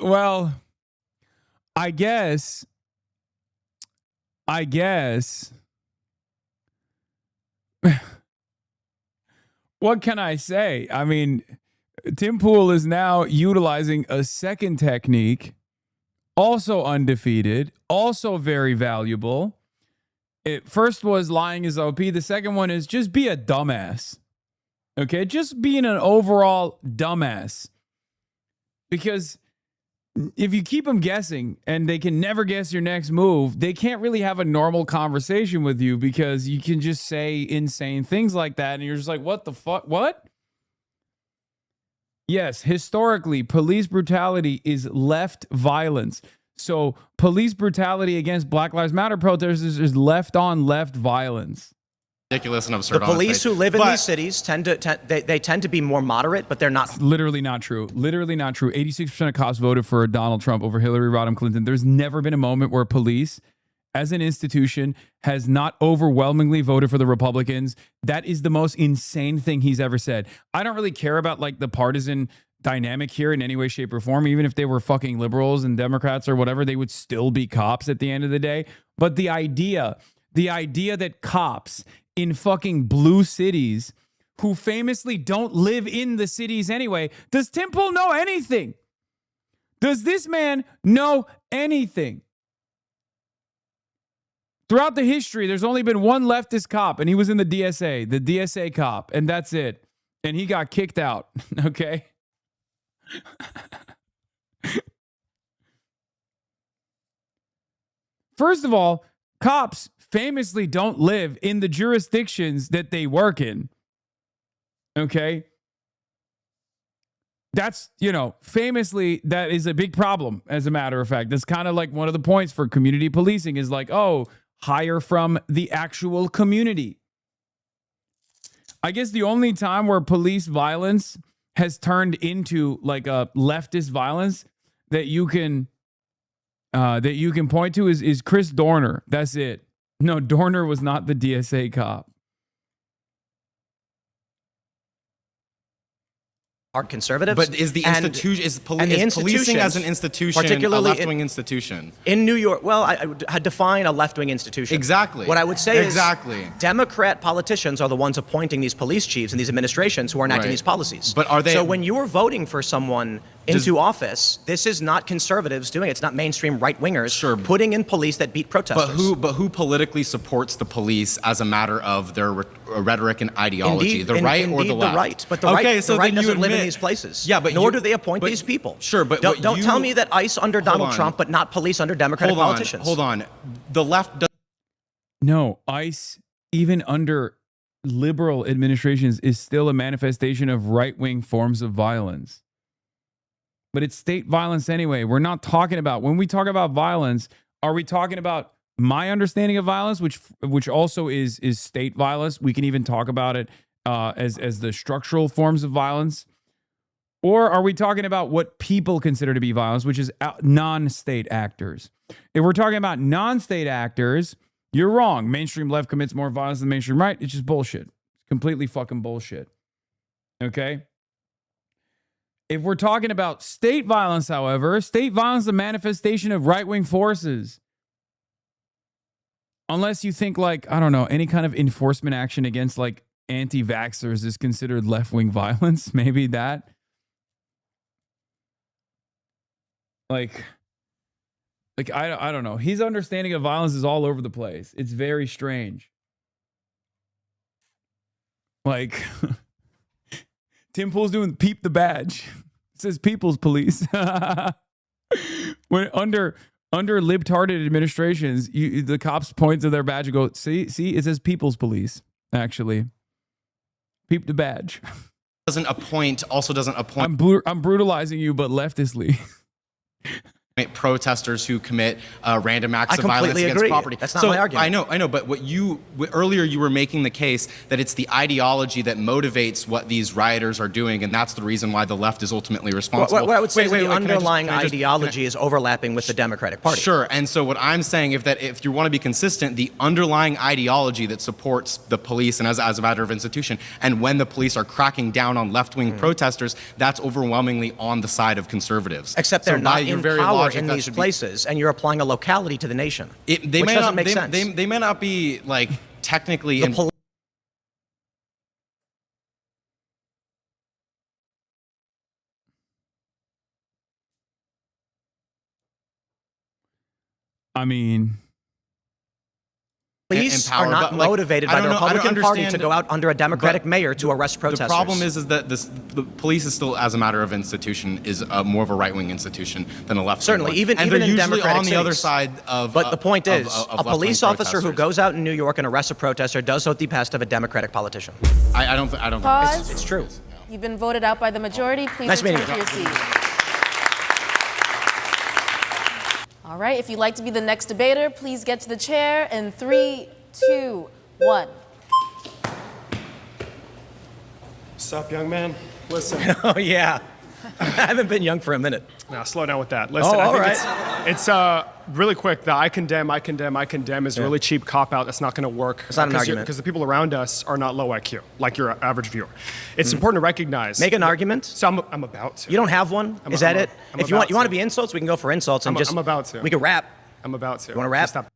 well, I guess what can I say? I mean, Tim Pool is now utilizing a second technique, also undefeated, also very valuable. It first was lying is OP. The second one is just be a dumbass. Okay, just being an overall dumbass. Because if you keep them guessing and they can never guess your next move, they can't really have a normal conversation with you because you can just say insane things like that and you're just like, what the fuck? What? Yes, historically, police brutality is left violence. So police brutality against Black Lives Matter protesters is left on left violence. Ridiculous and absurd. The police who live in these cities tend to be more moderate, but they're not. It's literally not true. Literally not true. 86% of cops voted for Donald Trump over Hillary Rodham Clinton. There's never been a moment where police, as an institution, has not overwhelmingly voted for the Republicans. That is the most insane thing he's ever said. I don't really care about like the partisan dynamic here in any way, shape, or form. Even if they were fucking liberals and Democrats or whatever, they would still be cops at the end of the day. But the idea that cops in fucking blue cities who famously don't live in the cities anyway. Does Tim Pool know anything? Does this man know anything? Throughout the history, there's only been one leftist cop, and he was in the DSA cop, and that's it. And he got kicked out, okay? First of all, cops famously don't live in the jurisdictions that they work in. Okay? That's, famously, that is a big problem, as a matter of fact. That's kind of like one of the points for community policing is like, oh, hire from the actual community. I guess the only time where police violence has turned into like a leftist violence that you can point to is Chris Dorner. That's it. No, Dorner was not the DSA cop. Are conservatives. But is the institution is policing as an institution a left-wing institution? In New York, well, I would define a left-wing institution. Exactly. What I would say is Democrat politicians are the ones appointing these police chiefs and these administrations who are enacting these policies. But are they? So when you are voting for someone into office, this is not conservatives doing it. It's not mainstream right-wingers putting in police that beat protesters. But who politically supports the police as a matter of their rhetoric and ideology? Indeed, the right or the left? The right. But the right doesn't live in these places. Yeah, but nor do they appoint these people. Sure, but don't tell me that ICE under Donald Trump, but not police under Democratic politicians. Hold on. The left does. No, ICE, even under liberal administrations, is still a manifestation of right-wing forms of violence. But it's state violence anyway. We're not talking about, when we talk about violence, are we talking about my understanding of violence, which also is state violence? We can even talk about it as the structural forms of violence. Or are we talking about what people consider to be violence, which is non-state actors? If we're talking about non-state actors, you're wrong. Mainstream left commits more violence than mainstream right. It's just bullshit. It's completely fucking bullshit. Okay? If we're talking about state violence, however, state violence is a manifestation of right-wing forces. Unless you think like, I don't know, any kind of enforcement action against like anti-vaxxers is considered left-wing violence. Maybe that. Like I don't know. His understanding of violence is all over the place. It's very strange. Like Tim Pool's doing peep the badge. It says People's Police. When under libtarded administrations, the cops point to their badge and go, see, it says People's Police, actually. Peep the badge. Doesn't appoint. I'm brutalizing you, but leftistly. Protesters who commit random acts of violence completely against agree. property. That's not my argument. I know. But earlier you were making the case that it's the ideology that motivates what these rioters are doing, and that's the reason why the left is ultimately responsible. What I would say is the underlying ideology is overlapping with the Democratic Party. Sure. And so what I'm saying, if you want to be consistent, the underlying ideology that supports the police and as a matter of institution, and when the police are cracking down on left-wing protesters, that's overwhelmingly on the side of conservatives. Except they're not in power in these places, and you're applying a locality to the nation, which doesn't make sense. They may not be like technically I mean, Police are empowered, not but, like, motivated I by don't the know- I don't Republican Party to understand- go out under a Democratic but mayor to arrest protesters. The problem is that the police is still, as a matter of institution, is more of a right-wing institution than a left-wing Certainly, one. even and even they're in usually Democratic on the other cities. side of. But the point is, of a left-wing police officer who protesters. goes out in New York and arrests a protester does so at the behest of a Democratic politician. I don't. I don't. Pause. It's true. You've been voted out by the majority. Please Nice return meeting to you. your seat. All right, if you'd like to be the next debater, please get to the chair in 3, 2, 1. What's up, young man? Listen. Oh, yeah. I haven't been young for a minute. Now, slow down with that. Listen, Oh, I think all it's really quick. The I condemn is a really cheap cop-out. That's not going to work. It's not an argument. Because the people around us are not low IQ, like your average viewer. It's important to recognize. Make an argument. So I'm about to. You don't have one? Is that it? If you want to be insults, we can go for insults and I'm about to. We can rap. I'm about to. You want to rap? Stop.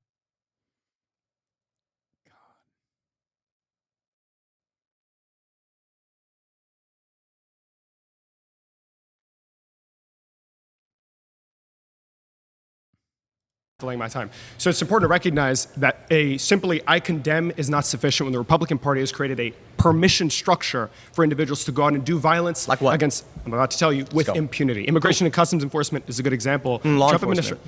Delaying my time. So it's important to recognize that simply I condemn is not sufficient when the Republican Party has created a permission structure for individuals to go out and do violence against, I'm about to tell you, with impunity. Immigration and Customs Enforcement is a good example. Law enforcement.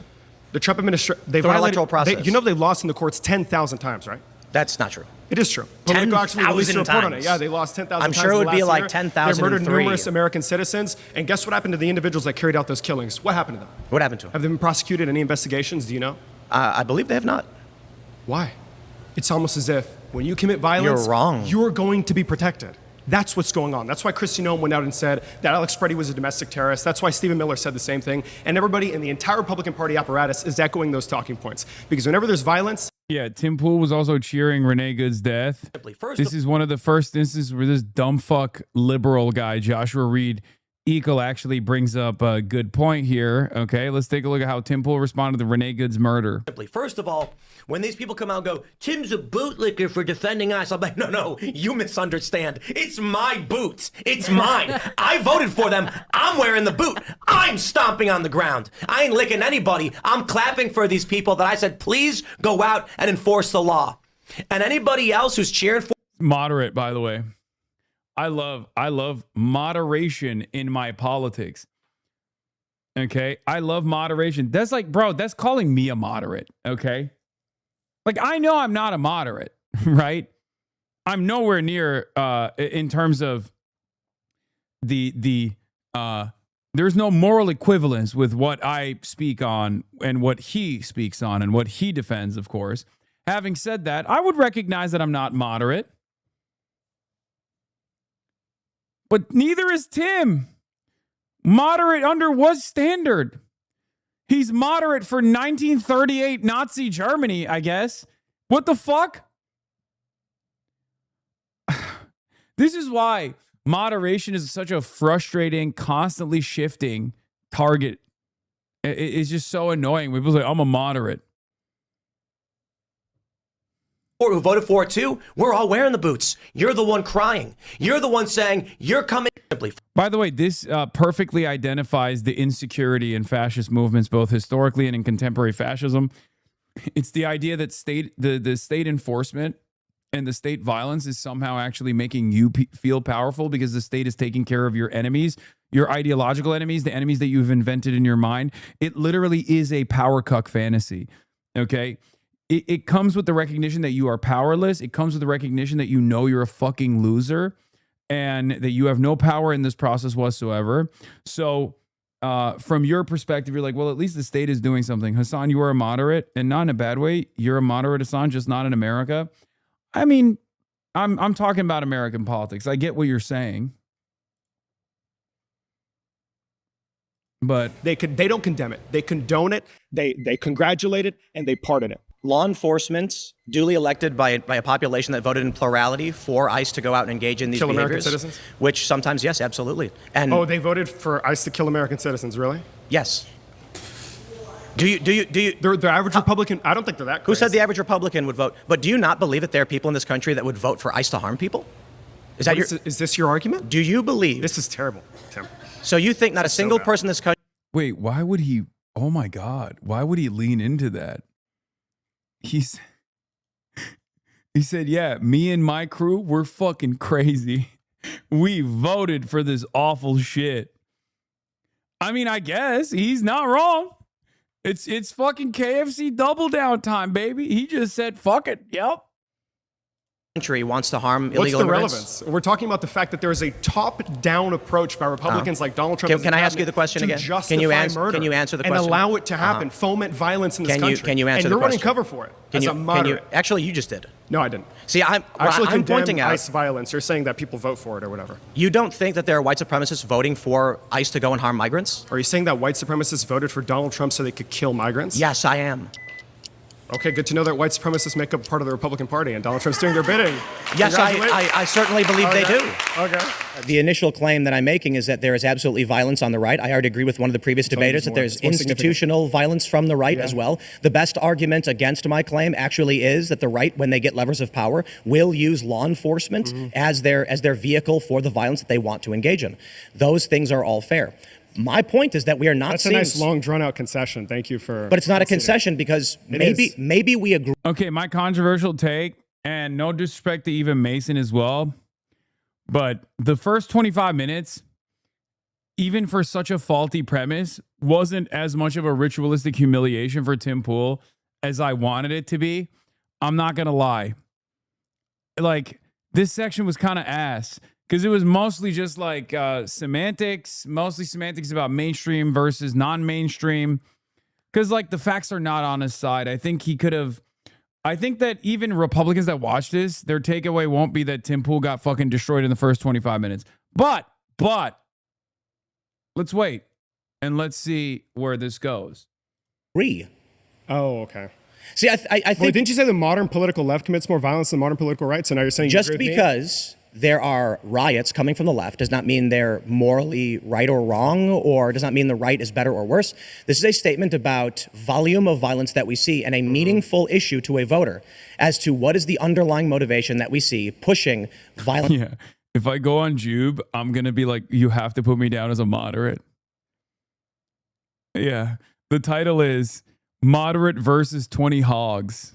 The Trump administration, they Through an violated, electoral process. they've lost in the courts 10,000 times, right? That's not true. It is true. Politico actually released a 10,000 report on it. times. Yeah, they lost 10,000 I'm times. sure it in the would be last like year. 10,003. They murdered numerous American citizens. And guess what happened to the individuals that carried out those killings? What happened to them? What happened to them? Have they been prosecuted? Any investigations? Do you know? I believe they have not. Why? It's almost as if when you commit violence, You're wrong. You're going to be protected. That's what's going on. That's why Kristi Noem went out and said that Alex Preddy was a domestic terrorist. That's why Stephen Miller said the same thing. And everybody in the entire Republican Party apparatus is echoing those talking points. Because whenever there's violence, Yeah, Tim Pool was also cheering Renee Good's death. This is one of the first instances where this dumb fuck liberal guy, Joshua Reed Eagle, actually brings up a good point here. Okay, let's take a look at how Tim Pool responded to Renee Good's murder. First of all, when these people come out and go, Tim's a bootlicker for defending us, I'm like, no, you misunderstand. It's my boots. It's mine. I voted for them. I'm wearing the boot. I'm stomping on the ground. I ain't licking anybody. I'm clapping for these people that I said, please go out and enforce the law. And anybody else who's cheering for... Moderate, by the way. I love moderation in my politics. Okay? I love moderation. That's like, bro, that's calling me a moderate, okay? Like, I know I'm not a moderate, right? I'm nowhere near in terms of there's no moral equivalence with what I speak on and what he speaks on and what he defends, of course. Having said that, I would recognize that I'm not moderate. But neither is Tim. Moderate under what standard? He's moderate for 1938 Nazi Germany, I guess. What the fuck? This is why moderation is such a frustrating, constantly shifting target. It's just so annoying. People say, I'm a moderate. Or who voted for it too, we're all wearing the boots. You're the one crying. You're the one saying, you're coming... By the way, this perfectly identifies the insecurity in fascist movements, both historically and in contemporary fascism. It's the idea that the state enforcement and the state violence is somehow actually making you feel powerful because the state is taking care of your enemies, your ideological enemies, the enemies that you've invented in your mind. It literally is a power cuck fantasy, okay? It comes with the recognition that you are powerless. It comes with the recognition that you know you're a fucking loser and that you have no power in this process whatsoever. So from your perspective, you're like, well, at least the state is doing something. Hasan, you are a moderate, and not in a bad way. You're a moderate, Hasan, just not in America. I mean, I'm talking about American politics. I get what you're saying. But they don't condemn it. They condone it. They congratulate it, and they pardon it. Law enforcement, duly elected by a population that voted in plurality for ICE to go out and engage in these Kill behaviors. American citizens? Which sometimes, yes, absolutely. And they voted for ICE to kill American citizens, really? Yes. Do you? The average Republican, I don't think they're that crazy. Who said the average Republican would vote? But do you not believe that there are people in this country that would vote for ICE to harm people? Is this your argument? Do you believe? This is terrible, Tim. So you think not a single person in this country... Wait, why would he... Oh my God. Why would he lean into that? He said, yeah, me and my crew, we're fucking crazy. We voted for this awful shit. I mean, I guess he's not wrong. It's fucking KFC double down time, baby. He just said, fuck it. Yep. Country wants to harm What's illegal the immigrants. relevance? We're talking about the fact that there is a top-down approach by Republicans like Donald Trump. Can I ask you the question to again? Justify Can you answer the question? and allow it to happen, foment violence in this country? Can you answer and the you're running question? cover for it as a Can you? moderate. Actually, you just did. No, I didn't. See, I'm actually pointing out. ICE violence. You're saying that people vote for it or whatever. You don't think that there are white supremacists voting for ICE to go and harm migrants? Are you saying that white supremacists voted for Donald Trump so they could kill migrants? Yes, I am. Okay, good to know that white supremacists make up part of the Republican Party and Donald Trump's doing their bidding. Yes, I certainly believe they do. Okay. The initial claim that I'm making is that there is absolutely violence on the right. I already agree with one of the previous debaters that there's institutional violence from the right as well. The best argument against my claim actually is that the right, when they get levers of power, will use law enforcement as their vehicle for the violence that they want to engage in. Those things are all fair. My point is that we are not That's seeing... a nice, long, drawn-out concession. Thank you for... But it's not a concession because maybe we agree... Okay, my controversial take, and no disrespect to even Mason as well, but the first 25 minutes, even for such a faulty premise, wasn't as much of a ritualistic humiliation for Tim Pool as I wanted it to be. I'm not going to lie. Like, this section was kind of ass. Because it was mostly just like semantics about mainstream versus non-mainstream. Because like the facts are not on his side. I think that even Republicans that watch this, their takeaway won't be that Tim Pool got fucking destroyed in the first 25 minutes. But let's wait and let's see where this goes. Oh, okay. See, I think... Wait, didn't you say the modern political left commits more violence than modern political right? So now you're saying... Just because there are riots coming from the left does not mean they're morally right or wrong, or does not mean the right is better or worse. This is a statement about volume of violence that we see and a meaningful issue to a voter as to what is the underlying motivation that we see pushing violence. Yeah. If I go on Jube, I'm going to be like, you have to put me down as a moderate. Yeah. The title is Moderate versus 20 Hogs.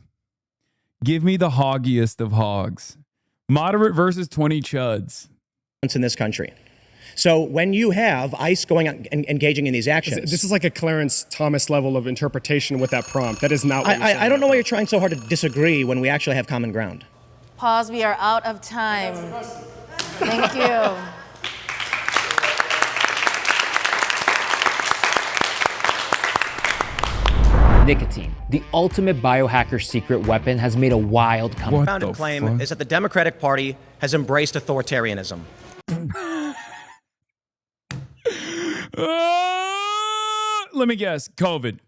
Give me the hoggiest of hogs. Moderate versus 20 chuds. In this country. So when you have ICE going on, engaging in these actions... This is like a Clarence Thomas level of interpretation with that prompt. That is not what I don't know why you're trying so hard to disagree when we actually have common ground. Pause. We are out of time. Thank you. Nicotine, the ultimate biohacker secret weapon, has made a wild comeback. The founding claim is that the Democratic Party has embraced authoritarianism. Let me guess. COVID,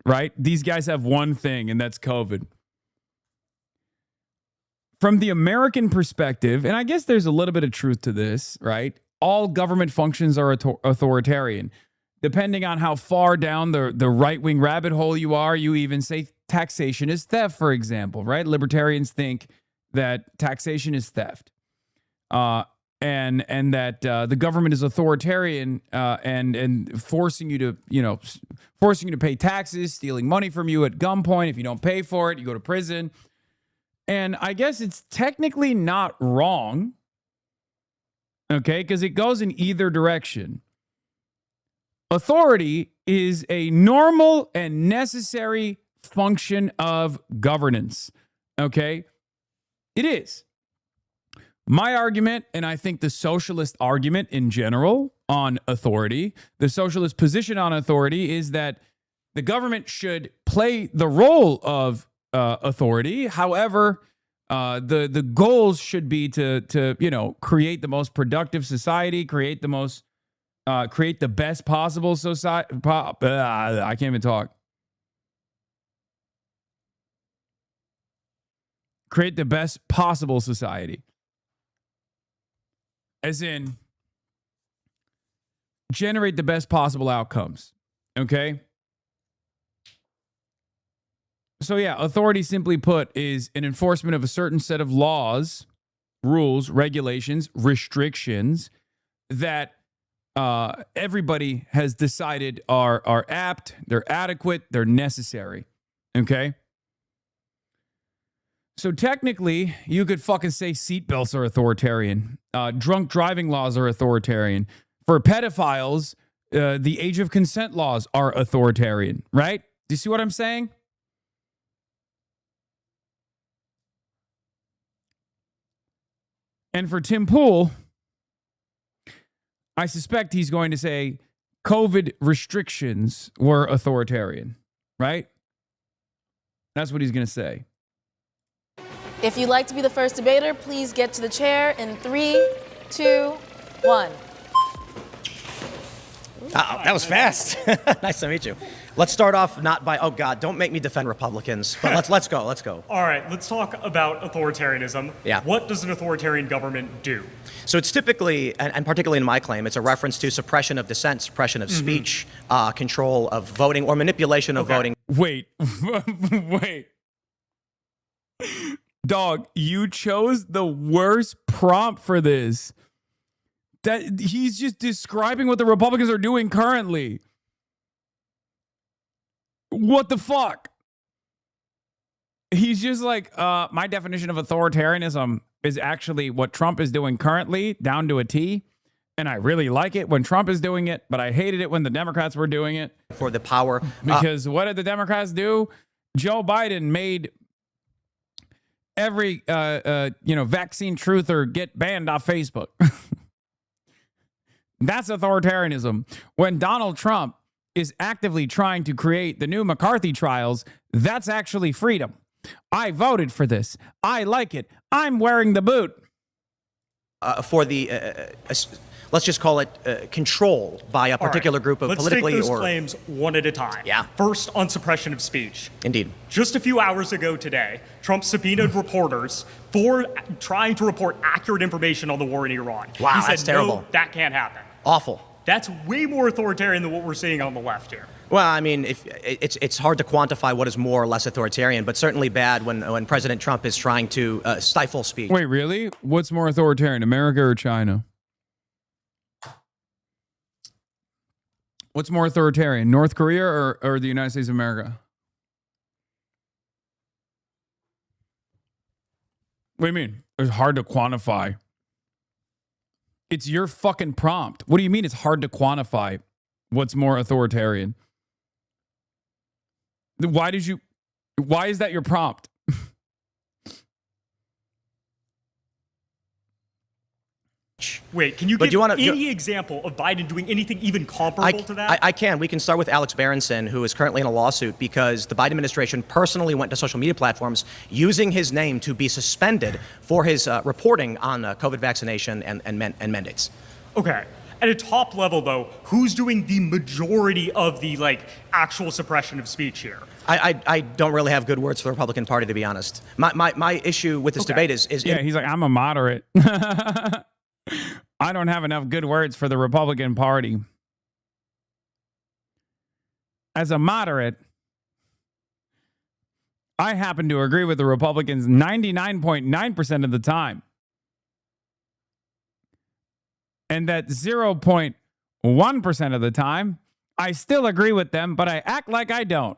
right? These guys have one thing, and that's COVID. From the American perspective, and I guess there's a little bit of truth to this, right? All government functions are authoritarian. Depending on how far down the right-wing rabbit hole you are, you even say taxation is theft, for example, right? Libertarians think that taxation is theft. And that the government is authoritarian and forcing you to pay taxes, stealing money from you at gunpoint. If you don't pay for it, you go to prison. And I guess it's technically not wrong, okay, because it goes in either direction. Authority is a normal and necessary function of governance, okay? It is. My argument, and I think the socialist argument in general on authority, the socialist position on authority is that the government should play the role of authority. However, the goals should be to create the most productive society, create the best possible society. I can't even talk. Create the best possible society. As in, generate the best possible outcomes. Okay? So yeah, authority, simply put, is an enforcement of a certain set of laws, rules, regulations, restrictions that everybody has decided are apt, they're adequate, they're necessary. Okay? So technically, you could fucking say seatbelts are authoritarian. Drunk driving laws are authoritarian. For pedophiles, the age of consent laws are authoritarian, right? Do you see what I'm saying? And for Tim Pool, I suspect he's going to say COVID restrictions were authoritarian, right? That's what he's going to say. If you'd like to be the first debater, please get to the chair in 3, 2, 1. That was fast. Nice to meet you. Let's start off not by, oh God, don't make me defend Republicans, but let's go. All right, let's talk about authoritarianism. Yeah. What does an authoritarian government do? So it's typically, and particularly in my claim, it's a reference to suppression of dissent, suppression of speech, control of voting, or manipulation of voting. Wait. Dog, you chose the worst prompt for this. That he's just describing what the Republicans are doing currently. What the fuck? He's just like, my definition of authoritarianism is actually what Trump is doing currently, down to a T. And I really like it when Trump is doing it, but I hated it when the Democrats were doing it. For the power. Because what did the Democrats do? Joe Biden made every vaccine truther get banned off Facebook. That's authoritarianism. When Donald Trump is actively trying to create the new McCarthy trials, that's actually freedom. I voted for this. I like it. I'm wearing the boot. For the, let's just call it control by a particular group of politically or... Let's take those claims one at a time. Yeah. First, on suppression of speech. Indeed. Just a few hours ago today, Trump subpoenaed reporters for trying to report accurate information on the war in Iran. Wow, he said, that's terrible. No, that can't happen. Awful. That's way more authoritarian than what we're seeing on the left here. Well, I mean, if it's hard to quantify what is more or less authoritarian, but certainly bad when President Trump is trying to stifle speech. Wait, really? What's more authoritarian, America or China? What's more authoritarian, North Korea or the United States of America? What do you mean? It's hard to quantify. It's your fucking prompt. What do you mean it's hard to quantify what's more authoritarian? Why is that your prompt? Wait, can you give any example of Biden doing anything even comparable to that? I can. We can start with Alex Berenson, who is currently in a lawsuit because the Biden administration personally went to social media platforms using his name to be suspended for his reporting on COVID vaccination and mandates. Okay. At a top level, though, who's doing the majority of the actual suppression of speech here? I don't really have good words for the Republican Party, to be honest. My issue with this debate is he's like, I'm a moderate. I don't have enough good words for the Republican Party. As a moderate, I happen to agree with the Republicans 99.9% of the time. And that 0.1% of the time, I still agree with them, but I act like I don't.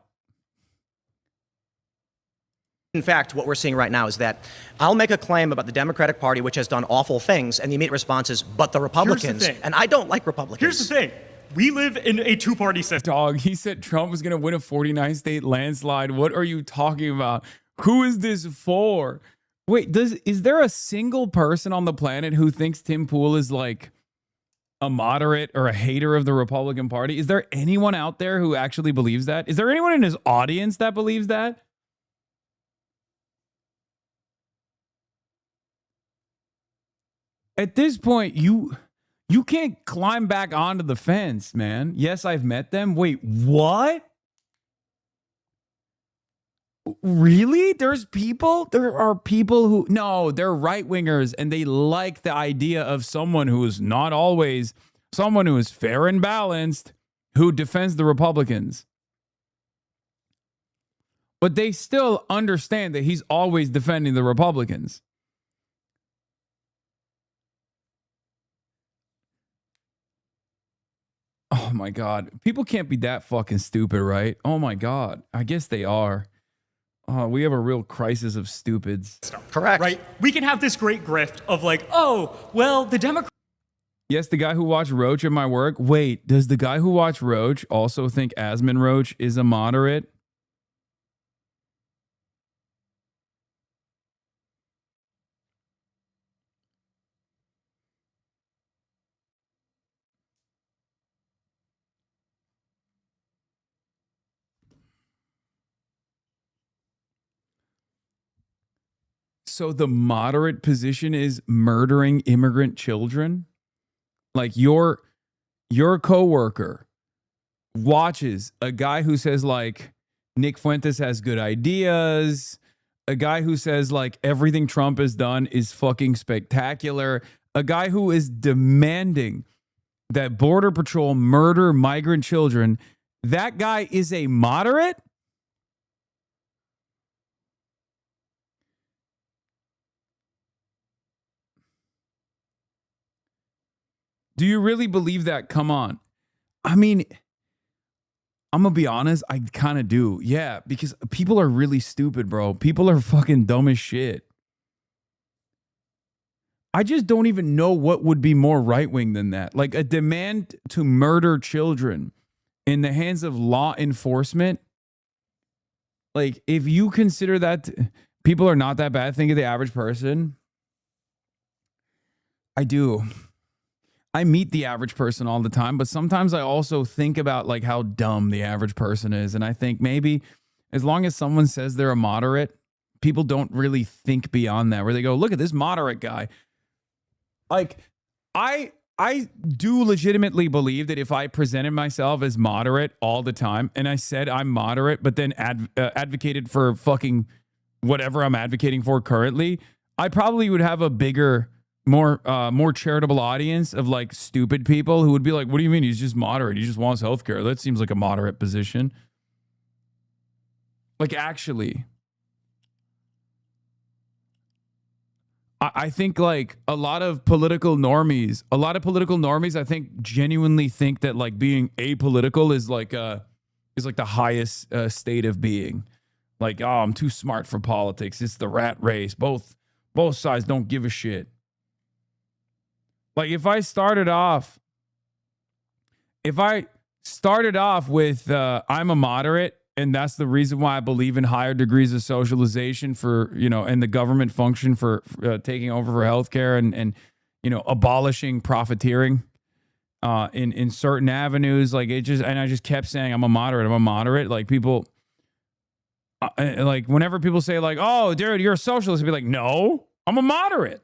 In fact, what we're seeing right now is that I'll make a claim about the Democratic Party, which has done awful things, and the immediate response is, but the Republicans. And I don't like Republicans. Here's the thing. We live in a two-party system. Dog, he said Trump was going to win a 49-state landslide. What are you talking about? Who is this for? Wait, is there a single person on the planet who thinks Tim Pool is like a moderate or a hater of the Republican Party? Is there anyone out there who actually believes that? Is there anyone in his audience that believes that? At this point, you can't climb back onto the fence, man. Yes, I've met them. Wait, what? Really? There are people who, no, they're right-wingers, and they like the idea of someone who is not always, someone who is fair and balanced, who defends the Republicans. But they still understand that he's always defending the Republicans. Oh my God. People can't be that fucking stupid, right? Oh my God. I guess they are. We have a real crisis of stupids. Correct. Right? We can have this great grift of like, oh, well, the Democrats. Yes, the guy who watched Roach at my work. Wait, does the guy who watched Roach also think Asmund Roach is a moderate? So the moderate position is murdering immigrant children? Like your coworker watches a guy who says like Nick Fuentes has good ideas, a guy who says like everything Trump has done is fucking spectacular, a guy who is demanding that Border Patrol murder migrant children. That guy is a moderate? Do you really believe that? Come on. I mean, I'm going to be honest. I kind of do. Yeah, because people are really stupid, bro. People are fucking dumb as shit. I just don't even know what would be more right-wing than that. Like a demand to murder children in the hands of law enforcement. Like if you consider that people are not that bad, think of the average person. I do. I meet the average person all the time, but sometimes I also think about like how dumb the average person is. And I think maybe as long as someone says they're a moderate, people don't really think beyond that, where they go, look at this moderate guy. Like I do legitimately believe that if I presented myself as moderate all the time and I said I'm moderate, but then advocated for fucking whatever I'm advocating for currently, I probably would have a bigger, more charitable audience of like stupid people who would be like, what do you mean he's just moderate? He just wants healthcare. That seems like a moderate position. Like actually, I think like a lot of political normies, I think genuinely think that like being apolitical is like the highest state of being. Like, oh, I'm too smart for politics. It's the rat race. Both sides don't give a shit. Like if I started off with I'm a moderate, and that's the reason why I believe in higher degrees of socialization for, and the government function for taking over for healthcare and abolishing profiteering in certain avenues. Like and I just kept saying I'm a moderate. Like people, like whenever people say like, oh, dude, you're a socialist, I'd be like, no, I'm a moderate.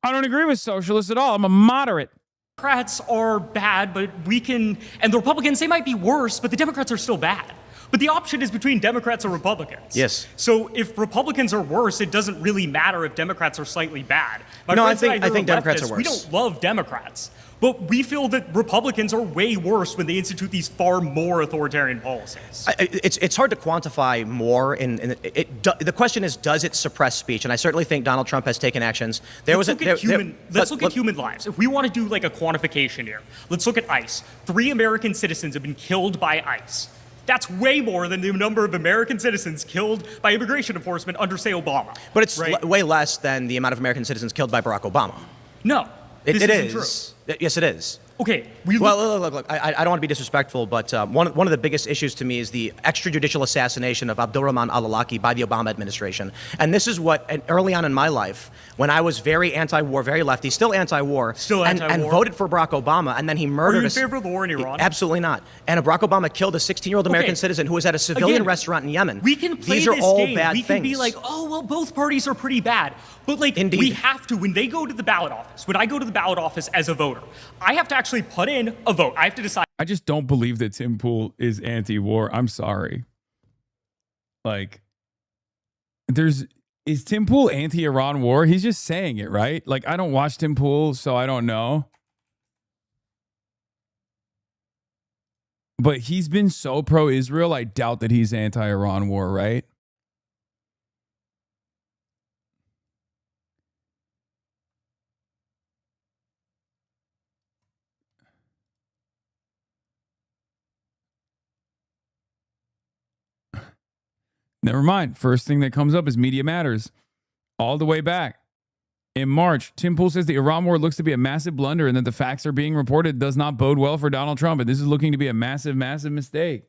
I don't agree with socialists at all. I'm a moderate. Democrats are bad, but and the Republicans, they might be worse, but the Democrats are still bad. But the option is between Democrats or Republicans. Yes. So if Republicans are worse, it doesn't really matter if Democrats are slightly bad. I think Democrats are worse. We don't love Democrats, but we feel that Republicans are way worse when they institute these far more authoritarian policies. It's hard to quantify more. The question is, does it suppress speech? And I certainly think Donald Trump has taken actions. Let's look at human lives. If we want to do like a quantification here, let's look at ICE. 3 American citizens have been killed by ICE. That's way more than the number of American citizens killed by immigration enforcement under, say, Obama. But it's way less than the amount of American citizens killed by Barack Obama. No, it isn't is. Yes, it is. Okay. Look. I don't want to be disrespectful, but one of the biggest issues to me is the extrajudicial assassination of Abdurrahman al-Awlaki by the Obama administration. And this is what, early on in my life, when I was very anti-war, very lefty, still anti-war, and voted for Barack Obama, and then he murdered. Are you in favor of the war in Iran? Absolutely not. And Barack Obama killed a 16-year-old American citizen who was at a civilian restaurant in Yemen. We can play These are this all game. bad we things. can be like, oh, well, both parties are pretty bad. But like, Indeed. we have to, when they go to the ballot office, when I go to the ballot office as a voter, I have to actually put in a vote. I have to decide. I just don't believe that Tim Pool is anti-war. I'm sorry. Like, is Tim Pool anti-Iran war? He's just saying it, right? Like, I don't watch Tim Pool, so I don't know. But he's been so pro-Israel, I doubt that he's anti-Iran war, right? Never mind. First thing that comes up is Media Matters. All the way back. In March, Tim Pool says the Iran war looks to be a massive blunder and that the facts are being reported does not bode well for Donald Trump. And this is looking to be a massive, massive mistake.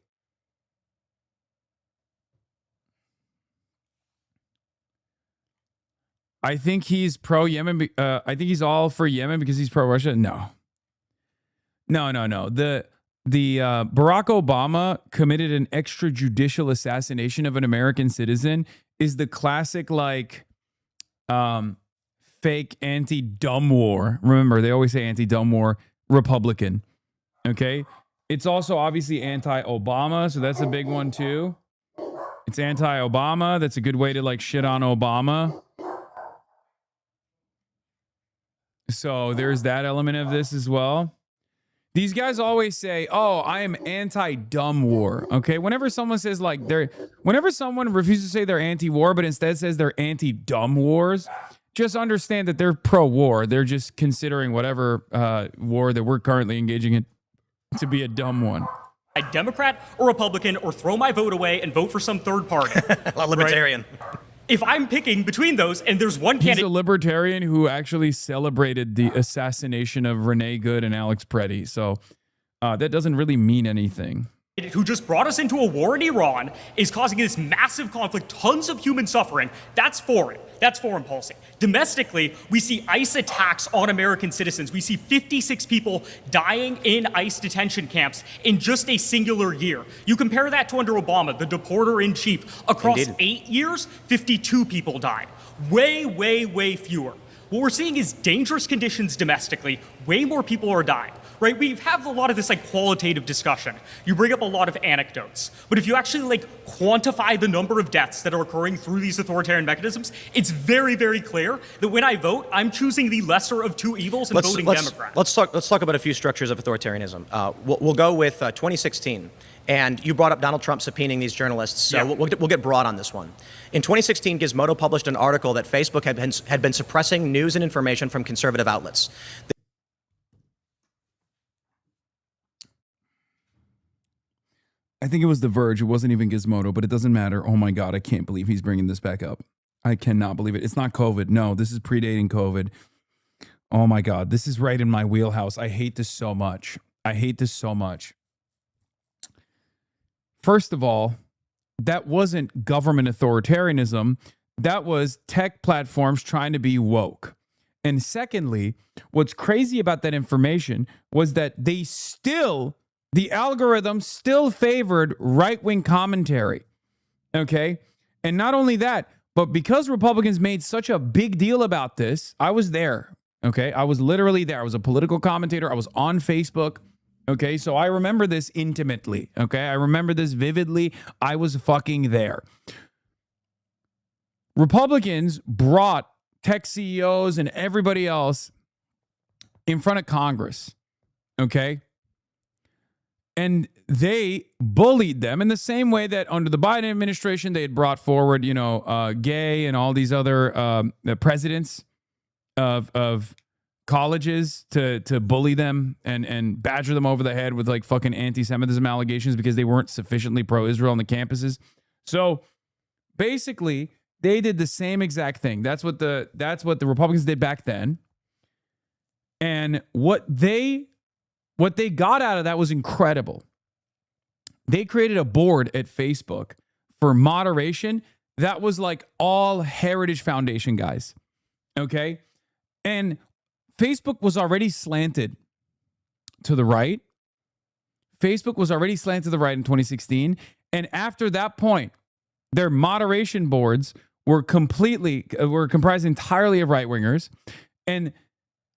I think he's pro-Yemen. I think he's all for Yemen because he's pro-Russia. No. The Barack Obama committed an extrajudicial assassination of an American citizen is the classic, like, fake anti-dumb war. Remember, they always say anti-dumb war Republican. Okay? It's also obviously anti-Obama, so that's a big one too. It's anti-Obama. That's a good way to, like, shit on Obama. So there's that element of this as well. These guys always say, "Oh, I am anti-dumb war." Okay, whenever someone says like whenever someone refuses to say they're anti-war, but instead says they're anti-dumb wars, just understand that they're pro-war. They're just considering whatever war that we're currently engaging in to be a dumb one. A Democrat or Republican, or throw my vote away and vote for some third party. A libertarian. Right? If I'm picking between those and there's one He's candidate... a libertarian who actually celebrated the assassination of Renee Good and Alex Preddy. So that doesn't really mean anything. Who just brought us into a war in Iran is causing this massive conflict, tons of human suffering. That's foreign. That's foreign policy. Domestically, we see ICE attacks on American citizens. We see 56 people dying in ICE detention camps in just a singular year. You compare that to under Obama, the deporter-in-chief. Across Indeed. 8 years, 52 people died. Way, way, way fewer. What we're seeing is dangerous conditions domestically. Way more people are dying. Right? We have a lot of this like qualitative discussion. You bring up a lot of anecdotes. But if you actually like quantify the number of deaths that are occurring through these authoritarian mechanisms, it's very, very clear that when I vote, I'm choosing the lesser of two evils and voting Democrat. Let's talk about a few structures of authoritarianism. We'll go with 2016. And you brought up Donald Trump subpoenaing these journalists, so Yeah. we'll get broad on this one. In 2016, Gizmodo published an article that Facebook had been suppressing news and information from conservative outlets. I think it was The Verge. It wasn't even Gizmodo, but it doesn't matter. Oh my God, I can't believe he's bringing this back up. I cannot believe it. It's not COVID. No, this is predating COVID. Oh my God, this is right in my wheelhouse. I hate this so much. I hate this so much. First of all, that wasn't government authoritarianism. That was tech platforms trying to be woke. And secondly, what's crazy about that information was that the algorithm still favored right-wing commentary, okay? And not only that, but because Republicans made such a big deal about this, I was there, okay? I was literally there. I was a political commentator. I was on Facebook, okay? So I remember this intimately, okay? I remember this vividly. I was fucking there. Republicans brought tech CEOs and everybody else in front of Congress, okay? And they bullied them in the same way that under the Biden administration, they had brought forward, Gay and all these other presidents of colleges to bully them and badger them over the head with like fucking anti-Semitism allegations because they weren't sufficiently pro-Israel on the campuses. So basically, they did the same exact thing. That's what the Republicans did back then. And what they got out of that was incredible. They created a board at Facebook for moderation that was like all Heritage Foundation guys. Okay? And Facebook was already slanted to the right. Facebook was already slanted to the right in 2016. And after that point, their moderation boards were comprised entirely of right-wingers. And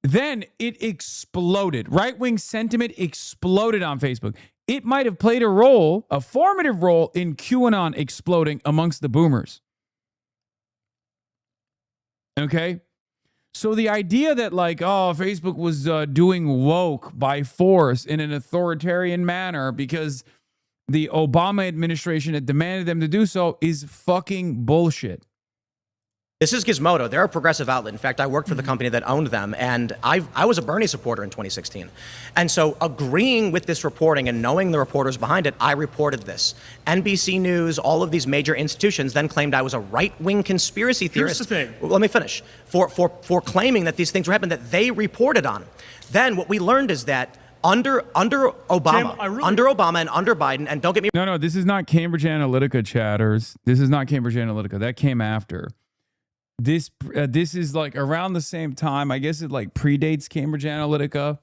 then it exploded. Right-wing sentiment exploded on Facebook. It might have played a formative role in QAnon exploding amongst the boomers. Okay? So the idea that Facebook was doing woke by force in an authoritarian manner because the Obama administration had demanded them to do so is fucking bullshit. This is Gizmodo. They're a progressive outlet. In fact, I worked for the company that owned them, and I was a Bernie supporter in 2016. And so agreeing with this reporting and knowing the reporters behind it, I reported this. NBC News, all of these major institutions then claimed I was a right-wing conspiracy theorist. Here's the thing. Well, let me finish. For claiming that these things were happening that they reported on. Then what we learned is that under Obama, Tim, under Obama and under Biden, and don't get me No, this is not Cambridge Analytica, chatters. This is not Cambridge Analytica. That came after. This is like around the same time. I guess it like predates Cambridge Analytica.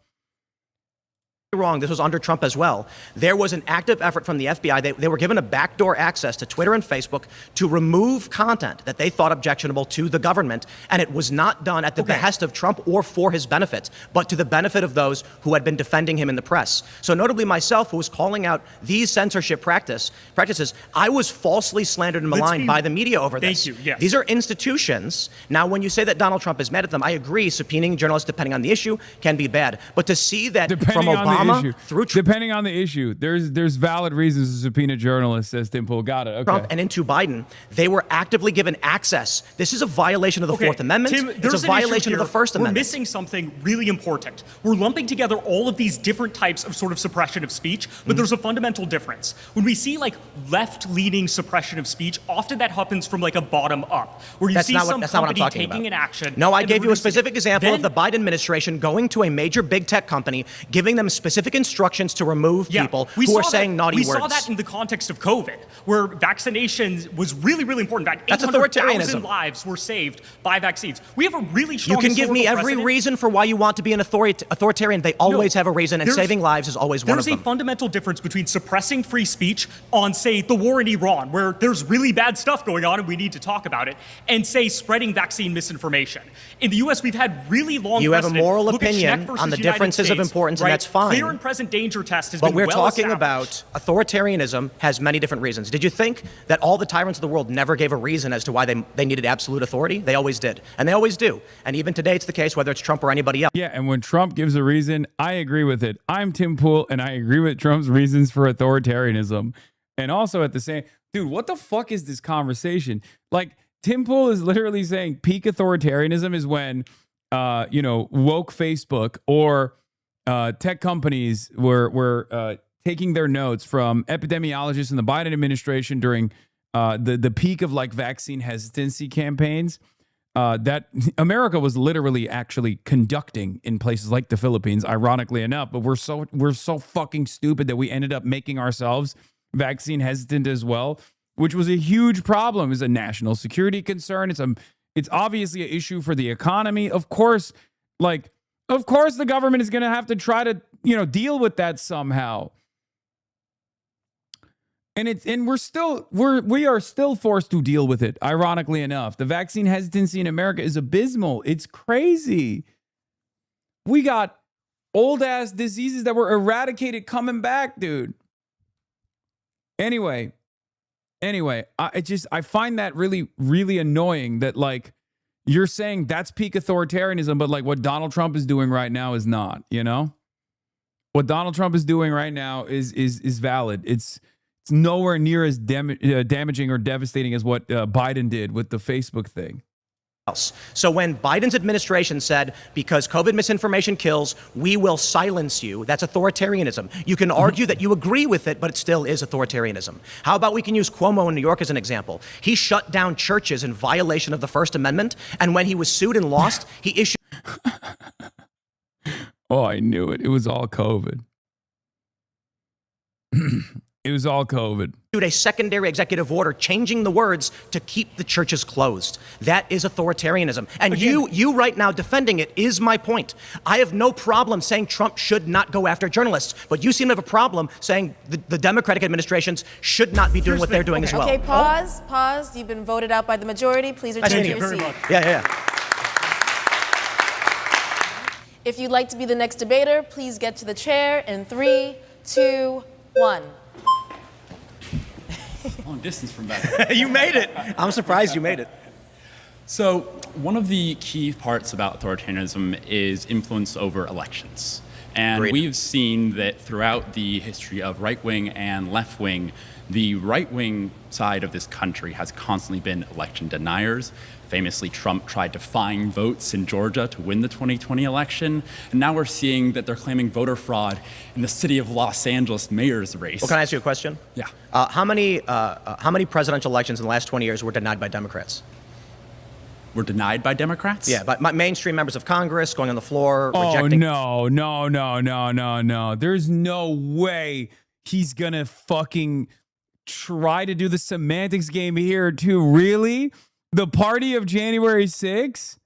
wrong, this was under Trump as well. There was an active effort from the FBI. They were given a backdoor access to Twitter and Facebook to remove content that they thought objectionable to the government, and it was not done at the behest of Trump or for his benefit, but to the benefit of those who had been defending him in the press. So notably myself, who was calling out these censorship practices, I was falsely slandered and maligned by the media over this. Thank you, yes. These are institutions. Now, when you say that Donald Trump is mad at them, I agree, subpoenaing journalists depending on the issue can be bad. But to see that from Obama through Trump, depending on the issue, there's valid reasons to subpoena journalists, says Tim Pool. Got it. Okay. Trump and into Biden, they were actively given access. This is a violation of the Fourth Amendment. Tim, it's a violation of the First Amendment. We're missing something really important. We're lumping together all of these different types of sort of suppression of speech, but there's a fundamental difference. When we see like left-leaning suppression of speech, often that happens from like a bottom up, where you see some company taking an action. No, I gave you a specific example of the Biden administration going to a major big tech company, giving them specific instructions to remove people who are saying naughty words. We saw that in the context of COVID, where vaccinations was really, really important. In fact, That's 800,000 authoritarianism. lives were saved by vaccines. We have a really strong. You can give me historical every precedent. reason for why you want to be an authoritarian. They always have a reason, and saving lives is always one of them. There's a fundamental difference between suppressing free speech on, say, the war in Iran, where there's really bad stuff going on and we need to talk about it, and, say, spreading vaccine misinformation. In the U.S., we've had really long. You have a precedent. moral Look at opinion Schneck versus on the United differences of States, importance, right? and that's fine. Clear and present danger test has But been we're well talking established. about authoritarianism has many different reasons. Did you think that all the tyrants of the world never gave a reason as to why they needed absolute authority? They always did. And they always do. And even today it's the case, whether it's Trump or anybody else. Yeah, and when Trump gives a reason, I agree with it. I'm Tim Pool, and I agree with Trump's reasons for authoritarianism. And also at the same, dude, what the fuck is this conversation? Like, Tim Pool is literally saying peak authoritarianism is when, woke Facebook or tech companies were taking their notes from epidemiologists in the Biden administration during the peak of like vaccine hesitancy campaigns that America was literally actually conducting in places like the Philippines, ironically enough. But we're so fucking stupid that we ended up making ourselves vaccine hesitant as well, which was a huge problem. It's a national security concern. It's obviously an issue for the economy. Of course, the government is going to have to try to, deal with that somehow. And we are still forced to deal with it. Ironically enough, the vaccine hesitancy in America is abysmal. It's crazy. We got old ass diseases that were eradicated coming back, dude. Anyway, I find that really, really annoying that like you're saying that's peak authoritarianism, but like what Donald Trump is doing right now is not, What Donald Trump is doing right now is valid. It's nowhere near as damaging or devastating as what Biden did with the Facebook thing. So when Biden's administration said, because COVID misinformation kills, we will silence you, that's authoritarianism. You can argue that you agree with it, but it still is authoritarianism. How about we can use Cuomo in New York as an example? He shut down churches in violation of the First Amendment, and when he was sued and lost, he issued... Oh, I knew it. It was all COVID. It was all COVID. A secondary executive order changing the words to keep the churches closed. That is authoritarianism. And you right now defending it is my point. I have no problem saying Trump should not go after journalists, but you seem to have a problem saying the Democratic administrations should not be doing what they're doing as well. Okay, pause. You've been voted out by the majority. Please return to your seat. Yeah. If you'd like to be the next debater, please get to the chair in 3, 2, 1. Long distance from back. You made it. I'm surprised you made it. So one of the key parts about authoritarianism is influence over elections. And we've seen that throughout the history of right-wing and left-wing, The right-wing side of this country has constantly been election deniers. Famously, Trump tried to find votes in Georgia to win the 2020 election. And now we're seeing that they're claiming voter fraud in the city of Los Angeles mayor's race. Well, can I ask you a question? Yeah. How many presidential elections in the last 20 years were denied by Democrats? Were denied by Democrats? Yeah, by mainstream members of Congress going on the floor, rejecting. Oh, no. There's no way he's going to fucking try to do the semantics game here, too. Really? The party of January 6th?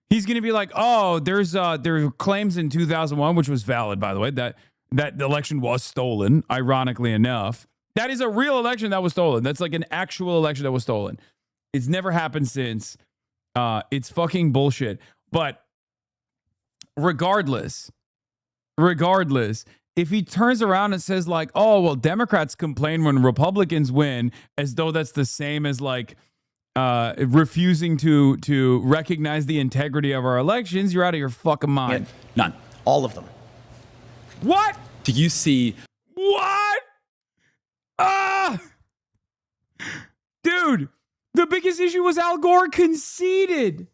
He's going to be like, oh, there were claims in 2001, which was valid, by the way, that the election was stolen, ironically enough. That is a real election that was stolen. That's like an actual election that was stolen. It's never happened since. It's fucking bullshit. But regardless, if he turns around and says like, oh, well, Democrats complain when Republicans win, as though that's the same as like refusing to recognize the integrity of our elections, you're out of your fucking mind. Yeah, none. All of them. What? Do you see? What? Dude, the biggest issue was Al Gore conceded.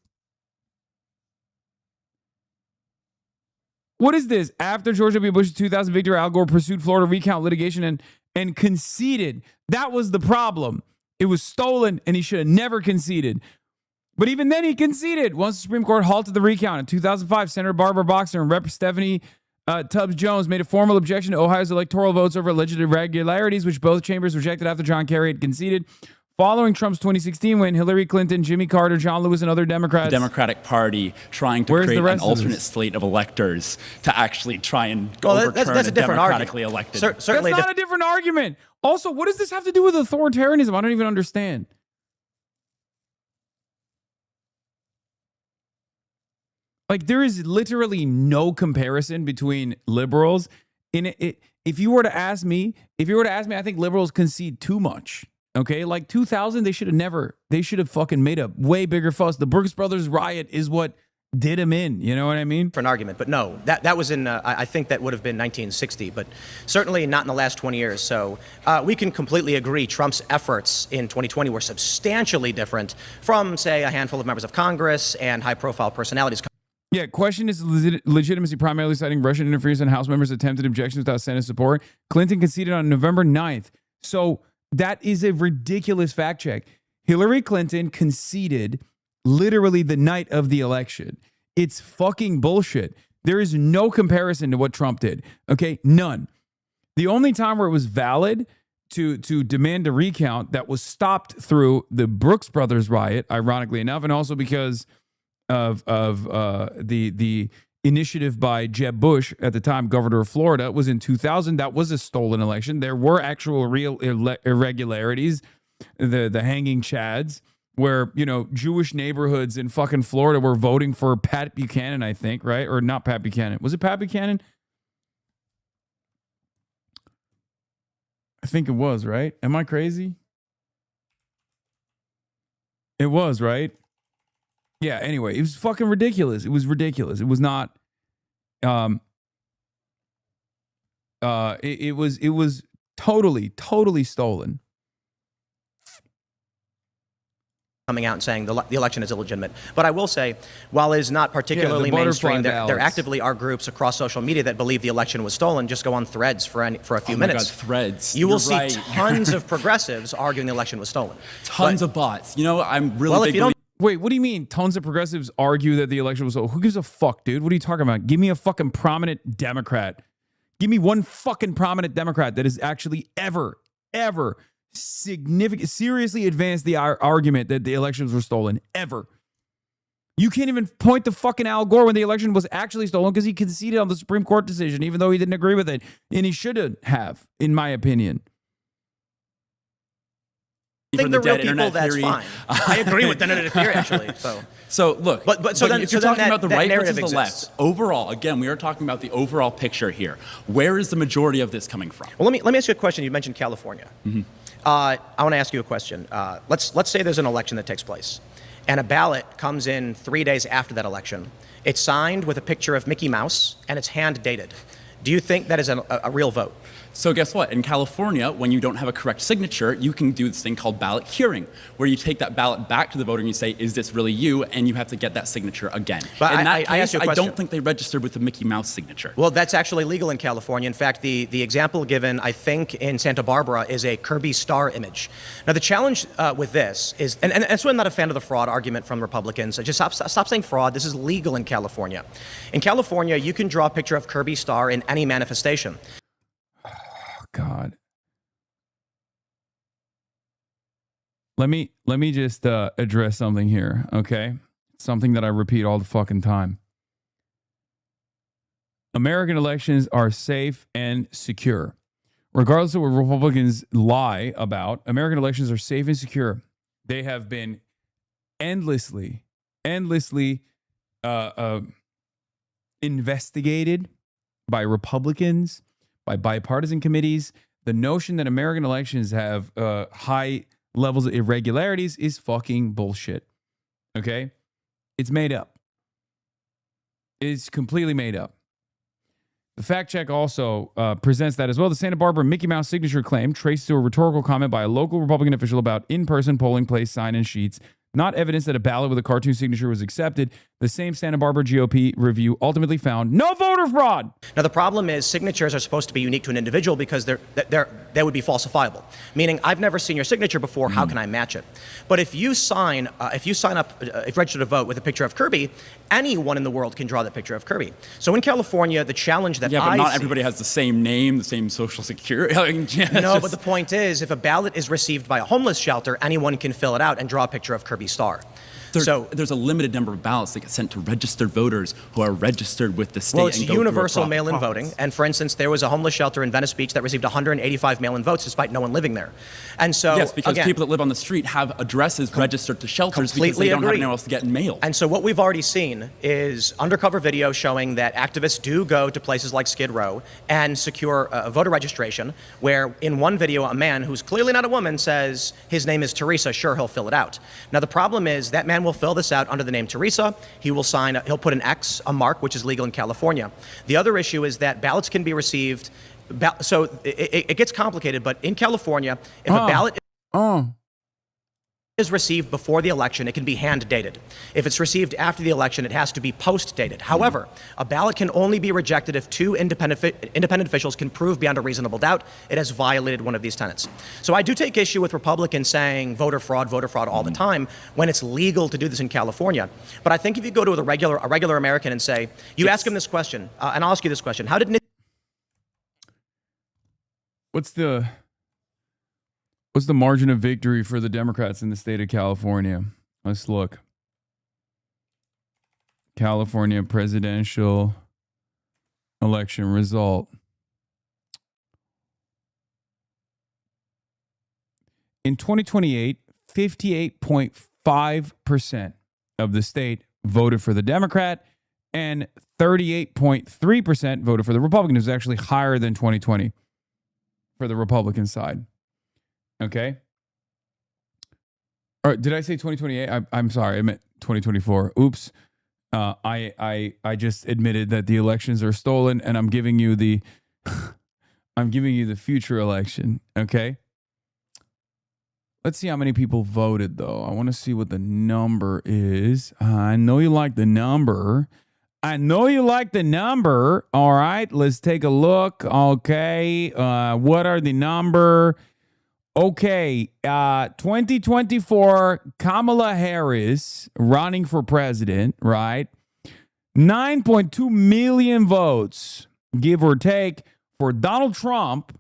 What is this? After George W. Bush's 2000 victory, Al Gore pursued Florida recount litigation and conceded. That was the problem. It was stolen, and he should have never conceded. But even then, he conceded. Once the Supreme Court halted the recount in 2005, Senator Barbara Boxer and Rep. Stephanie Tubbs Jones made a formal objection to Ohio's electoral votes over alleged irregularities, which both chambers rejected after John Kerry had conceded. Following Trump's 2016 win, Hillary Clinton, Jimmy Carter, John Lewis, and other Democrats. The Democratic Party trying to create an alternate slate of electors to actually try and overturn that's a different democratically argument. elected. Certainly that's not a different argument. Also, what does this have to do with authoritarianism? I don't even understand. Like, there is literally no comparison between liberals. If you were to ask me, I think liberals concede too much. Okay, like 2000, they should have fucking made a way bigger fuss. The Brooks Brothers riot is what did him in. You know what I mean? For an argument, but no, that was in, I think that would have been 1960, but certainly not in the last 20 years. So we can completely agree Trump's efforts in 2020 were substantially different from, say, a handful of members of Congress and high-profile personalities. Yeah, question is legitimacy primarily citing Russian interference in House members' attempted objections without Senate support. Clinton conceded on November 9th. So that is a ridiculous fact check. Hillary Clinton conceded literally the night of the election. It's fucking bullshit. There is no comparison to what Trump did. Okay, none. The only time where it was valid to demand a recount that was stopped through the Brooks Brothers riot, ironically enough, and also because of the initiative by Jeb Bush, at the time governor of Florida, was in 2000. That was a stolen election. There were actual real irregularities, the hanging chads, where, you know, Jewish neighborhoods in fucking Florida were voting for Pat Buchanan, I think, right? Or not Pat Buchanan. Was it Pat Buchanan? I think it was, right? Am I crazy? It was, right? Yeah, anyway, it was fucking ridiculous. It was ridiculous. It was not it was totally stolen. Coming out and saying the election is illegitimate. But I will say, while it is not particularly mainstream, there actively are groups across social media that believe the election was stolen. Just go on Threads for a few minutes. God, Threads. You will see tons of progressives arguing the election was stolen. Tons of bots. You know, I'm really big. Wait, what do you mean tons of progressives argue that the election was stolen? Who gives a fuck, dude? What are you talking about? Give me a fucking prominent Democrat. Give me one fucking prominent Democrat that has actually ever seriously advanced the argument that the elections were stolen. Ever. You can't even point to fucking Al Gore when the election was actually stolen because he conceded on the Supreme Court decision, even though he didn't agree with it. And he should have, in my opinion. I think the real people, that's fine. I agree with the internet theory, actually. So look, but if you're talking about the right versus the exists. left, overall, again, we are talking about the overall picture here. Where is the majority of this coming from? Well, let me ask you a question. You mentioned California. Mm-hmm. I want to ask you a question. Let's say there's an election that takes place, and a ballot comes in 3 days after that election. It's signed with a picture of Mickey Mouse, and it's hand dated. Do you think that is a real vote? So guess what? In California, when you don't have a correct signature, you can do this thing called ballot curing, where you take that ballot back to the voter and you say, is this really you? And you have to get that signature again. But in that I case, asked you a I question. don't think they registered with the Mickey Mouse signature. Well, that's actually legal in California. In fact, the example given, I think, in Santa Barbara is a Kirby star image. Now, the challenge with this is, and that's why I'm not a fan of the fraud argument from Republicans. Just stop saying fraud. This is legal in California. In California, you can draw a picture of Kirby star in any manifestation. God. Let me just address something here, okay? Something that I repeat all the fucking time. American elections are safe and secure. Regardless of what Republicans lie about, American elections are safe and secure. They have been endlessly investigated by Republicans, by bipartisan committees. The notion that American elections have high levels of irregularities is fucking bullshit. Okay? It's made up. It's completely made up. The fact check also presents that as well. The Santa Barbara Mickey Mouse signature claim traced to a rhetorical comment by a local Republican official about in-person polling place sign-in sheets, not evidence that a ballot with a cartoon signature was accepted. The same Santa Barbara GOP review ultimately found no voter fraud. Now, the problem is signatures are supposed to be unique to an individual because they would be falsifiable. Meaning, I've never seen your signature before. How can I match it? But if you sign up, if register to vote with a picture of Kirby, anyone in the world can draw that picture of Kirby. So in California, the challenge that but not everybody has the same name, the same social security. No, but the point is, if a ballot is received by a homeless shelter, anyone can fill it out and draw a picture of Kirby star. There's a limited number of ballots that get sent to registered voters who are registered with the state. Well, it's and go through a universal process. mail-in voting. And for instance, there was a homeless shelter in Venice Beach that received 185 mail-in votes despite no one living there. And so, yes, because again, people that live on the street have addresses registered to shelters because completely they don't have agree. anywhere else to get mail. And so what we've already seen is undercover video showing that activists do go to places like Skid Row and secure voter registration, where in one video, a man who's clearly not a woman says his name is Teresa, sure, he'll fill it out. Now, the problem is that man will fill this out under the name Teresa. He will sign, he'll put an X, a mark, which is legal in California. The other issue is that ballots can be received, so it gets complicated, but in California, if a ballot is received before the election, it can be hand dated. If it's received after the election, it has to be post dated. However, a ballot can only be rejected if two independent officials can prove beyond a reasonable doubt it has violated one of these tenets. So I do take issue with Republicans saying voter fraud all the time when it's legal to do this in California. But I think if you go to a regular American and say, you ask him this question, and I'll ask you this question, how did What's the margin of victory for the Democrats in the state of California? Let's look. California presidential election result. In 2028, 58.5% of the state voted for the Democrat and 38.3% voted for the Republican. It was actually higher than 2020 for the Republican side. Okay. Or did I say 2028? I'm sorry. I meant 2024. Oops. I just admitted that the elections are stolen, and I'm giving you the future election. Okay. Let's see how many people voted, though. I want to see what the number is. I know you like the number. All right. Let's take a look. Okay. What are the number? Okay, 2024, Kamala Harris running for president, right? 9.2 million votes, give or take. For Donald Trump,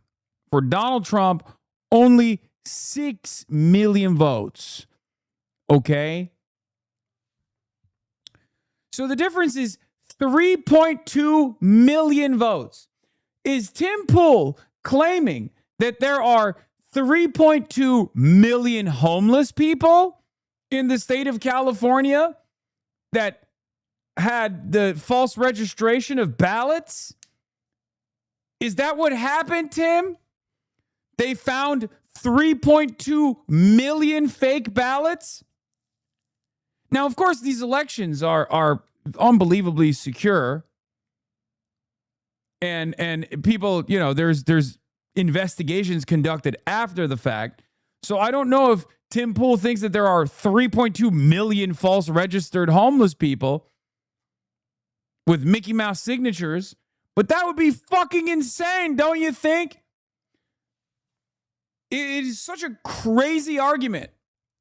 only 6 million votes. Okay? So the difference is 3.2 million votes. Is Tim Pool claiming that there are 3.2 million homeless people in the state of California that had the false registration of ballots? Is that what happened, Tim? They found 3.2 million fake ballots? Now, of course, these elections are unbelievably secure. And people, there's investigations conducted after the fact. So I don't know if Tim Pool thinks that there are 3.2 million false registered homeless people with Mickey Mouse signatures, but that would be fucking insane, don't you think? It is such a crazy argument.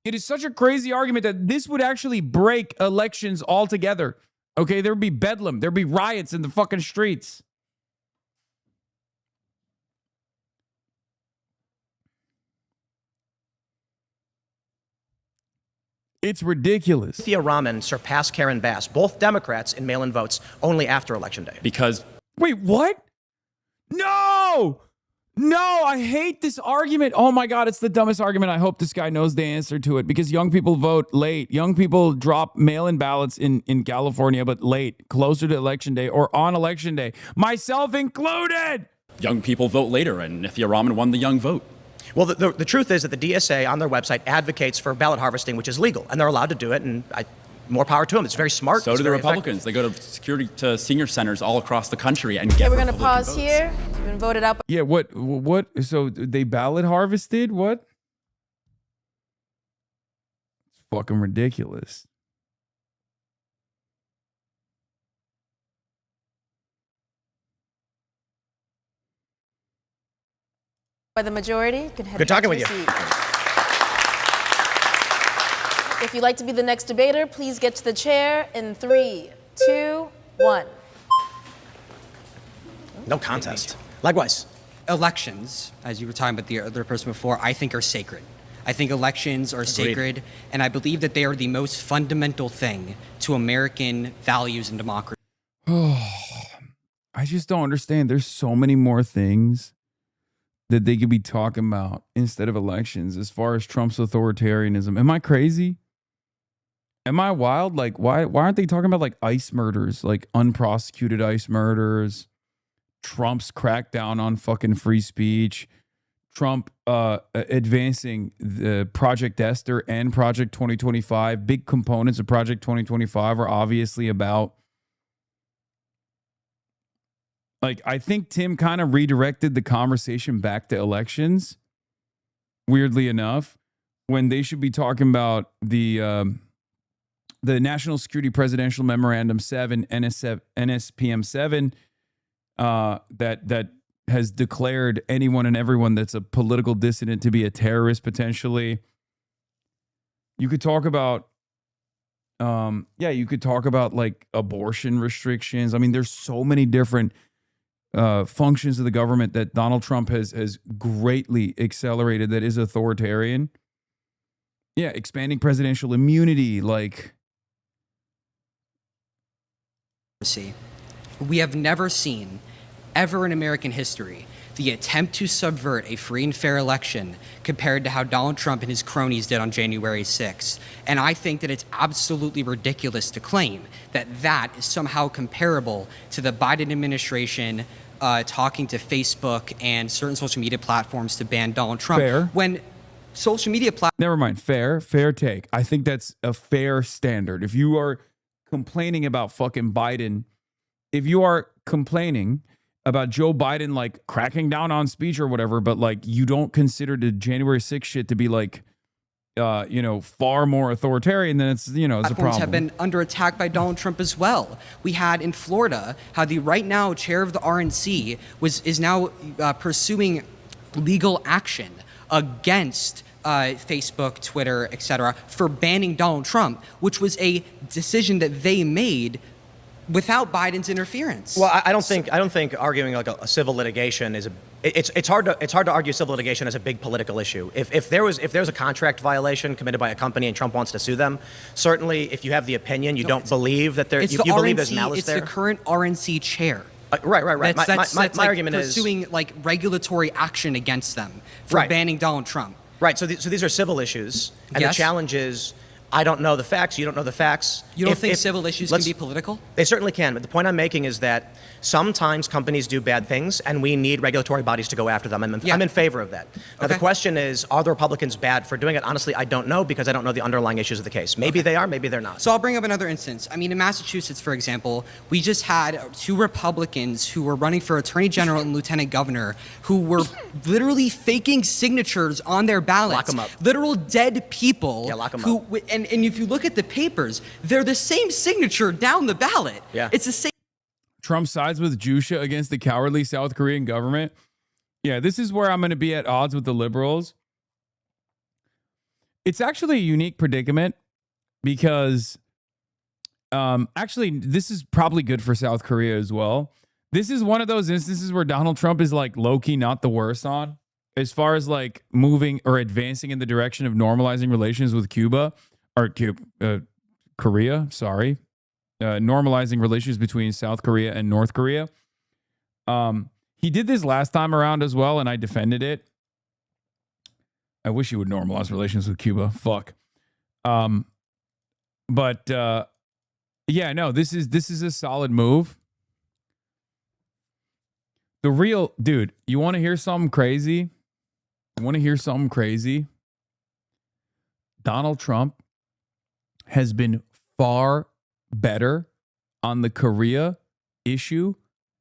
It is such a crazy argument that this would actually break elections altogether. Okay, there would be bedlam. There'd be riots in the fucking streets. It's ridiculous. Thea Rahman surpassed Karen Bass, both Democrats, in mail-in votes only after Election Day. Because... Wait, what? No! No, I hate this argument. Oh my God, it's the dumbest argument. I hope this guy knows the answer to it because young people vote late. Young people drop mail-in ballots in California, but late, closer to Election Day or on Election Day, myself included. Young people vote later, and Nithya Raman won the young vote. Well, the truth is that the DSA on their website advocates for ballot harvesting, which is legal, and they're allowed to do it, and more power to them. It's very smart. So do the Republicans. They go to senior centers all across the country and get Okay, we're going to Republican pause votes. here. You've been voted out. Yeah, what? So they ballot harvested? What? It's fucking ridiculous. By the majority, you can head Good back talking to with your you. seat. If you'd like to be the next debater, please get to the chair in 3, 2, 1. No contest. Likewise. Elections, as you were talking about the other person before, I think are sacred. I think elections are sacred, and I believe that they are the most fundamental thing to American values and democracy. Oh, I just don't understand. There's so many more things that they could be talking about instead of elections as far as Trump's authoritarianism. Am I crazy? Am I wild? Like, why aren't they talking about like ICE murders, like unprosecuted ICE murders, Trump's crackdown on fucking free speech, Trump advancing the Project Esther and Project 2025? Big components of Project 2025 are obviously about, like, I think Tim kind of redirected the conversation back to elections, weirdly enough, when they should be talking about the National Security Presidential Memorandum 7, NSPM 7, that has declared anyone and everyone that's a political dissident to be a terrorist potentially. You could talk about, you could talk about like abortion restrictions. I mean, there's so many different functions of the government that Donald Trump has greatly accelerated that is authoritarian. Yeah, expanding presidential immunity, like. We have never seen, ever in American history, the attempt to subvert a free and fair election compared to how Donald Trump and his cronies did on January 6th. And I think that it's absolutely ridiculous to claim that that is somehow comparable to the Biden administration talking to Facebook and certain social media platforms to ban Donald Trump. Fair. When social media platforms... Never mind. Fair take. I think that's a fair standard. If you are complaining about fucking Biden, if you are complaining about Joe Biden like cracking down on speech or whatever, but like you don't consider the January 6th shit to be like, far more authoritarian, then it's, it's a platforms problem. have been under attack by Donald Trump as well. We had in Florida how the right now chair of the RNC is now pursuing legal action against Facebook, Twitter, etc., for banning Donald Trump, which was a decision that they made without Biden's interference. Well, I don't think arguing like a civil litigation is it's hard to argue civil litigation as a big political issue. If there's a contract violation committed by a company and Trump wants to sue them, certainly if you have the opinion, you don't believe that you believe there's malice there. It's the current RNC chair. Right. That's My like argument is pursuing like regulatory action against them for banning Donald Trump. Right. So these are civil issues, and Yes. the challenge is, I don't know the facts. You don't know the facts. You don't think civil issues can be political? They certainly can. But the point I'm making is that sometimes companies do bad things, and we need regulatory bodies to go after them. I'm in favor of that. Now, the question is, are the Republicans bad for doing it? Honestly, I don't know because I don't know the underlying issues of the case. Maybe they are, maybe they're not. So I'll bring up another instance. I mean, in Massachusetts, for example, we just had 2 Republicans who were running for attorney general and lieutenant governor who were literally faking signatures on their ballots. Lock 'em up. Literal dead people. Yeah, lock 'em who, up. And if you look at the papers, they're the same signature down the ballot. Yeah. It's the same. Trump sides with Jusha against the cowardly South Korean government. Yeah, this is where I'm going to be at odds with the liberals. It's actually a unique predicament because actually this is probably good for South Korea as well. This is one of those instances where Donald Trump is like low-key not the worst on as far as like moving or advancing in the direction of normalizing relations with Cuba or Korea, sorry. Normalizing relations between South Korea and North Korea. He did this last time around as well, and I defended it. I wish he would normalize relations with Cuba. Fuck. But yeah, no, this is a solid move. The real dude, you want to hear something crazy? Donald Trump has been far better on the Korea issue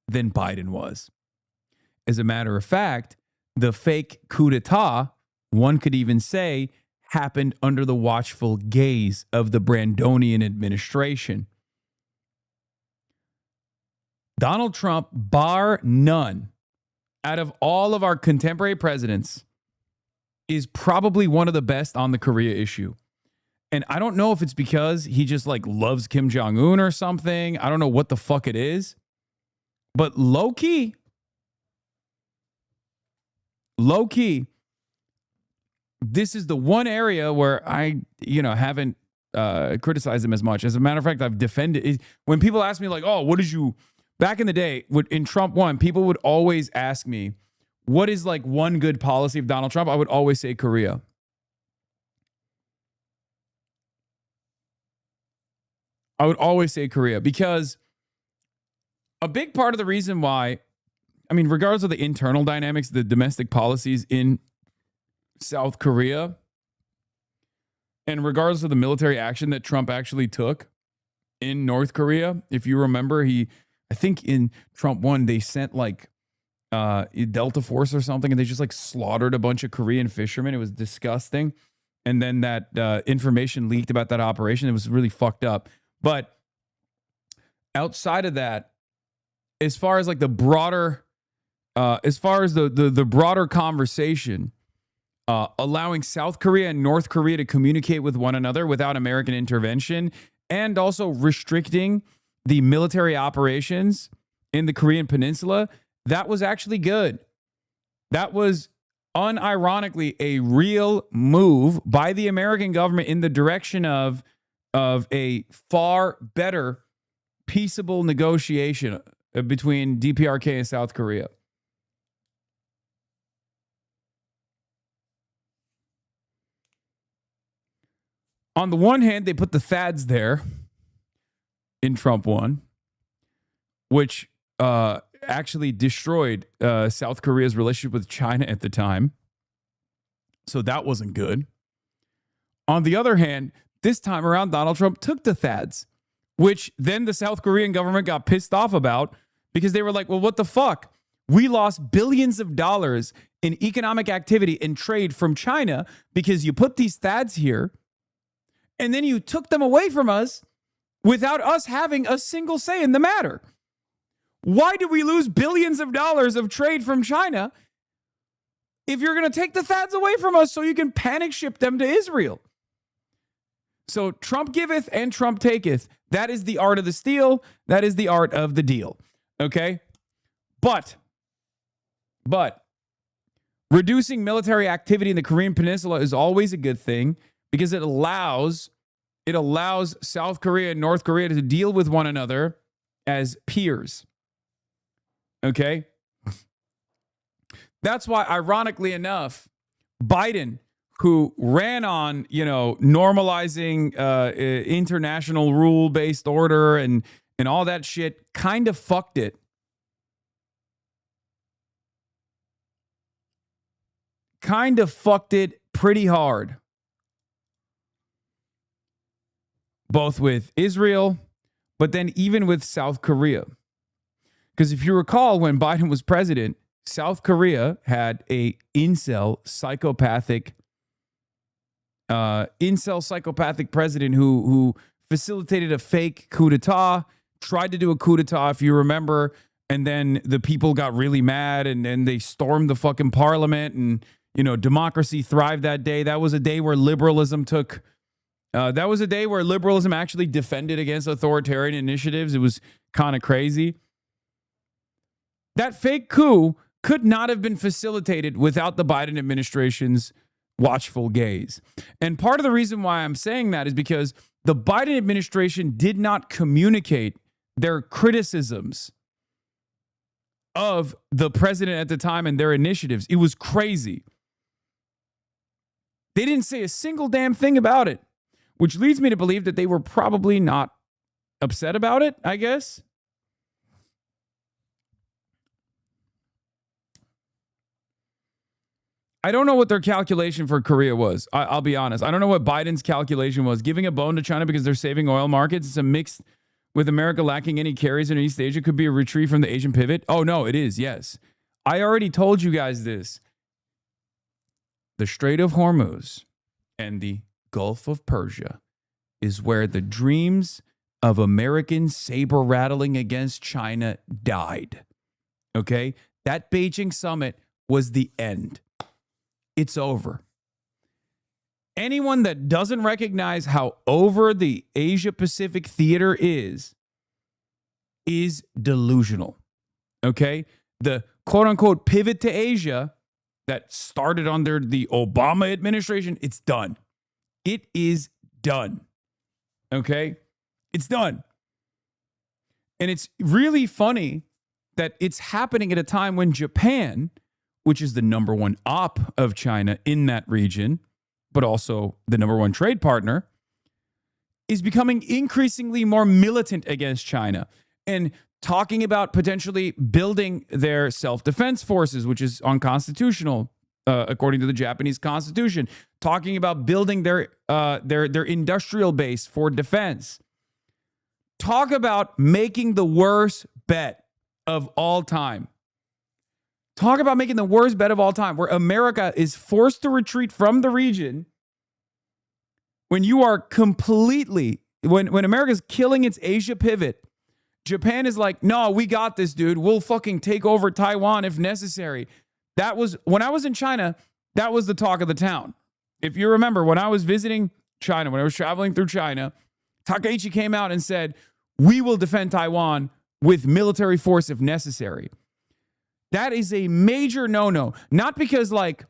than Biden was. As a matter of fact, the fake coup d'etat, one could even say, happened under the watchful gaze of the Brandonian administration. Donald Trump, bar none, out of all of our contemporary presidents, is probably one of the best on the Korea issue. And I don't know if it's because he just like loves Kim Jong-un or something. I don't know what the fuck it is. But low-key, this is the one area where I, haven't criticized him as much. As a matter of fact, I've defended it. When people ask me like, oh, what did you, back in the day, in Trump 1, people would always ask me, what is like one good policy of Donald Trump? I would always say Korea. I would always say Korea because a big part of the reason why, I mean, regardless of the internal dynamics, the domestic policies in South Korea, and regardless of the military action that Trump actually took in North Korea, if you remember, I think in Trump 1, they sent like Delta Force or something, and they just like slaughtered a bunch of Korean fishermen. It was disgusting. And then that information leaked about that operation. It was really fucked up. But outside of that, as far as like the broader, the broader conversation, allowing South Korea and North Korea to communicate with one another without American intervention, and also restricting the military operations in the Korean Peninsula, that was actually good. That was unironically a real move by the American government in the direction of a far better peaceable negotiation between DPRK and South Korea. On the one hand, they put the THAADs there in Trump 1, which actually destroyed South Korea's relationship with China at the time. So that wasn't good. On the other hand, this time around, Donald Trump took the THAADs, which then the South Korean government got pissed off about because they were like, well, what the fuck? We lost billions of dollars in economic activity and trade from China because you put these THAADs here and then you took them away from us without us having a single say in the matter. Why did we lose billions of dollars of trade from China if you're going to take the THAADs away from us so you can panic ship them to Israel? So Trump giveth and Trump taketh. That is the art of the steal. That is the art of the deal. Okay? But reducing military activity in the Korean Peninsula is always a good thing because it allows South Korea and North Korea to deal with one another as peers. Okay? That's why, ironically enough, Biden, who ran on, normalizing international rule-based order and all that shit, kind of fucked it. Kind of fucked it pretty hard. Both with Israel, but then even with South Korea. Because if you recall, when Biden was president, South Korea had a incel psychopathic president who facilitated a fake coup d'etat, tried to do a coup d'etat, if you remember, and then the people got really mad and then they stormed the fucking parliament and, democracy thrived that day. That was a day where liberalism actually defended against authoritarian initiatives. It was kind of crazy. That fake coup could not have been facilitated without the Biden administration's watchful gaze. And part of the reason why I'm saying that is because the Biden administration did not communicate their criticisms of the president at the time and their initiatives. It was crazy. They didn't say a single damn thing about it, which leads me to believe that they were probably not upset about it, I guess. I don't know what their calculation for Korea was. I'll be honest. I don't know what Biden's calculation was. Giving a bone to China because they're saving oil markets. It's a mix with America lacking any carries in East Asia. Could be a retreat from the Asian pivot. Oh, no, it is. Yes. I already told you guys this. The Strait of Hormuz and the Gulf of Persia is where the dreams of American saber rattling against China died. Okay? That Beijing summit was the end. It's over. Anyone that doesn't recognize how over the Asia-Pacific theater is delusional. Okay? The quote-unquote pivot to Asia that started under the Obama administration, it's done. It is done. Okay? It's done. And it's really funny that it's happening at a time when Japan, which is the number one op of China in that region, but also the number one trade partner, is becoming increasingly more militant against China and talking about potentially building their self-defense forces, which is unconstitutional, according to the Japanese constitution, talking about building their industrial base for defense. Talk about making the worst bet of all time. Talk about making the worst bet of all time, where America is forced to retreat from the region when you are completely, when America's killing its Asia pivot. Japan is like, no, we got this, dude. We'll fucking take over Taiwan if necessary. That was, when I was in China, that was the talk of the town. If you remember, when I was visiting China, when I was traveling through China, Takaichi came out and said, we will defend Taiwan with military force if necessary. That is a major no-no. Not because, like,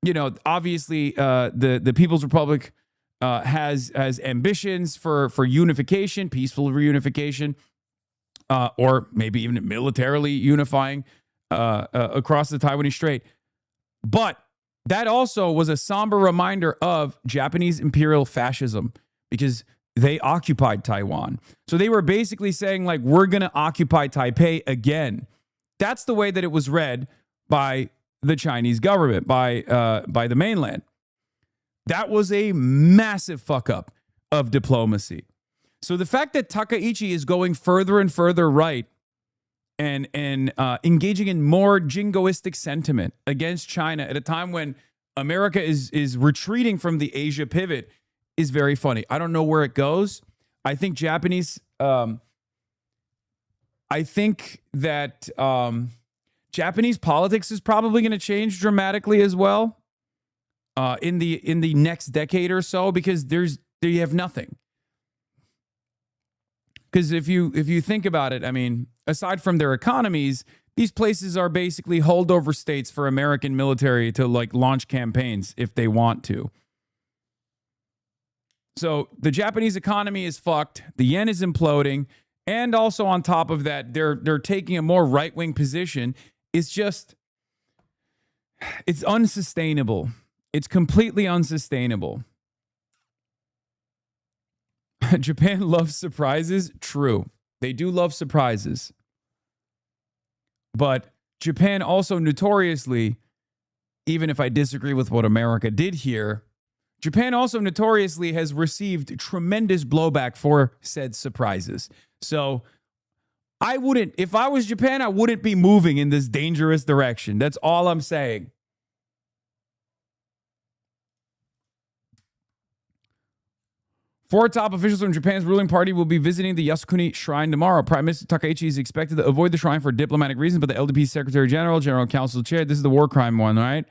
you know, obviously the People's Republic has ambitions for unification, peaceful reunification, or maybe even militarily unifying across the Taiwanese Strait. But that also was a somber reminder of Japanese imperial fascism, because they occupied Taiwan. So they were basically saying, like, we're going to occupy Taipei again. That's the way that it was read by the Chinese government, by the mainland. That was a massive fuck up of diplomacy. So the fact that Takaichi is going further and further right and engaging in more jingoistic sentiment against China at a time when America is retreating from the Asia pivot is very funny. I don't know where it goes. I think Japanese... I think that Japanese politics is probably going to change dramatically as well in the next decade or so, because they have nothing. Because if you think about it, I mean, aside from their economies, these places are basically holdover states for American military to, like, launch campaigns if they want to. So the Japanese economy is fucked. The yen is imploding. And also on top of that, they're taking a more right-wing position. It's unsustainable. It's completely unsustainable. Japan loves surprises. True. They do love surprises. But Japan also notoriously, even if I disagree with what America did here, Japan also notoriously has received tremendous blowback for said surprises. So I wouldn't, if I was Japan, I wouldn't be moving in this dangerous direction. That's all I'm saying. Four top officials from Japan's ruling party will be visiting the Yasukuni Shrine tomorrow. Prime Minister Takaichi is expected to avoid the shrine for diplomatic reasons, but the LDP Secretary General, General Council Chair, this is the war crime one, right?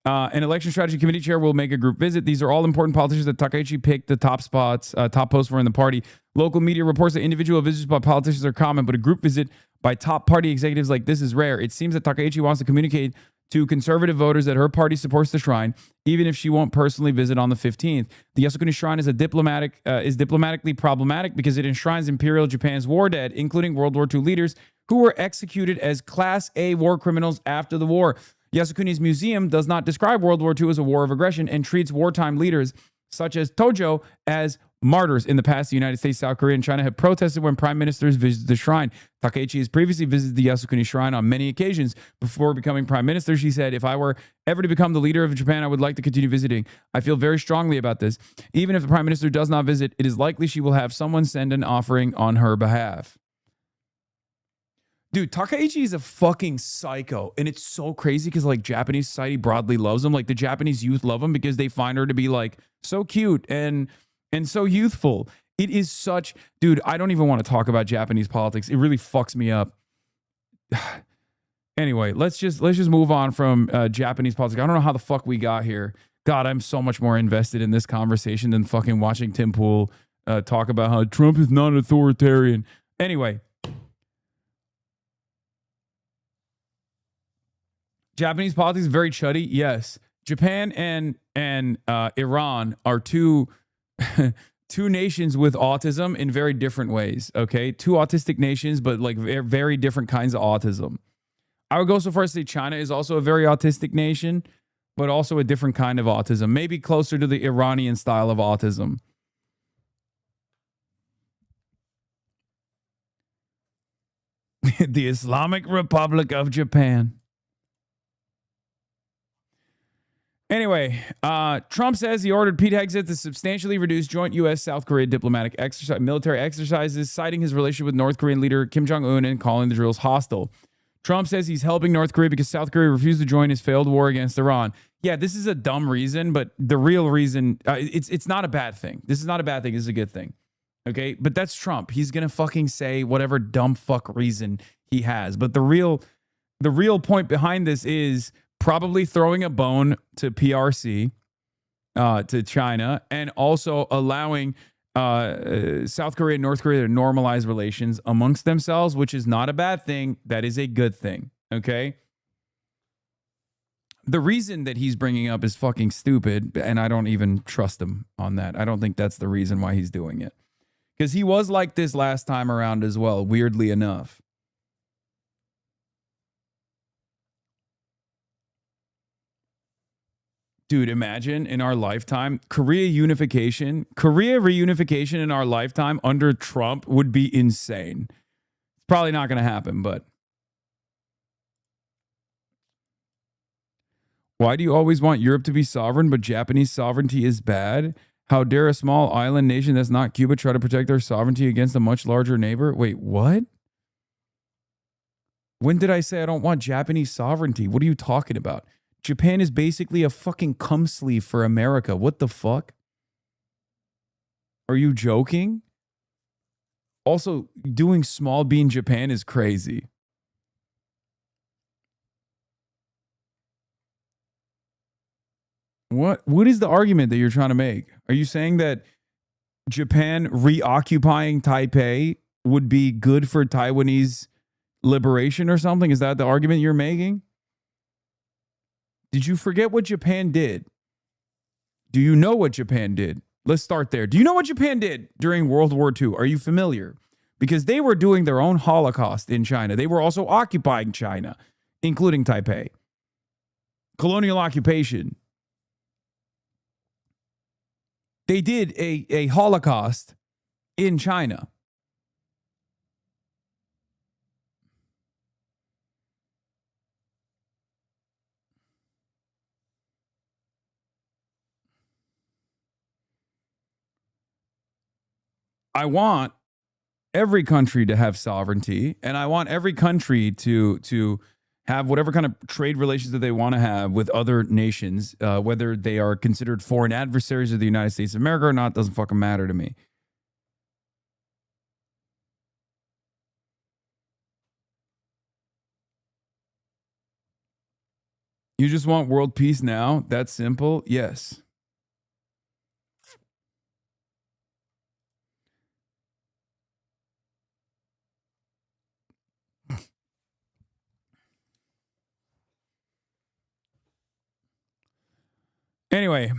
An election strategy committee chair will make a group visit. These are all important politicians that Takaichi picked the top spots, top posts for in the party. Local media reports that individual visits by politicians are common, but a group visit by top party executives like this is rare. It seems that Takaichi wants to communicate to conservative voters that her party supports the shrine, even if she won't personally visit on the 15th. The Yasukuni Shrine is diplomatically problematic because it enshrines Imperial Japan's war dead, including World War II leaders who were executed as Class A war criminals after the war. Yasukuni's museum does not describe World War II as a war of aggression and treats wartime leaders such as Tojo as martyrs. In the past, the United States, South Korea, and China have protested when prime ministers visit the shrine. Takaichi has previously visited the Yasukuni Shrine on many occasions. Before becoming prime minister, she said, if I were ever to become the leader of Japan, I would like to continue visiting. I feel very strongly about this. Even if the prime minister does not visit, it is likely she will have someone send an offering on her behalf. Dude, Takaichi is a fucking psycho. And it's so crazy because, like, Japanese society broadly loves him. Like, the Japanese youth love him because they find her to be, like, so cute and so youthful. It is such... Dude, I don't even want to talk about Japanese politics. It really fucks me up. Anyway, let's just move on from Japanese politics. I don't know how the fuck we got here. God, I'm so much more invested in this conversation than fucking watching Tim Pool talk about how Trump is not authoritarian. Anyway... Japanese politics is very chuddy. Yes. Japan and Iran are two nations with autism in very different ways. Okay. Two autistic nations, but like very different kinds of autism. I would go so far as to say China is also a very autistic nation, but also a different kind of autism. Maybe closer to the Iranian style of autism. The Islamic Republic of Japan. Anyway, Trump says he ordered Pete Hegseth to substantially reduce joint U.S.-South Korea diplomatic military exercises, citing his relationship with North Korean leader Kim Jong-un and calling the drills hostile. Trump says he's helping North Korea because South Korea refused to join his failed war against Iran. Yeah, this is a dumb reason, but the real reason, it's not a bad thing. This is not a bad thing. This is a good thing. Okay? But that's Trump. He's going to fucking say whatever dumb fuck reason he has. But the real point behind this is probably throwing a bone to PRC, to China, and also allowing South Korea and North Korea to normalize relations amongst themselves, which is not a bad thing. That is a good thing, okay? The reason that he's bringing up is fucking stupid, and I don't even trust him on that. I don't think that's the reason why he's doing it. Because he was like this last time around as well, weirdly enough. Dude, imagine in our lifetime, Korea reunification in our lifetime under Trump would be insane. It's probably not going to happen, but. Why do you always want Europe to be sovereign, but Japanese sovereignty is bad? How dare a small island nation that's not Cuba try to protect their sovereignty against a much larger neighbor? Wait, what? When did I say I don't want Japanese sovereignty? What are you talking about? Japan is basically a fucking cum sleeve for America. What the fuck? Are you joking? Also, doing small bean Japan is crazy. What is the argument that you're trying to make? Are you saying that Japan reoccupying Taipei would be good for Taiwanese liberation or something? Is that the argument you're making? Did you forget what Japan did? Do you know what Japan did? Let's start there. Do you know what Japan did during World War II? Are you familiar? Because they were doing their own Holocaust in China. They were also occupying China, including Taipei. Colonial occupation. They did a Holocaust in China. I want every country to have sovereignty, and I want every country to have whatever kind of trade relations that they want to have with other nations, whether they are considered foreign adversaries of the United States of America or not, doesn't fucking matter to me. You just want world peace now? That's simple? Yes. Anyway,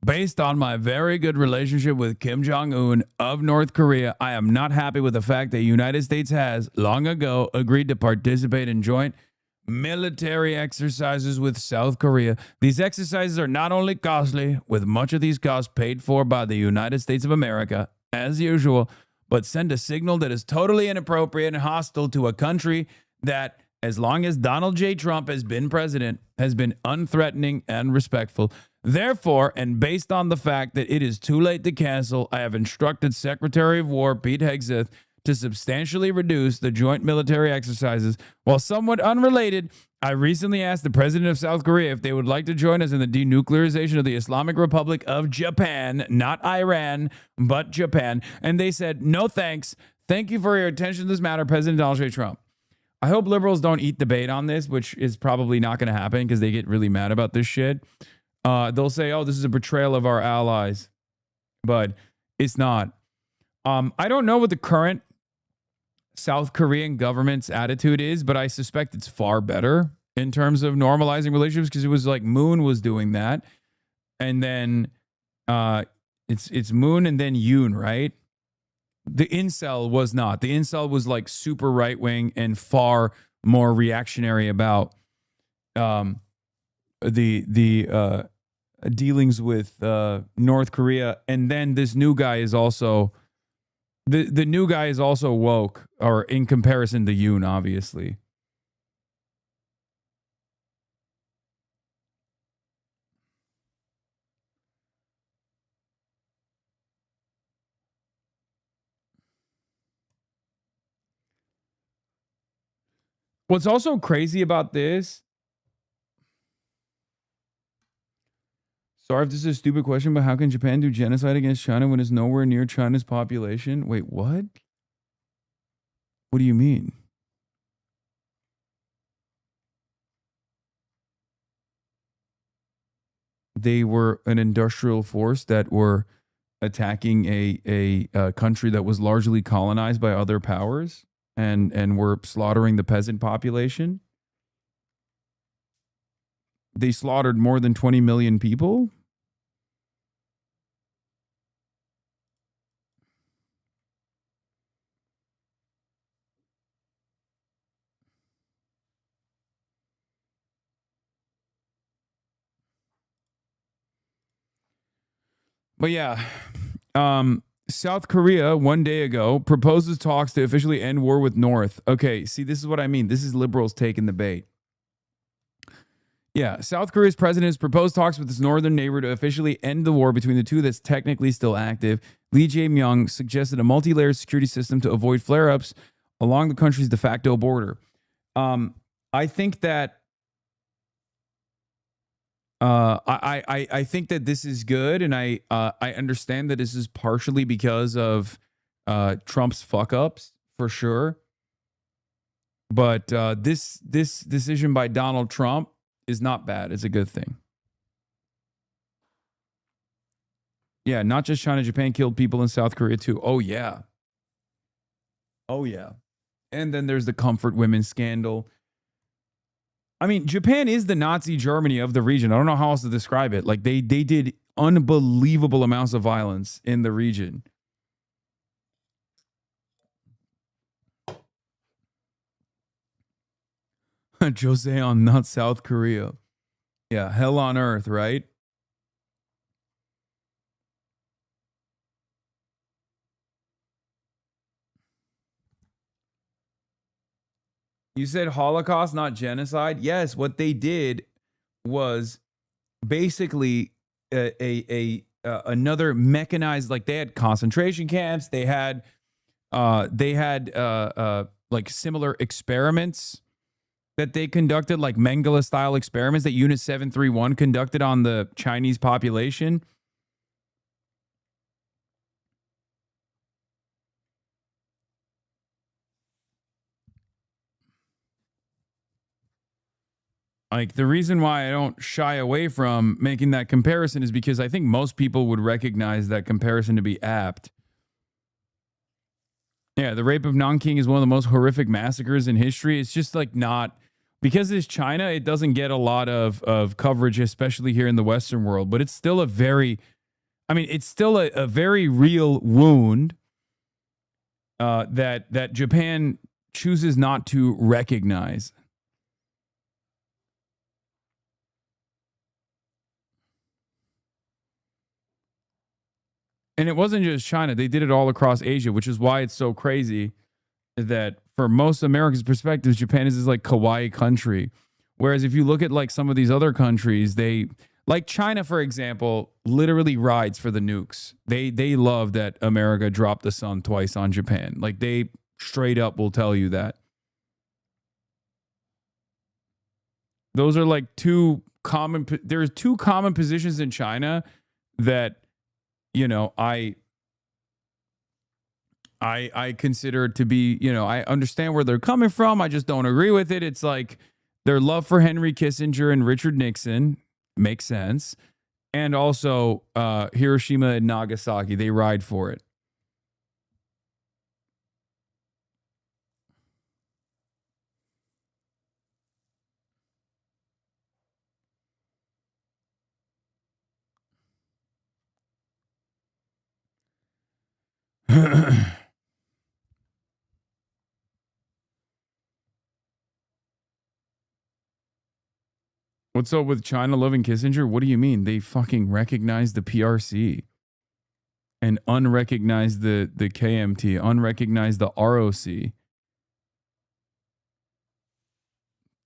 based on my very good relationship with Kim Jong-un of North Korea, I am not happy with the fact that the United States has long ago agreed to participate in joint military exercises with South Korea. These exercises are not only costly, with much of these costs paid for by the United States of America, as usual, but send a signal that is totally inappropriate and hostile to a country that, as long as Donald J. Trump has been president, has been unthreatening and respectful. Therefore, and based on the fact that it is too late to cancel, I have instructed Secretary of War Pete Hegseth to substantially reduce the joint military exercises. While somewhat unrelated, I recently asked the president of South Korea if they would like to join us in the denuclearization of the Islamic Republic of Japan, not Iran, but Japan. And they said, no thanks. Thank you for your attention to this matter, President Donald J. Trump. I hope liberals don't eat debate on this, which is probably not going to happen because they get really mad about this shit. They'll say, oh, this is a betrayal of our allies, but it's not. I don't know what the current South Korean government's attitude is, but I suspect it's far better in terms of normalizing relationships, because it was like Moon was doing that. And then it's Moon and then Yoon, right? The incel was not. The incel was like super right-wing and far more reactionary about the dealings with North Korea. And then this new guy is also the new guy is also woke, or in comparison to Yoon, obviously. What's also crazy about this, sorry if this is a stupid question, but how can Japan do genocide against China when it's nowhere near China's population? Wait, what? What do you mean? They were an industrial force that were attacking a country that was largely colonized by other powers and were slaughtering the peasant population. They slaughtered more than 20 million people. But yeah, South Korea 1 day ago proposes talks to officially end war with North. Okay, see, this is what I mean. This is liberals taking the bait. Yeah, South Korea's president has proposed talks with its northern neighbor to officially end the war between the two that's technically still active. Lee Jae-myung suggested a multi-layered security system to avoid flare-ups along the country's de facto border. I think that I think that this is good, and I understand that this is partially because of Trump's fuck-ups, for sure. But this decision by Donald Trump is not bad. It's a good thing. Yeah, not just China. Japan killed people in South Korea too. Oh, yeah. Oh, yeah. And then there's the comfort women scandal. I mean, Japan is the Nazi Germany of the region. I don't know how else to describe it. Like, they did unbelievable amounts of violence in the region. Joseon, not South Korea. Yeah, hell on earth, right? You said Holocaust, not genocide. Yes, what they did was basically another mechanized, like they had concentration camps, they had like similar experiments that they conducted, like Mengele style experiments that Unit 731 conducted on the Chinese population. Like, the reason why I don't shy away from making that comparison is because I think most people would recognize that comparison to be apt. Yeah, the rape of Nanking is one of the most horrific massacres in history. It's just like not, because it's China, it doesn't get a lot of coverage, especially here in the Western world. But it's still a very, I mean, it's still a very real wound that Japan chooses not to recognize. And it wasn't just China. They did it all across Asia, which is why it's so crazy that for most Americans' perspectives, Japan is this like kawaii country. Whereas if you look at like some of these other countries, they, like China, for example, literally rides for the nukes. They love that America dropped the sun twice on Japan. Like, they straight up will tell you that. Those are like there's two common positions in China that, you know, I consider to be, you know, I understand where they're coming from. I just don't agree with it. It's like their love for Henry Kissinger and Richard Nixon makes sense. And also Hiroshima and Nagasaki, they ride for it. What's up with China loving Kissinger? What do you mean? They fucking recognized the PRC and unrecognized the KMT, unrecognized the ROC.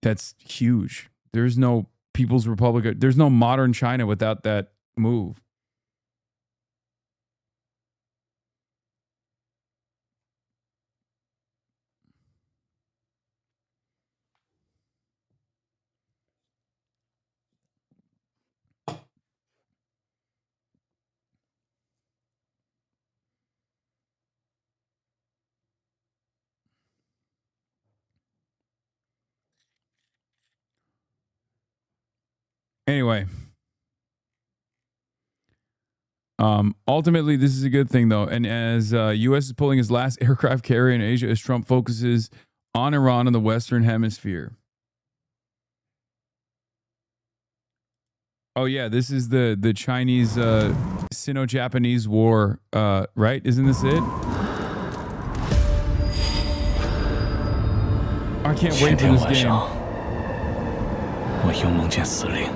That's huge. There's no People's Republic. There's no modern China without that move. Anyway, ultimately, this is a good thing, though. And as U.S. is pulling its last aircraft carrier in Asia as Trump focuses on Iran in the Western Hemisphere. Oh, yeah, this is the Chinese Sino-Japanese war, right? Isn't this it? I can't wait for this game. 我又梦见司令，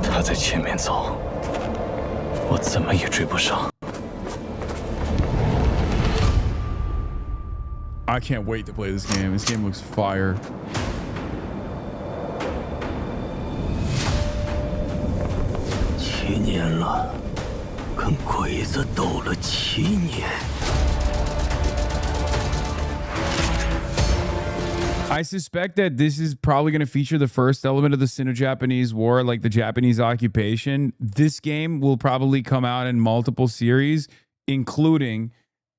他在前面走，我怎么也追不上。 I can't wait to play this game. This game looks fire. $7年了，跟鬼子斗了7年。 I suspect that this is probably going to feature the first element of the Sino-Japanese war, like the Japanese occupation. This game will probably come out in multiple series, including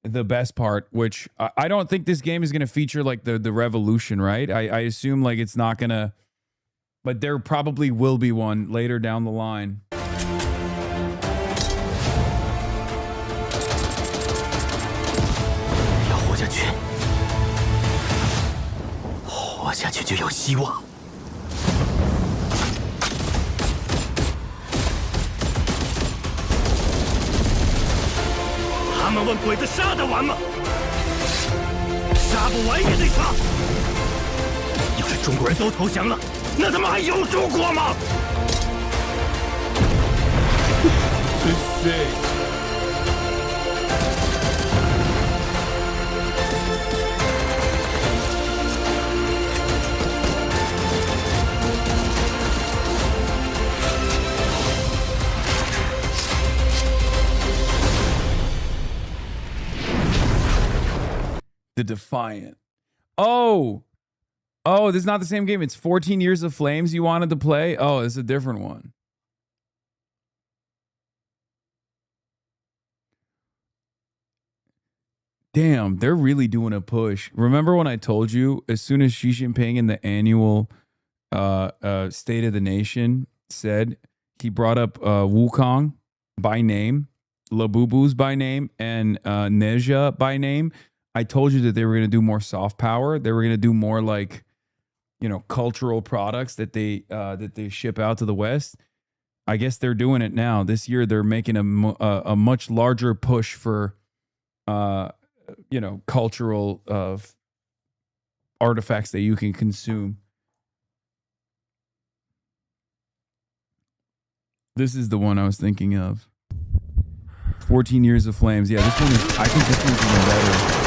the best part, which I don't think this game is going to feature like the revolution, right? I assume like it's not going to, but there probably will be one later down the line. 活下去就有希望。他们问鬼子杀得完吗？杀不完也得杀。要是中国人都投降了，那他妈还有中国吗？ Sick. The Defiant. Oh, this is not the same game. It's 14 Years of Flames you wanted to play? Oh, it's a different one. Damn, they're really doing a push. Remember when I told you, as soon as Xi Jinping in the annual State of the Nation said, he brought up Wukong by name, Labubus by name, and Neja by name. I told you that they were going to do more soft power. They were going to do more like, cultural products that they ship out to the West. I guess they're doing it now. This year, they're making a much larger push for, cultural artifacts that you can consume. This is the one I was thinking of. 14 Years of Flames. Yeah, this one is, I think this one's even better.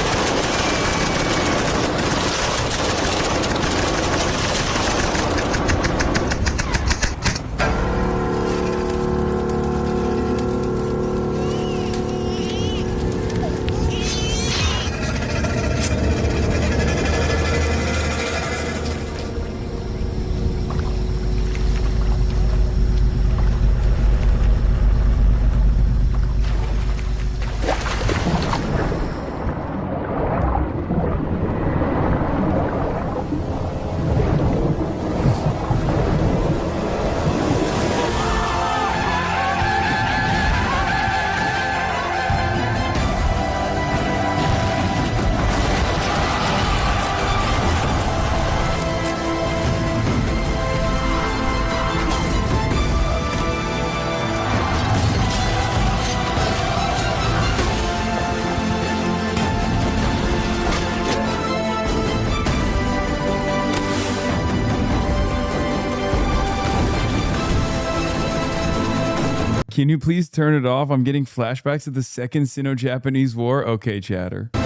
Can you please turn it off? I'm getting flashbacks of the Second Sino-Japanese War. Okay, chatter. It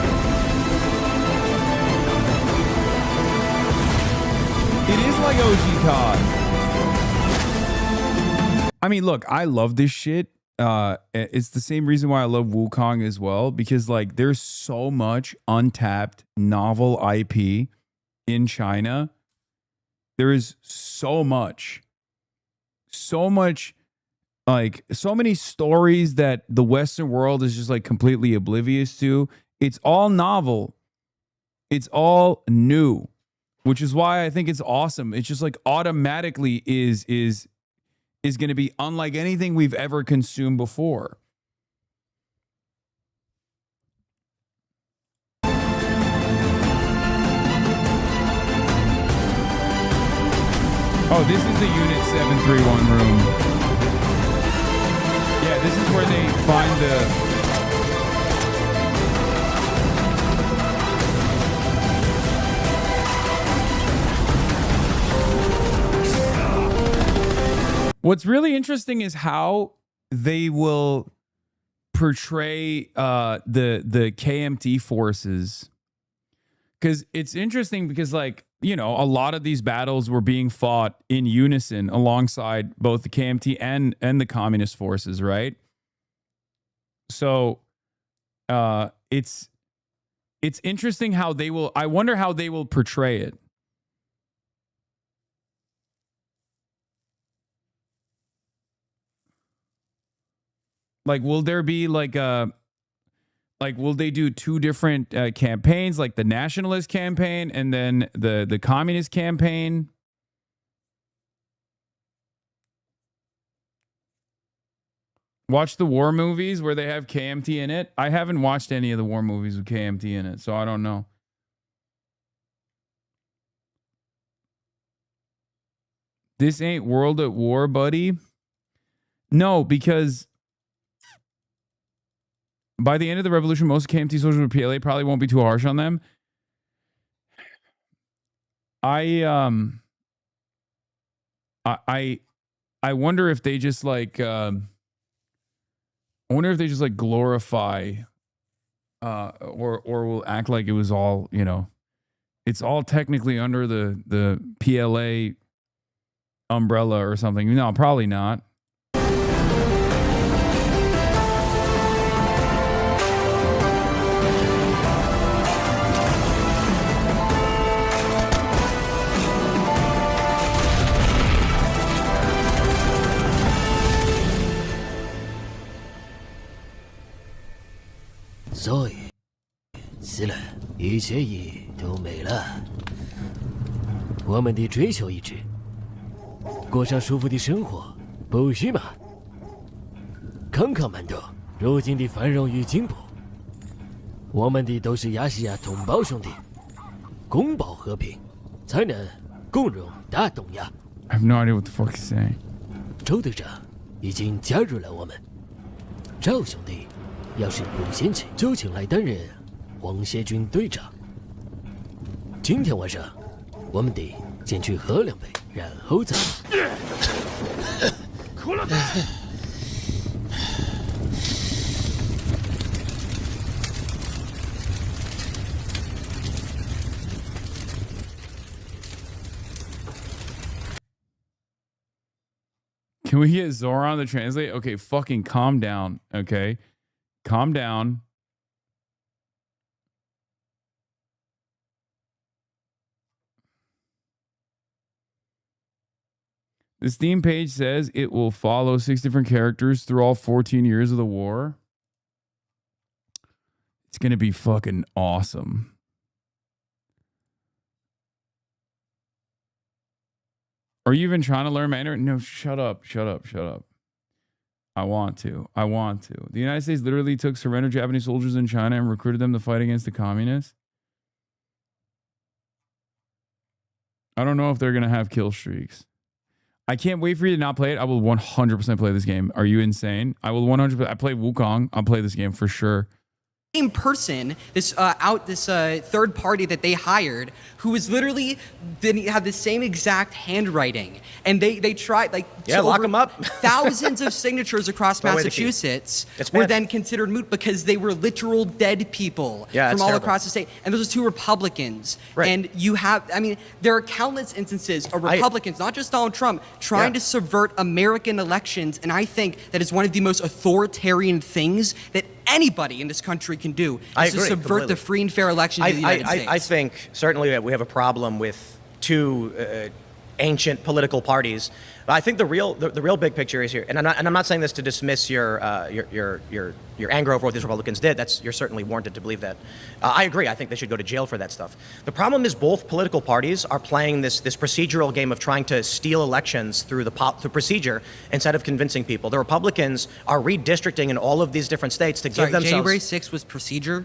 is like OG COD. I mean, look, I love this shit. It's the same reason why I love Wukong as well, because like there's so much untapped novel IP in China. There is so much, like so many stories that the Western world is just like completely oblivious to. It's all novel. It's all new, which is why I think it's awesome. It's just like automatically is going to be unlike anything we've ever consumed before. Oh, this is the Unit 731 room. Yeah, this is where they find the... What's really interesting is how they will portray the KMT forces. Because it's interesting because, like, you know, a lot of these battles were being fought in unison alongside both the KMT and the communist forces, right? So it's interesting how they will... I wonder how they will portray it. Like, will there be like will they do two different campaigns, like the nationalist campaign and then the communist campaign? Watch the war movies where they have KMT in it. I haven't watched any of the war movies with KMT in it, so I don't know. This ain't World at War, buddy. No, because by the end of the revolution, most KMT soldiers with PLA probably won't be too harsh on them. I wonder if they just like glorify or will act like it was all, you know, it's all technically under the PLA umbrella or something. No, probably not. 所以死了，一切意义都没了。我们的追求一致，过上舒服的生活，不是吗？康康们多，如今的繁荣与进步，我们的都是亚细亚同胞兄弟，共保和平，才能共荣大东亚。I have no idea what the fuck he's saying. 周队长已经加入了我们，赵兄弟要是不嫌弃，就请来担任皇协军队长。今天晚上，我们得先去喝2杯，然后再。哭了。Can we get Zoran to translate? Okay, fucking calm down. Okay, calm down. The Steam page says it will follow 6 different characters through all 14 years of the war. It's going to be fucking awesome. Are you even trying to learn Mandarin? No, shut up. I want to. The United States literally took surrendered Japanese soldiers in China and recruited them to fight against the communists. I don't know if they're going to have kill streaks. I can't wait for you to not play it. I will 100% play this game. Are you insane? I will 100%. I play Wukong. I'll play this game for sure. Same person, this third party that they hired, who was literally didn't have the same exact handwriting, and they tried lock them up. Thousands of signatures across Massachusetts were then considered moot because they were literal dead people from all across the state, and those are 2 Republicans. Right. And you have, I mean, there are countless instances of Republicans, not just Donald Trump, trying to subvert American elections, and I think that is one of the most authoritarian things that anybody in this country can do is to subvert the free and fair elections of the United States. I think certainly we have a problem with 2 ancient political parties. I think the real big picture is here, and I'm not saying this to dismiss your anger over what these Republicans did. You're certainly warranted to believe that. I agree. I think they should go to jail for that stuff. The problem is both political parties are playing this procedural game of trying to steal elections through the procedure instead of convincing people. The Republicans are redistricting in all of these different states to give themselves. January 6th was procedure.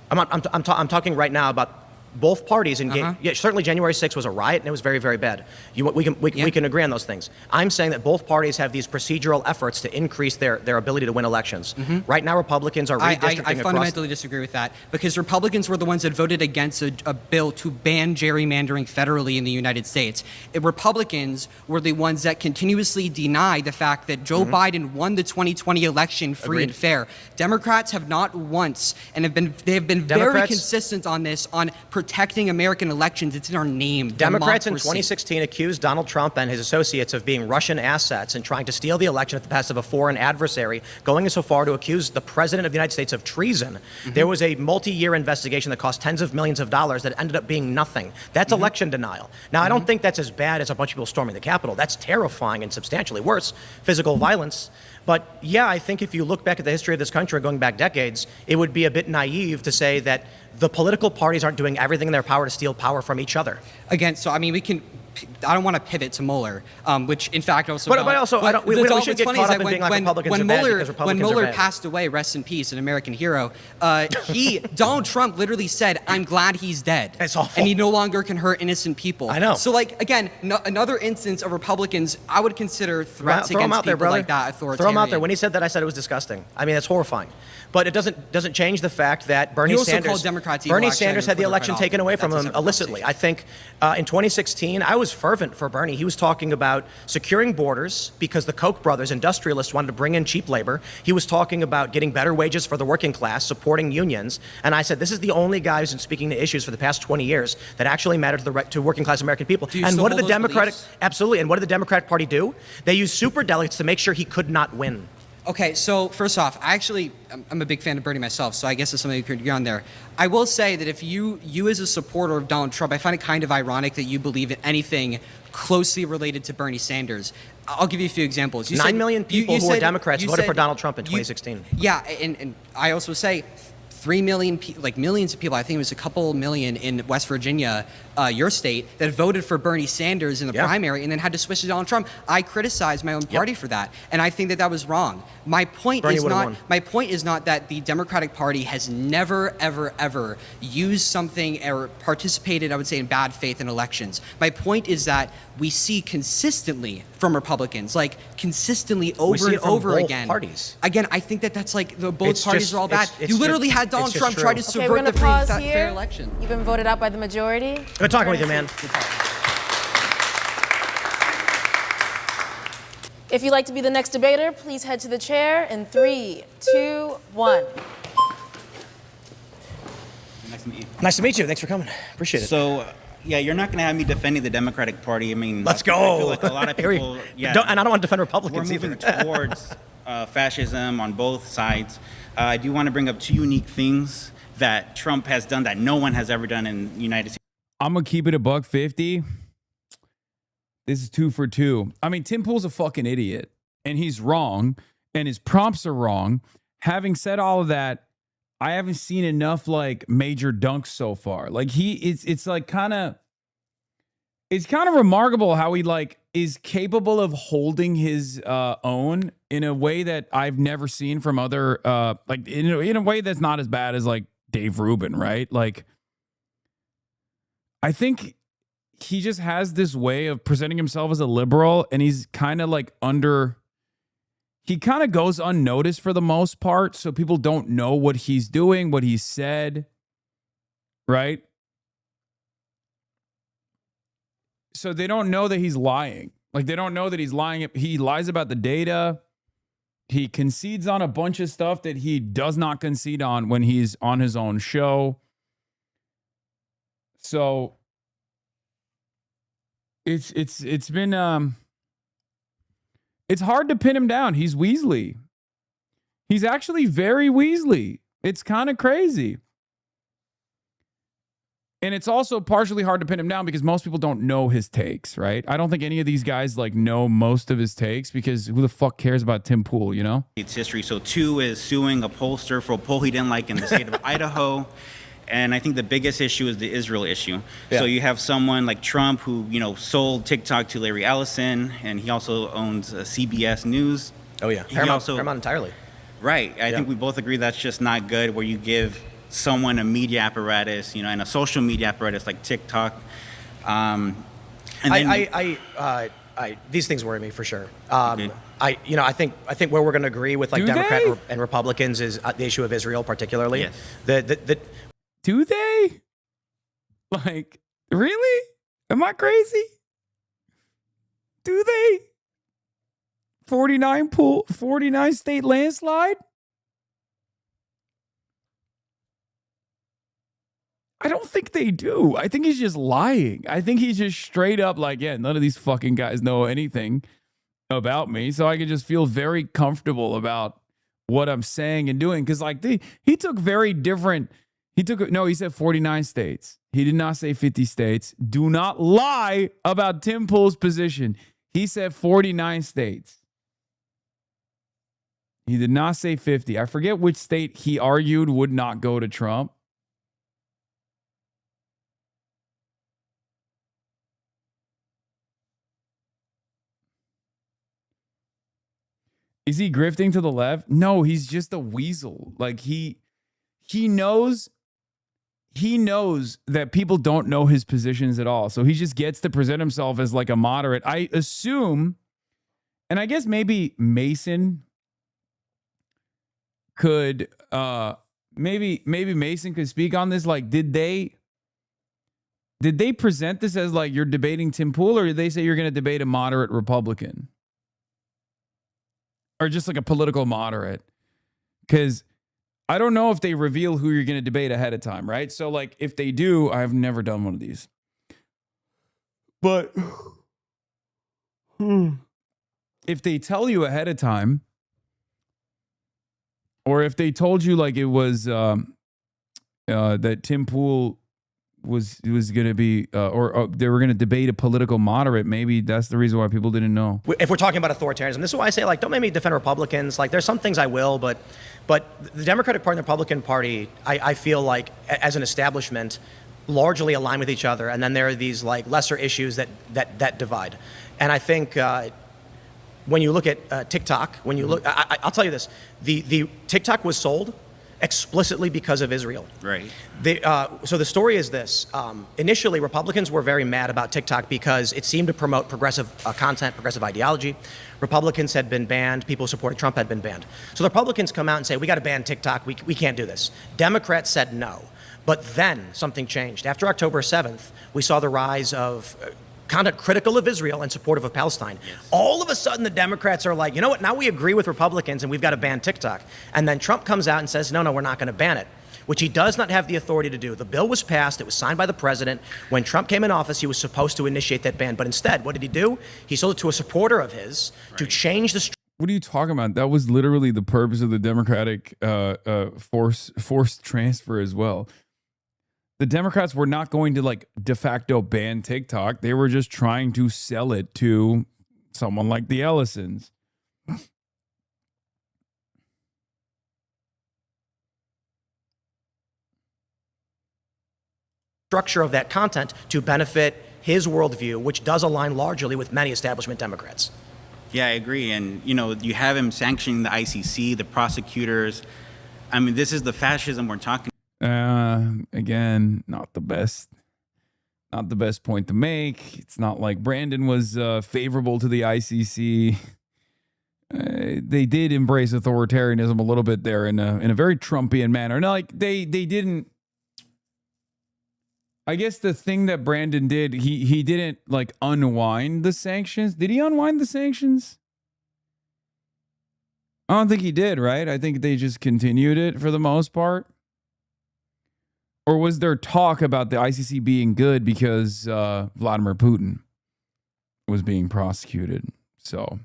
I'm talking right now about both parties certainly January 6th was a riot and it was very, very bad. We can agree on those things. I'm saying that both parties have these procedural efforts to increase their ability to win elections. Right now, Republicans are redistricting I fundamentally disagree with that because Republicans were the ones that voted against a bill to ban gerrymandering federally in the United States. Republicans were the ones that continuously denied the fact that Joe Biden won the 2020 election free and fair. Democrats have not once and they have been very consistent on this, on protecting American elections. It's in our name. Democrats in 2016 accused Donald Trump and his associates of being Russian assets and trying to steal the election at the behest of a foreign adversary, going so far to accuse the President of the United States of treason. There was a multi-year investigation that cost tens of millions of dollars that ended up being nothing. That's election denial. Now, I don't think that's as bad as a bunch of people storming the Capitol. That's terrifying and substantially worse, physical violence. But yeah, I think if you look back at the history of this country, going back decades, it would be a bit naive to say that the political parties aren't doing everything in their power to steal power from each other. Again, so I mean, I don't want to pivot to Mueller, which in fact also. We should get caught up in being like Republicans are bad because Republicans are bad. When Mueller passed away, rest in peace, an American hero, Donald Trump literally said, "I'm glad he's dead." That's awful. And he no longer can hurt innocent people. I know. So again, another instance of Republicans, I would consider threats against people like that authoritarian. Throw him out there. When he said that, I said it was disgusting. I mean, it's horrifying. But it doesn't change the fact that Bernie Sanders had the election taken away from him illicitly. I think in 2016, I was fervent for Bernie. He was talking about securing borders because the Koch brothers, industrialists, wanted to bring in cheap labor. He was talking about getting better wages for the working class, supporting unions. And I said, this is the only guy who's been speaking to issues for the past 20 years that actually matter to working class American people. And what did the Democratic and what did the Democratic Party do? They used superdelegates to make sure he could not win. Okay, so first off, I'm a big fan of Bernie myself, so I guess it's something you could agree on there. I will say that if you as a supporter of Donald Trump, I find it kind of ironic that you believe in anything closely related to Bernie Sanders. I'll give you a few examples. 9 million people who are Democrats voted for Donald Trump in 2016. Yeah, and I also say 3 million, like millions of people, I think it was a couple million in West Virginia, your state, that voted for Bernie Sanders in the primary and then had to switch to Donald Trump. I criticized my own party for that, and I think that that was wrong. My point is not that the Democratic Party has never, ever, ever used something or participated, I would say, in bad faith in elections. My point is that we see consistently from Republicans, like consistently over and over again. Parties. Again, I think that that's like both parties are all bad. it's You literally just- had Donald it's just Trump true. try to Okay, we're subvert gonna the pause fair here. election. You've been voted out by the majority. Good talking with you, man. If you'd like to be the next debater, please head to the chair in 3, 2, 1. Nice to meet you. Thanks for coming. Appreciate it. So, yeah, you're not going to have me defending the Democratic Party. I mean, Let's go. I feel like a lot of Here we- people, yeah, and I don't want to defend Republicans we're either. moving towards fascism on both sides. I do want to bring up two unique things that Trump has done that no one has ever done in the United States. I'm gonna keep it $1.50. This is 2 for 2. I mean, Tim Pool's a fucking idiot, and he's wrong, and his prompts are wrong. Having said all of that, I haven't seen enough like major dunks so far. Like it's like it's kind of remarkable how he like is capable of holding his own in a way that I've never seen from other like in a way that's not as bad as like Dave Rubin, right? Like I think he just has this way of presenting himself as a liberal, and he's kind of like he kind of goes unnoticed for the most part, so people don't know what he's doing, what he said, right? So they don't know that he's lying. Like they don't know that he's lying. He lies about the data. He concedes on a bunch of stuff that he does not concede on when he's on his own show. So it's been it's hard to pin him down. He's Weasley. He's actually very Weasley. It's kind of crazy. And it's also partially hard to pin him down because most people don't know his takes, right? I don't think any of these guys like know most of his takes because who the fuck cares about Tim Pool, you know? It's history. So two is suing a pollster for a poll he didn't like in the state of Idaho. And I think the biggest issue is the Israel issue. Yeah. So you have someone like Trump who, you know, sold TikTok to Larry Ellison, and he also owns CBS News. Oh, yeah. Paramount entirely. Right. I think we both agree that's just not good, where you give someone a media apparatus, you know, and a social media apparatus like TikTok. And then these things worry me for sure. I think where we're going to agree with like Do Democrat they? and Republicans is the issue of Israel, particularly. Yes. Do they? Like, really? Am I crazy? Do they? 49 state landslide? I don't think they do. I think he's just lying. I think he's just straight up like, yeah, none of these fucking guys know anything about me. So I can just feel very comfortable about what I'm saying and doing. Cause like he took very different. He said 49 states. He did not say 50 states. Do not lie about Tim Pool's position. He said 49 states. He did not say 50. I forget which state he argued would not go to Trump. Is he grifting to the left? No, he's just a weasel. Like he knows that people don't know his positions at all. So he just gets to present himself as like a moderate. I assume, and I guess maybe Mason could maybe Mason could speak on this. Like, did they present this as like you're debating Tim Pool, or did they say you're going to debate a moderate Republican? Or just like a political moderate? Because I don't know if they reveal who you're going to debate ahead of time, right? So like if they do, I've never done one of these. But if they tell you ahead of time, or if they told you like it was that Tim Pool was going to be, or they were going to debate a political moderate. Maybe that's the reason why people didn't know. If we're talking about authoritarianism, this is why I say, like, don't make me defend Republicans. Like, there's some things I will, but the Democratic Party and the Republican Party, I feel like, as an establishment, largely align with each other, and then there are these like lesser issues that divide. And I think when you look at TikTok, when you look, I'll tell you this: the TikTok was sold explicitly because of Israel. Right. So the story is this: initially, Republicans were very mad about TikTok because it seemed to promote progressive content, progressive ideology. Republicans had been banned. People who supported Trump had been banned. So the Republicans come out and say, "We got to ban TikTok. We can't do this." Democrats said no. But then something changed. After October 7th, we saw the rise of content critical of Israel and supportive of Palestine. Yes. All of a sudden, the Democrats are like, you know what, now we agree with Republicans and we've got to ban TikTok. And then Trump comes out and says, no, we're not going to ban it, which he does not have the authority to do. The bill was passed. It was signed by the president. When Trump came in office, he was supposed to initiate that ban. But instead, what did he do? He sold it to a supporter of his to change the... What are you talking about? That was literally the purpose of the Democratic forced transfer as well. The Democrats were not going to like de facto ban TikTok. They were just trying to sell it to someone like the Ellisons. Structure of that content to benefit his worldview, which does align largely with many establishment Democrats. Yeah, I agree. And, you know, you have him sanctioning the ICC, the prosecutors. I mean, this is the fascism we're talking. Again, not the best point to make. It's not like Brandon was favorable to the ICC. They did embrace authoritarianism a little bit there in a very Trumpian manner. No, like they didn't. I guess the thing that Brandon did, he didn't like unwind the sanctions. Did he unwind the sanctions? I don't think he did, right? I think they just continued it for the most part. Or was there talk about the ICC being good because Vladimir Putin was being prosecuted? So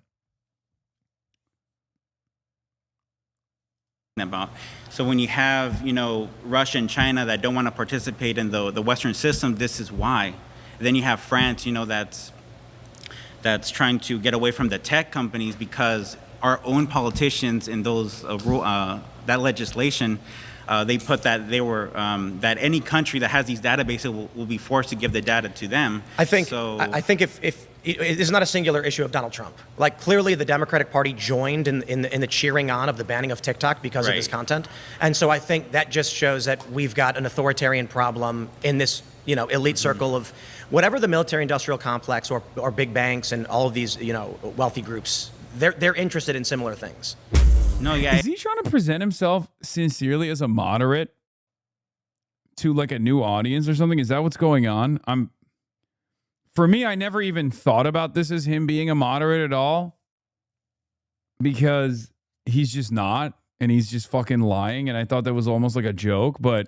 when you have, you know, Russia and China that don't want to participate in the Western system, this is why. Then you have France, you know, that's trying to get away from the tech companies because our own politicians in those that legislation. They put that they were that any country that has these databases will be forced to give the data to them. I think if it's not a singular issue of Donald Trump. Like clearly, the Democratic Party joined in the cheering on of the banning of TikTok because of this content, and so I think that just shows that we've got an authoritarian problem in this elite circle of whatever the military-industrial complex or big banks and all of these wealthy groups. They're interested in similar things. No, yeah. Is he trying to present himself sincerely as a moderate to like a new audience or something? Is that what's going on? For me, I never even thought about this as him being a moderate at all because he's just not, and he's just fucking lying. And I thought that was almost like a joke, but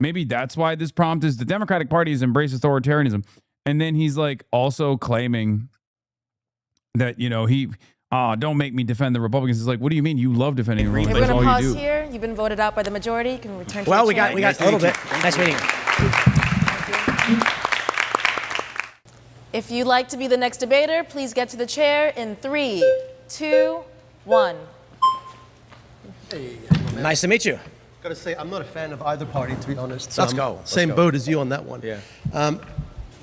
maybe that's why this prompt is the Democratic Party has embraced authoritarianism. And then he's like also claiming that, don't make me defend the Republicans. It's like, what do you mean? You love defending the Republicans. We're going to pause you do. here. You've been voted out by the majority. You can return to Well, your we chair. got a little bit. Nice meeting you. If you'd like to be the next debater, please get to the chair in 3, 2, 1. Hey, nice to meet you. Gotta say, I'm not a fan of either party, to be honest. Let's go. Same boat as you on that one. Yeah.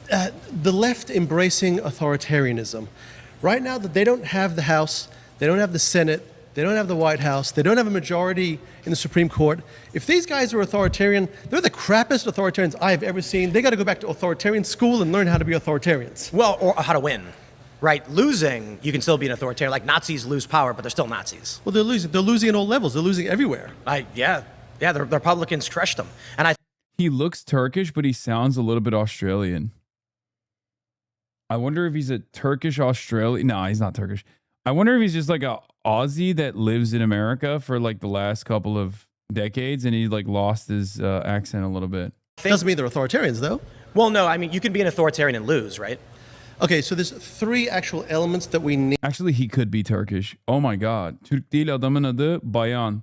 The left embracing authoritarianism. Right now, that they don't have the House, they don't have the Senate, they don't have the White House, they don't have a majority in the Supreme Court. If these guys are authoritarian, they're the crappiest authoritarians I have ever seen. They got to go back to authoritarian school and learn how to be authoritarians. Well, or how to win. Right, losing, you can still be an authoritarian. Like Nazis lose power, but they're still Nazis. Well, they're losing. They're losing at all levels. They're losing everywhere. Yeah. The Republicans crushed them, and he looks Turkish, but he sounds a little bit Australian. I wonder if he's a Turkish Australian. No, he's not Turkish. I wonder if he's just like a Aussie that lives in America for like the last couple of decades, and he like lost his accent a little bit. Doesn't mean they're authoritarians, though. Well, no. I mean, you can be an authoritarian and lose, right? Okay, so there's 3 actual elements that we need. Actually, he could be Turkish. Oh my God. Türk değil adamın adı Bayan.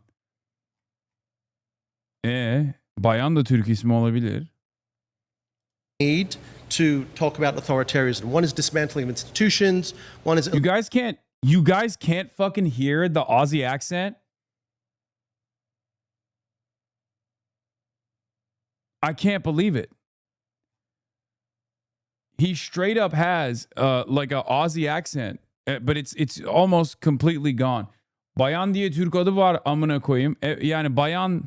Bayan da Türk ismi olabilir. need to talk about authoritarianism. One is dismantling of institutions. One is you guys can't fucking hear the Aussie accent. I can't believe it. He straight up has like a Aussie accent, but it's almost completely gone. Bayan diye Türk adı var amına koyayım. Yani bayan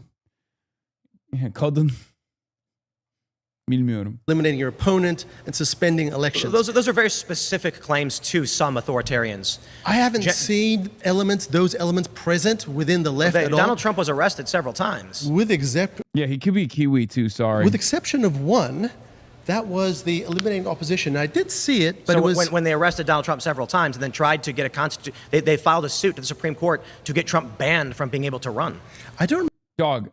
kadın bilmiyorum. Eliminating your opponent and suspending elections. Those are very specific claims to some authoritarians. I haven't seen those elements present within the left at all. Donald Trump was arrested several times. Yeah, he could be Kiwi too, sorry. With exception of one, that was the eliminating opposition. I did see it, but so it was... when they arrested Donald Trump several times and then tried to get a they filed a suit to the Supreme Court to get Trump banned from being able to run. I don't... Dog,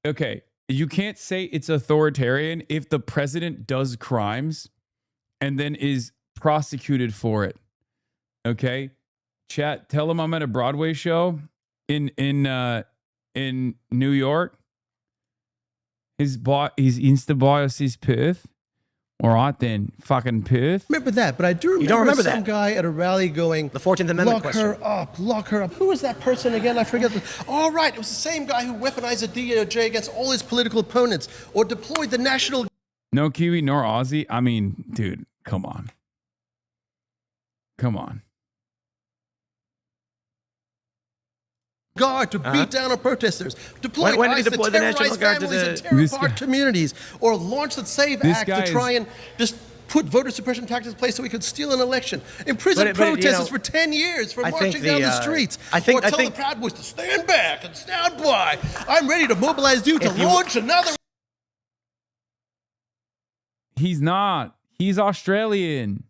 okay. You can't say it's authoritarian if the president does crimes and then is prosecuted for it. Okay? Chat, tell him I'm at a Broadway show in New York. His Insta bio says Perth. All right then, fucking Perth. Remember that, but I do remember, you don't remember some guy at a rally going, the 14th Amendment question. Lock her up. Who was that person again? I forget. All right, it was the same guy who weaponized the DOJ against all his political opponents or deployed the national... No Kiwi nor Aussie. I mean, dude, come on. Come on. Guard to beat down on protesters, deploy when did he ICE deploy to the terrorize National Guard to families the... and tear apart communities, or launch the SAVE This Act guy to try and just put voter suppression tactics in place so we could steal an election. Imprison But, you know, protesters for 10 years for I think marching down the streets. I think the Proud Boys to stand back and stand by. I'm ready to mobilize you to launch another... He's not. He's Australian.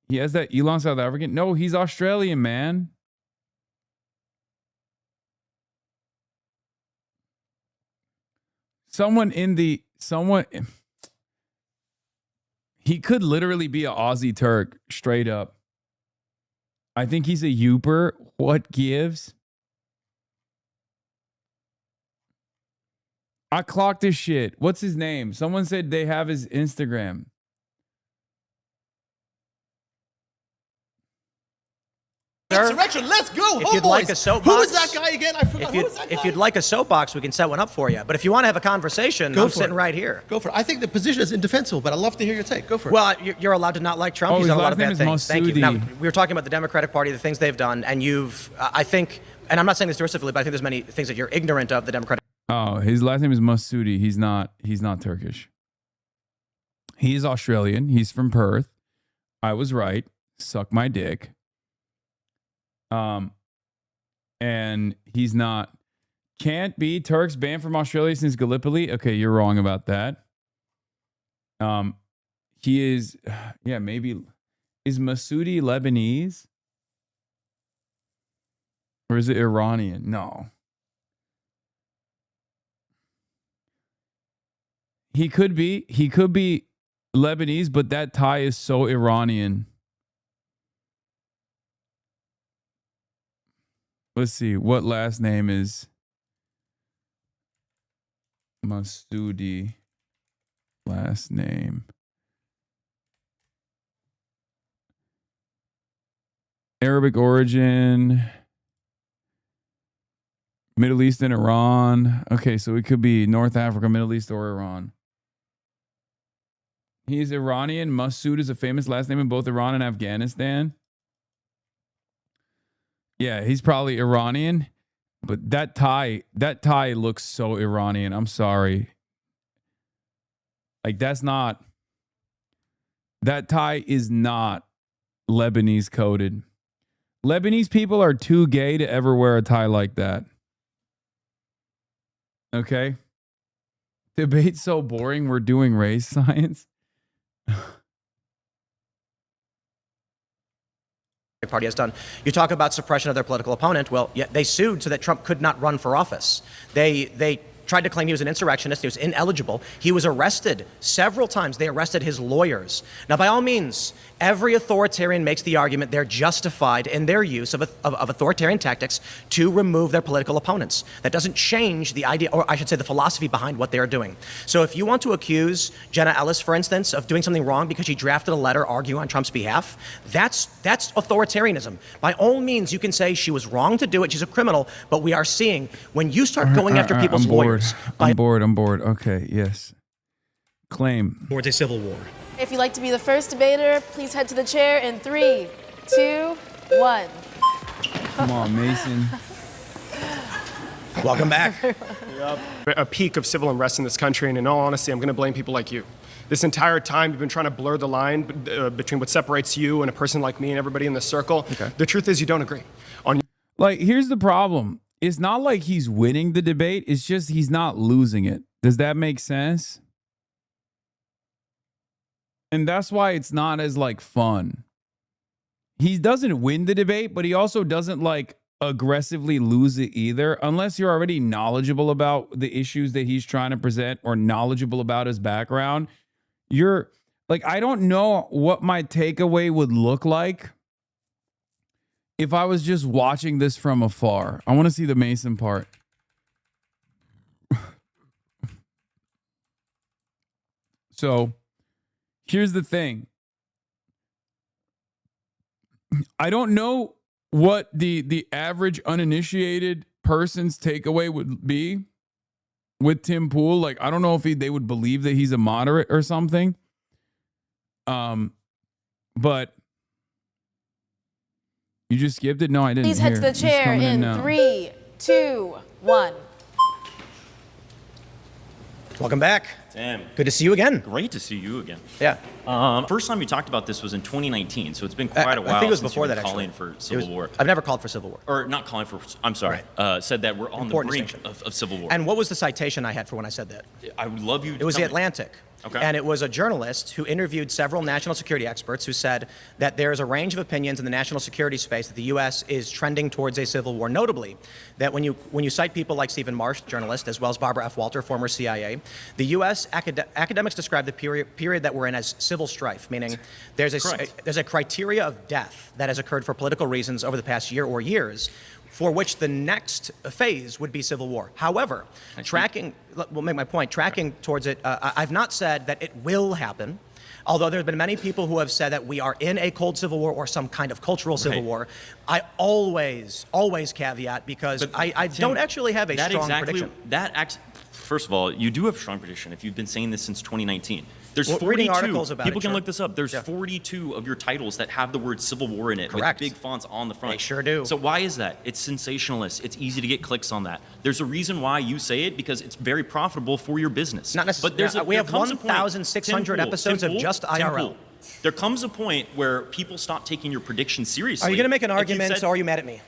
He has that Elon South African. No, he's Australian, man. He could literally be an Aussie Turk, straight up. I think he's a Youper. What gives? I clocked this shit. What's his name? Someone said they have his Instagram. Insurrection, let's go, If you'd like a soapbox, who was that guy again? I forgot. Who was that guy? If you'd like a soapbox, we can set one up for you. But if you want to have a conversation, I'm sitting right here. Go for it. I think the position is indefensible, but I'd love to hear your take. Go for it. Well, you're allowed to not like Trump. He's done a lot of bad things. Thank you. Masudi. Now, we were talking about the Democratic Party, the things they've done, and I think, and I'm not saying this derisively, but I think there's many things that you're ignorant of the Democratic. Oh, his last name is Masudi. He's not Turkish. He's Australian. He's from Perth. I was right. Suck my dick. And he's not. Can't be. Turks banned from Australia since Gallipoli. Okay, you're wrong about that. He is, yeah, maybe. Is Masudi Lebanese? Or is it Iranian? No. He could be Lebanese, but that tie is so Iranian. Let's see what last name is Masudi. Last name. Arabic origin. Middle East and Iran. Okay, so it could be North Africa, Middle East, or Iran. He's Iranian. Masood is a famous last name in both Iran and Afghanistan. Yeah, he's probably Iranian, but that tie looks so Iranian. I'm sorry. Like that tie is not Lebanese coded. Lebanese people are too gay to ever wear a tie like that. Okay? Debate's so boring. We're doing race science. Party has done. You talk about suppression of their political opponent. Well, yeah, they sued so that Trump could not run for office. They tried to claim he was an insurrectionist. He was ineligible. He was arrested several times. They arrested his lawyers. Now, by all means, every authoritarian makes the argument they're justified in their use of authoritarian tactics to remove their political opponents. That doesn't change the idea, or I should say the philosophy behind what they're doing. So if you want to accuse Jenna Ellis, for instance, of doing something wrong because she drafted a letter arguing on Trump's behalf, that's authoritarianism. By all means, you can say she was wrong to do it, she's a criminal, but we are seeing when you start going after people's lawyers. I'm bored. Okay, yes. Claim. Towards a civil war. If you'd like to be the first debater, please head to the chair in 3, 2, 1. Come on, Mason. Welcome back. A peak of civil unrest in this country, and in all honesty, I'm going to blame people like you. This entire time, you've been trying to blur the line between what separates you and a person like me and everybody in this circle. Okay. The truth is, you don't agree. Like, here's the problem. It's not like he's winning the debate. It's just he's not losing it. Does that make sense? And that's why it's not as, like, fun. He doesn't win the debate, but he also doesn't, like, aggressively lose it either, unless you're already knowledgeable about the issues that he's trying to present or knowledgeable about his background. You're like, I don't know what my takeaway would look like if I was just watching this from afar. I want to see the Mason part. So here's the thing. I don't know what the average uninitiated person's takeaway would be with Tim Pool. Like, I don't know if they would believe that he's a moderate or something. But you just skipped it? No, I didn't. Please head to the chair in 3, 2, 1. Welcome back. Tim. Good to see you again. Great to see you again. Yeah. First time we talked about this was in 2019, so it's been quite a while. I think it was since before you've that, been calling actually. for civil war. I've never called for civil war. Or not calling for, I'm sorry, said that we're on Important the brink distinction. of civil war. And what was the citation I had for when I said that? I would love you to It was tell The me. Atlantic. Okay. And it was a journalist who interviewed several national security experts who said that there is a range of opinions in the national security space that the U.S. is trending towards a civil war. Notably, that when you cite people like Stephen Marsh, journalist, as well as Barbara F. Walter, former CIA, the U.S. academics describe the period that we're in as civil strife, meaning there's a criteria of death that has occurred for political reasons over the past year or years, for which the next phase would be civil war. However, we'll make my point, tracking towards it, I've not said that it will happen, although there's been many people who have said that we are in a cold civil war or some kind of cultural civil war. I always caveat, because I don't actually have a strong prediction. First of all, you do have a strong prediction if you've been saying this since 2019. There's 42. Reading articles about people it, can sure. look this up. There's 42 of your titles that have the word civil war in it. Correct. With big fonts on the front. They sure do. So why is that? It's sensationalist. It's easy to get clicks on that. There's a reason why you say it, because it's very profitable for your business. Not necessarily. But We have 1,600 episodes of just IRL. There comes a point where people stop taking your predictions seriously. Are you going to make an argument, or are you mad at me?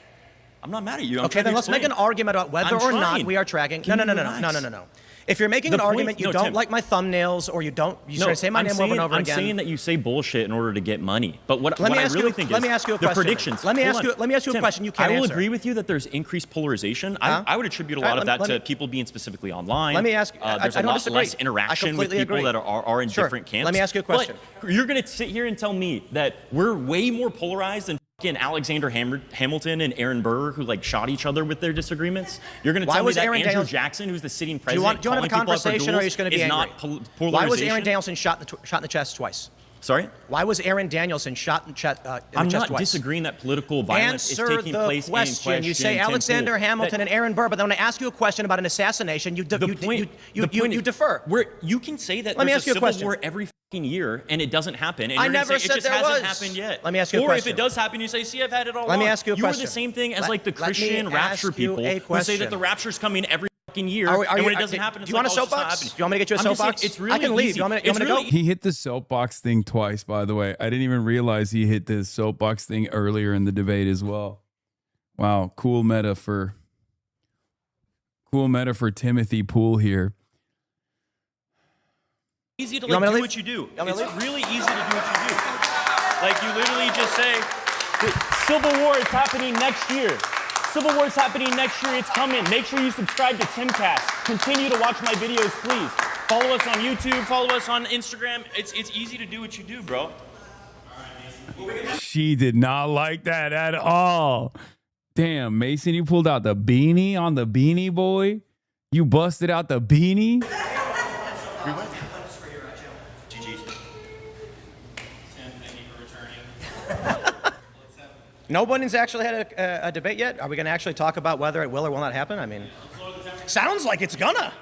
I'm not mad at you. Okay, then let's make an argument about whether or not we are tracking. No. If you're making an argument, you don't like my thumbnails, or you try to say my name over and over again. I'm saying that you say bullshit in order to get money. But what I really think is let me ask you a the question. predictions. Let me ask you a question you can't answer. I will agree with you that there's increased polarization. I would attribute a lot of that to people being specifically online. Let me ask. There's I a don't lot disagree. less interaction with people that are in different camps. Let me ask you a question. But you're going to sit here and tell me that we're way more polarized than Alexander Hamilton and Aaron Burr, who like shot each other with their disagreements. You're going to tell me that Andrew Jackson, who's the sitting president, do you want to have a conversation, or are you just going to be angry? Polarization? Why was Aaron Danielson shot in the chest twice? Sorry? Why was Aaron Danielson shot in the chest twice? I'm not disagreeing that political violence is taking place in question. You say Alexander Hamilton and Aaron Burr, but then when I ask you a question about an assassination, you defer. You can say that Let me there's ask you a a question. civil war every fucking year, and it doesn't happen. And I you're gonna never say, said it just there hasn't was. happened yet. Let me ask you a Or question. if it does happen, you say, see, I've had it all Let me along. ask you a You question. are the same thing as like the Let me Christian rapture ask you people a who say question. that the rapture's coming every fucking year, Are and you- when it doesn't happen, it's do you want a like, oh, it's just not soapbox? happening. Do you want me to get you a I'm just saying, soapbox? it's really I can leave. easy. You want me to It's go? really He hit the soapbox thing twice, by the way. I didn't even realize he hit the soapbox thing earlier in the debate as well. Wow, cool meta for Timothy Pool here. Easy to You want like me to do leave? what you do. You want me to It's leave? really easy to do what you do. Like you literally just say, Civil War is happening next year. Civil War's happening next year. It's coming. Make sure you subscribe to Timcast. Continue to watch my videos, please. Follow us on YouTube. Follow us on Instagram. It's easy to do what you do, bro. She did not like that at all. Damn, Mason, you pulled out the beanie on the Beanie Boy. You busted out the beanie. Nobody's actually had a debate yet. Are we going to actually talk about whether it will or will not happen? I mean, sounds like it's gonna.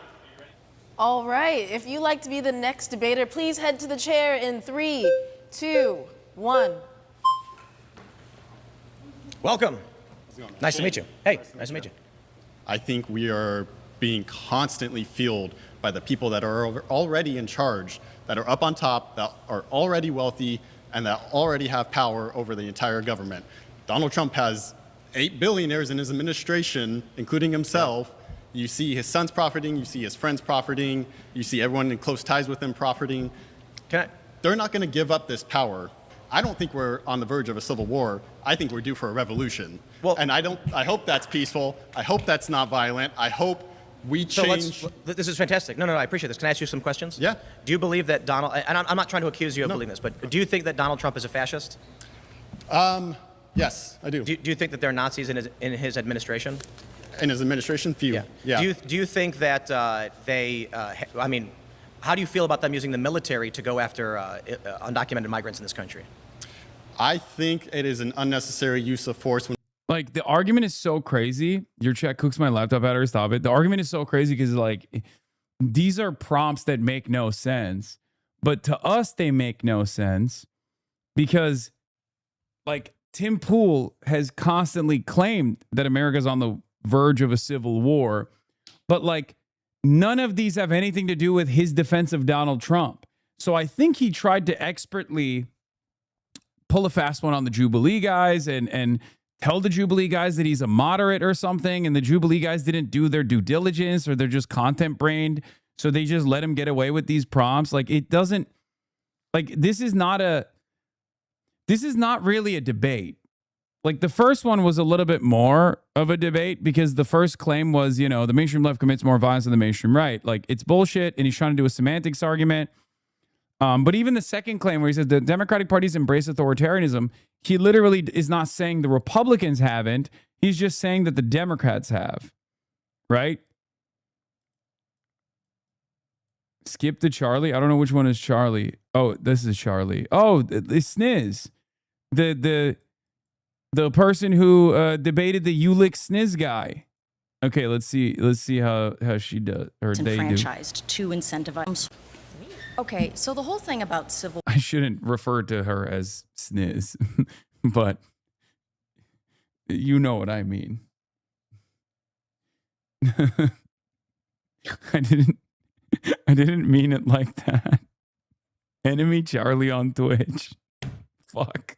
All right. If you'd like to be the next debater, please head to the chair in 3, 2, 1. Welcome. Nice to meet you. Hey, nice to meet you. I think we are being constantly fueled by the people that are already in charge, that are up on top, that are already wealthy, and that already have power over the entire government. Donald Trump has 8 billionaires in his administration, including himself. You see his sons profiting, you see his friends profiting, you see everyone in close ties with him profiting. They're not going to give up this power. I don't think we're on the verge of a civil war. I think we're due for a revolution. Well, and I hope that's peaceful. I hope that's not violent. I hope we change. This is fantastic. No, I appreciate this. Can I ask you some questions? Yeah. Do you believe that Donald, and I'm not trying to accuse you of believing this, but do you think that Donald Trump is a fascist? Yes, I do. Do you think that there are Nazis in his administration? In his administration? Few. Yeah. Do you think that I mean, how do you feel about them using the military to go after undocumented migrants in this country? I think it is an unnecessary use of force. Like, the argument is so crazy. Your chat cooks my laptop battery. Stop it. The argument is so crazy because, like, these are prompts that make no sense. But to us, they make no sense because, like, Tim Pool has constantly claimed that America's on the verge of a civil war. But, like, none of these have anything to do with his defense of Donald Trump. So I think he tried to expertly pull a fast one on the Jubilee guys and tell the Jubilee guys that he's a moderate or something, and the Jubilee guys didn't do their due diligence, or they're just content brained, so they just let him get away with these prompts. Like, it doesn't, like, this is not really a debate. Like, the first one was a little bit more of a debate because the first claim was, you know, the mainstream left commits more violence than the mainstream right. Like, it's bullshit, and he's trying to do a semantics argument. But even the second claim where he says the Democratic Party's embraced authoritarianism, he literally is not saying the Republicans haven't. He's just saying that the Democrats have, right? Skip the Charlie. I don't know which one is Charlie. Oh, this is Charlie. Oh, it's Sniz. The person who debated the Ulick Sniz guy. Okay, let's see how she does or they do. Franchised to incentivize. Okay, so the whole thing about civil. I shouldn't refer to her as Sniz, but you know what I mean. I didn't mean it like that. Enemy Charlie on Twitch. Fuck.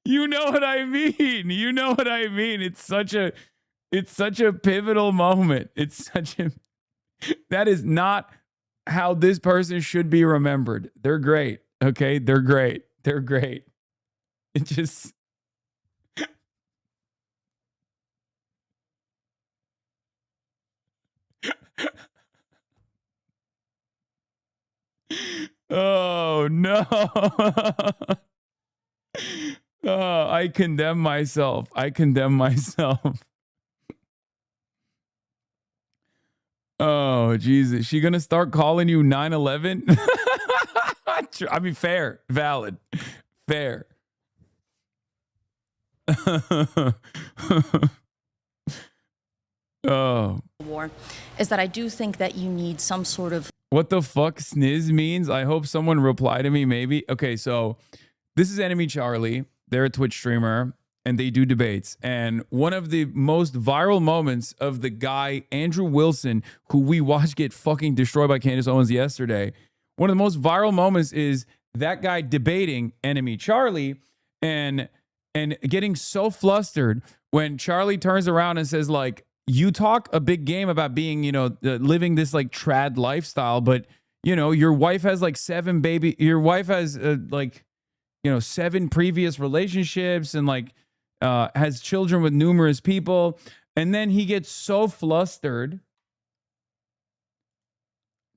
You know what I mean. You know what I mean. It's such a pivotal moment. That is not how this person should be remembered. They're great. Okay? They're great. They're great. It just... Oh, no. Oh, I condemn myself. Oh, Jesus. She gonna start calling you 9/11? I mean, fair. Valid. Fair. Oh. War is that I do think that you need some sort of. What the fuck Sniz means? I hope someone reply to me, maybe. Okay, so this is Enemy Charlie. They're a Twitch streamer, and they do debates. And one of the most viral moments of the guy, Andrew Wilson, who we watched get fucking destroyed by Candace Owens yesterday, one of the most viral moments is that guy debating Enemy Charlie and getting so flustered when Charlie turns around and says, like, you talk a big game about being, you know, living this like trad lifestyle, but, you know, your wife has like 7 baby. Your wife has 7 previous relationships and like has children with numerous people. And then he gets so flustered.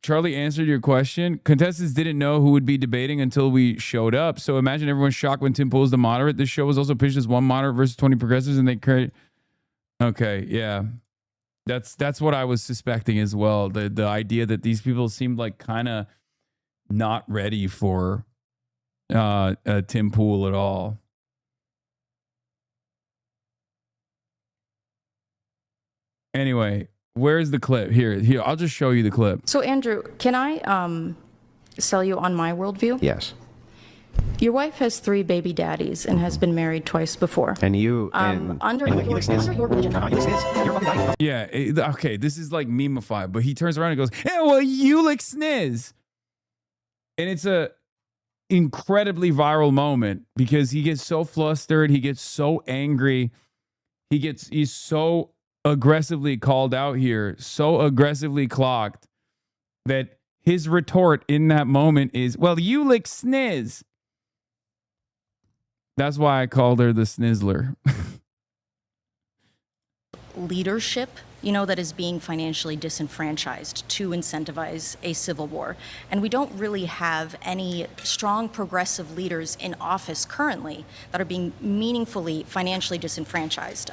Charlie answered your question. Contestants didn't know who would be debating until we showed up. So imagine everyone's shocked when Tim Pool's the moderate. This show was also pitched as 1 moderate versus 20 progressives, and they create. Okay, yeah, that's what I was suspecting as well. The idea that these people seemed like kind of not ready for Tim Pool at all. Anyway. Where's the clip? Here, I'll just show you the clip. So, Andrew, can I sell you on my worldview? Yes. Your wife has 3 baby daddies and has been married twice before. And you under your religion. Yeah, okay, this is like meme-ified, but he turns around and goes, "Yeah, well, you lick sniz." And it's a incredibly viral moment because he gets so flustered, he gets so angry, he's so aggressively called out here, so aggressively clocked that his retort in that moment is, "Well, you lick sniz." That's why I called her the Snizzler. Leadership, you know, that is being financially disenfranchised to incentivize a civil war. And we don't really have any strong progressive leaders in office currently that are being meaningfully financially disenfranchised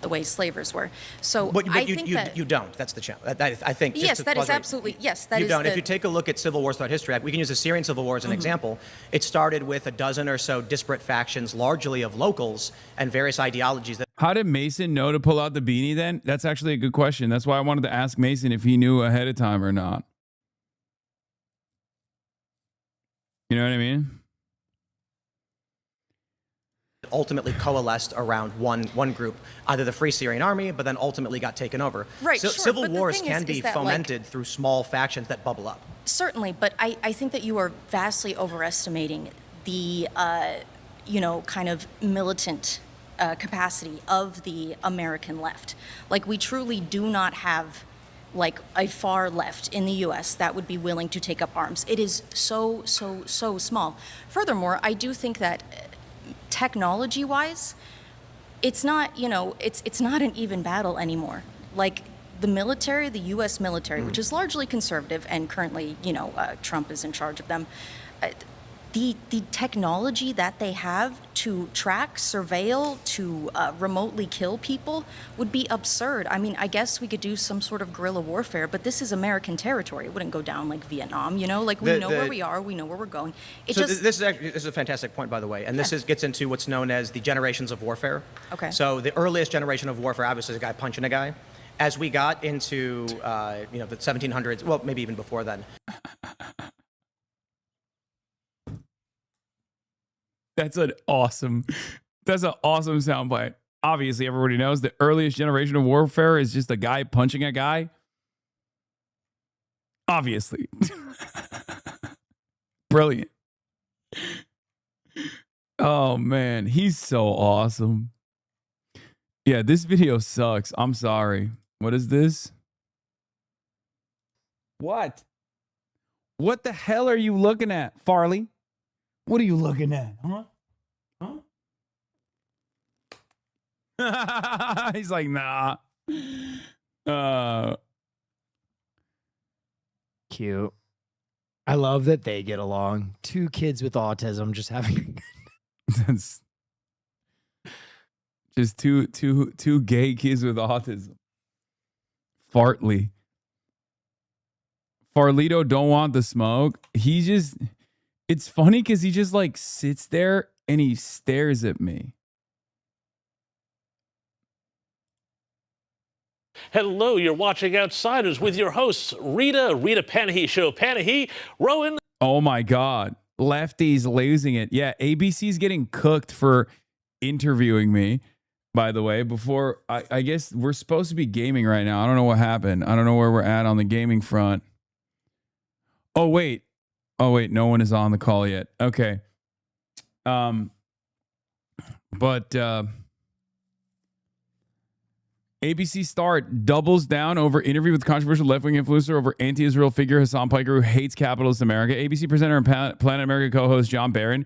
the way slavers were. So But I think that you don't. That's the challenge. I think. yes, that is absolutely, yes, that you is don't. the, If you take a look at civil wars throughout history, we can use the Syrian civil war as an example. It started with a dozen or so disparate factions, largely of locals and various ideologies that. How did Mason know to pull out the beanie then? That's actually a good question. That's why I wanted to ask Mason if he knew ahead of time or not. You know what I mean? Ultimately coalesced around one group, either the Free Syrian Army, but then ultimately got taken over. Right, sure, Civil but the wars thing can is be that, like, fomented through small factions that bubble up. certainly, but I think that you are vastly overestimating the, kind of militant capacity of the American left. Like, we truly do not have like a far left in the US that would be willing to take up arms. It is so small. Furthermore, I do think that technology-wise, it's not, it's not an even battle anymore. Like, the military, the US military, which is largely conservative and currently, Trump is in charge of them, the technology that they have to track, surveil, to remotely kill people would be absurd. I mean, I guess we could do some sort of guerrilla warfare, but this is American territory. It wouldn't go down like Vietnam, Like, we know where we are, we know where we're going. This is a fantastic point, by the way, and this gets into what's known as the generations of warfare. Okay. So the earliest generation of warfare, obviously, is a guy punching a guy. As we got into, the 1700s, well, maybe even before then. That's an awesome soundbite. Obviously, everybody knows the earliest generation of warfare is just a guy punching a guy. Obviously. Brilliant. Oh, man. He's so awesome. Yeah, this video sucks. I'm sorry. What is this? What? What the hell are you looking at, Farley? What are you looking at? Huh? He's like, nah. Cute. I love that they get along. 2 kids with autism just having. That's just two gay kids with autism. Fartley. Farlito don't want the smoke. It's funny because he just like sits there and he stares at me. Hello, you're watching Outsiders with your hosts, Rita Panahi Show, Panahi, Rowan. Oh my God. Lefty's losing it. Yeah, ABC's getting cooked for interviewing me, by the way. Before, I guess we're supposed to be gaming right now. I don't know what happened. I don't know where we're at on the gaming front. Oh, wait, no one is on the call yet. Okay. But ABC star doubles down over interview with controversial left-wing influencer over anti-Israel figure Hasan Piker who hates capitalist America. ABC presenter and Planet America co-host John Barron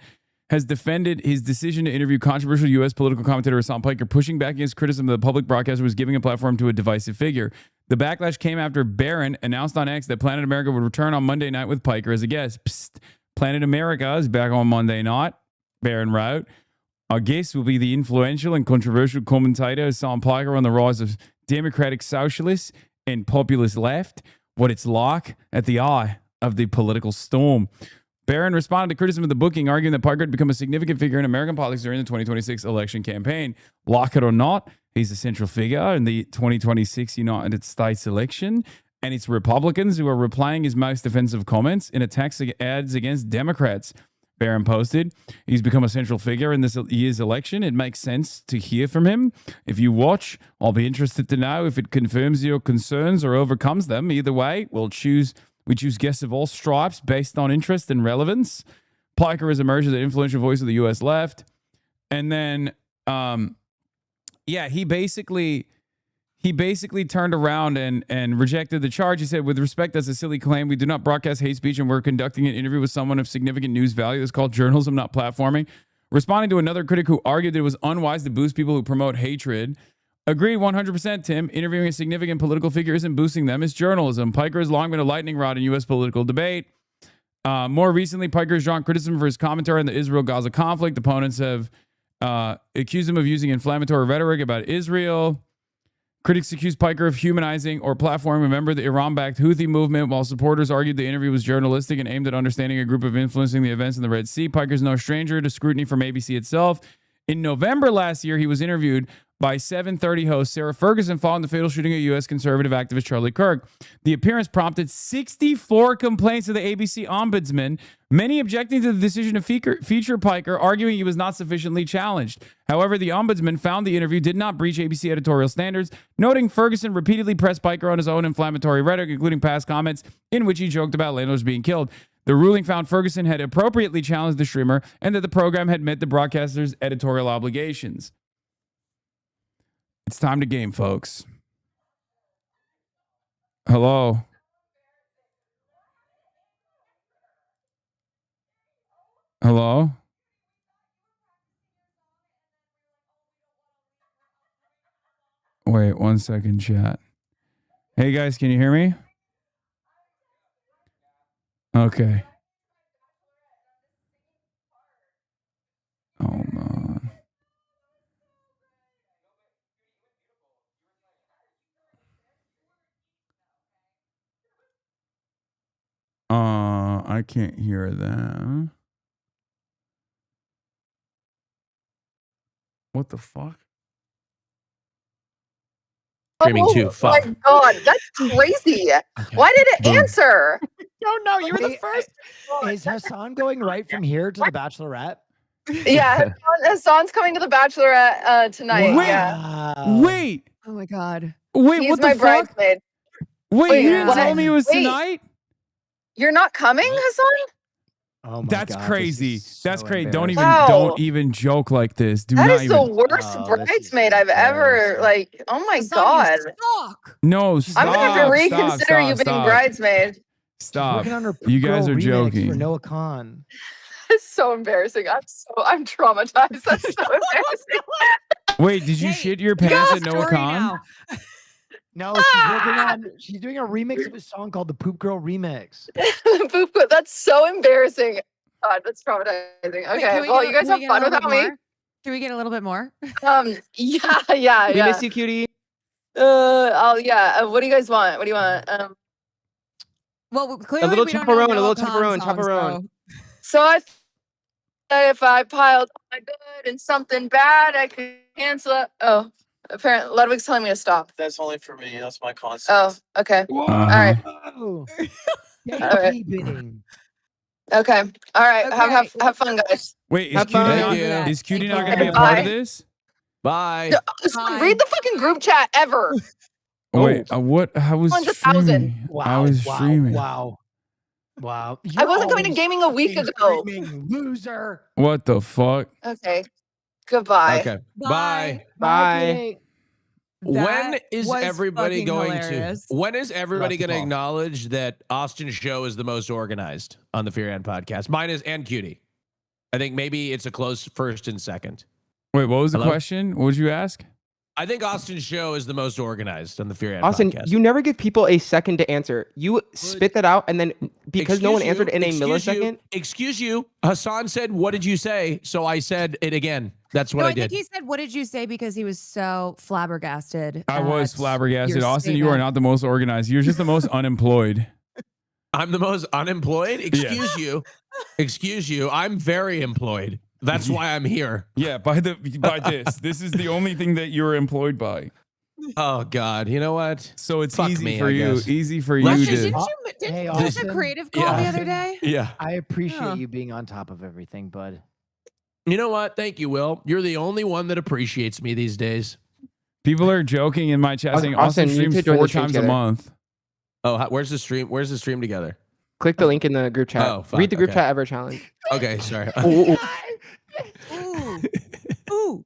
has defended his decision to interview controversial U.S. political commentator Hasan Piker, pushing back against criticism that the public broadcaster was giving a platform to a divisive figure. The backlash came after Barron announced on X that Planet America would return on Monday night with Piker as a guest. Psst, Planet America is back on Monday night, Barron wrote. Our guest will be the influential and controversial commentator Hasan Piker on the rise of democratic socialists and populist left, what it's like at the eye of the political storm. Barron responded to criticism of the booking, arguing that Piker had become a significant figure in American politics during the 2026 election campaign. Like it or not, he's a central figure in the 2026 United States election, and it's Republicans who are replaying his most offensive comments in attacks ads against Democrats. Barron posted, he's become a central figure in this year's election. It makes sense to hear from him. If you watch, I'll be interested to know if it confirms your concerns or overcomes them. Either way, we choose guests of all stripes based on interest and relevance. Piker has emerged as an influential voice of the U.S. left. And then, he basically turned around and rejected the charge. He said, with respect, that's a silly claim. We do not broadcast hate speech, and we're conducting an interview with someone of significant news value. It's called journalism, not platforming. Responding to another critic who argued that it was unwise to boost people who promote hatred. Agreed 100%, Tim. Interviewing a significant political figure isn't boosting them. It's journalism. Piker has long been a lightning rod in U.S. political debate. More recently, Piker has drawn criticism for his commentary on the Israel-Gaza conflict. Opponents have accused him of using inflammatory rhetoric about Israel. Critics accused Piker of humanizing or platforming a member of the Iran-backed Houthi movement, while supporters argued the interview was journalistic and aimed at understanding a group of influencing the events in the Red Sea. Piker's no stranger to scrutiny from ABC itself. In November last year, he was interviewed by 730 host Sarah Ferguson following the fatal shooting of U.S. conservative activist Charlie Kirk. The appearance prompted 64 complaints to the ABC ombudsman, many objecting to the decision to feature Piker, arguing he was not sufficiently challenged. However, the ombudsman found the interview did not breach ABC editorial standards, noting Ferguson repeatedly pressed Piker on his own inflammatory rhetoric, including past comments in which he joked about landlords being killed. The ruling found Ferguson had appropriately challenged the streamer and that the program had met the broadcaster's editorial obligations. It's time to game, folks. Hello. Hello. Wait 1 second, chat. Hey guys, can you hear me? Okay. Oh man. I can't hear them. What the fuck? Streaming too. Fuck. Oh my god, that's crazy. Why did it answer? No, you were the first. Is Hasan going right from here to the Bachelorette? Yeah, Hasan's coming to the Bachelorette tonight. Wait, yeah. wait. Oh my god. Wait, He's what the my fuck? bridesmaid. Wait, you didn't what? tell me it was Wait, tonight? You're not coming, Hasan? Oh my That's God, crazy. That's crazy. Don't embarrassing. even joke like this. Do That not is the even. worst bridesmaid I've ever like. Oh my god! No, stop. I'm gonna have to reconsider you being bridesmaid. Stop. Working on her You guys Girl are remix joking. for Noah Khan. It's so embarrassing. I'm traumatized. That's so embarrassing. Wait, did you shit your pants at Noah Khan? No, she's working on. She's doing a remix of a song called the Poop Girl Remix. Poop, that's so embarrassing. God, that's traumatizing. Okay, well, you guys have fun without me. Can we get a little bit more? Yeah. We miss you, cutie. What do you guys want? What do you want? Well, clearly A little we don't know chaperone, a Noah little Khan's chaperone. songs, So I thought if I piled all my good and something bad, I could cancel it. Oh, apparently Ludwig's telling me to stop. That's only for me. That's my concept. Oh, okay. All right. Bidding. Okay. All right. Have fun, guys. Wait, Have fun. is Cutie not going to be a part of this? Bye. Read the fucking group chat ever. Wait, what? I was 100,000. streaming. I was streaming. Wow. I wasn't coming to gaming a week ago. Loser. What the fuck? Okay. Goodbye. Okay. Bye. Bye. When is was everybody fucking going hilarious. to? When is everybody going to Basketball. acknowledge that Austin's show is the most organized on the Fear and podcast? Mine is, and Cutie. I think maybe it's a close first and second. Wait, what was the Hello? question? What did you ask? I think Austin's show is the most organized on the Fear and Austin, podcast. you never give people a second to answer. You spit that out, and then because no one Excuse answered you, in a excuse you, millisecond. Excuse you. Hassan said, "What did you say?" So I said it again. That's what No, I I think did. he said, "What did you say?" Because he was so flabbergasted. I was at flabbergasted. your Austin, you are statement. not the most organized. You're just the most unemployed. I'm the most unemployed. Excuse you. Excuse you. I'm very employed. That's why I'm here. Yeah, by this. This is the only thing that you're employed by. Oh God. You know what? So it's Fuck easy me, for I you. guess. Easy for Let's you just- to. Didn't Hey, you give us a Austin. creative call the other day? Yeah. I appreciate Huh. you being on top of everything, bud. You know what? Thank you, Will. You're the only one that appreciates me these days. People are joking in my chat saying Austin, Austin you need streams to join 4 the stream times a together. month. Oh, where's the stream? Where's the stream together? Click the link in the group chat. Oh, fuck, Read the group okay. chat ever challenge. Okay, sorry. Ooh, ooh, Ooh. Ooh.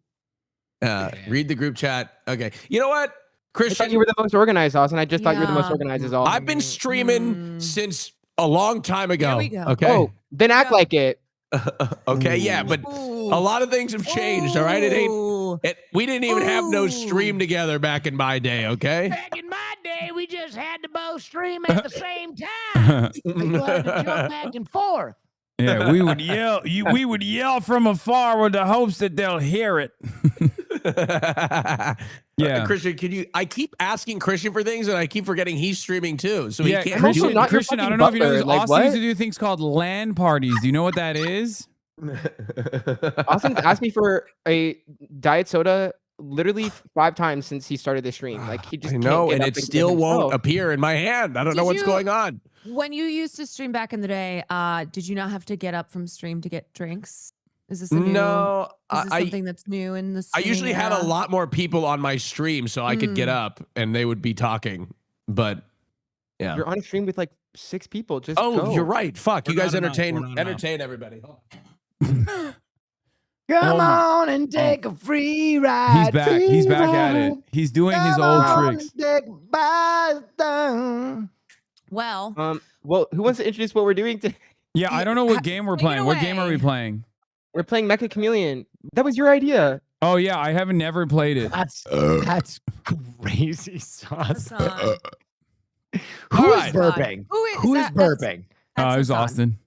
Read the group chat. Okay. You know what, I Christian? thought you were the most organized, Austin. I just thought you were the most Yeah. organized as all. I've been streaming since a long time ago. There we go. Okay. Oh, then act like it. Okay. Yeah, but a lot of things have changed. All right. It ain't. We didn't even have no stream together back in my day. Okay. Back in my day, we just had to both stream at the same time. We had to jump back and forth. Yeah, we would yell. We would yell from afar with the hopes that they'll hear it. Yeah. Christian, can you? I keep asking Christian for things, and I keep forgetting he's streaming too. So Yeah, he can't. Christian. do not your Christian, I fucking don't know if you know this. butler, like, Austin used what? to do things called LAN parties. Do you know what that is? Austin asked me for a diet soda literally 5 times since he started the stream. Like he just I know, can't get and up it get still won't himself. appear in my hand. I don't know Did what's you- going on. When you used to stream back in the day, did you not have to get up from stream to get drinks? Is this a new? No, Is this I something that's new in the? I usually streaming had a era? lot more people on my stream, so I could get up and they would be talking. But yeah. You're on a stream with like 6 people. Just Oh, go. you're right. Fuck, you We're guys not enough. We're entertain not enough. entertain everybody. Hold on. Come on and take a free ride. He's back. He's back at it. He's doing his old tricks. Well, Well, who wants to introduce what we're doing today? Yeah, I don't know what game we're Take it playing. What game are we away. playing? We're playing Mecha Chameleon. That was your idea. Oh yeah, I haven't never played it. That's crazy sauce. Hassan. Who is Alright. burping? Who is Who is that? That's- burping? that's It was Hassan. Austin.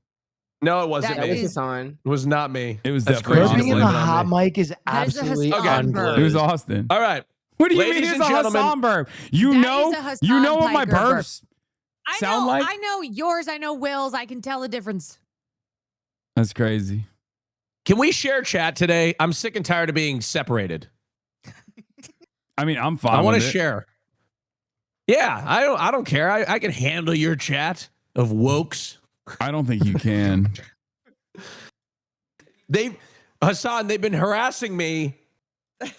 No, it wasn't That me. is- Hassan. It was not me. It was That's definitely crazy. Burping in Blame the it on hot me. mic is That is a absolutely Hassan burp. It was unglued. Austin. All right. What do you Ladies mean and it's a gentlemen- Hassan burp? You That know, is a Hasan you know what my Piker burp. burps I sound know. like? I know yours. I know Will's. I can tell the difference. That's crazy. Can we share chat today? I'm sick and tired of being separated. I mean, I'm fine. I want to with it. share. Yeah, I don't care. I can handle your chat of wokes. I don't think you can. Hassan, they've been harassing me.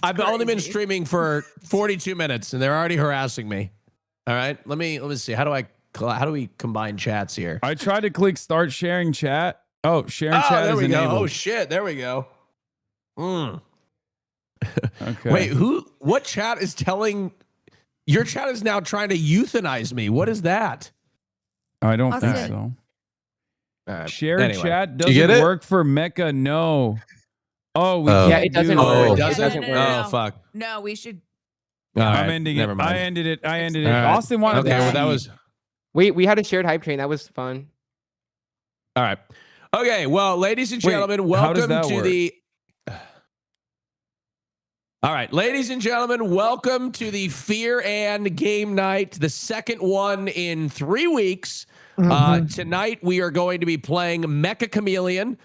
I've only been streaming for 42 minutes and they're already harassing me. All right, let me see. How do we combine chats here? I tried to click start sharing chat. Oh, sharing Oh, chat there is we go. enabled. Oh shit, there we go. Okay. Wait, what chat is telling? Your chat is now trying to euthanize me. What is that? I don't think Austin. so. All right. Shared Anyway. chat Did you get doesn't it? work for Mecha. No. Oh, we Oh. can't Yeah, it doesn't do work. Oh, It does it? doesn't work. Oh fuck. No, we should. All I'm right, ending never it. mind. I ended it. I ended All it. right. Austin wanted Okay, to well that cheat. was We had a shared hype train. That was fun. all right. Okay, well, ladies and Wait, gentlemen, how does welcome that to work? the. All right, ladies and gentlemen, welcome to the Fear and Game Night, the second one in 3 weeks. Tonight we are going to be playing Mecha Chameleon,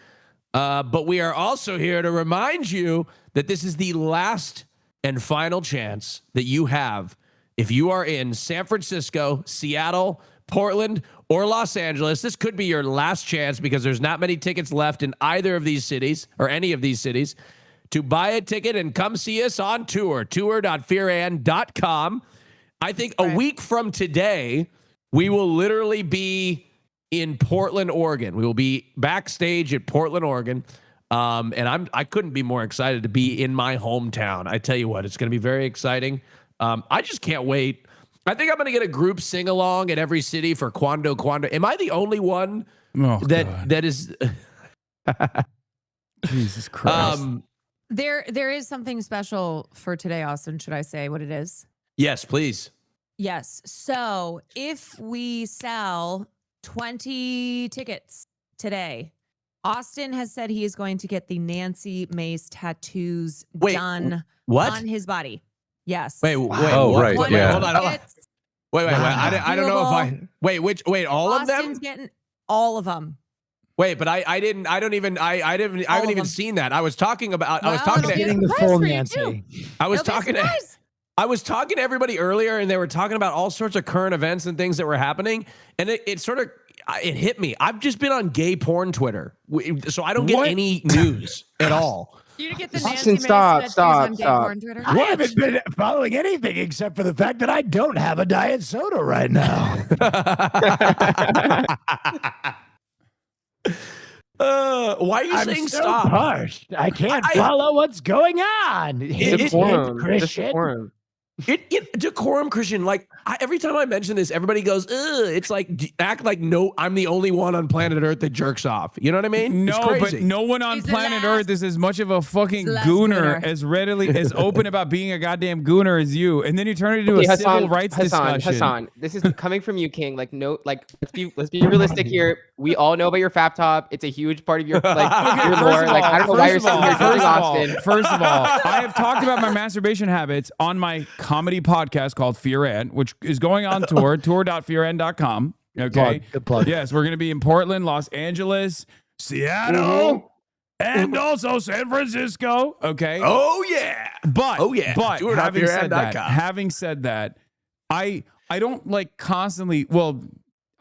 but we are also here to remind you that this is the last and final chance that you have if you are in San Francisco, Seattle, Portland, or Los Angeles. This could be your last chance because there's not many tickets left in either of these cities or any of these cities to buy a ticket and come see us on tour, tour.fearan.com. I think a week from today, we will literally be in Portland, Oregon. We will be backstage at Portland, Oregon. And I couldn't be more excited to be in my hometown. I tell you what, it's going to be very exciting. I just can't wait. I think I'm going to get a group sing along at every city for Quando. Am I the only one Oh, that is? Jesus Christ. There is something special for today, Austin. Should I say what it is? Yes, please. Yes. So if we sell 20 tickets today, Austin has said he is going to get the Nancy Mace tattoos done on his body. Yes. Wait. Oh, what? right. Wait, Yeah. Hold on. Wait. I don't know if I. Wait. All of them? Austin's getting all of them. Wait, but I haven't even seen that. I was talking about. I was Well, talking it'll to. be a surprise for you, too. I was It'll be a talking to. surprise. I was talking to everybody earlier, and they were talking about all sorts of current events and things that were happening, and it sort of hit me. I've just been on gay porn Twitter, so I don't get any news at all. You get the Austin, Nancy stop. Mace tattoos on gay Stop. porn Twitter? I haven't been following anything except for the fact that I don't have a diet soda right now. Why are you saying so stop? Parched. I can't follow what's going on. Decorum. Decorum, Christian. Like every time I mention this, everybody goes, "Ugh." It's like act like no, I'm the only one on planet Earth that jerks off. You know what I mean? No, It's crazy. but no one on planet Earth is as much of a fucking gooner as readily as open about being a goddamn gooner as you. And then you turn it into a civil rights discussion. Hassan, this is coming from you, King. Like, no, like let's be realistic here. We all know about your fap top. It's a huge part of your your lore. Like, I don't know why you're sitting here judging Austin. First of all, I have talked about my masturbation habits on my comedy podcast called Fear And, which is going on tour, tour.fearand.com. Okay. Good plug. Yes, we're going to be in Portland, Los Angeles, Seattle, and also San Francisco. Okay. Oh yeah. But tour.fearand.com. having said that, I don't like constantly, well,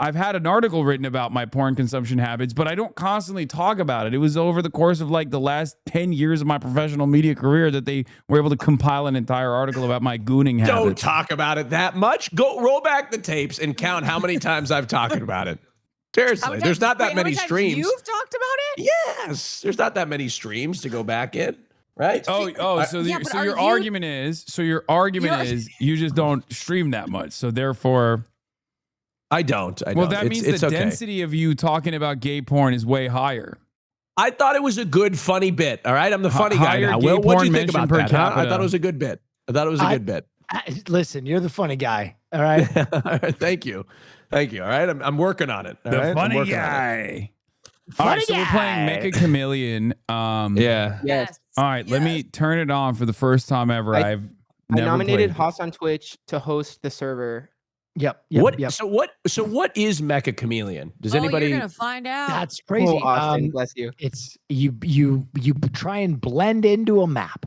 I've had an article written about my porn consumption habits, but I don't constantly talk about it. It was over the course of like the last 10 years of my professional media career that they were able to compile an entire article about my gooning habits. Don't talk about it that much. Go roll back the tapes and count how many times I've talked about it. Seriously, there's not that many streams. You've talked about it? Yes, there's not that many streams to go back in, right? So your argument is you just don't stream that much. So therefore, I don't. Well, that means the density of you talking about gay porn is way higher. I thought it was a good, funny bit. All right, I'm the funny guy now. Will, what do you think about that? Huh? I thought it was a good bit. Listen, you're the funny guy. All right. Thank you. All right, I'm working on it. The funny guy. All right, so we're playing Mecha Chameleon. Yeah. Yes. All right, let me turn it on for the first time ever. I I've never nominated played Haas on Twitch to host the server. Yep. So what is Mecha Chameleon? Does You're anybody? gonna find out. That's crazy. Oh, Austin, bless you. It's you try and blend into a map.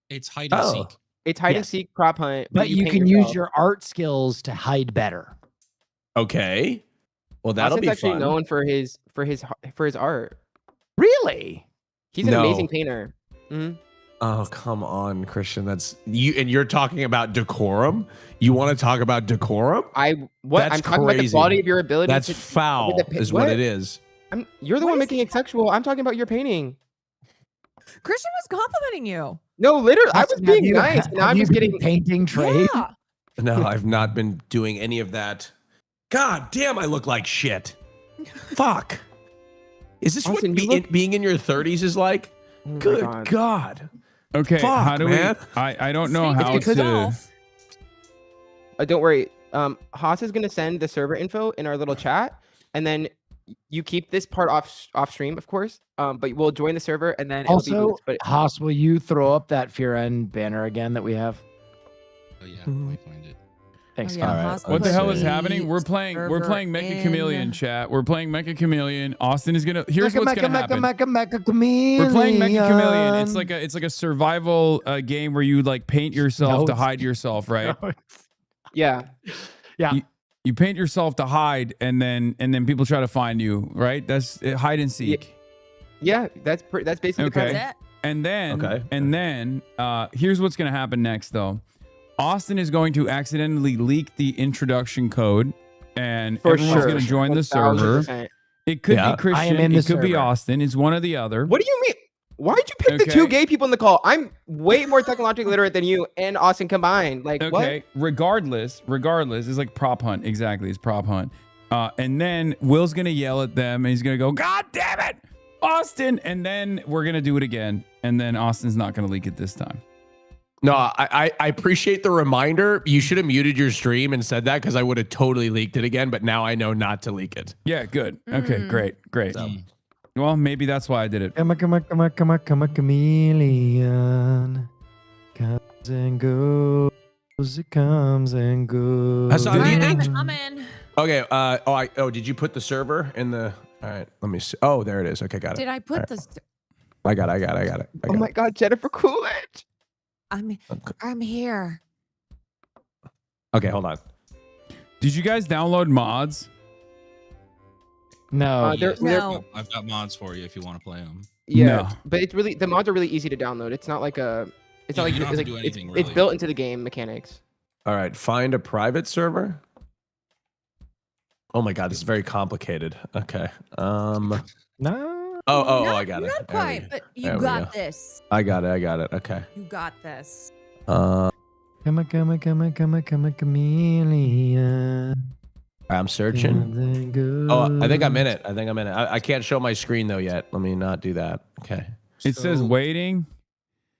It's hide and seek. It's hide and seek, prop hunt, But you paint can yourself. use your art skills to hide better. Okay. Well, that'll Austin's be actually fun. known for his art. Really? He's an amazing painter. Mhm. Oh, come on, Christian. That's you, and you're talking about decorum. You want to talk about decorum? I'm talking crazy. about the quality of your ability. That's foul, is what it is. You're the one making it sexual. I'm talking about your painting. Christian was complimenting you. No, literally, I was Austin, being have you- nice. have Now I'm you just been getting painting trade. Yeah. No, I've not been doing any of that. God damn, I look like shit. Fuck. Is this Austin, what being in your 30s is like? Oh my Good God. Okay, Fuck, how do man. we? I don't know how to. Don't worry. Haas is gonna send the server info in our little chat, and then you keep this part off stream, of course. But we'll join the server, and then it'll be Also, boots, but Haas, will you throw up that Fear End banner again that we have? Oh yeah, let me find it. Thanks. Oh, yeah, All right. Haas What the put hell is the happening? We're playing server Mecha in. Chameleon chat. We're playing Mecha Chameleon. Austin is gonna. Here's Mecha, what's Mecha, gonna Mecha, happen. Mecha Chameleon. We're playing Mecha Chameleon. It's like a survival game where you like paint yourself to hide yourself, right? yeah. You paint yourself to hide, and then people try to find you, right? That's hide and seek. Yeah, that's basically the Okay. premise. And then here's what's gonna happen next, though. Austin is going to accidentally leak the introduction code, and everyone's going to join the server. 1000%. It could Yeah. be Christian. I am in the It could be server. Austin. It's one or the other. What do you mean? Why'd you pick the two gay people in the call? I'm way more technologically literate than you and Austin combined. Like, Okay. Regardless, it's like prop hunt. Exactly, it's prop hunt. And then Will's gonna yell at them, and he's gonna go, "God damn it! Austin, and then we're gonna do it again, and then Austin's not gonna leak it this time. No, I appreciate the reminder. You should have muted your stream and said that because I would have totally leaked it again. But now I know not to leak it. Yeah, good. Okay, great. Well, maybe that's why I did it. Come on, chameleon. Comes and goes. It comes and goes. Hasan, do you think? I'm in. Okay. Did you put the server in the? All right. Let me see. Oh, there it is. Okay, got it. Did I put All the? right. I got it. Oh my God, Jennifer Coolidge. I'm here. Okay, hold on. Did you guys download mods? No. No. I've got mods for you if you want to play them. Yeah, No. but it's really the mods are really easy to download. It's not like a. It's Yeah, not like you don't it's have to like do it's, anything, it's really. built into the game mechanics. All right. Find a private server. Oh my God, this is very complicated. Okay. No. Oh, I got it. Not There we quite, go. but you There we got go. this. I got it. Okay. You got this. Come on, chameleon. I'm searching. Oh, I think I'm in it. I can't show my screen though yet. Let me not do that. Okay. It says waiting.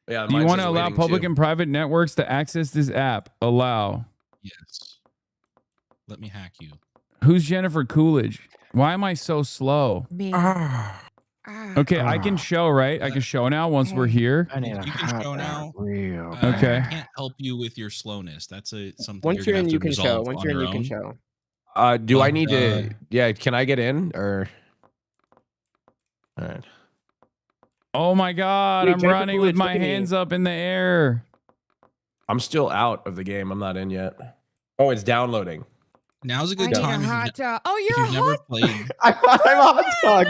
Yeah. Do you mine want to says allow waiting, public too. and private networks to access this app? Allow. Yes. Let me hack you. Who's Jennifer Coolidge? Why am I so slow? Me. Okay, I can show, right? I can show now once we're here. You can show now. Okay. I can't help you with your slowness. That's something Once you're you're gonna in, have you to can show. resolve Once on you're in, your you can own. show. Do I need to? Yeah. Can I get in or? All right. Oh my God, Wait, I'm Jennifer running Coolidge, with my look at me. hands up in the air. I'm still out of the game. I'm not in yet. Oh, it's downloading. Now's a I good need a time hot dog. Oh, if you're you've a never hot played I'm a hot dog.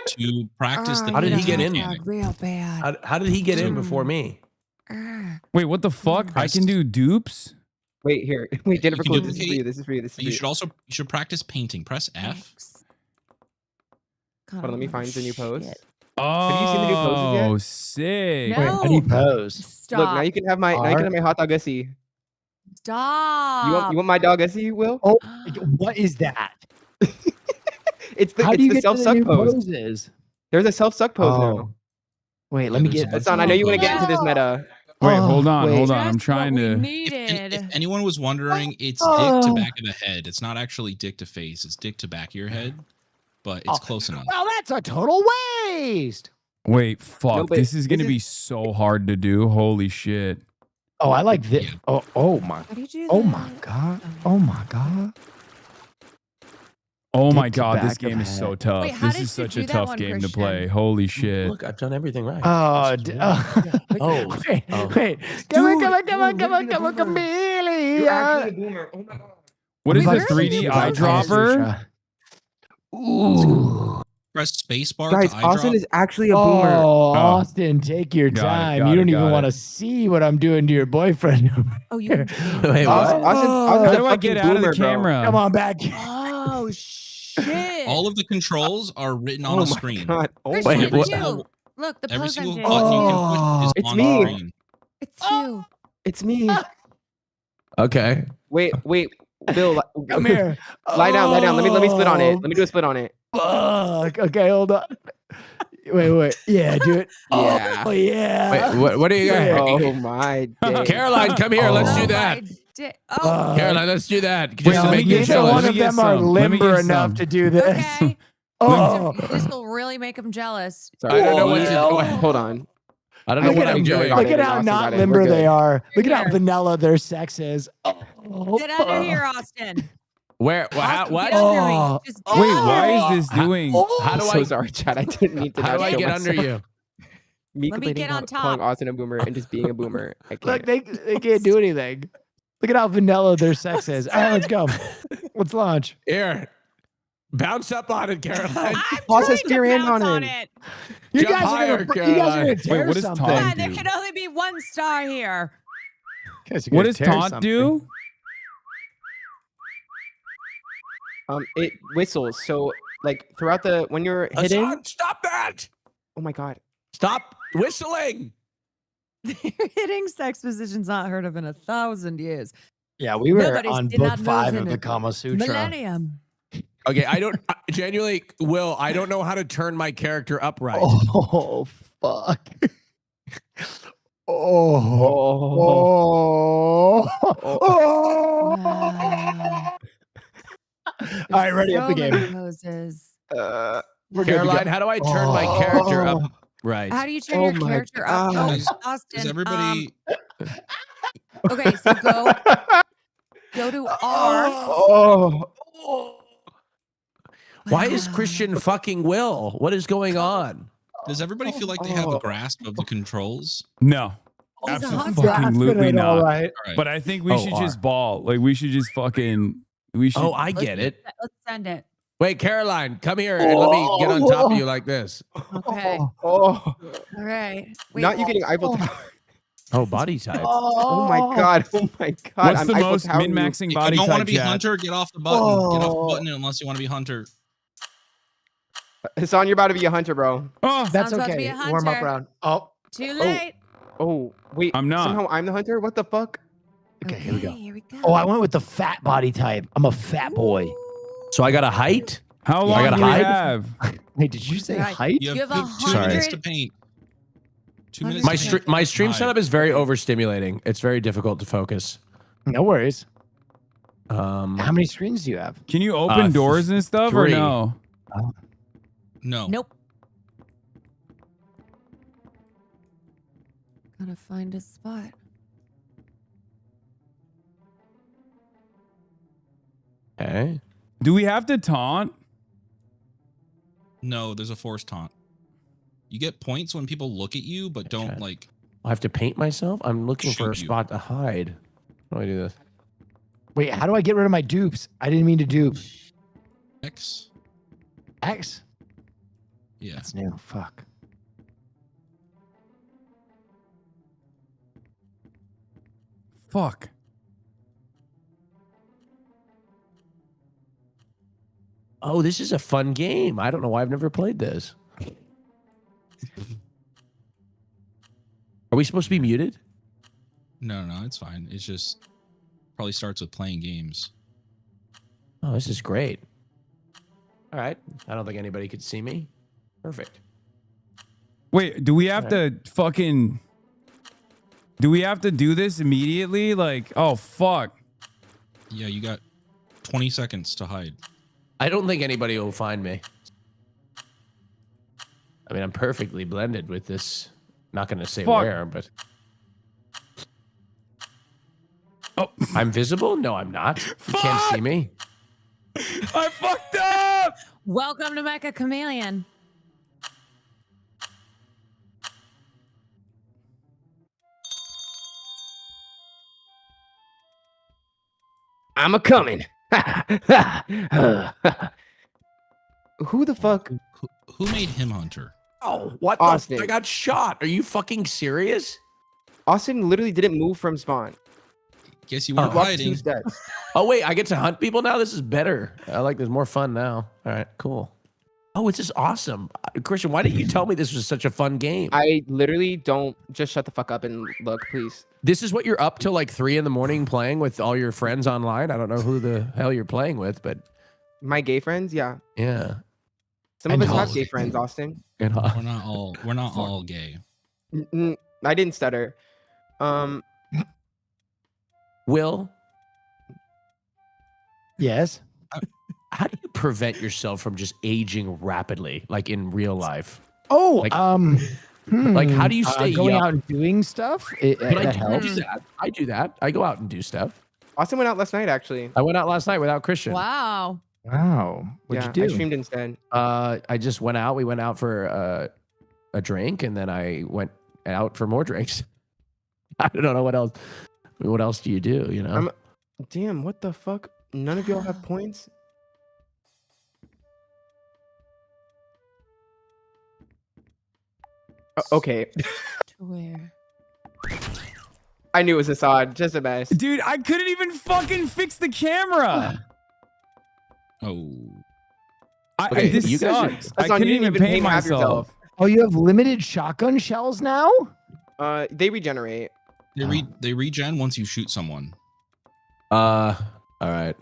to practice the How did he get game's in? mechanic. Real bad. How did he get in before me? Wait, what the fuck? I can do dupes? Wait here. Wait, Jennifer can Coolidge. This is for duplicate. you. This is for you. This is for You you. should practice painting. Press F. Hold on, let me find the new pose. Shit. Oh, Have you seen the new poses yet? Sick. No. Wait, how do you pose? Stop. Look, now you can have my hot dog Gussie. Stop. You want my dog Gussie, Will? Oh, what is that? It's the How do you it's the get to the self-suck new pose. poses? There's a self-suck pose Oh. now. Wait, let me get. It's on. I know you want to get into this meta. Wait, hold on. wait. I'm Just trying what we to. needed. If anyone was wondering, it's dick to back of the head. It's not actually dick to face. It's dick to back of your head, but it's close enough. Well, that's a total waste. Wait, fuck. No, but this is going to this be so hard to do. Holy shit. Oh, I like this. Yeah. Oh my. How do you do Oh that? my god. Oh my god. Oh my Dick to God, this back of game is so head. tough. Wait, how This did is you such do a that tough one, game to Christian? play. Holy shit. Look, I've done everything right. Oh, wait. Come on, chameleon. You're actually a boomer. Oh my god. What is Wait, the where is 3D it? eyedropper? Ooh. Press spacebar Guys, to Austin eyedrop. is actually a Oh, boomer. Austin, take your Got it, time. got You it, don't even got want to it. see what I'm doing to your boyfriend. Oh, you. Wait, what? Austin's How a do I fucking get out of the boomer, bro. camera? Come on back. Oh shit. All of the controls are written on Oh a my screen. God. Oh Christian, my Wait, it's what? you. Look, the Every pose I'm single doing. button you can push is It's on me. the screen. It's you. It's me. Okay. Wait, Bill. Come here. Lie down. Let me split on it. Let me do a split on it. Fuck. Okay, hold on. Wait. Yeah, do it. Yeah. Oh, yeah. Wait, what do you got? Oh my day. Caroline, come here. Let's Oh do that. Oh, Caroline, let's do that. Wait, Just to let me make you get jealous. one of them are limber enough to do this. okay. Oh. This will really make him jealous. Sorry. I don't know what to do. Hold on. I don't know Look what at I'm them. doing. Look at how Austin not got it. limber We're they good. are. Look at how Here. vanilla their sex is. Oh, Get under here, Austin. Where? Austin, What? Get under Oh. me. Just Wait, why is this How- doing? How I'm do so I? sorry, Chad. I didn't need to. How do not I show get under myself. you? Me Let me complaining get on about top. calling Austin a boomer and just being a boomer. I can't. Look, they can't do anything. Look at how vanilla their sex is. All right, let's go. Let's launch. Here. Bounce up on it, Caroline. I'm Boss has trying to your hand bounce on on it. it. You Jump guys are higher, gonna Caroline. tear Wait, what is something. Tom? Yeah, there can only be one star here. Guys are What gonna does tear taunt something. do? It whistles. So like throughout the when you're hitting. Hasan, stop that! Oh my god. Stop whistling! Hitting sex positions not heard of in 1,000 years. Yeah, we were Nobody's on did book not move 5 in of the a Kama Sutra. Millennium. Okay, I don't genuinely, Will, I don't know how to turn my character upright. Oh, fuck. Oh. All right, ready up the game. Poses. We're good to Caroline, go. how do I turn my character up right? How do you turn your character up? Oh, Austin. Is everybody? Okay, so go to R. Why is Christian fucking Will? What is going on? Does everybody feel like they have a grasp of the controls? No. He's a Absolutely not. right. But I think we should just ball. Like we should just fucking. We should. Oh, I get it. Let's send it. Wait, Caroline, come here and let me get on top of you like this. Okay. Oh, All right. Wait, not you getting Eiffel Tower. Oh, body type. Oh my god. Oh my god. What's the Eiffel most Tower min-maxing If body you don't type? want to be Chad? Hunter, get off the button. Get off the button unless you want to be Hunter. Hassan, you're about to be a hunter, bro. Oh, that's Sounds about to be okay. a Warm up hunter. round. Oh, Too late. Oh, wait. I'm not. Somehow I'm the hunter? What the fuck? okay, here we go. Here we go. Oh, I went with the fat body type. I'm a fat boy. So I got a height? How I long gotta do we hide? have? Wait, did you say Right. height? You You have, have two 100 minutes to paint. 2 minutes. My, to paint. my stream Hide. setup is very overstimulating. It's very difficult to focus. No worries. How How many screens do you have? Can you open doors and stuff or 3. no? No. Nope. Gotta find a spot. Okay. Do we have to taunt? No, there's a force taunt. You get points when people look at you, but don't like. I have to paint myself? I'm looking for a Shoot you. spot to hide. How do I do this? Wait, how do I get rid of my dupes? I didn't mean to dupe. X. X? Yeah. That's new. Fuck. Fuck. Oh, this is a fun game. I don't know why I've never played this. Are we supposed to be muted? No, it's fine. It's just probably starts with playing games. Oh, this is great. All right. I don't think anybody could see me. Perfect. Wait, do we have to fucking? Do we have to do this immediately? Like, oh fuck. Yeah, you got 20 seconds to hide. I don't think anybody will find me. I mean, I'm perfectly blended with this. Not going to say Fuck. where, but. Oh, I'm visible? No, I'm not. You can't see me. I fucked up. Welcome to Mecha Chameleon. I'm a coming. Who the fuck? Who made him Hunter? Oh, what Austin. the? I got shot. Are you fucking serious? Austin literally didn't move from spawn. Guess you He weren't walked hiding. 2 steps. Oh, wait. I get to hunt people now? This is better. I like this. More fun now. All right, cool. Oh, it's just awesome. Christian, why didn't you tell me this was such a fun game? I literally don't. Just shut the fuck up and look, please. This is what you're up till like 3 a.m. playing with all your friends online? I don't know who the hell you're playing with, but My gay friends, yeah. yeah. Some of And us have all- gay friends, Austin. And We're not all gay. I didn't stutter. Will, Yes. how do you prevent yourself from just aging rapidly, like in real life? Oh, Like- hmm, like, how do you stay going young? out and doing stuff? But I That do helps. that. I do that. I go out and do stuff. Austin went out last night, actually. I went out last night without Christian. Wow. Wow. What'd Yeah, you do? I streamed instead. I just went out. We went out for a drink, and then I went out for more drinks. I don't know what else. What else do you do? You know. Damn, what the fuck? None of y'all have points? Okay. To where? I knew it was Assad. Just a mess. Dude, I couldn't even fucking fix the camera. Oh. Okay, This you guys are- sucks. Hassan, I couldn't you didn't even paint half myself. Oh, you have limited shotgun shells now? They regenerate. They regen once you shoot someone. All right.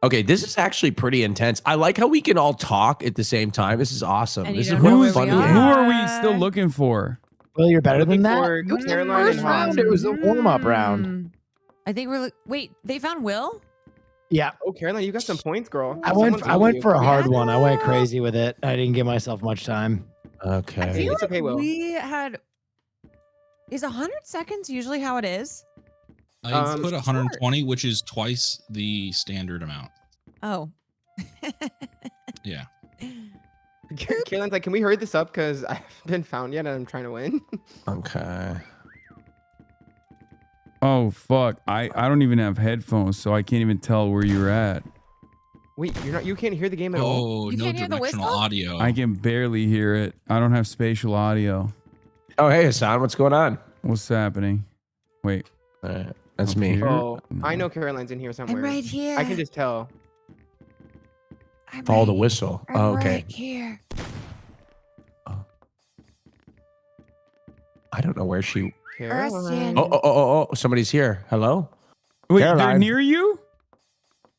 Okay, this is actually pretty intense. I like how we can all talk at the same time. This is awesome. And This you is don't know what where we fun are. Who are we still looking for? Well, you're better than that. for It was the Caroline first and round. Haas. It was a warm-up round. I think wait, they found Will? Yeah. Oh, Caroline, you got some points, girl. I went Someone's you. for a hard one. I went crazy with it. I didn't give myself much time. Okay. I feel It's like okay, Will. we had. Is 100 seconds usually how it is? I put 120, which is twice the standard amount. Oh. Yeah. Caroline's like, can we hurry this up? Because I haven't been found yet and I'm trying to win. Okay. Oh fuck! I don't even have headphones, so I can't even tell where you're at. Wait, you can't hear the game at all? Oh, no directional audio. I can barely hear it. I don't have spatial audio. Oh, hey, Hasan, what's going on? What's happening? Wait. That's Up me. here? Oh, I know Caroline's in here somewhere. right here. I can just tell. Follow the whistle. Oh, okay. Right here. I don't know where she. Caroline. Oh! Somebody's here. Hello. Wait, they're Caroline. near you?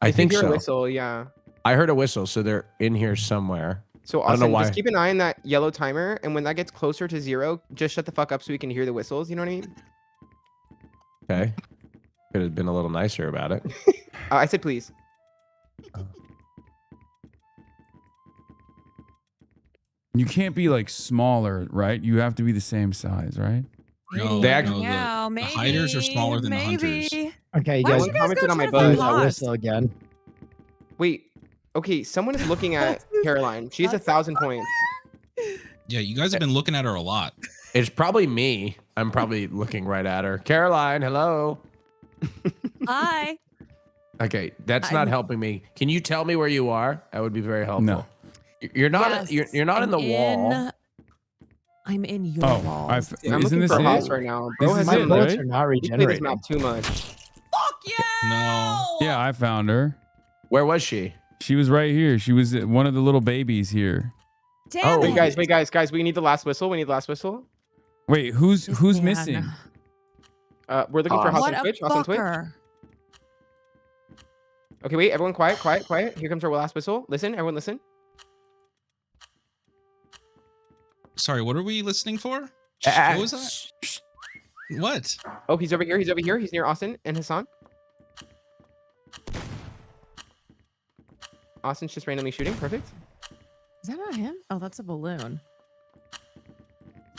I think hear a so. whistle, yeah. I heard a whistle, so they're in here somewhere. So I don't know Austin, why. just keep an eye on that yellow timer, and when that gets closer to 0, just shut the fuck up so we can hear the whistles. You know what I mean? Okay. Could have been a little nicer about it. I said please. You can't be like smaller, right? You have to be the same size, right? No, They actually- no, the hiders are smaller than the hunters. Okay, you Why guys don't you guys commented go on my try to boat. find that Haas? whistle again. Wait. Okay, someone is looking at Caroline. She has 1,000 points. Yeah, you guys have been looking at her a lot. It's probably me. I'm probably looking right at her. Caroline, hello. Hi. Okay, that's not helping me. Can you tell me where you are? That would be very helpful. No. You're not. Yes, You're not in the wall. I'm in your Oh, wall. I'm isn't looking this for it? Haas right now. Bro This has is My it, bullets right? are not He played this regenerating. map too much. Fuck yeah! No. Yeah, I found her. Where was she? She was right here. She was one of the little babies here. Damn Wait, it. guys, we need the last whistle. We need the last whistle. Wait, who's man. missing? We're looking for Haas What on a Twitch. Haas on Twitch. fucker. Okay, wait, everyone quiet. Here comes our last whistle. Listen, everyone listen. Sorry, what are we listening for? What was that? What? Oh, he's over here. He's near Austin and Hasan. Austin's just randomly shooting. Perfect. Is that not him? Oh, that's a balloon.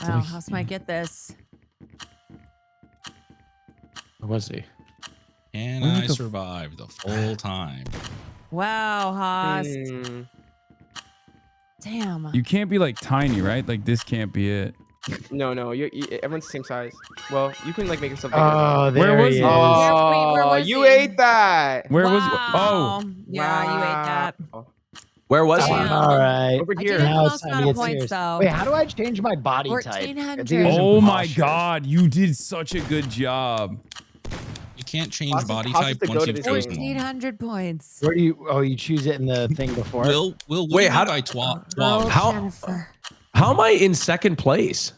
Wow, Haas might get this. Where was he? Can What I the survive the full time? Wow, Haas. Hmm. Damn. You can't be like tiny, right? Like this can't be it. No, everyone's the same size. Well, you can like make yourself bigger. Oh, there Where was he he? is. Where Oh, was you he? ate that. Where was? Wow. Oh, Yeah, you ate that. Where was he? Damn. All right. Over I here. did Now the it's most time to amount of get points, serious. though. Wait, how do I change my body type? 1400. I think it was oh my imposture. God! You did such a good job. You can't change Haas is- body Haas is type the once goat of you've this game. chosen one. 1400 points. Where do you? Oh, you choose it in the thing before. Will Wait, how by do- Girl How- Jennifer. How am I in second place?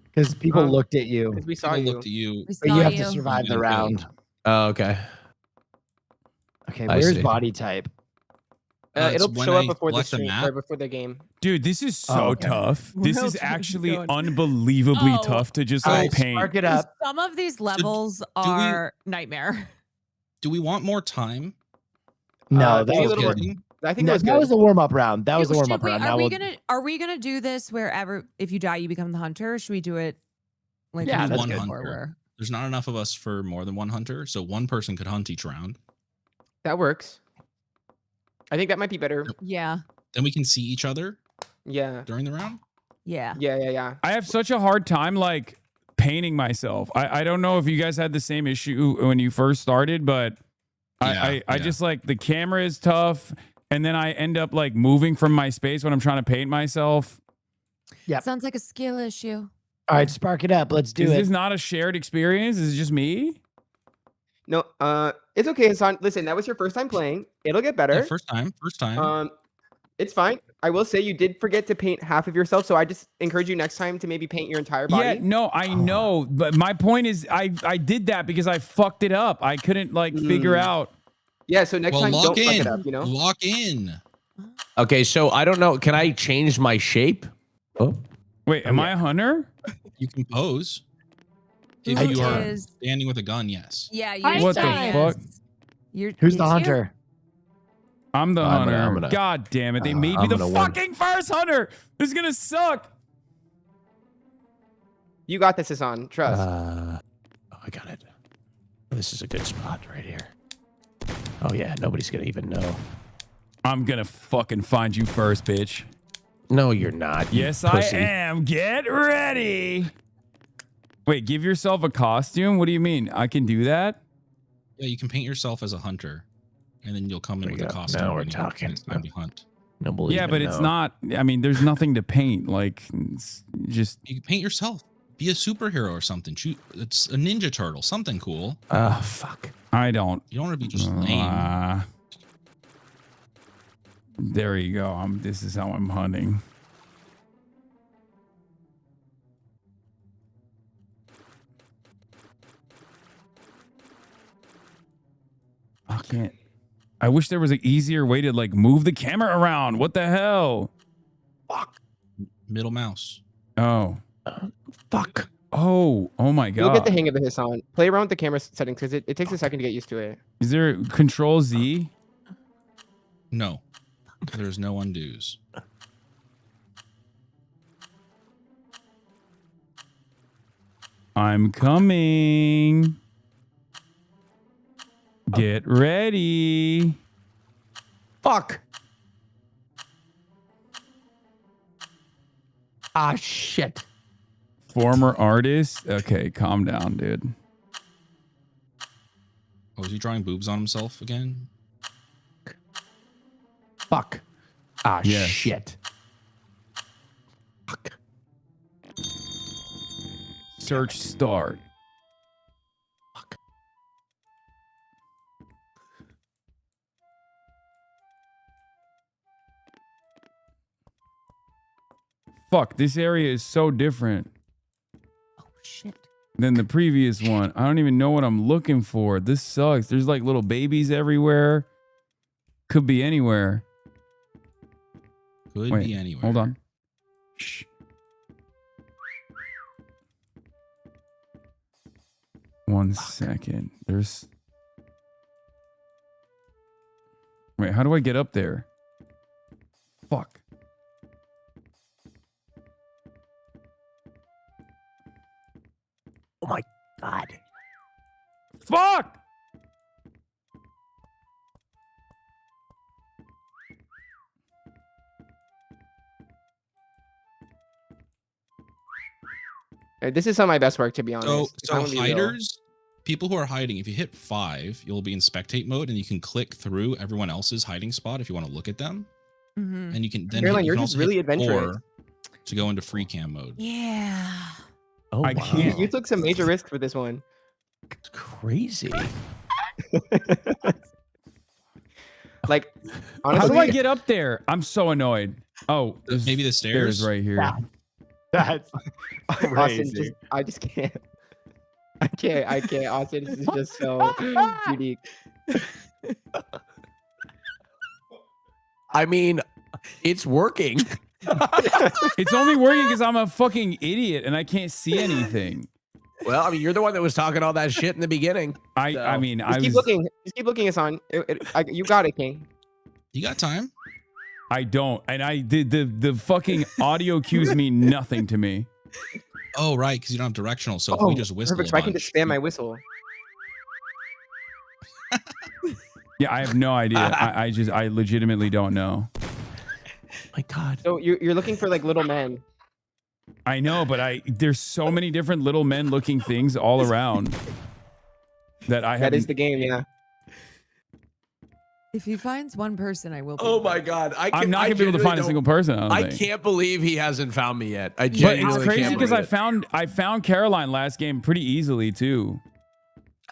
Because people looked at you. Because we saw People you. looked at you. We But saw you have you. to survive the You round. killed. Oh, okay. Okay, I where's see. body type? It'll it's when show I up before the select the stream map. or before the game. Dude, this is so Oh, okay. tough. Where This else is are we actually going? unbelievably Oh. tough to just All like right, paint. spark it up. Some of these levels are nightmare. Do we want more time? No, that maybe a was little- good. I think No, that was that good. was the warm up round. That was the Should warm up we- round. Are Now we we'll. are we gonna do this wherever if you die you become the hunter? Should we do it like Yeah, we that's did good. before, hunter. where- There's not enough of us for more than one hunter, so one person could hunt each round. That works. I think that might be better. Yeah. Then we can see each other Yeah. during the round. Yeah. Yeah. I have such a hard time like painting myself. I don't know if you guys had the same issue when you first started, but I Yeah. just like the camera is tough, and then I end up like moving from my space when I'm trying to paint myself. Yep. Sounds like a skill issue. All right, spark it up. Let's do Is it. this not a shared experience? Is it just me? No, it's okay, Hasan. Listen, that was your first time playing. It'll get better. Yeah, first time. It's fine. I will say you did forget to paint half of yourself, so I just encourage you next time to maybe paint your entire body. Yeah, no, I know, but my point is I did that because I fucked it up. I couldn't like figure out. Yeah, so next Well, time lock don't fuck in. it up, you know? Lock in. Okay, so I don't know. Can I change my shape? Oh, wait, am I a hunter? You can pose. If Who you are is- standing with a gun, yes. Yeah, you're What the saying fuck? You're, Who's the it's you. hunter? I'm the I'm hunter. gonna- God damn it! They made me I'm the gonna win. fucking first hunter. This is gonna suck. You got this, Hasan. Trust. Oh, I got it. This is a good spot right here. Oh yeah, nobody's gonna even know. I'm gonna fucking find you first, bitch. No, you're not. you Yes, pussy. I am. Get ready. Wait, give yourself a costume? What do you mean? I can do that? Yeah, you can paint yourself as a hunter, and then you'll come in There with you a go. costume. Now we're when talking. It's time to hunt. Nobody Yeah, even but it's know. not. I mean, there's nothing to paint. Like, it's just. You can paint yourself. Be a superhero or something. Shoot, it's a Ninja Turtle. Something cool. Oh fuck. I don't. You don't want to be just lame. There you go. This is how I'm hunting. I can't. I wish there was an easier way to like move the camera around. What the hell? Fuck. Middle mouse. Oh. Fuck. Oh my God. You'll get the hang of it, Hasan. Play around with the camera settings because it takes a second to get used to it. Is there Control Z? No. There's no undos. I'm coming. Get ready. Fuck. Ah shit. Former artist. Okay, calm down, dude. Oh, is he drawing boobs on himself again? Fuck. Ah Yes. shit. Fuck. Search start. Fuck. Fuck, this area is so different Oh shit. than the previous one. I don't even know what I'm looking for. This sucks. There's like little babies everywhere. Could be anywhere. Could Wait, be anywhere. hold on. Shh. One second. There's. Wait, how do I get up there? Fuck. Oh my god. Fuck! This is some of my best work, to be honest. So, If I'm so gonna be real. hiders, people who are hiding, if you hit 5, you'll be in spectate mode, and you can click through everyone else's hiding spot if you want to look at them. Mm-hmm. And you can then Caroline, you you're can just also really hit adventurous. 4 to go into free cam mode. Yeah. Oh, I wow. can't. You took some major risks for this one. It's crazy. Like, How honestly, do I get up there? I'm so annoyed. Oh, there's Maybe the stairs? right here. That's Austin, crazy. I just can't. I can't. Austin, this is just so unique. I mean, it's working. It's only working because I'm a fucking idiot and I can't see anything. Well, I mean, you're the one that was talking all that shit in the beginning. I mean, Just I keep was. looking. Just keep looking, Hasan. You got it, King. You got time. I don't, and I did the fucking audio cues mean nothing to me. Oh, right, because you don't have directional. So if Oh, we just whistle perfect. a So I can bunch, just spam my whistle. Yeah, I have no idea. I legitimately don't know. My God. So you're looking for like little men. I know, but there's so many different little men looking things all around that I have. That is the game, yeah. If he finds one person, I will. Be Oh my God. I'm not gonna be able to find a single person. I don't think. can't believe he hasn't found me yet. I But genuinely it's crazy can't because believe I found Caroline last game pretty easily too.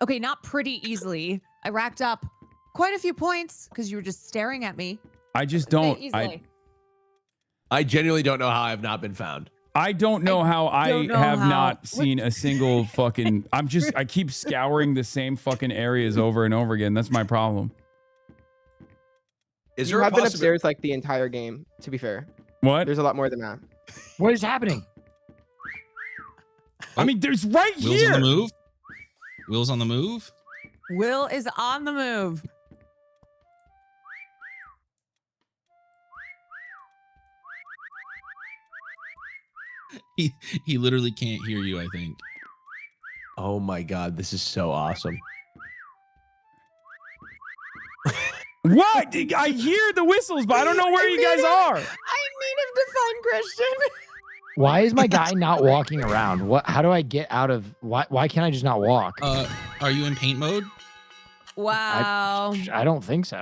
Okay, not pretty easily. I racked up quite a few points because you were just staring at me. I just don't. Easily. I genuinely don't know how I've not been found. I don't know how I don't know have how- not seen a single fucking. I keep scouring the same fucking areas over and over again. That's my problem. Is You there a have been possibility? upstairs like the entire game, to be fair. What? There's a lot more than that. What is happening? I mean, there's right Will's here. on the move. Will's on the move. Will is on the move. He literally can't hear you, I think. Oh my God, this is so awesome. What? I hear the whistles, but I don't know where you guys are. I need him to find Christian. Why is my guy not walking around? What? How do I get out of? Why can't I just not walk? Are you in paint mode? Wow. I don't think so.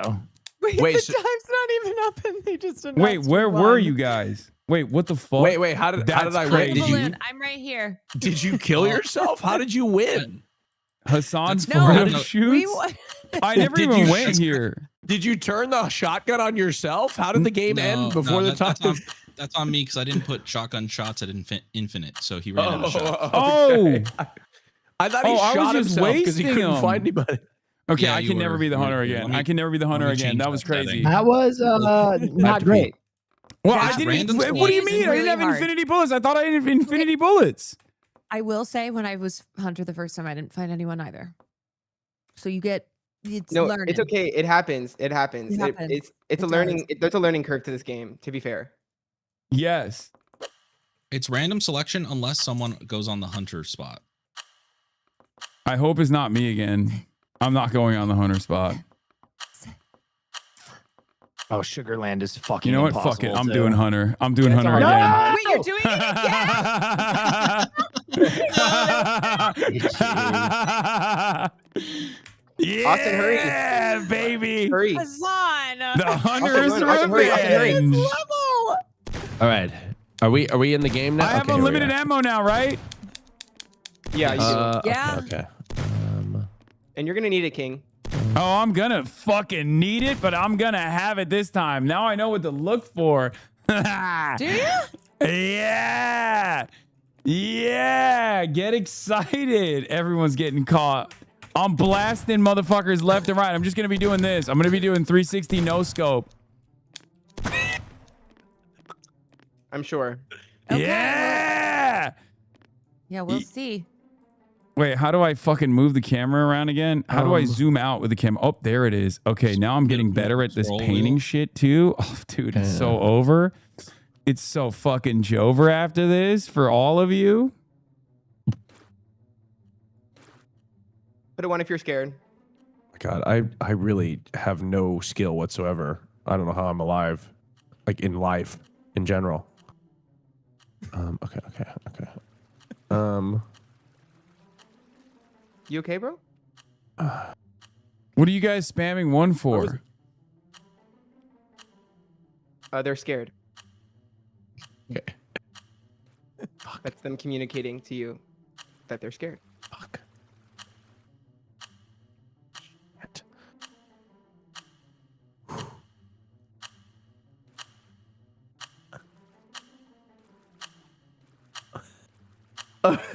Wait, Wait, the so- time's not even up, and they just announced Wait, where we were won. you guys? Wait, what the fuck? Wait, how did That's I win? crazy. Did you, Balloon, I'm right here. did you kill yourself? How did you win? Hassan No, Florida we shoots? won. I never Did even you went shoot- here. Did you turn the shotgun on yourself? How did the game end before the time? That's on me because I didn't put shotgun shots at infinite, so he ran out of shots. Oh. I thought he I shot was just himself because he wasting couldn't them. find anybody. Okay, Yeah, I you can never were. be the hunter You were. again. Let me- I can never be the hunter me again. change That was that setting. crazy. That was not great. Well, I That's didn't. random What do you squad. mean? I Really didn't have hard. infinity bullets. I thought I had infinity bullets. I will say, when I was hunter the first time, I didn't find anyone either. So you get it's No, learning. it's okay. It happens. It happens. It happens. It's It a learning. There's a learning curve to this game. To be fair. Yes. It's random selection unless someone goes on the hunter spot. I hope it's not me again. I'm not going on the hunter spot. Oh, Sugarland is fucking. You know what? Fuck it. impossible, I'm too. doing hunter. I'm doing That's hunter all right. again. Wait, you're doing Yeah, Austin, hurry. baby. Hurry. Hassan. The hunter's Austin, hurry, Austin, hurry. revenge. Level. All right, are we in the game now? I have Okay, here we unlimited are. ammo now, right? Yeah, you do. Yeah. Okay. And you're gonna need it, King. Oh, I'm gonna fucking need it, but I'm gonna have it this time. Now I know what to look for. Do you? Yeah. Yeah. Get excited. Everyone's getting caught. I'm blasting motherfuckers left and right. I'm just going to be doing this. I'm going to be doing 360 no scope. I'm sure. Okay. Yeah. Yeah, we'll see. Wait, how do I fucking move the camera around again? How do I zoom out with the camera? Oh, there it is. Okay, now I'm getting better at this Scroll painting wheel. shit too. Oh, dude, it's so over. It's so fucking jover after this for all of you. Put it one if you're scared. God, I really have no skill whatsoever. I don't know how I'm alive, like in life in general. Okay. You okay, bro? What are you guys spamming one for? They're scared. Okay. That's them communicating to you that they're scared. Fuck. Shit.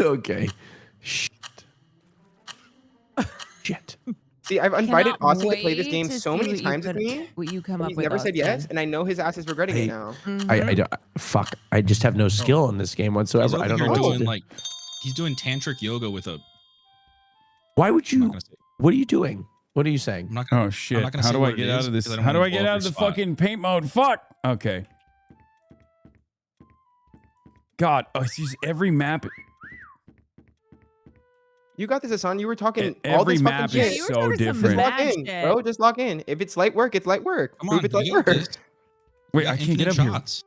Okay. Shit. Shit. See, I've invited Cannot Austin to play this wait game to so see many what you times with could- me. What you come and up he's with. never said yes, Austin. and I know his ass is regretting it now. I don't. Fuck. I just have no skill in this game He's whatsoever. over I don't know here what to doing do. like he's doing tantric yoga with a. Why would I'm not you? gonna say- What are you doing? What are you saying? I'm not gonna, Oh I'm shit. not gonna How say do I what it get out is of this? because I don't How do wanna I get blow up out of your the spot. fucking paint mode? Fuck. Okay. God, oh, it's just every map. You got this, Hassan. You were talking E- all every this map fucking is shit. you were so talking some different. Just lock in, Mad bro. shit. Just lock in. If it's light work, it's light work. Come Prove on, it's light you got work. this. Wait, You I got can't get up infinite here. shots.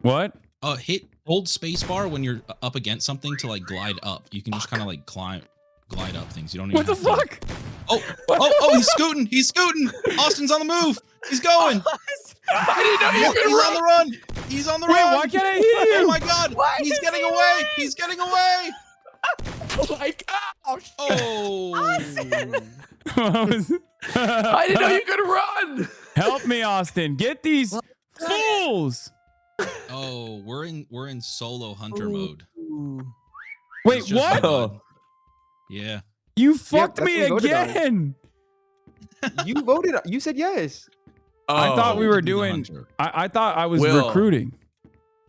What? Hit hold spacebar when you're up against something to like glide up. You can just kind of like glide up things. You don't even. What the have to- fuck? Oh! He's scooting! He's scooting! Austin's on the move! He's going! I didn't know you could He's on the run! He's on the Wait, run! why can't I hear you? Oh my god! He's getting away! He's getting away! Oh my gosh! Oh! What was- I didn't know you could run. Help me, Austin. Get these fools. Oh, we're in solo hunter mode. Wait, It's just what? mud. Yeah. You fucked that's me what we voted on. again. You voted. You said yes. I thought we were to be the doing. hunter. I thought I was Will. recruiting.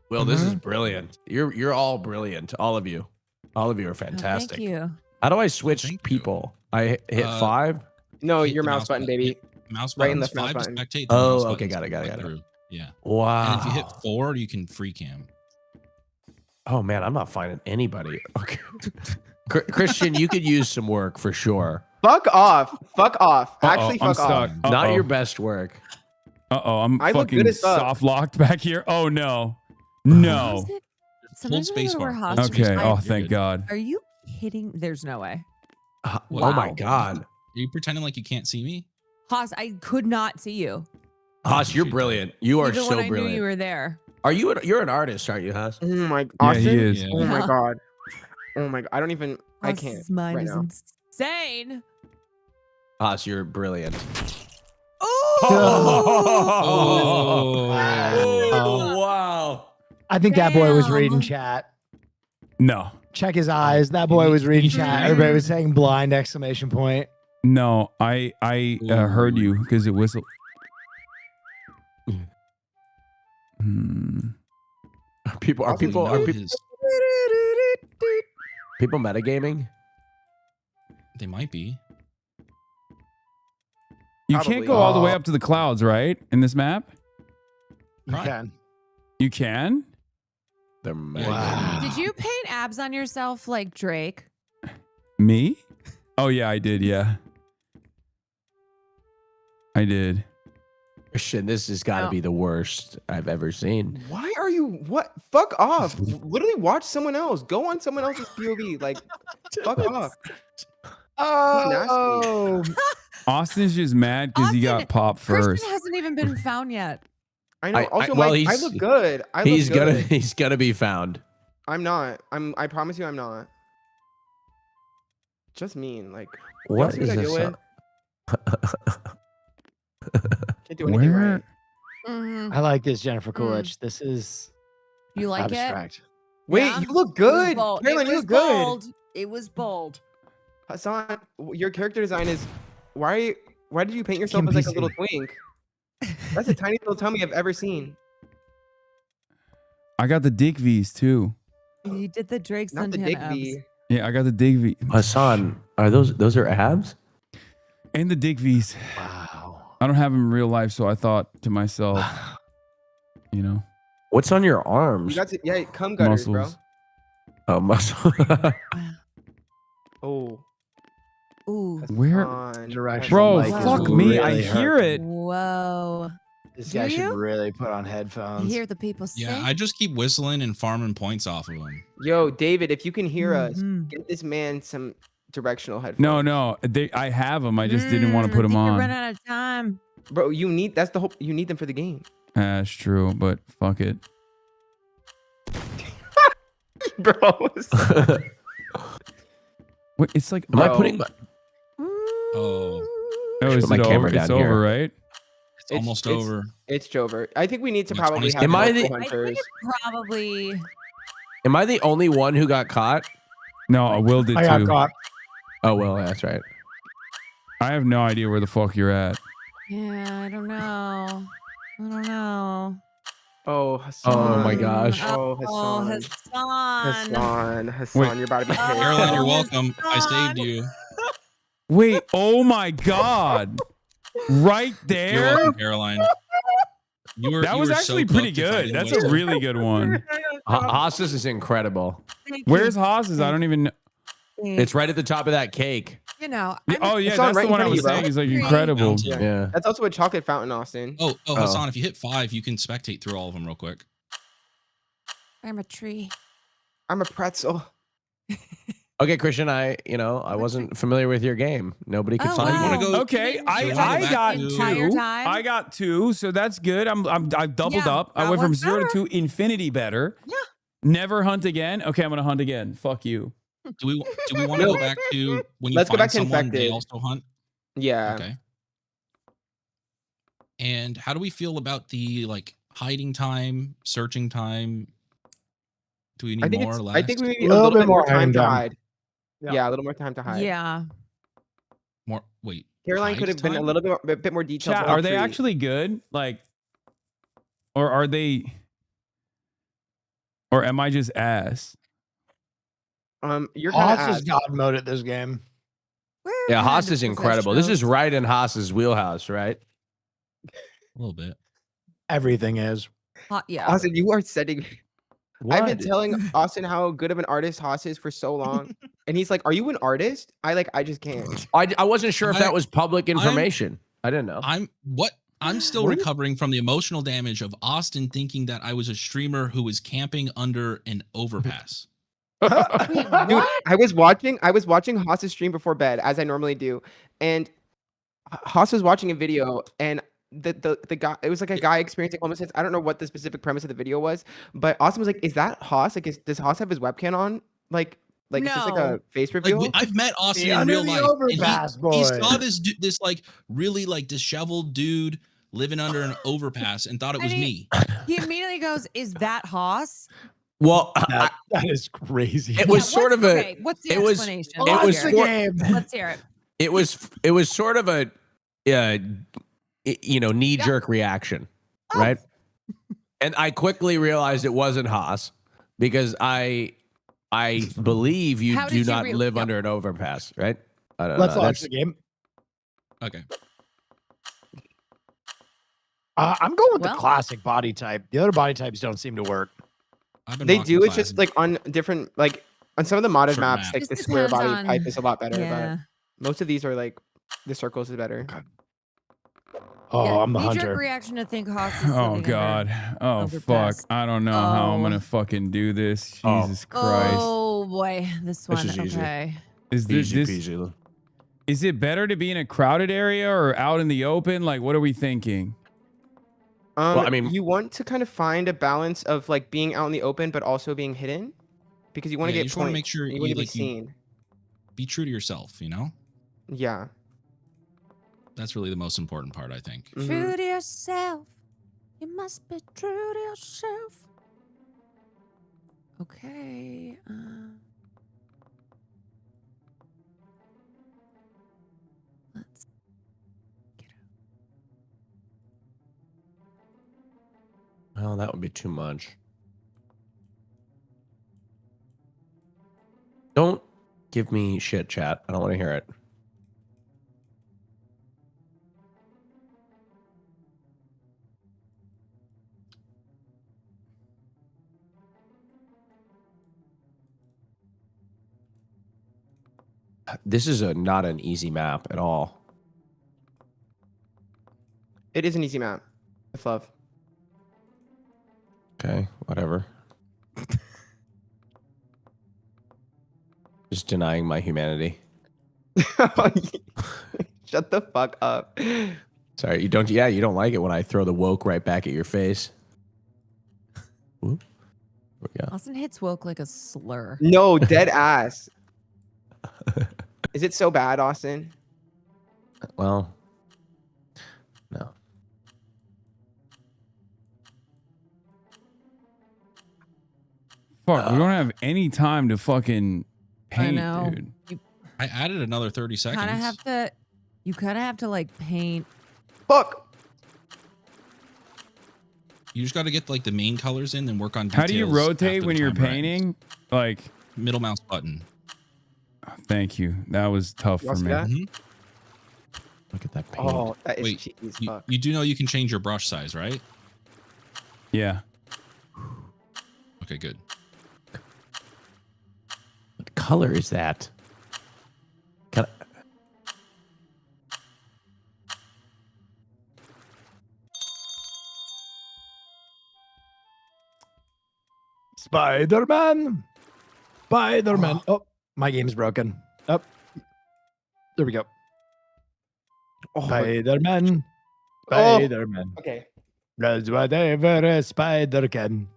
Will, this is brilliant. You're all brilliant. All of you. All of you are fantastic. Thank you. How do I switch people? I hit 5? No, Hit your the mouse button, baby. Hit mouse Right and buttons, left mouse 5 to button. spectate. the Oh, mouse okay, buttons got it. right through. Yeah. Wow. And if you hit 4, you can free cam. Oh man, I'm not finding anybody. Okay. Christian, you could use some work for sure. Fuck off. Fuck off. Uh-oh, Actually, I'm fuck off. stuck. Not Uh-oh. your best work. I'm I look fucking good as fuck. soft locked back here. Oh no, no. Sometimes I space go to where bar. hospitals- Okay. I- Oh, thank God. Are you kidding? There's no way. What? Oh my Wow. God. Are you pretending like you can't see me? Haas, I could not see you. Haas, you're brilliant. You are Even so when I brilliant. knew you were there. You're an artist, aren't you, Haas? Oh my Yeah, Austin? he is. Yeah. Oh my god. Oh my god. I don't even I Haas's can't mind right is now. insane. Haas, you're brilliant. Oh. Wow. I think that boy was Damn. reading chat. No, Check his eyes. That boy was reading chat. Everybody was saying blind exclamation point. no. I heard you because it whistled. Are people metagaming? They might be. You Probably. can't go all the way up to the clouds, right? In this map, You Right. can. you can. They're Did you paint abs on yourself like Drake? Me? Oh yeah, I did. Yeah, I did. Christian, this has got to No. be the worst I've ever seen. Why are you what? Fuck off. Literally watch someone else. Go on someone else's POV. Like fuck off. Oh, Austin's just mad because he got Austin- popped first. Christian hasn't even been found yet. I know. I- Also, well, I he's- look good. I look He's good. he's gonna be found. I'm not. I promise you, I'm not. Just mean. Like What see what is I this? deal Can't do anything Where? right. I like this, Jennifer Coolidge. This is You like abstract. Wait, Yeah. you look it? It was good. bold. Caroline, It you was look good. bold. It was bold. Hassan, your character design is why did you paint yourself as like a little twink? That's the tiniest little tummy I've ever seen. I got the Dick V's too. You did the Drake Not the Suntan dick abs. V. Yeah, I got the Dick V Hassan, are those are abs? and the Dick V's. Wow. I don't have them in real life, so I thought to myself, you know, What's on your You arms? got to, yeah, cum gutters, muscles. Oh, muscle. bro. Oh. Ooh. Where, Hassan, Directional bro? mic is Fuck me, I really hear hurting. it. Whoa. This Do guy should you? really put on You headphones. hear the people sing? Yeah, I just keep whistling and farming points off of them. Yo, David, if you can hear us, Mhm. get this man some directional headphones. No, I have them. I just didn't want to put them You're on. running out of time. Bro, you need that's the whole you need them for the game. That's true, but fuck it. Bro. Wait, it's like. Am I Bro. putting my? Oh, Oh, is put my it camera over? It's down here. over, right? it's almost over. It's over. I think we need to Yeah, probably 20 have Am I multiple the- I think hunters. it's probably. Am I the only one who got caught? No, Will did I got too. caught. Oh well, that's right. I have no idea where the fuck you're at. Yeah, I don't know. I don't know. Oh, Hassan. Oh my gosh. Oh, Oh, Hassan. Hassan. Hassan, Wait. you're about to be pissed. Caroline, you're welcome. I saved you. Wait, oh my god. Right You're there? welcome, Caroline. That was actually pretty good. That's a really good one. Haas's is incredible. Where's Haas's? I don't even know. It's right at the top of that cake. You know. Oh yeah, It's on that's right the in one I front of was you, bro. saying. Is like incredible. Yeah. That's also a chocolate fountain, Austin. Oh, Hassan, if you hit 5, you can spectate through all of them real quick. I'm a tree. I'm a pretzel. Okay, Christian, I wasn't familiar with your game. Nobody could Oh, find wow. you. Go- Okay, So I we're got going back to- Entire two. time? I got 2, so that's good. I've doubled Yeah, up. I that went from one's 0 to better. 2, infinity better. Yeah. Never hunt again. Okay, I'm gonna hunt again. Fuck you. Do we want to go back to when you Let's go find back to someone, they infected. also hunt? Yeah. Okay. And how do we feel about the hiding time, searching time? Do we need I think more it's or less? I think we need A a little little bit bit more more time hiding to time. hide. Yeah. Yeah, a little more time to hide. Yeah. more. Wait, Caroline could have been a little bit more detailed. Chat, are they actually good? Like, or are they? Or am I just ass? You're Haas kind is of God mode at this game. Yeah, Haas is incredible. This is right in Haas's wheelhouse, right? A little bit. Everything is. Yeah. Austin, you are setting. I've been What? telling Austin how good of an artist Haas is for so long, and he's like, "Are you an artist?" I just can't. I wasn't sure if that was public information. I didn't know. I'm still What? recovering from the emotional damage of Austin thinking that I was a streamer who was camping under an overpass. Dude, I was watching Haas's stream before bed, as I normally do, and Haas was watching a video, and the guy, it was like a guy experiencing homelessness. I don't know what the specific premise of the video was, but Austin was like, "Is that Haas? Like, does Haas have his webcam on? Like is this like a face reveal?" I've met Austin in real life. And he saw this like really like disheveled dude living under an overpass and thought it was me. He immediately goes, "Is that Haas?" Well, that is crazy. It was sort of a. Okay, what's the it was. explanation? It was. Let's hear it. It was sort of a, knee jerk reaction, right? And I quickly realized it wasn't Haas because I believe you How do did you not live under an overpass, right? I don't Let's know. launch the game. Okay. I'm going with the classic body type. The other body types don't seem to work. They do. It's just like on different, like on some of the modded Certain maps, maps. like Just the square depends body on- type is a lot better. Yeah. But most of these are like the circles is better. Oh, I'm the knee-jerk hunter. reaction to think Haas is Oh living God. Oh overpass. fuck. I don't know how I'm Oh. gonna fucking do this. Jesus Christ. Oh boy, this one. is easy. Okay. Is this, Easy peasy. is it better to be in a crowded area or out in the open? Like, what are we thinking? Well, I mean, you want to kind of find a balance of like being out in the open, but also being hidden, because you want to Yeah, get you just want to points. make sure you you want to be like you seen. be true to yourself, you know? Yeah. That's really the most important part, I think. Mm-hmm. True to yourself. You must be true to yourself. Okay. Let's Well, that would be too much. Don't give me shit, chat. I don't want to hear it. This is not an easy map at all. It is an easy map. With love. Okay, whatever. Just denying my humanity. Shut the fuck up. Sorry, you don't. Yeah, you don't like it when I throw the woke right back at your face. Whoop. There we go. Austin hits woke like a slur. No, dead ass. Is it so bad, Austin? Well, no. Fuck, we don't have any time to fucking paint, know. dude. I added another 30 seconds. Kind of have to. You kind of have to like paint. Fuck. You just got to get like the main colors in and work on details. How do you rotate when you're painting? Like middle mouse button. Thank you. That was tough for me. Look at that paint. Oh, that is Wait, cheesy as you, fuck. you do know you can change your brush size, right? Yeah. Okay, good. What color is that? Can I... Spider-Man. Spider-Man. Oh, my game's broken. Up. There we go. Spider-Man. Spider-Man. Okay. Does whatever a spider can.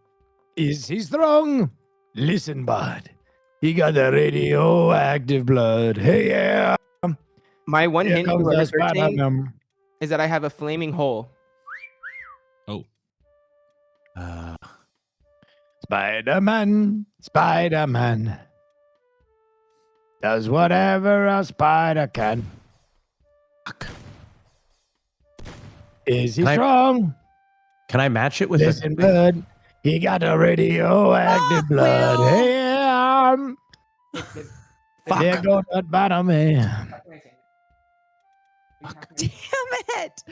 Is he strong? Listen, bud. He got a radioactive blood. Hey, yeah. My one Here hint to comes the whoever's searching Spider-Man. is that I have a flaming hole. Oh. Spider-Man. Spider-Man. Does whatever a spider can. Is he Can I- strong? Can I match it with Listen, bud. He got the radioactive blood. Will. Hey, there goes that bottom man. Damn it.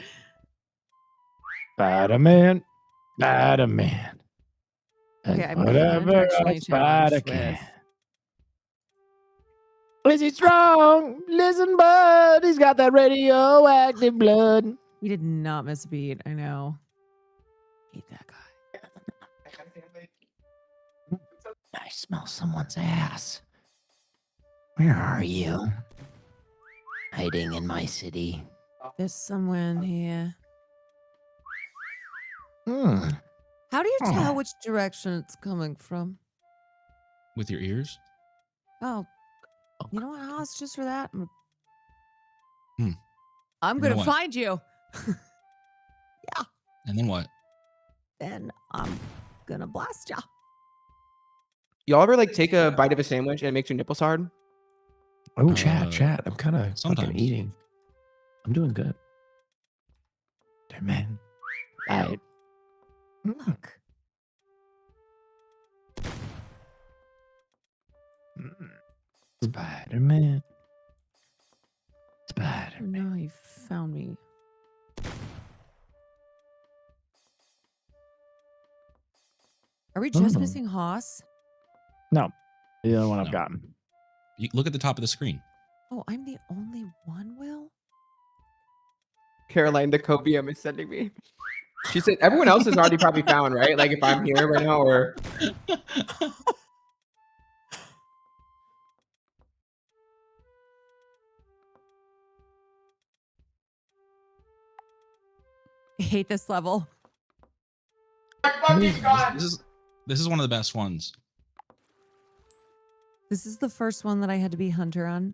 Spider-Man. Spider-Man. Okay, And I'm whatever actually a spider challenged can. with. Is he strong? Listen, bud. He's got that radioactive blood. He did not miss a beat. I know. Hate that guy. I smell someone's ass. Where are you? Hiding in my city. There's someone here. Hmm. How do you tell which direction it's coming from? With your ears? Oh, you know what, Haas? Just for that, I'm You know gonna what? find you. And then what? Then I'm gonna blast ya. Y'all ever like take a bite of a sandwich and it makes your nipples hard? Oh, chat. I'm kind of fucking sometimes. eating. I'm doing good. Man. I Look. Spider-Man. Oh, no, you found me. Are we just Oh. missing Haas? No. The other one I've No. gotten. You look at the top of the screen. Oh, I'm the only one, Will? Caroline, the copium is sending me. She said everyone else is already probably found, right? Like if I'm here right now, or I hate this level. This is one of the best ones. This is the first one that I had to be Hunter on.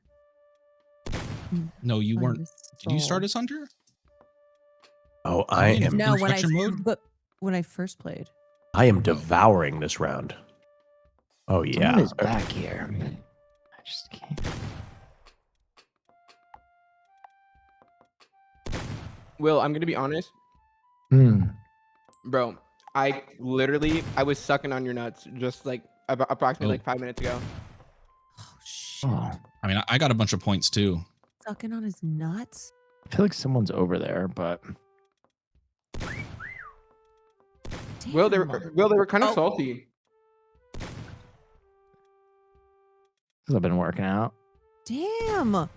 No, you Find weren't. a Did you start soul. as Hunter? Oh, I am. No, when Construction mode? but when I first played. I am devouring this round. Oh yeah. Someone is back here. I just can't. Will, I'm gonna be honest, Hmm. bro. I was sucking on your nuts just like approximately like 5 minutes ago. Oh shit. Oh. I mean, I got a bunch of points too. Sucking on his nuts? I feel like someone's over there, but Will, they were kind of salty. this have been working out. Damn.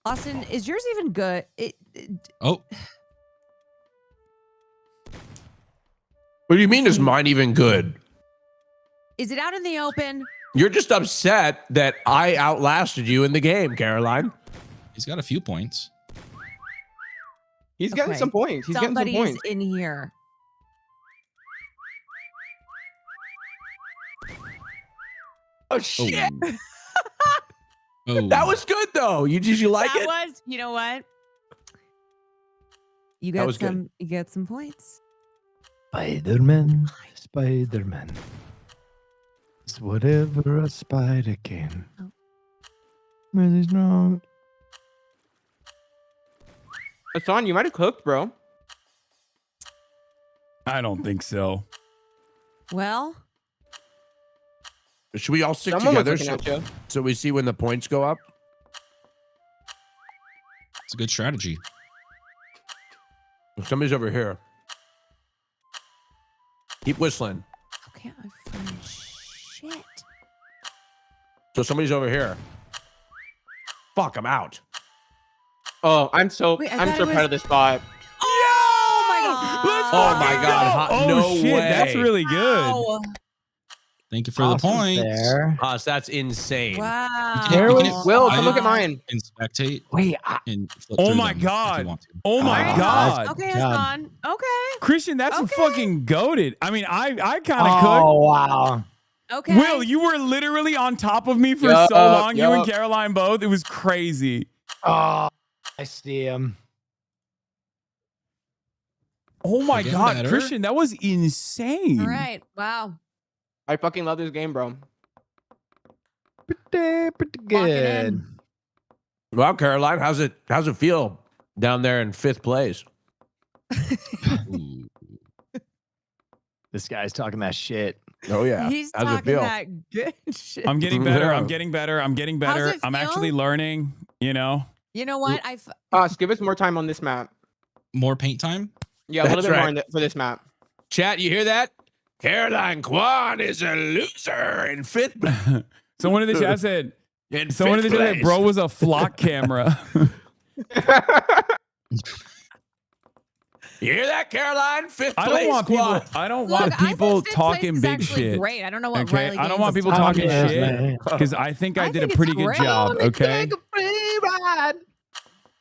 Austin, is yours even good? Oh, What do you mean is mine even good? Is it out in the open? You're just upset that I outlasted you in the game, Caroline. he's got a few points. He's getting Okay. some points. He's getting some Somebody's points. in here. Oh shit! Oh, That was good though. You like That it? was, you know what? You That got was good. some. You got some points. Spider-Man, Spider-Man. It's whatever a spider can. Oh. Really strong. Hasan, you might have cooked, bro. I don't think so. Well, Should we all stick Someone was together looking at you. so we see when the points go up? it's a good strategy. Somebody's over here. Keep whistling. how can't I find shit? So somebody's over here. Fuck, I'm out. Oh, I'm so Wait, I I'm thought so it proud was- of this spot. Oh my god! Oh my god! Oh No shit, way. that's really good. Wow! Thank you for Austin's the points. there. Us, that's insane. Wow. There You was- can- Will, I come look at did- mine. And spectate Wait, and flip Oh through my them if you god. want to. Oh my Alright, god. Okay, God. Hassan. Okay. Christian, that's Okay. fucking goated. I mean, I kind of Oh cooked. wow. Okay. Will, you were literally on top of me for Yup, so long. You and yup. Caroline both. It was crazy. Oh, I see him. Oh my Getting god, better. Christian, that was insane. All right. Wow. I fucking love this game, bro. Pretty Lock it good. in. Well, Caroline, how's it feel down there in 5th place? This guy's talking that shit. Oh yeah. He's How's it talking feel? that good shit. I'm getting better. I'm getting better. I'm getting better. it I'm feel? actually learning, you know? You know what? Give us more time on this map. More paint time? Yeah, a little bit more for this map. Chat, you hear that? Caroline Kwan is a loser in 5th. Someone in the chat said, in someone in the 5th chat said, place. bro was a flock camera. You hear that, Caroline? 5th I place. don't want people. Kwan. I don't Look, want I think people fifth talking place is big actually shit. Great. I don't know what Okay, Riley I don't Gaines want is people talking talking about. shit because I think I did a think pretty it's good great. job. Okay.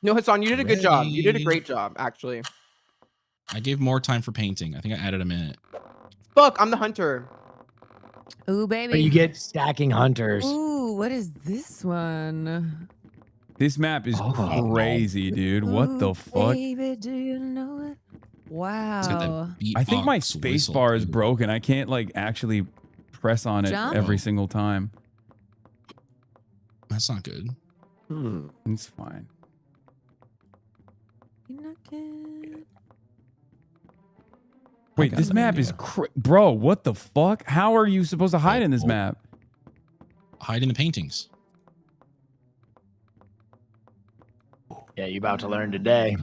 No, Hasan, you did a good job. You did a great job, actually. I gave more time for painting. I think I added a minute. Fuck, I'm the hunter. Ooh, baby. But you get stacking hunters. Ooh, what is this one? This map is crazy, dude. What the fuck? Baby, do you know it? Wow. I think my space bar is broken. I can't like actually press on it Jump? every single time. That's not good. It's fine. Wait, this map is bro. What the fuck? How are you supposed to hide in this map? Hide in the paintings. Yeah, you about to learn today.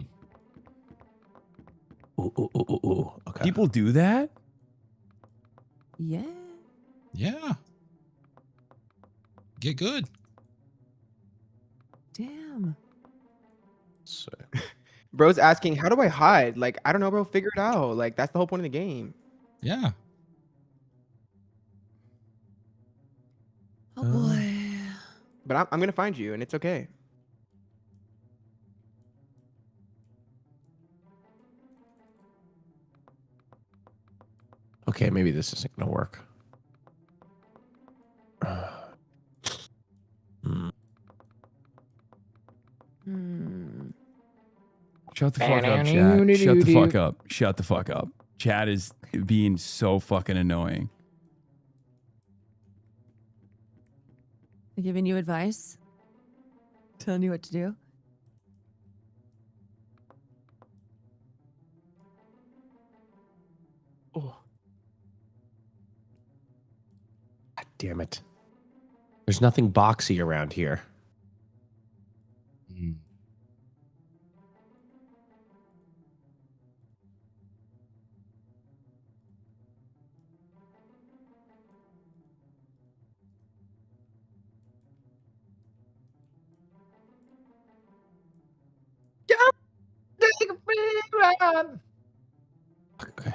Okay. People do that? Yeah. Yeah. Get good. Damn. Bro's asking, how do I hide? Like, I don't know, bro. Figure it out. Like, that's the whole point of the game. Yeah. Oh boy. But I'm gonna find you, and it's okay. Okay, maybe this isn't gonna work. Shut the fuck up, chat. Shut the fuck up. Shut the fuck up. Chat is being so fucking annoying. They're giving you advice? Telling you what to do? God damn it. There's nothing boxy around here. Take a free ride. Okay.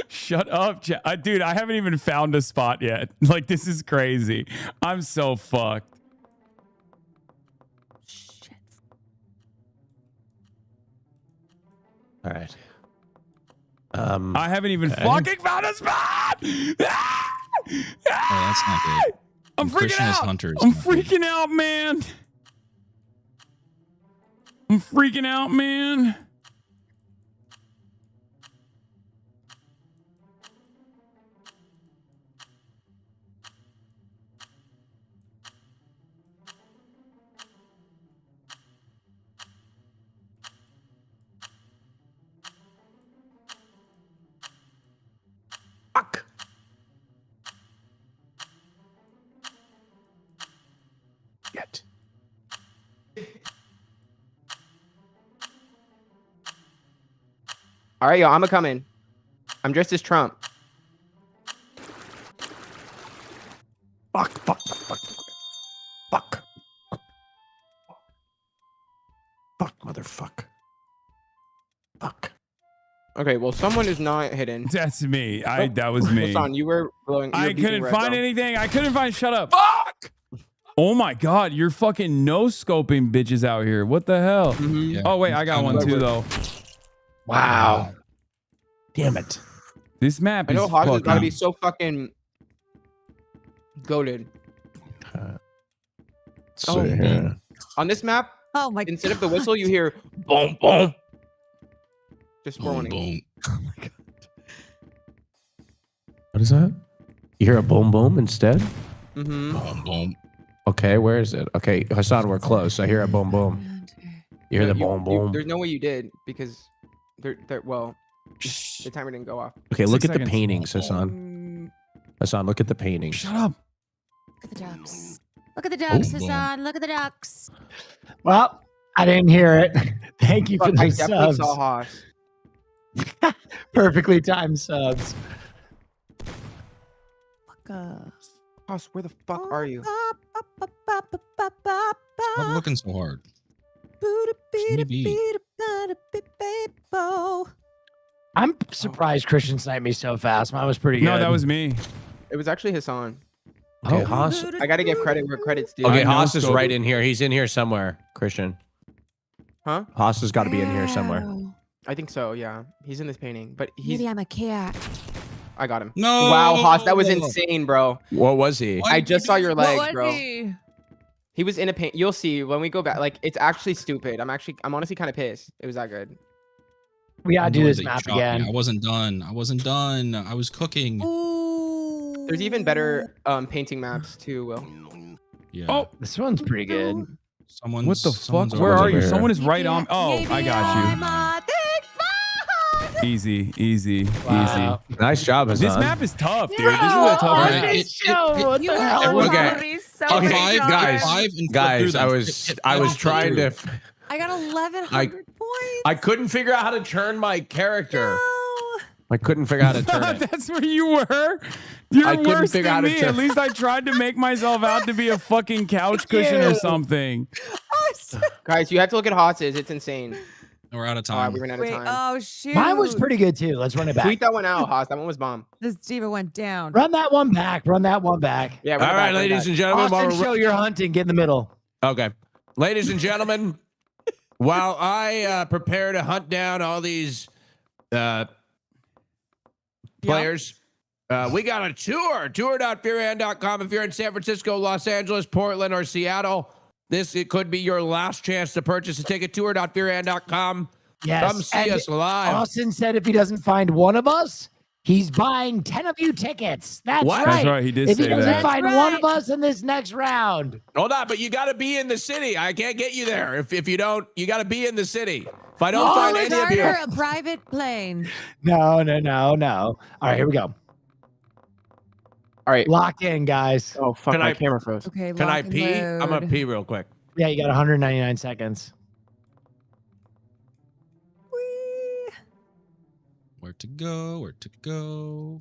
Shut up, chat. Dude, I haven't even found a spot yet. Like, this is crazy. I'm so fucked. All right. I haven't even fucking found a spot. Oh, that's not good. I'm freaking Christian as out. Hunter is I'm not good. freaking out, man. I'm freaking out, man. Fuck. Yet. All right, yo, I'm a coming. I'm dressed as Trump. Fuck, fuck, fuck, fuck. Fuck. Fuck, motherfuck. Fuck. Okay, well, someone is not hidden. That's me. That was me. Hassan, you were blowing. I couldn't find anything. I couldn't find. Shut up. Fuck. Oh my god, you're fucking no scoping bitches out here. What the hell? Yeah. Oh wait, I got one too though. Wow. Damn it. This map I is know Haas is fucking. gotta be so fucking goated. So, yeah. On this map, Oh my instead of the whistle, you hear boom, boom. Just Boom, forewarning. boom. What is that? You hear a boom boom instead? Mm-hmm. Boom, boom. Okay, where is it? Okay, Hasan, we're close. I hear a boom boom. You hear the boom boom. There's no way you did because well, the timer didn't go off. Okay, 6 look at the seconds. paintings, Hasan. Hasan, look at the paintings. Shut up. Look at the ducks. Look at the ducks, Boom, boom. Hassan. Look at the ducks. Well, I didn't hear it. Thank you for Fuck, I those definitely subs. saw Haas. Perfectly timed subs. Haas, where the fuck are you? Stop looking so hard. I'm surprised Christian sniped me so fast. Mine was pretty good. No, that was me. It was actually Hassan. Okay, Haas. I gotta give credit where credit's due. Okay, Haas is right in here. He's in here somewhere, Christian. Huh? Haas has got to be in here somewhere. I think so, yeah. He's in this painting, but he's. Maybe I'm a cat. I got him. No. Wow, Haas, that was insane, bro. What was he? I just saw your legs, What was bro. he? He was in a paint. You'll see when we go back. Like, it's actually stupid. I'm honestly kind of pissed. It was that good. We gotta do Lord, this they map shot me. again. I wasn't done. I was cooking. There's even better painting maps too, Will. Yeah. Oh, this one's pretty good. Someone's. What the someone's fuck? Where over are you? there. Someone is right on. Oh, I got you. Easy, easy, Wow. easy. Nice job, Hasan. This map is tough, dude. Bro, This is a tough on map. this show. What the hell? everyone- Okay. So Okay, many guys, dollars. guys, I was trying to. I got 1,100 points. I couldn't figure out how to turn my character. I couldn't figure out how to turn it. That's where you were. You're I couldn't worse figure out than how me. to At least I tried to make myself out to be a fucking couch cushion or something. Guys, you have to look at Haas's. It's insane. We're out of All right, time. we ran out of Wait, time. oh shoot. Mine was pretty good too. Let's run it back. Tweet that one out, Haas. That one was bomb. This diva went down. Run that one back. Run that one back. Yeah. All right, ladies and gentlemen. while Austin, we're- show your hunting. Get in the middle. Okay. Ladies and gentlemen, while I prepare to hunt down all these players, we got a tour.fearand.com. If you're in San Francisco, Los Angeles, Portland, or Seattle, it could be your last chance to purchase a ticket. Tour.fearand.com. Yes. Come see and us live. Austin said if he doesn't find one of us, he's buying 10 of you tickets. That's What? right. That's right, he did if say he doesn't that. find That's one right. of us in this next round. Hold on, but you got to be in the city. I can't get you there. If you don't, you got to be in the city. If I don't Oh, find any of you. charter a private plane. No. All right, here we go. All right. Lock in, guys. Oh, fuck. Can My I- camera froze. Okay, Can I lock and pee? I'm going to load. pee real quick. Yeah, you got 199 seconds. Where to go? Where to go?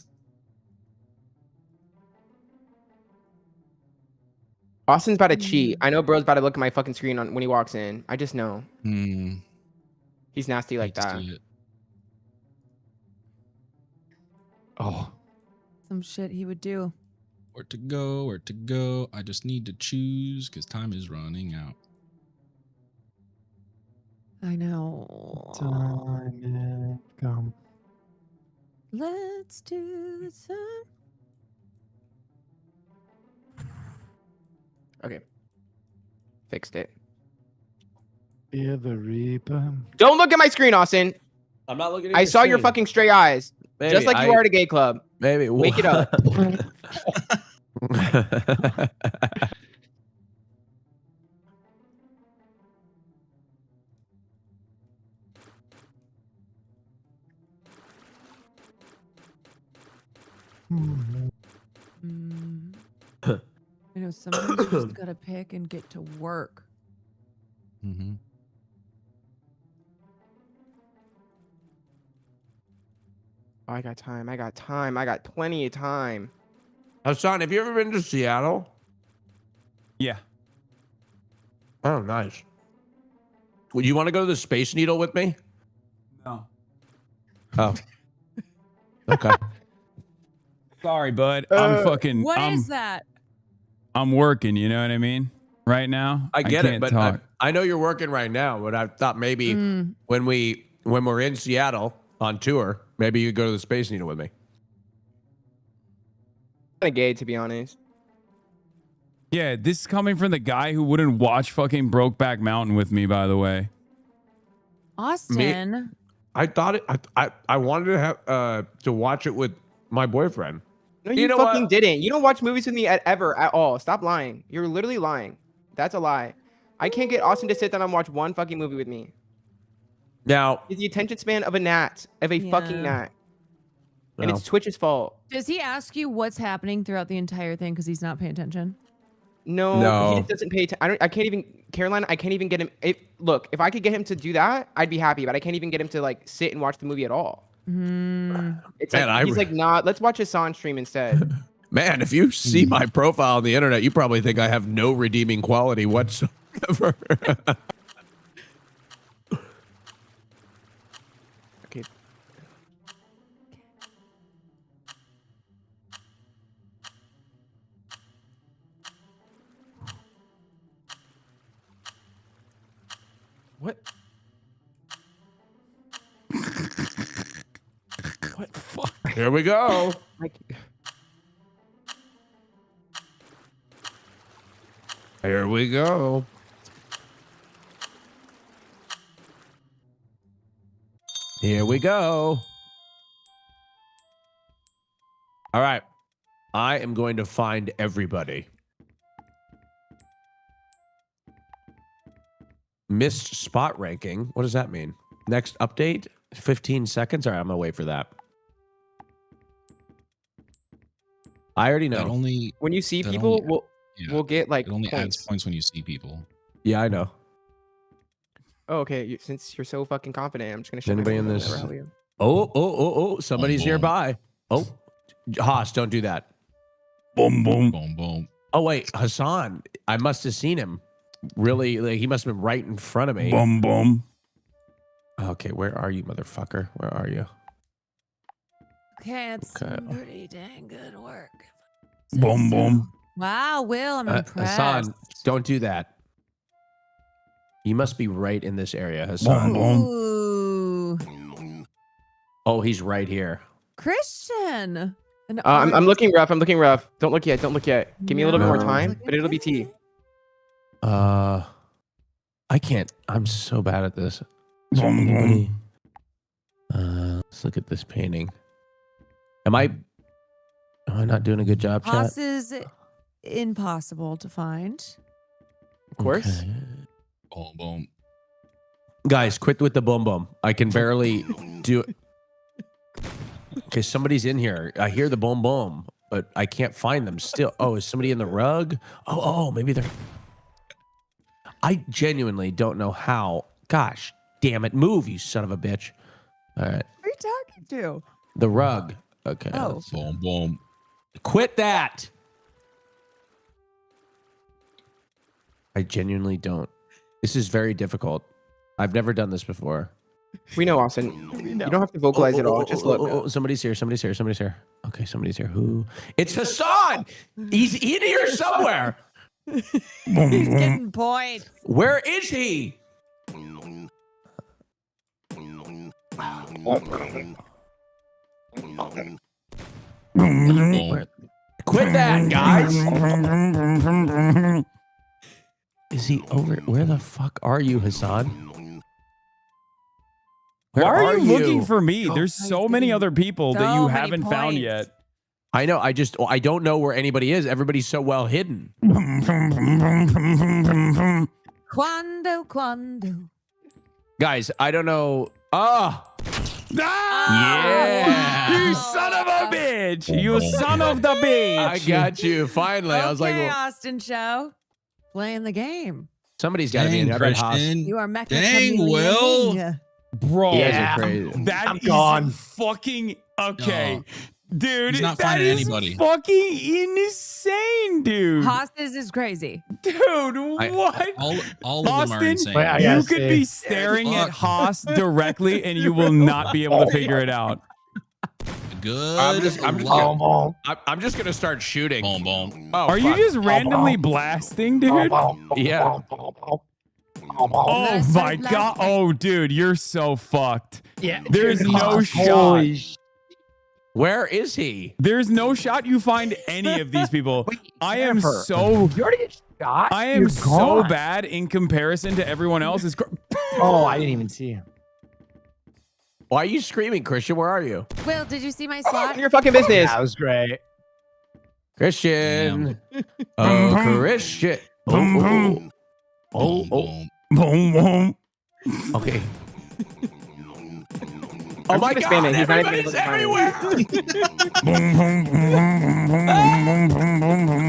Austin's about to cheat. I know bro's about to look at my fucking screen when he walks in. I just know. He's nasty like Hate to that. see it. Oh. Some shit he would do. Where to go? Where to go? I just need to choose because time is running out. I know. Time come. Let's do some. Okay. Fixed it. Fear the Reaper. Don't look at my screen, Austin. I'm not looking at I your saw your screen. fucking stray eyes. Maybe, Just like you are at a gay club. Maybe. Wake it up. I know sometimes you just gotta pick and get to work. Mm-hmm. Oh, I got time. I got time. I got plenty of time. Hasan, have you ever been to Seattle? Yeah. Oh, nice. Would you want to go to the Space Needle with me? No. Oh. Okay. Sorry, bud. I'm fucking. What is I'm, that? I'm working. You know what I mean? Right now. I get it, can't but talk. I know you're working right now, but I thought maybe when we're in Seattle on tour, maybe you go to the Space Needle with me. Kind of gay, to be honest. Yeah, this is coming from the guy who wouldn't watch fucking Brokeback Mountain with me, by the way. Austin. I thought it. I wanted to have to watch it with my boyfriend. No, you know fucking what? didn't. You don't watch movies with me ever at all. Stop lying. You're literally lying. That's a lie. I can't get Austin to sit down and watch one fucking movie with me. Now, He's the attention span of a gnat, of a fucking gnat. And No. it's Twitch's fault. Does he ask you what's happening throughout the entire thing because he's not paying attention? No, he just doesn't pay attention. I can't even, Caroline, I can't even get him. Look, if I could get him to do that, I'd be happy, but I can't even get him to like sit and watch the movie at all. It's Man, like, he's like, nah, let's watch Hasan stream instead. Man, if you see my profile on the internet, you probably think I have no redeeming quality whatsoever. Okay. What? What the fuck? Here we go. Here we go. Here we go. All right. I am going to find everybody. Missed spot ranking. What does that mean? Next update, 15 seconds. All right, I'm going to wait for that. I already know. When you see people, we'll get like It only adds points. points when you see people. Yeah, I know. Oh, okay. Since you're so fucking confident, I'm just gonna. Is anybody in this? Oh, somebody's nearby. Oh, Haas, don't do that. Boom, boom. Boom, boom. Oh, wait, Hasan. I must have seen him. Really, like, he must have been right in front of me. Boom, boom. Okay, where are you, motherfucker? Where are you? Okay, it's some pretty dang good work. Boom, boom. Wow, Will, I'm impressed. Hasan, don't do that. You must be right in this area, Hasan. Ooh. Oh, he's right here. Christian. An I'm looking rough. I'm looking rough. Don't look yet. Don't look yet. Give me a little bit more No. time, but it'll be tea. I can't. I'm so bad at this. Is there Boom, boom. anybody- let's look at this painting. Am I not doing a good job, chat? Haas is impossible to find. Of course. Boom, boom. Guys, quit with the boom boom. I can barely do it. Okay, somebody's in here. I hear the boom boom, but I can't find them still. Oh, is somebody in the rug? Oh, maybe they're. I genuinely don't know how. Gosh, damn it. Move, you son of a bitch. All right. Who are you talking to? The rug. Okay. Oh. Boom, boom. Quit that. I genuinely don't. This is very difficult. I've never done this before. We know, Austin. You don't have to vocalize it all. Just look. Somebody's here. Somebody's here. Somebody's here. Okay, somebody's here. Who? It's Hasan. He's in here somewhere. He's getting points. Where is he? Quit that, guys. Is he over? Where the fuck are you, Hasan? Where Why are you looking for me? There's so many other people that you So many haven't found points. yet. I know. I don't know where anybody is. Everybody's so well hidden. Quando. Guys, I don't know. Ah. Yeah. You son of a bitch. You son of the bitch. I got you. Finally. I was like, Okay, well, Austin Show. Playing the game. somebody's got to be in Dang, there. I bet Haas- Christian. You are Mecha Dang, Chameleon. Will. Bro, You guys are crazy. that I'm is gone. fucking okay. No. Dude, He's not that finding is anybody. fucking insane, dude. Hostas is crazy. Dude, what? All of them are Austin, insane. Wait, I you gotta could see. be staring at Fuck. Haas directly and you will not be able to figure it out. Good. I'm just luck. gonna, I'm just gonna start shooting. Boom, boom. Oh, Are you fuck. just randomly blasting, dude? Yeah. Oh my god. Oh, dude, you're so fucked. Yeah. There's no shot. Holy sh- Where is he? There's no shot you find any of these people. I am Jennifer, so You already get shot? I am You're so gone. bad in comparison to everyone else. It's Oh, I didn't even see him. Why are you screaming, Christian? Where are you? Will, did you see my spot? Your fucking business. That was great. Christian. Oh, Christian. Boom, Oh, boom, boom. Okay. Oh my God, God, he's not even everybody's able to find everywhere.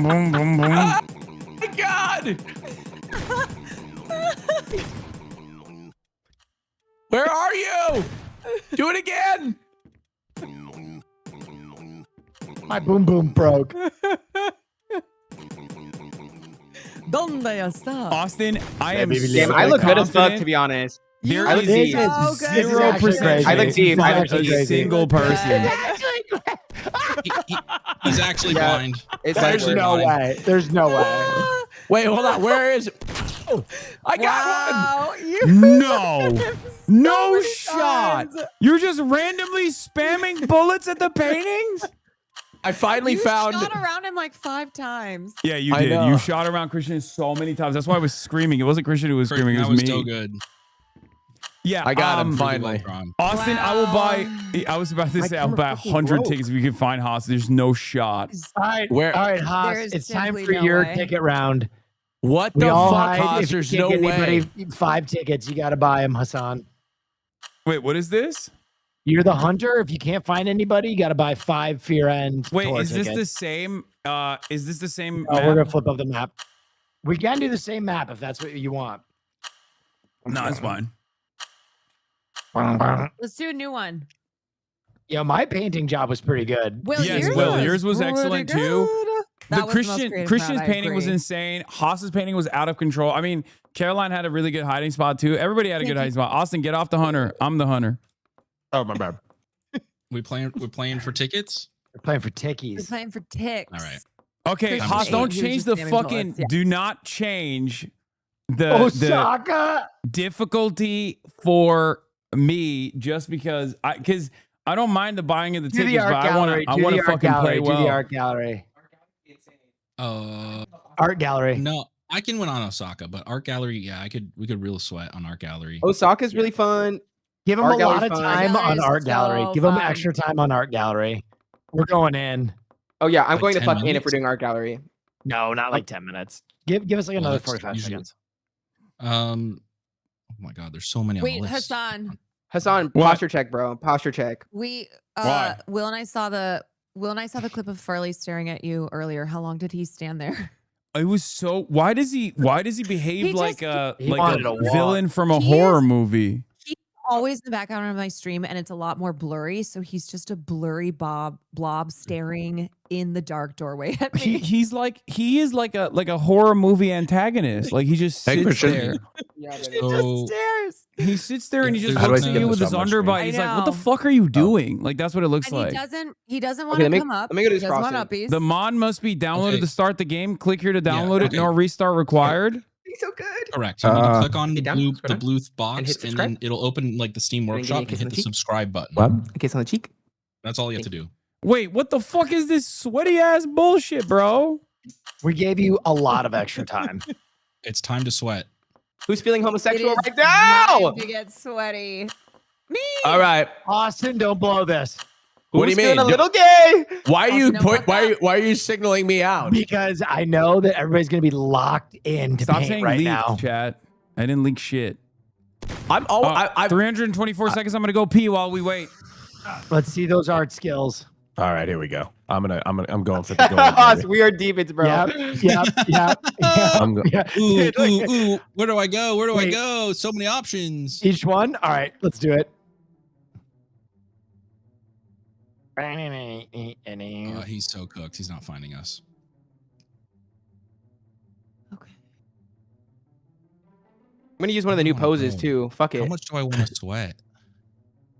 Oh my God. Where are you? Do it again. My boom boom broke. ¿Dónde está? Austin, I am Damn, I look good as fuck, to be honest. There I look is deep. 0% I look deep. I look a deep. single person. He's actually blind. It's There's like no way. There's no way. Wait, hold on. Where is? Oh, I got No. No shot. You're just randomly spamming bullets at the paintings? I finally You found. shot around him like 5 times. Yeah, you I did. know. You shot around Christian so many times. That's why I was screaming. It wasn't Christian who was screaming. It That was was me. so good. Yeah, I got him Really finally. well drawn. Austin, I will buy. I was about to say I'll buy 100 tickets if you can find Haas. There's no shot. All right, Where- all right, Haas. There's It's time simply for no your way. ticket round. What We the all fuck, hide. Haas? If you There's can't no get way. anybody 5 tickets, you got to buy them, Hassan. Wait, what is this? You're the hunter. If you can't find anybody, you got to buy 5 Fear End. Wait, tour is this the tickets. same? Is this the same? Oh, map? we're gonna flip up the map. We can do the same map if that's what you want. No, it's fine. Let's do a new one. Yeah, my painting job was pretty good. Will, Yes, yours Will, was yours was pretty excellent good. too. That was the most creative Christian's round, I painting was agree. insane. Haas's painting was out of control. I mean, Caroline had a really good hiding spot too. Everybody had a good hiding spot. Austin, get off the hunter. I'm the hunter. Oh my bad. We're playing for tickets. We're playing for We're tickies. playing for ticks. All right. Okay, Christian Haas, ate. don't He was change just the spamming fucking. bullets, yeah. Do not change the Osaka. difficulty for me just because I don't mind the buying of the Do the tickets, art but gallery. I Do want the to art fucking gallery. play Do the well. art gallery. Uh, Art gallery. no, I can win on Osaka, but art gallery, yeah, we could real sweat on art gallery. Osaka's really fun. Give him Art a lot gallery's of fun. time on Gallery's art gallery. so Give him fun. extra time on art gallery. We're going in. Oh yeah, I'm Like going to 10 fuck in if minutes? we're doing art gallery. No, not like 10 minutes. Give us like another that's 45 usually- seconds. Oh my God, there's so many on Wait, the list. Hassan. Hassan, What? posture check, bro. Posture check. We Why? Will and I saw the clip of Farley staring at you earlier. How long did he stand there? It was so. Why does he behave He like just- He a wanted to walk. villain from a He horror is- movie? He's always in the background of my stream, and it's a lot more blurry. So he's just a blurry blob staring in the dark doorway at me. He is like a horror movie antagonist. Like he just Hey, sits Christian. there. Yeah, He So- just stares. He sits there and he just How do I looks at get you this with his on my screen? underbite. He's like, "What the know. fuck are you doing?" Like that's what it looks And like. he doesn't want Okay, to let me- come up. let me go to He this doesn't want frosting. uppies. The mod must be downloaded Okay. to start the game. Click here to Yeah, download it. okay. No restart required. He's so good. Correct. You need to click on Hey, the down, blue scroll down, box, and hit and subscribe. then it'll open like the Steam And then give me a Workshop kiss and on hit the the cheek. subscribe button. What? A kiss on the cheek. That's all you have to do. Wait, what the fuck is this sweaty ass bullshit, bro? We gave you a lot of extra time. It's time to sweat. Who's feeling It homosexual is right now? time to get sweaty. Me. All right. Austin, don't blow this. What do you Who's feeling mean? a little gay? Why are you Austin, put? Why are you signaling me out? Because I know that everybody's going to be locked in to Stop paint saying right leak, now. chat. I didn't leak shit. I'm 324 seconds. I'm gonna go pee while we wait. Let's see those art skills. All right, here we go. I'm going for the gold. Us, baby. we are demons, bro. Yep. I'm go- Yeah. Ooh. Where do I go? Where do I Wait. go? So many options. Each one? All right, let's do it. He's so cooked. He's not finding us. Okay. I'm gonna use one of the new Oh, poses bro. too. Fuck How it. much do I want to sweat?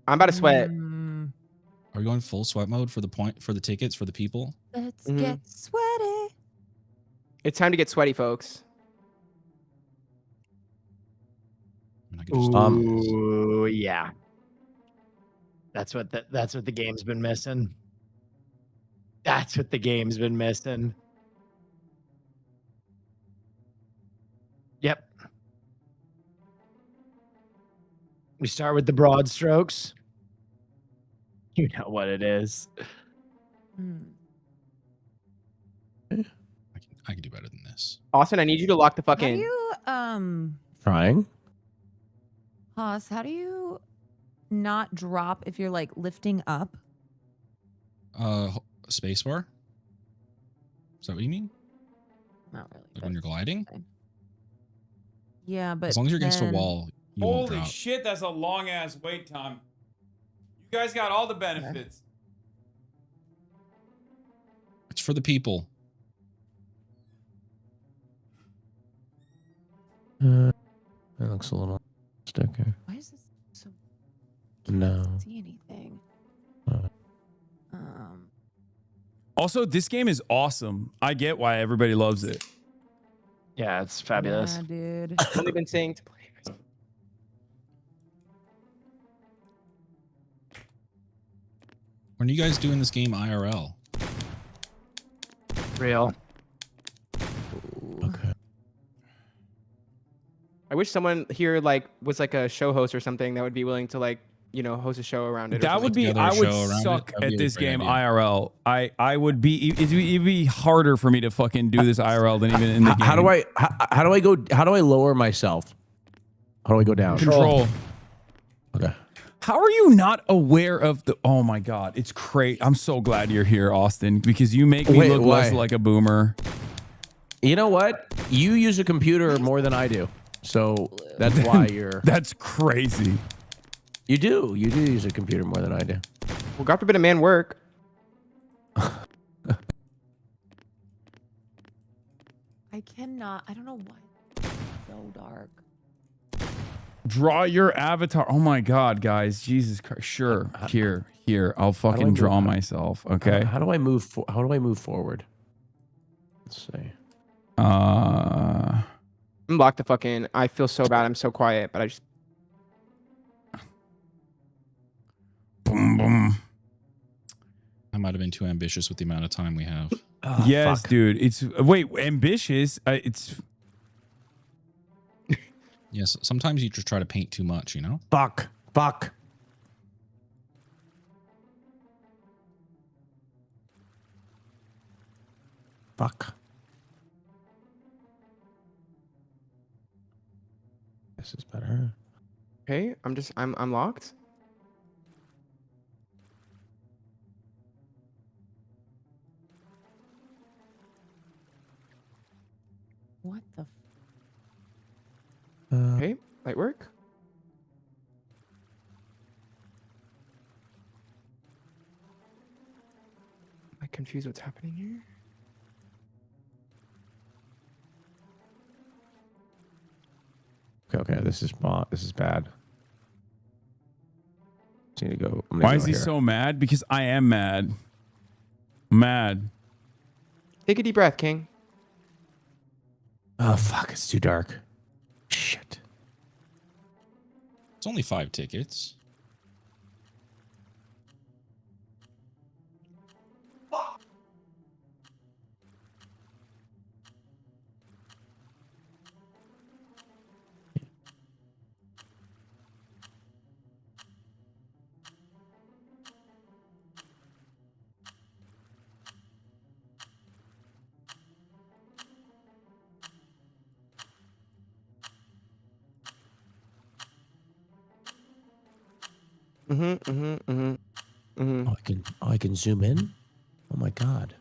I'm about to sweat. Are we going full sweat mode for the tickets for the people? Let's Mhm. get sweaty. It's time to get sweaty, folks. I mean, I could just Ooh, yeah. That's what the game's been missing. That's what the game's been missing. Yep. We start with the broad strokes. You know what it is. I can do better than this. Austin, I need you to lock the fuck How do in. you Trying. Haas, how do you not drop if you're like lifting up? Spacebar. Is that what you mean? Not really. Like when you're gliding? Yeah, but As long as you're against a then- wall, you won't Holy drop. shit, that's a long ass wait time. You guys got all the benefits. It's for the people. That looks a little sticker. Why is this so? No. See anything? Also, this game is awesome. I get why everybody loves it. Yeah, it's fabulous. Yeah, dude. I've only been saying to play. When are you guys doing this game IRL? Real. Okay. I wish someone here like was like a show host or something that would be willing to like, you know, host a show around it. or That would something. be. I would suck at this game IRL. I would be. It'd be harder for me to fucking do this IRL than even in the game. How do I go? How do I lower myself? How do I go down? Control. Okay. How are you not aware of the? Oh my god, it's crazy. I'm so glad you're here, Austin, because you make me look less like a boomer. You know what? You use a computer more than I do, so that's why you're. That's crazy. You do. You do use a computer more than I do. Well, God forbid a man work. I cannot. I don't know why. It's so dark. Draw your avatar. Oh my god, guys, Jesus Christ. Sure, here. I'll do I fucking move? draw myself. Okay. How do I move? How do I move forward? Let's see. I'm locked the fuck in. I feel so bad. I'm so quiet, but I just. Boom, boom. I might have been too ambitious with the amount of time we have. Yes, dude. It's wait, ambitious. It's Yes, sometimes you just try to paint too much, you know? Fuck. This is better. Okay, I'm locked. What the? Okay, light work. I'm confused what's happening here. Okay. This is bad. Just need to go. why is he so mad? Because I am mad. Mad. Take a deep breath, King. Oh fuck! It's too dark. Shit. It's only 5 tickets. Oh, I can zoom in. Oh my god.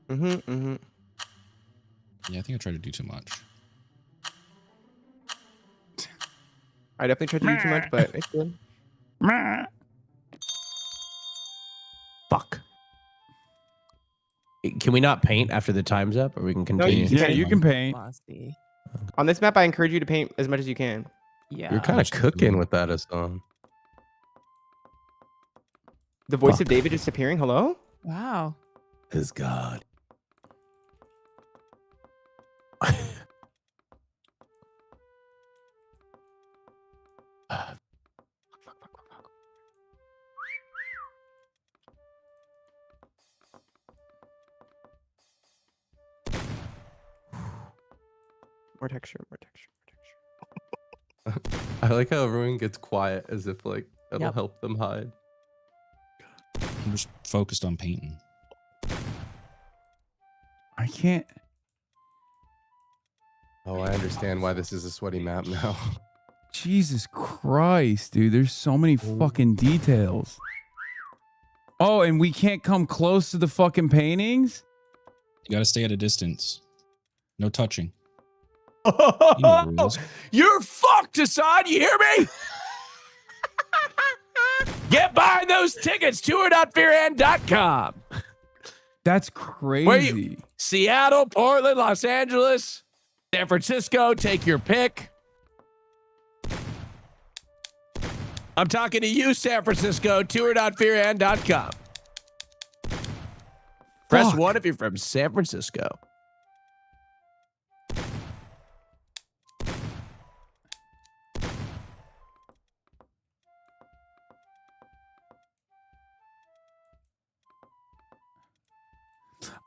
Mm-hmm. Yeah, I think I tried to do too much. I definitely tried to do too much, but it's good. Fuck. Can we not paint after the time's up, or we can No, continue? you can paint. On this map, I encourage you to paint as much as you can. Yeah. You're kind of cooking with that, Hassan. The voice of David is appearing. Hello? Wow. Is God. More texture. More texture. I like how everyone gets quiet as if like that'll help them hide. I'm just focused on painting. I can't. Oh, I understand why this is a sweaty map now. Jesus Christ, dude. There's so many fucking details. Oh, and we can't come close to the fucking paintings? You got to stay at a distance. No touching. You're fucked, Hasan. You hear me? Get buying those tickets. Tour.fearand.com. That's crazy. Where you? Seattle, Portland, Los Angeles, San Francisco. Take your pick. I'm talking to you, San Francisco. Tour.fearand.com. Press 1 if you're from San Francisco.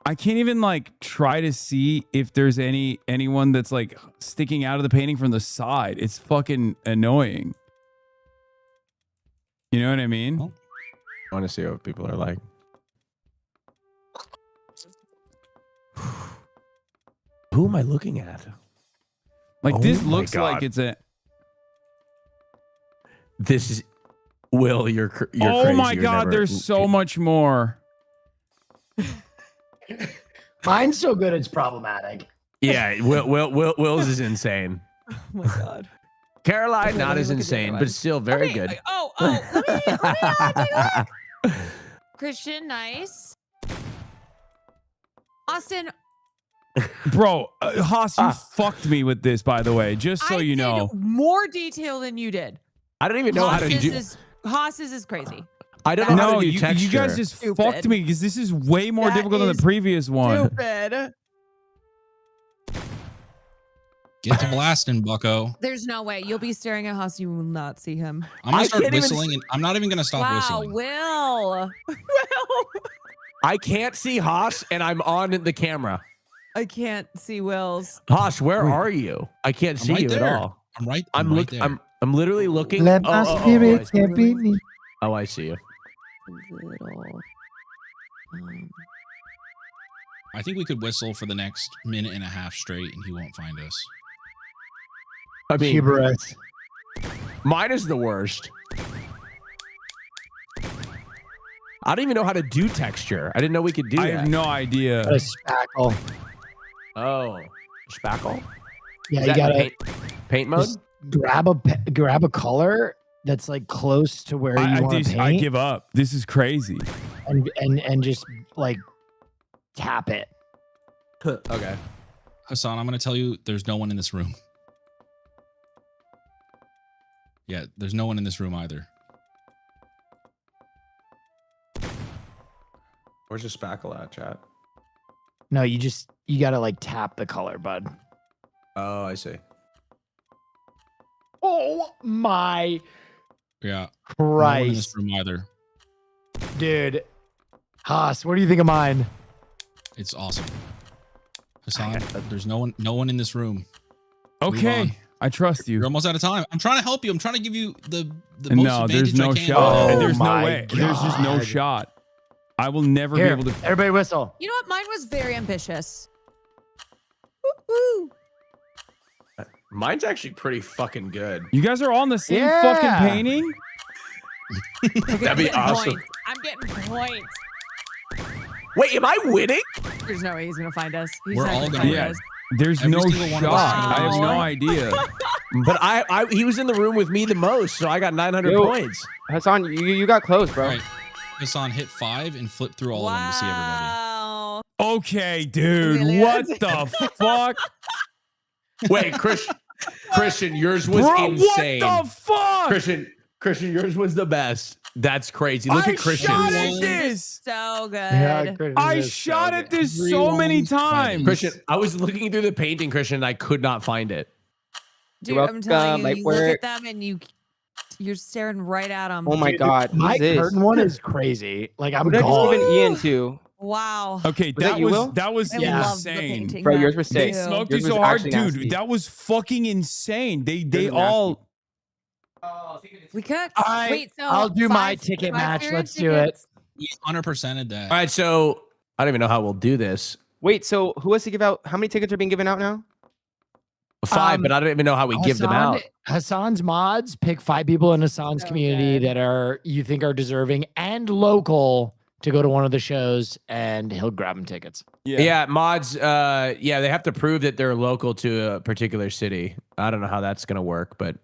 I can't even like try to see if there's anyone that's like sticking out of the painting from the side. It's fucking annoying. You know what I mean? I want to see what people are like. Who am I looking at? Like this looks like it's a. This is Will. You're crazy. Oh my You're God! never- There's so much more. Mine's so good it's problematic. Yeah, Will's is insane. Oh my God. Caroline, Okay, not let me as look at insane, Caroline. but still very good. Christian, nice. Austin, Bro, Haas, you fucked me with this, by the way, just so you know. more detail than you did. I don't even know how to do. Haas's is crazy. I don't know how No, to do you texture. guys just fucked me because this is way more That difficult than the is previous one. Stupid. Get to blasting, bucko. There's no way. You'll be staring at Haas. You will not see him. I'm going I to start can't even whistling, and I'm not even going to stop Wow, whistling. Will. I can't see Haas, and I'm on the camera. I can't see Will's. Haas, where are you? I can't see right you there. at all. I'm right I'm there. I'm literally looking. Let my spirit can't be me. Oh, I see you. Little. I think we could whistle for the next minute and a half straight, and he won't find us. I mean, Gibberish. mine is the worst. I don't even know how to do texture. I didn't know we could do I that. have no idea. A spackle. Oh, spackle? Yeah, Is you that gotta paint mode? just grab a color that's like close to where you want to paint. I give up. This is crazy. and just like tap it. Okay. Hasan, I'm going to tell you, there's no one in this room. Yeah, there's no one in this room either. Where's your spackle at, chat? No, you gotta like tap the color, bud. Oh, I see. Oh my Yeah. No one in this Christ, room either. dude. Haas, what do you think of mine? It's awesome. Hasan, there's no one in this room. Move Okay, on. I trust you. You're almost out of time. I'm trying to help you. I'm trying to give you the most No, there's advantage I no can. shot. Oh There's no my way. There's just no God. shot. I will never Here, be able to. everybody whistle. You know what? Mine was very ambitious. Woo-hoo. Mine's actually pretty fucking good. You guys are all in the same Yeah. fucking painting? That'd be awesome. Points. I'm getting points. Wait, am I winning? There's no way he's gonna find us. He's We're not all gonna gonna find win. Yeah. us. There's Every no single one of us shot. is I have gonna no win. idea. But he was in the room with me the most, so I got 900 Yo. points. Hasan, you got close, bro. All right. Hasan, hit 5 and flip through all of them to see everybody. Wow. Okay, dude. Really? What the fuck? Wait, Christian, yours was Bro, insane. what the fuck? Christian, yours was the best. That's crazy. Look I at Christian. shot at this. So good. I shot at this so many times. Christian, I was looking through the painting, Christian, and I could not find it. Dude, You're I'm telling welcome, you, you Lightwear. look at them and you're staring right at them. Oh my God. My Who's this? curtain one is crazy. Like I'm Who did I just gone. give an Ian to? Wow. Okay, Was that you, Will? that was I love the insane. painting Bro, map, yours were They sick. too. smoked Yours you so was hard, actually dude. nasty. That was fucking insane. They was all. We cooked. Wait, so I'll do my 5 ticket match. period Let's do it. tickets. We 100%ed that. All right, so I don't even know how we'll do this. Wait, so who has to give out? How many tickets are being given out now? 5, but I don't even know how we give them out. Hassan's mods pick 5 people in Hassan's community that are you think are deserving and local to go to one of the shows, and he'll grab them tickets. Yeah, mods. Yeah, they have to prove that they're local to a particular city. I don't know how that's gonna work, but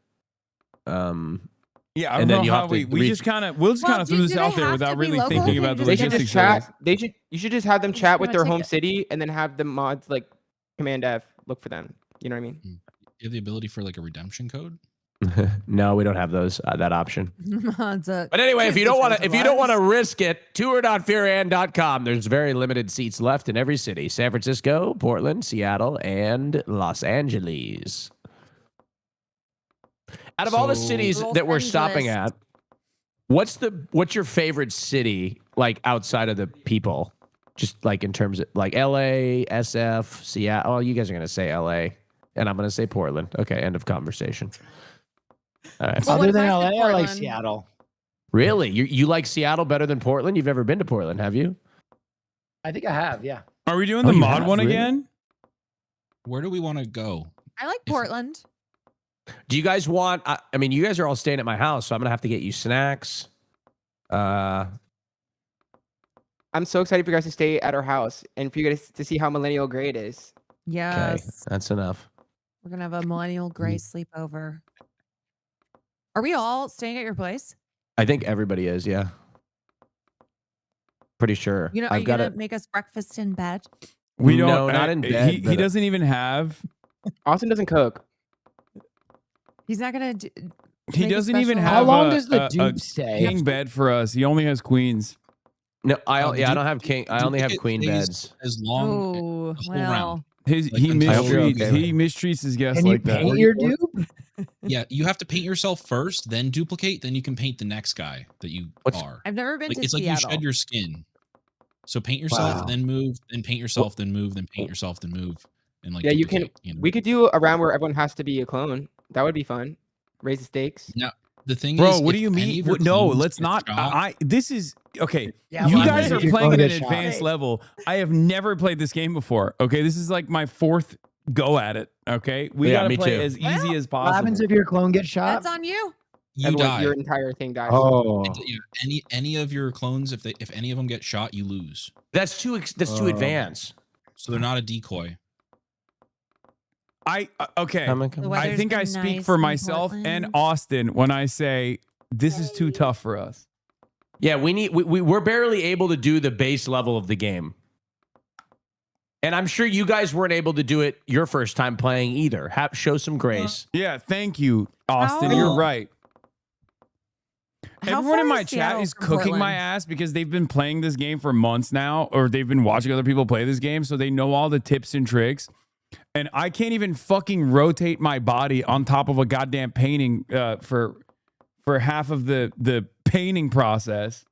Yeah, I don't know how we just kind of we'll just kind of threw this out there without really thinking about the They should logistics. just chat. You should just have them chat with their home ticket. city and then have the mods like Command F look for them. You know what I mean? You have the ability for like a redemption code? No, we don't have those that option. But anyway, if you don't want to risk it, tour.fearan.com. There's very limited seats left in every city: San Francisco, Portland, Seattle, and Los Angeles. Out of all the cities that we're stopping at, what's your favorite city like outside of the people? Just like in terms of like LA, SF, Seattle. Oh, you guys are gonna say LA, and I'm gonna say Portland. Okay, end of conversation. All right. Other than LA, I like Seattle. Really? You like Seattle better than Portland? You've never been to Portland, have you? I think I have, yeah. Are we doing the mod one again? Where do we want to go? I like Portland. Do you guys want? I mean, you guys are all staying at my house, so I'm gonna have to get you snacks. I'm so excited for you guys to stay at our house and for you guys to see how millennial gray it is. Yes. That's enough. We're going to have a millennial gray sleepover. Are we all staying at your place? I think everybody is. Yeah. Pretty sure. You know, are you going to make us breakfast in bed? We don't. No, not in bed. He doesn't even have. Austin doesn't cook. He's not going to. He doesn't even have. How long does the dude stay? King bed for us. He only has queens. No, I don't have king. I only have queen beds. As long as well. He mistreats his guests Can you like that. paint your dude? Yeah, you have to paint yourself first, then duplicate, then you can paint the next guy that you are. I've never been to It's Seattle. like you shed your skin. So paint yourself, Wow. then move, then paint yourself, then move, then paint yourself, then move, and like Yeah, you can. duplicate, know? We could do a round where everyone has to be a clone. That would be fun. Raise the stakes. Now, the thing Bro, is, what if do you any mean? of your No, clones let's get not. shot- This is okay. Yeah, you why guys would are you playing clone at a an shot? advanced level. I have never played this game before. Okay, this is like my 4th go at it. Okay, we Yeah, gotta me play too. as easy as What possible. happens if your clone gets shot? That's on you. You Everyone, die. your entire thing dies. Oh, Yeah, any of your clones, if any of them get shot, you lose. That's too advanced. So they're not a decoy. Okay. The weather's I think I been speak nice for in myself and Portland. Austin when I say this is too tough for us. Yeah, we're barely able to do the base level of the game. And I'm sure you guys weren't able to do it your first time playing either. Show some grace. Yeah, thank you, Austin. How- You're right. How Everyone in far my is chat Seattle is from cooking my Portland? ass because they've been playing this game for months now, or they've been watching other people play this game, so they know all the tips and tricks. And I can't even fucking rotate my body on top of a goddamn painting for half of the painting process.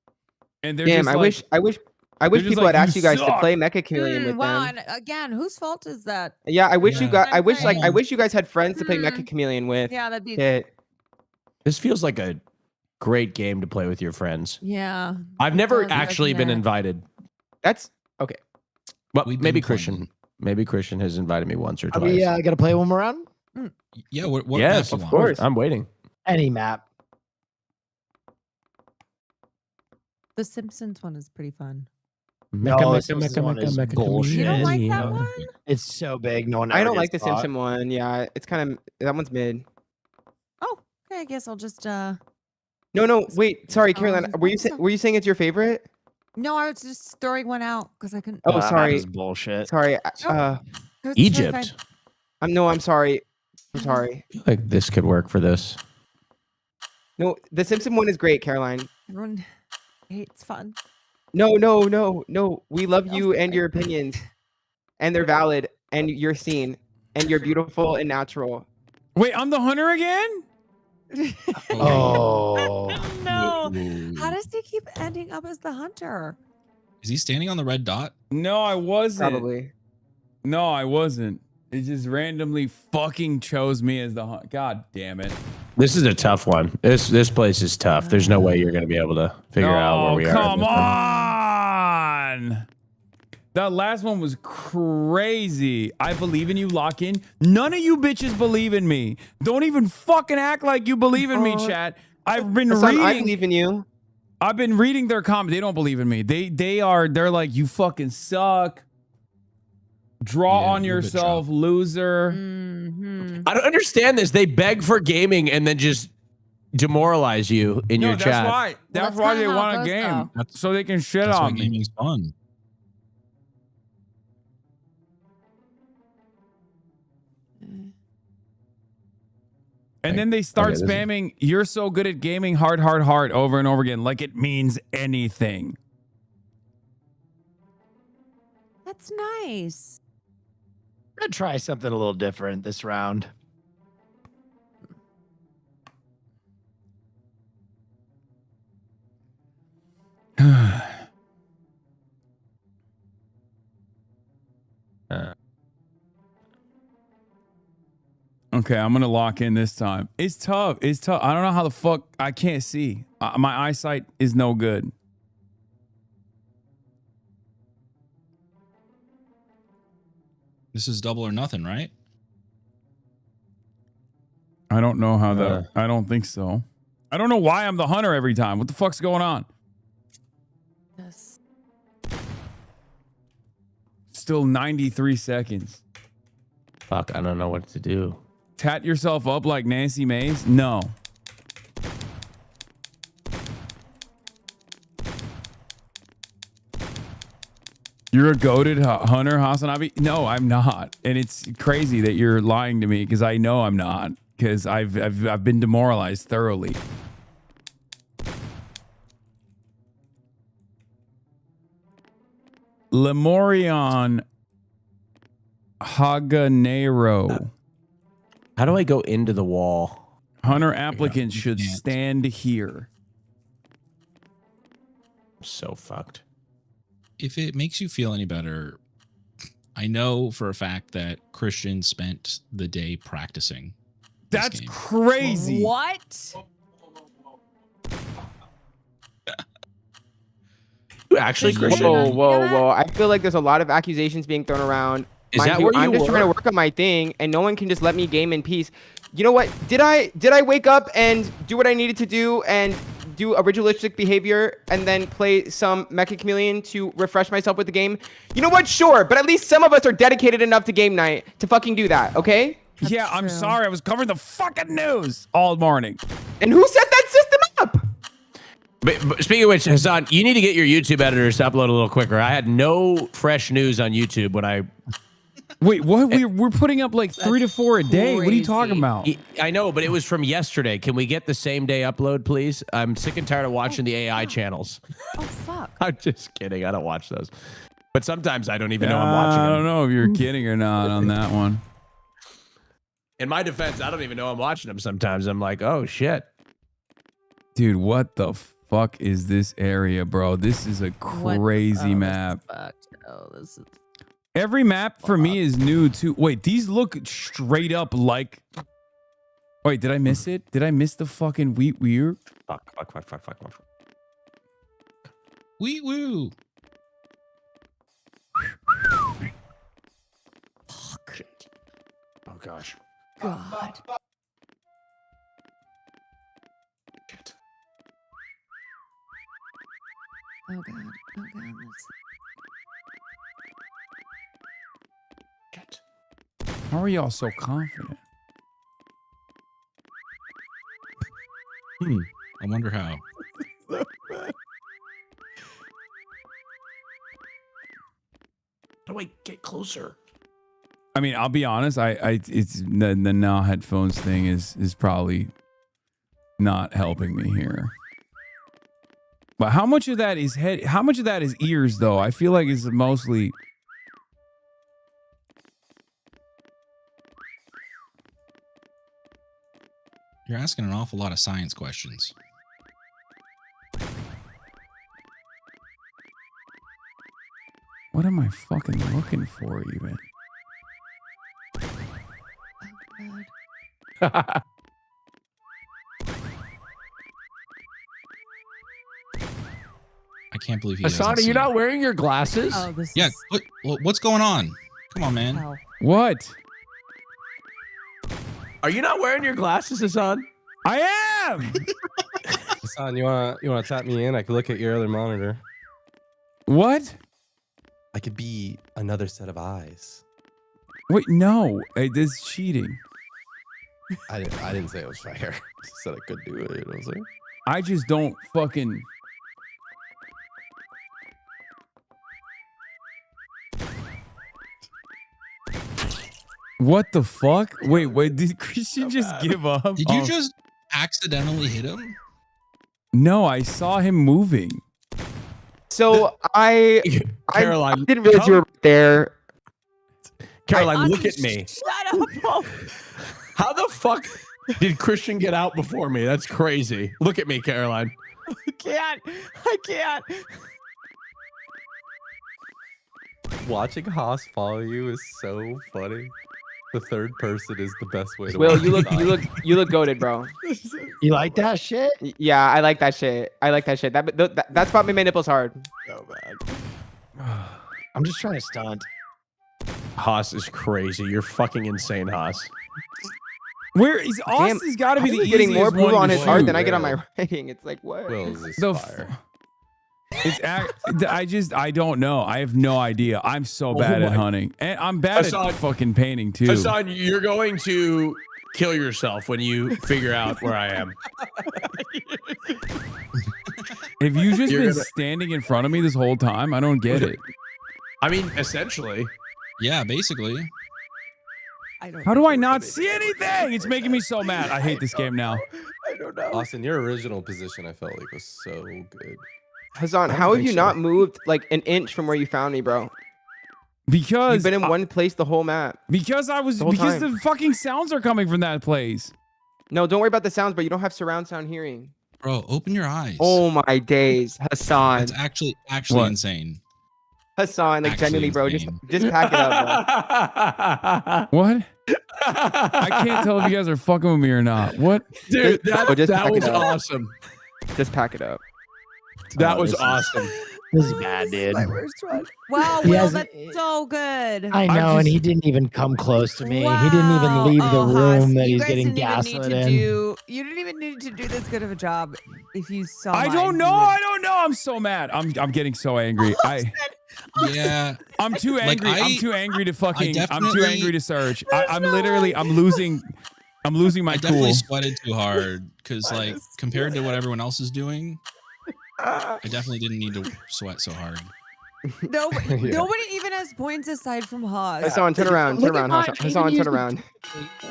And they're Damn, just I like, wish they're just people like, had asked "You you guys to suck." play Mecha Chameleon with Wow, them. and again, whose fault is that? Yeah, I wish you Yeah. got. I wish Right. I wish you guys had friends to play Mecha Chameleon with. Yeah, that'd be. Shit. This feels like a great game to play with your friends. Yeah. I've never Sounds actually been like that. invited. That's okay. Well, We've maybe been playing. Christian. Maybe Christian has invited me once or are twice. we gonna play one more round? Yeah, what Yes, map you of want? course. I'm waiting. Any map. The Simpsons one is pretty fun. No, the Simpsons one is bullshit. You don't like that one? It's so big. No one. I ever don't like the gets caught. Simpson one. Yeah, it's kind of that one's mid. Oh, okay. I guess I'll just. No, wait. Sorry, Oh, Caroline. Were you saying it's your favorite? No, I was just throwing one out because I couldn't. Oh, That sorry. is bullshit. Sorry. It was totally Egypt. fine. I'm sorry. I'm sorry. I feel like this could work for this. No, the Simpson one is great, Caroline. Everyone hates fun. No. We love you and your opinions, and they're valid, and you're seen, and you're beautiful and natural. Wait, I'm the hunter again? Oh. No. How does he keep ending up as the hunter? Is he standing on the red dot? No, I wasn't. Probably. No, I wasn't. It just randomly fucking chose me as the hunt. God damn it. This is a tough one. This place is tough. There's no way you're gonna be able to figure out where we are. Come on. That last one was crazy. I believe in you, lock in. None of you bitches believe in me. Don't even fucking act like you believe in me, chat. I've been Hasan, reading. I believe in you. I've been reading their comments. They don't believe in me. They're like, you fucking suck. Draw on yourself, loser. I don't understand this. They beg for gaming and then just demoralize you in your chat. Why. That's why they want a game. So they can shit That's why on me. gaming's fun. And then they start spamming, you're so good at gaming, hard, over and over again, like it means anything. That's nice. I'm gonna try something a little different this round. Okay, I'm gonna lock in this time. It's tough. It's tough. I don't know how the fuck I can't see. My eyesight is no good. This is double or nothing, right? I don't know how that. I don't think so. I don't know why I'm the hunter every time. What the fuck's going on? Yes. Still 93 seconds. Fuck, I don't know what to do. Tat yourself up like Nancy Mays? No. You're a goated hunter, Hasanabi? No, I'm not. And it's crazy that you're lying to me because I know I'm not. Because I've been demoralized thoroughly. Lemorion Haganero. How do I go into the wall? Hunter applicants should stand here. So fucked. If it makes you feel any better, I know for a fact that Christian spent the day practicing. That's crazy. What? Actually, Christian? Whoa. I feel like there's a lot of accusations being thrown around. Is that where I'm you just trying to work? work on my thing, and no one can just let me game in peace. You know what? Did I wake up and do what I needed to do and do a ritualistic behavior and then play some Mecha Chameleon to refresh myself with the game? You know what? Sure, but at least some of us are dedicated enough to game night to fucking do that, okay? Yeah, I'm sorry. I was covering the fucking news all morning. And who set that system up? But speaking of which, Hasan, you need to get your YouTube editors to upload a little quicker. I had no fresh news on YouTube when I... Wait, what? We're putting up like 3 to 4 a day. What are you talking about? I know, but it was from yesterday. Can we get the same day upload, please? I'm sick and tired of watching the AI channels. Oh, fuck. I'm just kidding. I don't watch those. But sometimes I don't even know I'm watching I them. don't know if you're kidding or not on that one. In my defense, I don't even know I'm watching them sometimes. I'm like, oh, shit. Dude, what the fuck is this area, bro? This is a crazy map. Oh, this is... Every map for me is new too. Wait, these look straight up like... Wait, did I miss it? Did I miss the fucking wheat weir? Fuck. Wee woo. Fuck. Shit. Oh, gosh. God. Shit. Oh, God. Oh, God. Shit. How are y'all so confident? I wonder how. How do I get closer? I mean, I'll be honest. It's the now headphones thing is probably not helping me here. But how much of that is head? How much of that is ears, though? I feel like it's mostly. You're asking an awful lot of science questions. fucking looking for even? I can't believe he Hasan, are you not wearing your glasses? Oh, this Yeah, is... what's going on? Come on, man. Oh. What? Are you not wearing your glasses, Hasan? I am. Hasan, you wanna tap me in? I could look at your other monitor. What? I could be another set of eyes. Wait, no. This is cheating. I didn't say it was fair. I said I could do it. You know what I'm saying? I just don't fucking. What the fuck? Wait, did Christian just give up? Did you just accidentally hit him? No, I saw him moving. So Caroline, I didn't realize you were right there. Caroline, look at me. Shut up. How the fuck did Christian get out before me? That's crazy. Look at me, Caroline. I can't. Watching Haas follow you is so funny. The third person is the best way to. Will, watch you look goated, bro. You like that shit? Yeah, I like that shit. That spot made my nipples hard. So bad. I'm just trying to stunt. Haas is crazy. You're fucking insane, Haas. Where is Austin's got to be the He's getting more easiest pool one on to his heart shoot. than I get on my writing. It's like what? Will's is The fire. I don't know. I have no idea. I'm so bad at hunting, and I'm bad Hasan, at fucking painting too. Hasan, you're going to kill yourself when you figure out where I am. Have you just You're been gonna- standing in front of me this whole time? I don't get it. I mean, essentially. Yeah, basically. How do I not see anything? It's making me so mad. I hate this game now. I don't know. Austin, your original position I felt like was so good. Hasan, how have you not moved like an inch from where you found me, bro? Because You've been in one place the whole map. Because the fucking sounds are coming from that place. No, don't worry about the sounds, bro. You don't have surround sound hearing. Bro, open your eyes. Oh my days, Hasan. It's actually What? insane. Hasan, like Actually genuinely, bro. insane. Just pack it up, bro. What? I can't tell if you guys are fucking with me or not. What? Dude, Just that pack it was up. awesome. Just pack it up. That was awesome. This is bad, dude. Wow, He Will, hasn't- that's so good. I know, and he didn't even come close to me. He didn't even leave the room that you he's guys getting didn't even need gaslit to in. do. You didn't even need to do this good of a job if you saw. I mine. don't know. I don't know. I'm so mad. I'm getting so angry. Yeah. I'm too Like, angry. I'm too angry to fucking. I'm too definitely- angry to search. I'm literally. I'm losing my I definitely cool. sweated too hard because, like, compared to what everyone else is doing, I definitely didn't need to sweat so hard. Nobody even has points aside from Haas. Hasan, turn around, Hasan. Hasan, turn around.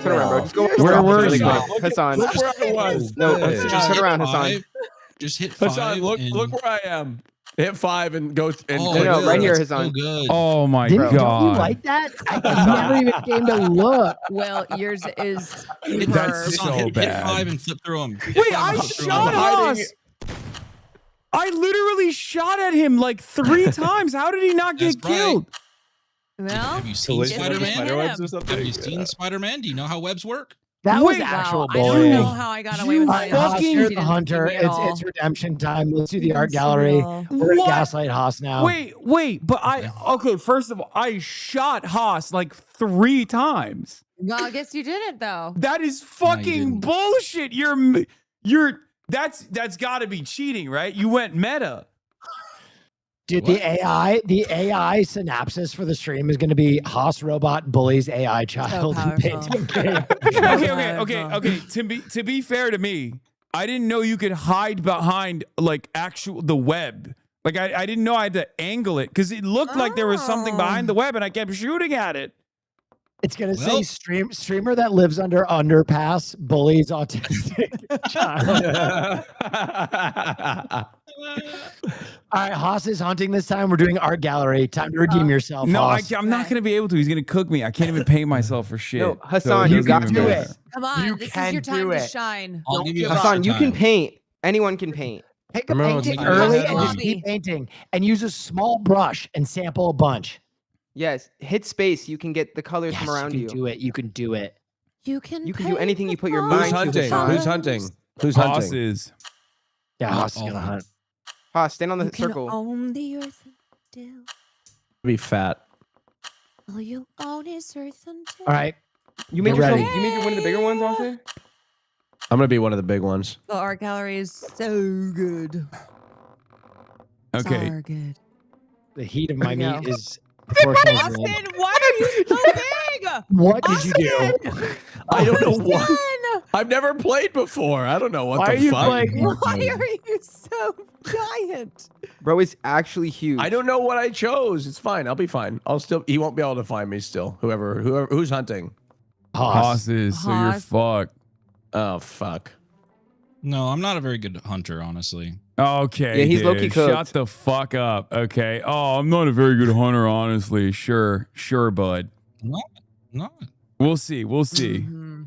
Turn around, bro. Just go. Where were really you? quick. Hasan. Look where I was. No, Hey. just turn around, Hasan. Five, just hit 5. Hasan, look where I am. Hit 5 and go. And Oh, click. no, right here, that's so Hasan. good. Oh my Don't god. you like that? I never even came to look. Well, yours is. That's Hasan, so hit bad. 5 and flip through them. Wait, I shot Haas. I literally shot at him like 3 times. How did he not get That's right. killed? Well, Have you seen Collision with Spider-Man? spiderwebs or something? Have you seen Spider-Man? Do you know how webs work? That was Wait, actual I don't bullying. know how I got away with Alright, that. Haas, She you're didn't the see hunter. me at all. It's redemption time. Let's do the Didn't art see me at gallery. all. We're gonna What? gaslight Haas now. Wait, but okay, first of all, I shot Haas like 3 times. Well, I guess you didn't though. That is you fucking didn't. bullshit. That's gotta be cheating, right? You went meta. Dude, What? the AI synopsis for the stream is going to be Haas robot bullies AI child in powerful. painting game. Okay. To be fair to me, I didn't know you could hide behind like the web. Like I didn't know I had to angle it because it looked like there was something behind the web and I kept shooting at it. It's going to Well- say streamer that lives under underpass bullies autistic child. All right, Haas is hunting this time. We're doing art gallery. Time to redeem yourself. No, Haas. I'm not gonna be able to. He's gonna cook me. I can't even paint myself for shit. No, Hasan, So it you doesn't got even to do matter. it. Come on, You this is can your time do to it. shine. I'll give you Hasan, you can time. paint. Anyone can paint. Take a Remember painting when- early Like, and just keep painting and use a small brush and sample a bunch. Yes, hit space. You can get the colors Yes, from around you you. can do it. You can do it. You can You can do anything you put your mind Who's to. hunting? Hassan. Who's hunting? Who's Haas hunting? is. Yeah, I'll- Haas is I'll gonna hunt. hunt. Haas, stand on the You can circle. own the earth until Be fat. all you own is earth until. All right. You made We're yourself. ready. You made one of the bigger ones, Austin. I'm gonna be one of the big ones. The art gallery is so good. Okay. So good. The heat of my There you meat go. is proportional to Austin, the- why are you so big? What did you do? I don't know what. Austin! I've never played before. I don't know what Why the are you fuck. playing? Why are you so giant? Bro is actually huge. I don't know what I chose. It's fine. I'll be fine. I'll still. He won't be able to find me still. Who's hunting. Haas is. So you're Haas. fucked. Oh fuck. No, I'm not a very good hunter, honestly. Okay. Yeah, he's dude, low-key Shut cooked. the fuck up. Okay. Oh, I'm not a very good hunter, honestly. Sure, bud. Not. We'll see. We'll see. Mhm.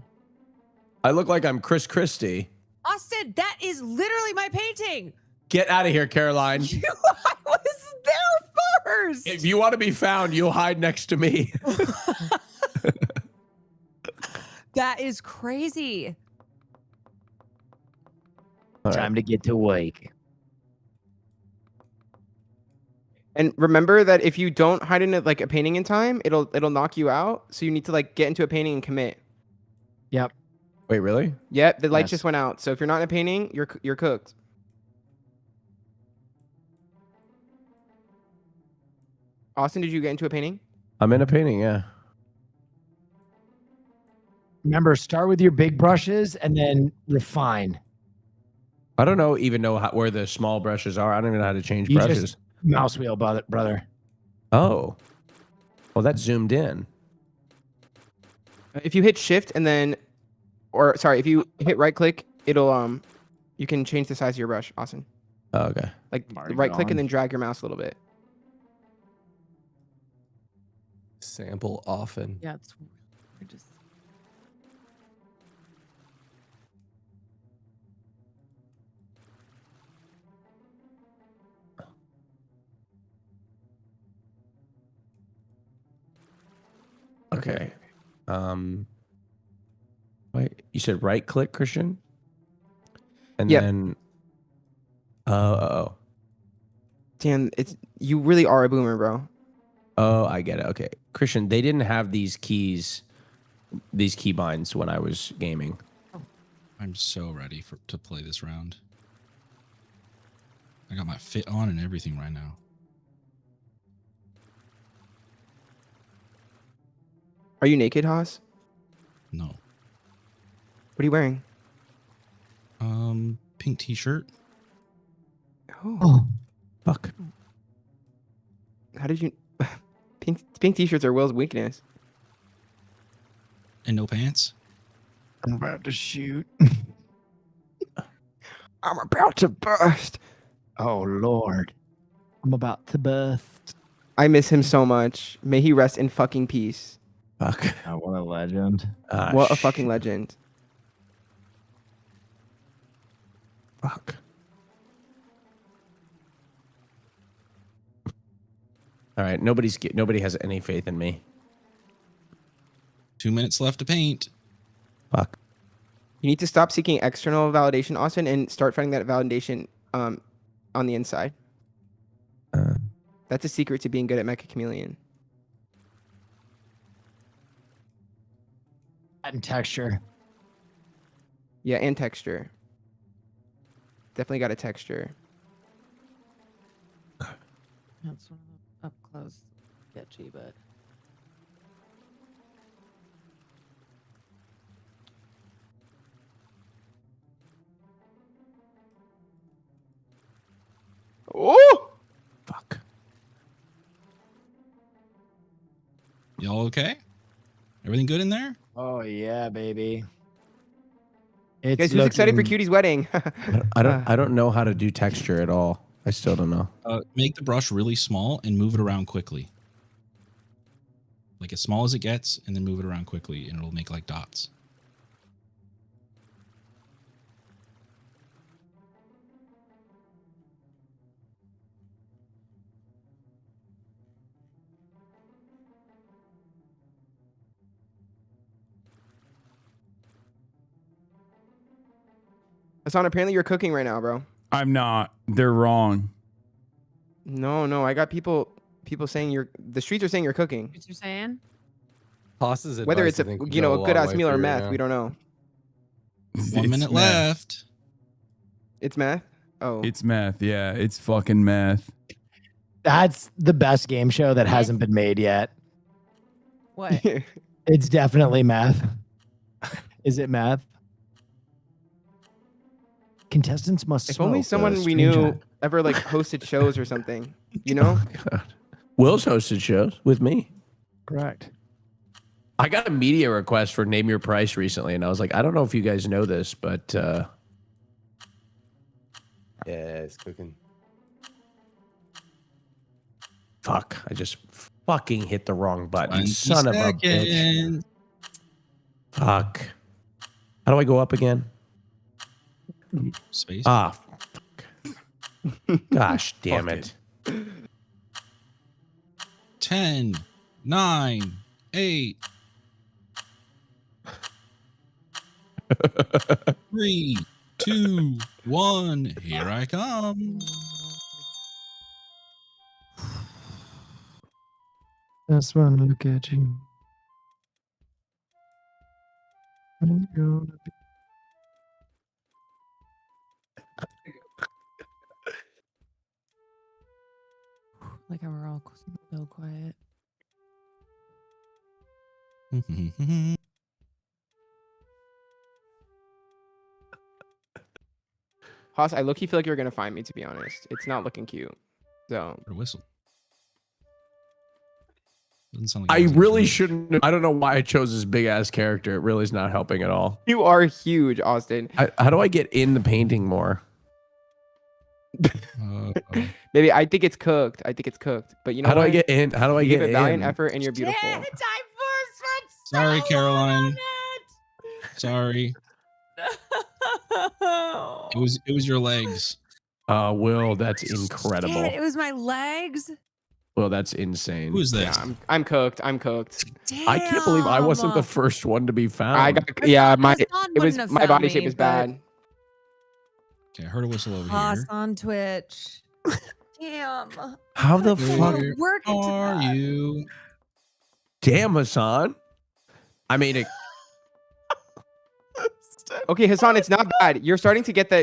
I look like I'm Chris Christie. Austin, that is literally my painting. Get out of here, Caroline. I was there first. If you want to be found, you'll hide next to me. That is crazy. Time to get to wake. And remember that if you don't hide in it like a painting in time, it'll knock you out. So you need to like get into a painting and commit. Yep. Wait, really? Yep, the light Yes. just went out. So if you're not in a painting, you're cooked. Austin, did you get into a painting? I'm in a painting, yeah. Remember, start with your big brushes and then refine. I don't know where the small brushes are. I don't even know how to change You brushes. just mouse wheel, brother. Oh. Well, that's zoomed in. If you hit shift and then, or sorry, if you hit right click, it'll you can change the size of your brush, Austin. Oh, okay. Like Already right click gone. and then drag your mouse a little bit. Sample often. Yeah, it's we're just Okay. Wait, you said right click, Christian? And Yep. then oh. Damn, you really are a boomer, bro. Oh, I get it. Okay. Christian, they didn't have these keys, these keybinds when I was gaming. I'm so ready to play this round. I got my fit on and everything right now. Are you naked, Haas? No. What are you wearing? Pink t-shirt. Oh, fuck. How did you? Pink t-shirts are Will's weakness. And no pants. I'm about to shoot. I'm about to burst. Oh, Lord. I'm about to burst. I miss him so much. May he rest in fucking peace. Fuck. Oh, what a legend. What a fucking legend. Fuck. All right, nobody has any faith in me. 2 minutes left to paint. Fuck. You need to stop seeking external validation, Austin, and start finding that validation on the inside. That's a secret to being good at Mecha Chameleon. And texture. Yeah, and texture. Definitely got a texture. that's one of the up close sketchy, but Oh! Fuck. Y'all okay? Everything good in there? Oh, yeah, baby. Guys, who's excited for looking- Cutie's wedding? I don't know how to do texture at all. I still don't know. Make the brush really small and move it around quickly. Like as small as it gets, and then move it around quickly, and it'll make like dots. Hasan, apparently you're cooking right now, bro. I'm not. They're wrong. No, I got people saying the streets are saying you're cooking. What you're saying? Haas's Whether advice, it's I think, a will go a good long ass way meal or for you meth, now. we don't know. 1 minute left. It's meth. Oh, It's meth. Yeah, it's fucking meth. That's the best game show that hasn't been made yet. What? It's definitely math. Is it math? Contestants must if smoke. only someone we knew ever like hosted shows or something. You know? Will's hosted shows with me. Correct. I got a media request for Name Your Price recently, and I was like, I don't know if you guys know this, but Yeah, it's cooking. fuck, I just fucking hit the wrong button. 20 Son of a bitch. seconds. Fuck. How do I go up again? Space. Ah, fuck. Gosh damn it. 10, 9, 8. 3, 2, 1. Here I come. Just want to look at you. I'm gonna be- Like how we're all so quiet. Haas, I low-key feel like you're gonna find me, to be honest. It's not looking cute. So A whistle. Doesn't sound like I it was really a shouldn't. I don't know why I chose this big ass character. It really is not helping at all. you are huge, Austin. How do I get in the painting more? Maybe I think it's cooked. But you know How do I what? get in? How do I You get give it valiant in? effort and you're beautiful. Sorry, Caroline. Sorry. It was your legs. Will, that's incredible. Damn it, it was my legs. Well, that's insane. Who is this? Yeah, I'm cooked. I can't believe I wasn't the Damn. first one to be found. I got yeah, my Hassan it was wouldn't have my found body me, shape is but- bad. Okay, I heard a whistle over Haas here. on Twitch. Damn. How the We're fuck working to are that. you? Damn, Hasan. I mean, it, Okay, Hasan, it's not bad. You're starting to get the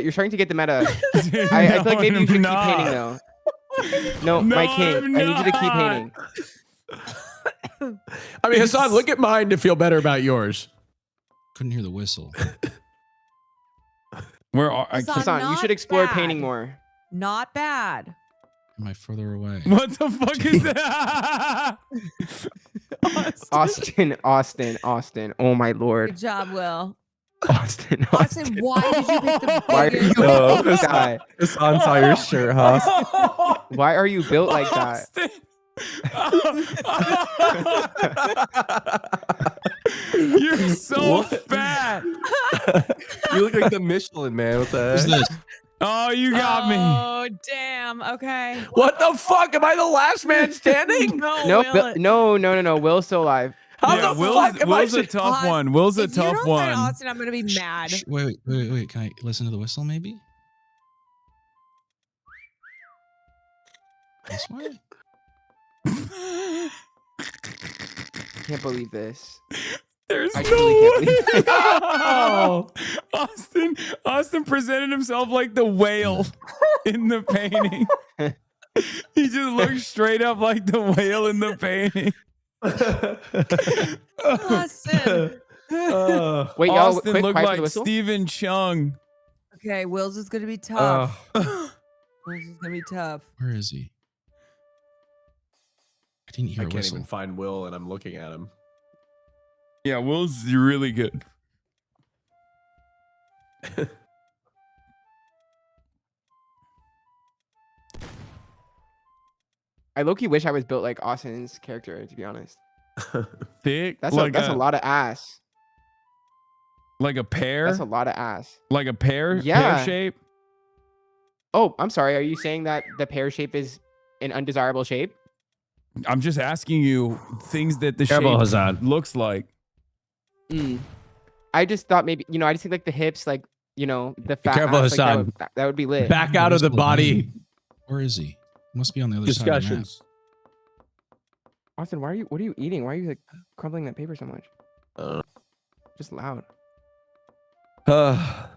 meta. I feel like maybe you should keep painting though. No, my king. I need you to keep painting. I mean, Hasan, look at mine to feel better about yours. Couldn't hear the whistle. Where are Hasan, you not should explore bad. painting more. Not bad. Am I further away? What the fuck is that? Austin. Oh my lord. Good job, Will. Austin. Austin, why did you pick the Why are you biggest- built like that? Hasan saw your shirt, Haas. Why are you built like that? You're so fat. You look like the Michelin man. What the Who's heck? this? Oh, you got me. Oh, damn. Okay. What the fuck? Am I the last man standing? No, Nope. No. Will's still alive. How Yeah, the Will's, fuck am I? Will's a tough one. Will's a If you tough don't one. find Austin, I'm gonna be mad. Shh, wait. Can I listen to the whistle maybe? This way? I can't believe this. There's I no truly way. can't believe Austin presented himself like the whale in the painting. He just looked straight up like the whale in the painting. Austin. Wait, y'all, Austin quick, looked quiet for the like whistle. Stephen Chung. Okay, Will's is gonna be tough. Will's is gonna be tough. Where is he? I didn't hear I a can't whistle. even find Will, and I'm looking at him. Yeah, Will's really good. I low-key wish I was built like Austin's character, to be honest. Thick. That's like a lot of ass. Like a pear. That's a lot of ass. Like a pear. Yeah. Pear shape. Oh, I'm sorry. Are you saying that the pear shape is an undesirable shape? I'm just asking you things that the Careful, shape Hasan. looks like. I just thought maybe, I just think like the hips, like you know, the Be fat careful, ass, like, Hasan. that would be lit. Back out of the body Where is he? Must be on the other side of the map. discussions. Austin, what are you eating? Why are you like crumbling that paper so much? Just loud. Oh.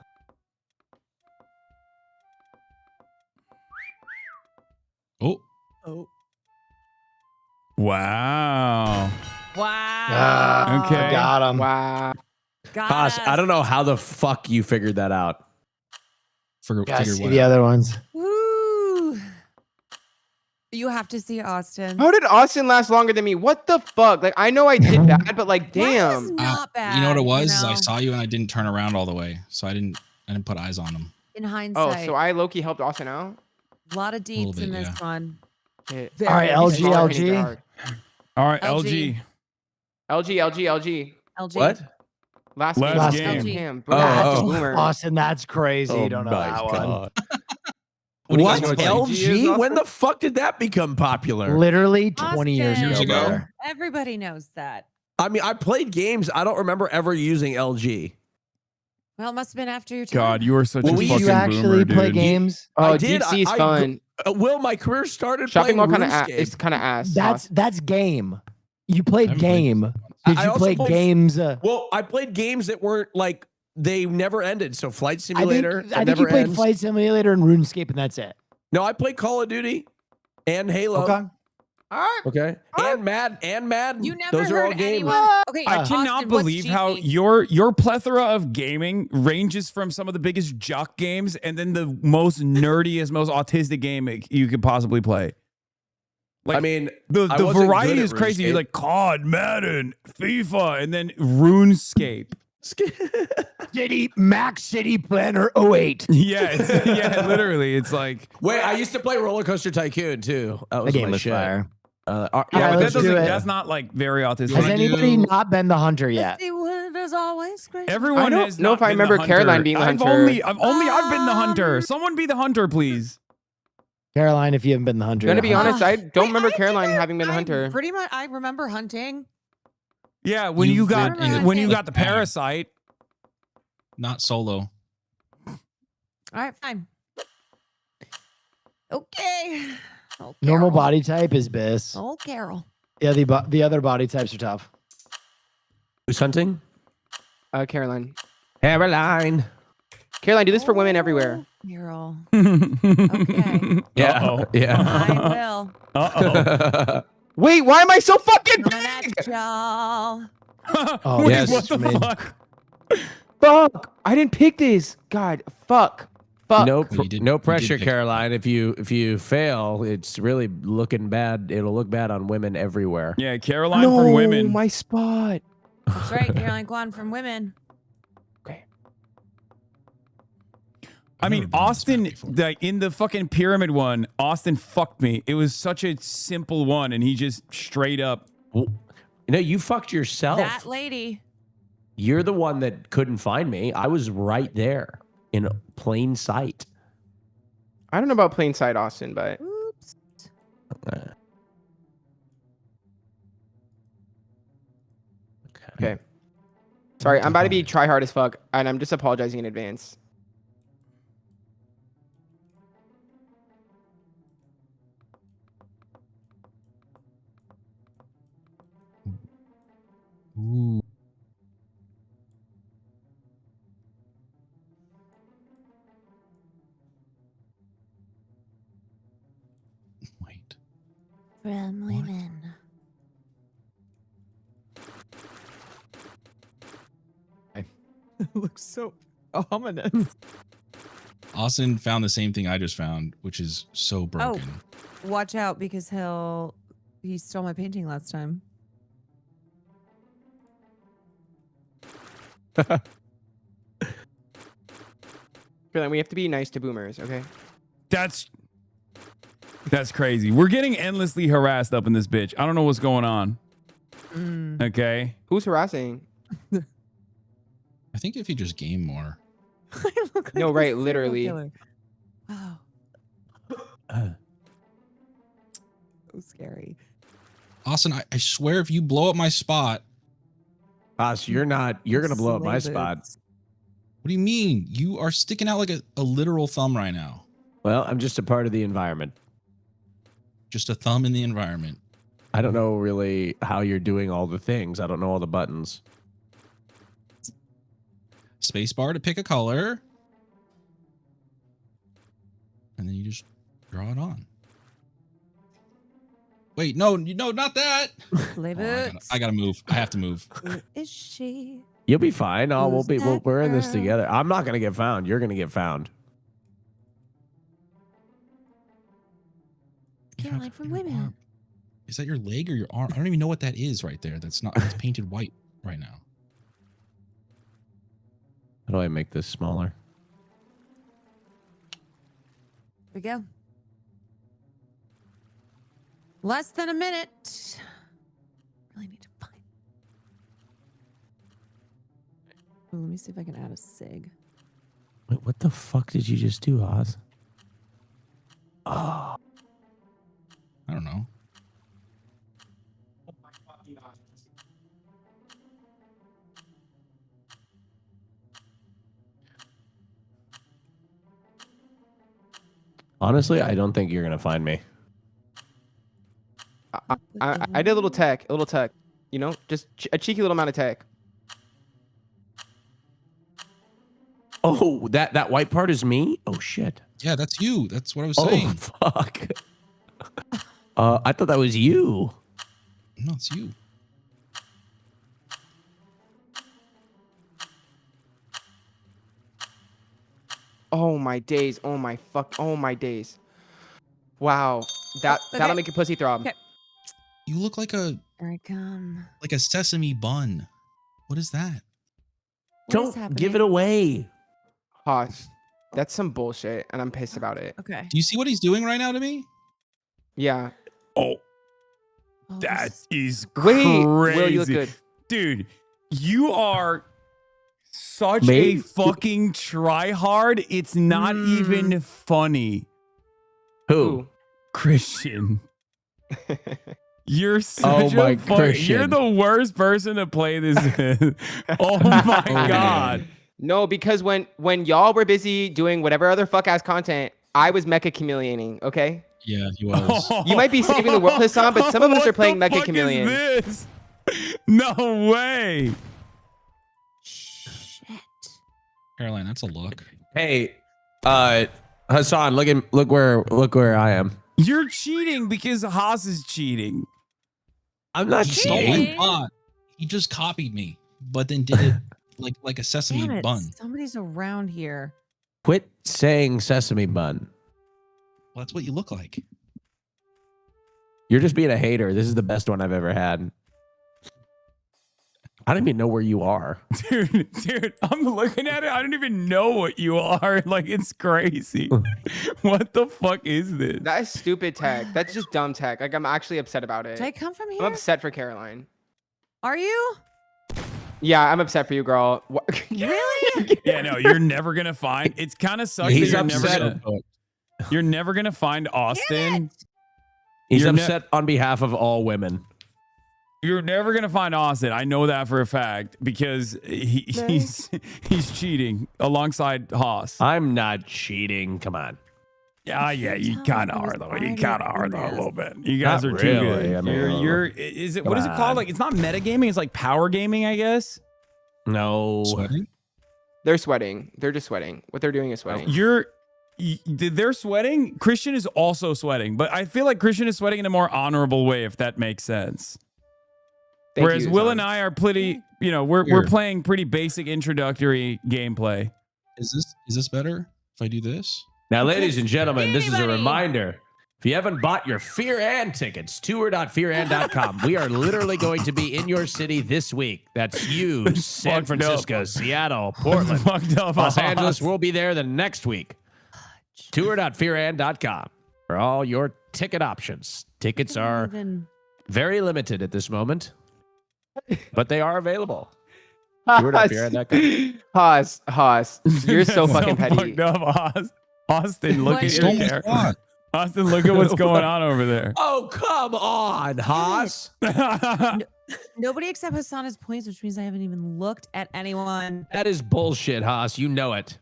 Wow. Wow. Okay. Got him. Wow. Haas, I don't know how the fuck you figured that out. Gotta see the other ones. Woo. You have to see Austin. How did Austin last longer than me? What the fuck? Like, I know I did bad, but like, damn. Not bad. You know what it was? you know? I saw you and I didn't turn around all the way, so I didn't put eyes on him. In hindsight. Oh, so I low-key helped Austin out? A lot of deeps in this one. All right, LG. All right, LG. LG. What? Last game. Damn, bro. Austin, that's crazy. You don't know my that God. one. What? know what LG? When the fuck did that become popular? Literally 20 years Austin. ago. brother. Everybody knows that. I mean, I played games. I don't remember ever using LG. Well, it must have been after your time. God, you are such a we fucking you actually boomer, play dude. games? Oh, did. DC's fun. Will, my career started Shopping playing mall kind of RuneScape. it's kind of ass. That's game. You played game. Did I you also play played- games? Well, I played games that weren't like they never ended. So Flight I Simulator, think never you played ends. Flight Simulator and RuneScape, and that's it. No, I played Call of Duty and Halo. Okay. Okay. And Madden. You never Those are all heard games. anyone. Okay, I cannot Austin, what's believe how GP? your plethora of gaming ranges from some of the biggest jock games and then the most nerdiest, most autistic game you could possibly play. Like, I mean, the I wasn't variety good at is crazy. You're RuneScape. like COD, Madden, FIFA, and then RuneScape. Max City Planner 08. Yeah, yeah, literally. It's like Wait, I used to play Roller Coaster Tycoon too. That was game my was shit. fire. yeah, All right, but that let's do doesn't. it. That's not like very autistic. Has anybody not been the hunter yet? See what is always great. Everyone I don't has know not if I been the remember hunter. Caroline being the hunter. I've been the hunter. Someone be the hunter, please. Caroline, if you haven't been the hunter. Gonna be hunter. honest, I don't remember Caroline having been the hunter. Pretty much, I remember hunting. Yeah, when you got the parasite. Not solo. All right, fine. Okay. Oh, Normal Carol. body type is Biss. Oh, Carol. Yeah, the other body types are tough. Who's hunting? Caroline. Caroline. Caroline, do this for women everywhere. Carol. Okay. Yeah. Uh-oh. Yeah. I will. Uh-oh. Wait, why am I so fucking Coming at y'all. Oh, Yes. this is for me. fuck? I didn't pick this. God, fuck. No, You did- no you did pressure, pick- Caroline. If you fail, it's really looking bad. It'll look bad on women everywhere. Yeah, Caroline from women. my spot. That's right, Caroline Kwan from Women. I mean, Austin, in the fucking pyramid one, Austin fucked me. It was such a simple one, and he just straight up. No, you fucked yourself. That lady. You're the one that couldn't find me. I was right there in plain sight. I don't know about plain sight, Austin, but Oops. okay. Sorry, I'm about to be try hard as fuck, and I'm just apologizing in advance. Ooh. Wait. From Women. Looks so ominous. Austin found the same thing I just found, which is so broken. Watch out because he stole my painting last time. Caroline, we have to be nice to boomers, okay? That's crazy. We're getting endlessly harassed up in this bitch. I don't know what's going on. Okay. Who's harassing? I think if you just game more. No, right, literally. Wow. So scary. Austin, I swear if you blow up my spot. Us, you're not. You're gonna blow up my Slated. spot. What do you mean? You are sticking out like a literal thumb right now. Well, I'm just a part of the environment. Just a thumb in the environment. I don't know really how you're doing all the things. I don't know all the buttons. Spacebar to pick a color. And then you just draw it on. Wait, no, not that. I gotta move. I have to move. Who is she? You'll be fine. Oh, we're in this girl? together. I'm not gonna get found. You're gonna get found. Caroline from Women. Is that your leg or your arm? I don't even know what that is right there. That's painted white right now. How do I make this smaller? Here we go. Less than a minute. Really need to find. Ooh, let me see if I can add a sig. Wait, what the fuck did you just do, Oz? Oh. I don't know. Honestly, I don't think you're gonna find me. I did a little tech, you know, just a cheeky little amount of tech. Oh, that white part is me? Oh shit. Yeah, that's you. That's what I was saying. Oh fuck. I thought that was you. No, it's you. Oh my days. Oh my fuck. Oh my days. Wow. That'll make your pussy throb. Okay. You look like a Here I come. like a sesame bun. What is that? Don't give it away. Hoss, that's some bullshit, and I'm pissed about it. Okay. Do you see what he's doing right now to me? Yeah. Oh, that is Wait, crazy. Will, you look good. Dude, you are such Me? a fucking tryhard. It's not even funny. Who? Christian. You're Oh such my a Christian. You're the worst person to play this with. Oh my god. No, because when y'all were busy doing whatever other fuck ass content, I was mecha chameleoning. Okay. Yeah, he was. You might be saving the world, Hassan, but some of us are playing What the mecha fuck chameleon. is this? No way. Caroline, that's a look. Hey, Hassan, look where I am. You're cheating because Haas is cheating. I'm not He stole cheating. my bot. He just copied me, but then did it like a sesame Damn it. bun. Somebody's around here. Quit saying sesame bun. Well, that's what you look like. You're just being a hater. This is the best one I've ever had. I don't even know where you are. Dude, I'm looking at it. I don't even know what you are. Like, it's crazy. What the fuck is this? That is stupid tech. That's just dumb tech. Like, I'm actually upset about it. Did I come from here? I'm upset for Caroline. Are you? Yeah, I'm upset for you, girl. Really? Yeah, no, you're never gonna find. It's kind of sucks. He's that upset. You're never gonna find Austin. He's You're upset on behalf of all women. You're never gonna find Austin. I know that for a fact because he's cheating alongside Haas. I'm not cheating. Come on. Yeah, you kind of are though. You kind of are though a little bit. You guys Not are too really. good. I mean, You're is it come what is it called? on. Like it's not metagaming. It's like power gaming, I guess. No. Sweating? They're sweating. They're just sweating. What they're doing is sweating. They're sweating. Christian is also sweating, but I feel like Christian is sweating in a more honorable way, if that makes sense. Thank Whereas you, Will Hassan. and I are pretty, we're Here. playing pretty basic introductory gameplay. Is this better if I do this? Now, ladies and gentlemen, this is a reminder. If you haven't bought your Fear And tickets, tour.fearand.com. We are literally going to be in your city this week. That's you, San fucked Francisco, Seattle, Portland, Fucked up, Los Haas. Angeles. We'll be there the next week. Tour.fearand.com for all your ticket options. Tickets are very limited at this moment, but they are available. Tour.fearand.com. Haas, you're so fucking petty. Fucked up, Haas. Austin, look What? at Stole your my hair. spot. Austin, look at what's going on over there. Oh, come on, Haas. Nobody except Hassan has points, which means I haven't even looked at anyone. That is bullshit, Haas. You know it.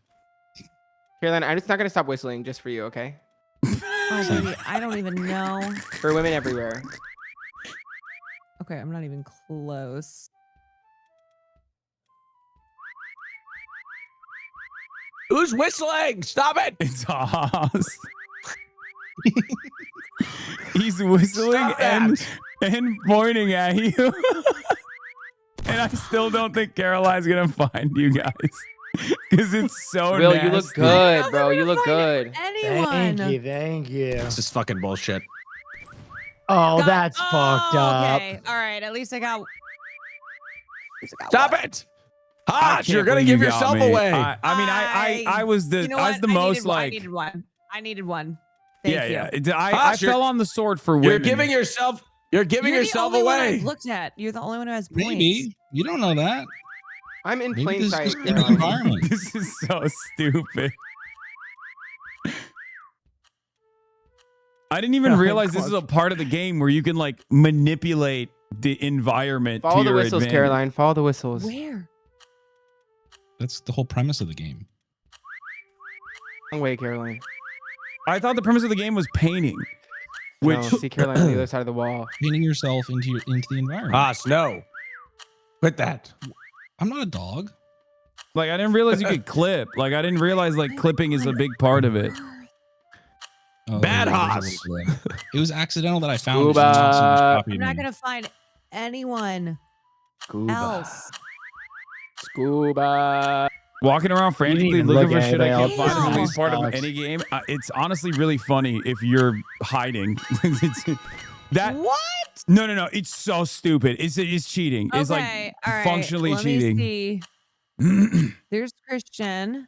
Caroline, I'm just not gonna stop whistling just for you, okay? Oh, baby, I don't even know. For women everywhere. Okay, I'm not even close. Who's whistling? Stop it! It's Haas. He's whistling and pointing at you. And I still don't think Caroline's gonna find you guys. Because it's so Will, nasty. you look good, bro. You look good. Anyone? Thank you. This is fucking bullshit. Oh, that's fucked up. Okay, all right. At least I got. Stop it! Haas, can't you're gonna believe give you got yourself me. away. I was the You know I was what? the most like I needed one. I needed one. Thank you. I Haas, fell on the sword for women. You're giving yourself You're yourself the only one away. I've looked at. You're the only one who has points. Maybe you don't know that. I'm in Maybe plain this sight. is the Caroline. environment. This is so stupid. I didn't even realize this is a part of the game where you can like manipulate the environment Follow to the your whistles, advantage. Caroline. Follow the whistles. Where? That's the whole premise of the game. Wrong way, Caroline. I thought the premise of the game was painting. Which No, see Caroline on the other side of the wall. Painting yourself into the environment. Haas, no. Quit that. I'm not a dog. like I didn't realize you could clip. Like I didn't realize like clipping is a big part of it. Oh, Bad it was a Haas. little bit. It was accidental that I found it. Scuba. Someone copied I'm not me. gonna find anyone Scuba. else. Scuba. Walking around frantically even looking look for shit I anybody can't else. find is the Damn. least part of any game. It's honestly really funny if you're hiding. That What? no. It's so stupid. It's cheating. It's like Okay, all right, functionally let me cheating. see. There's Christian.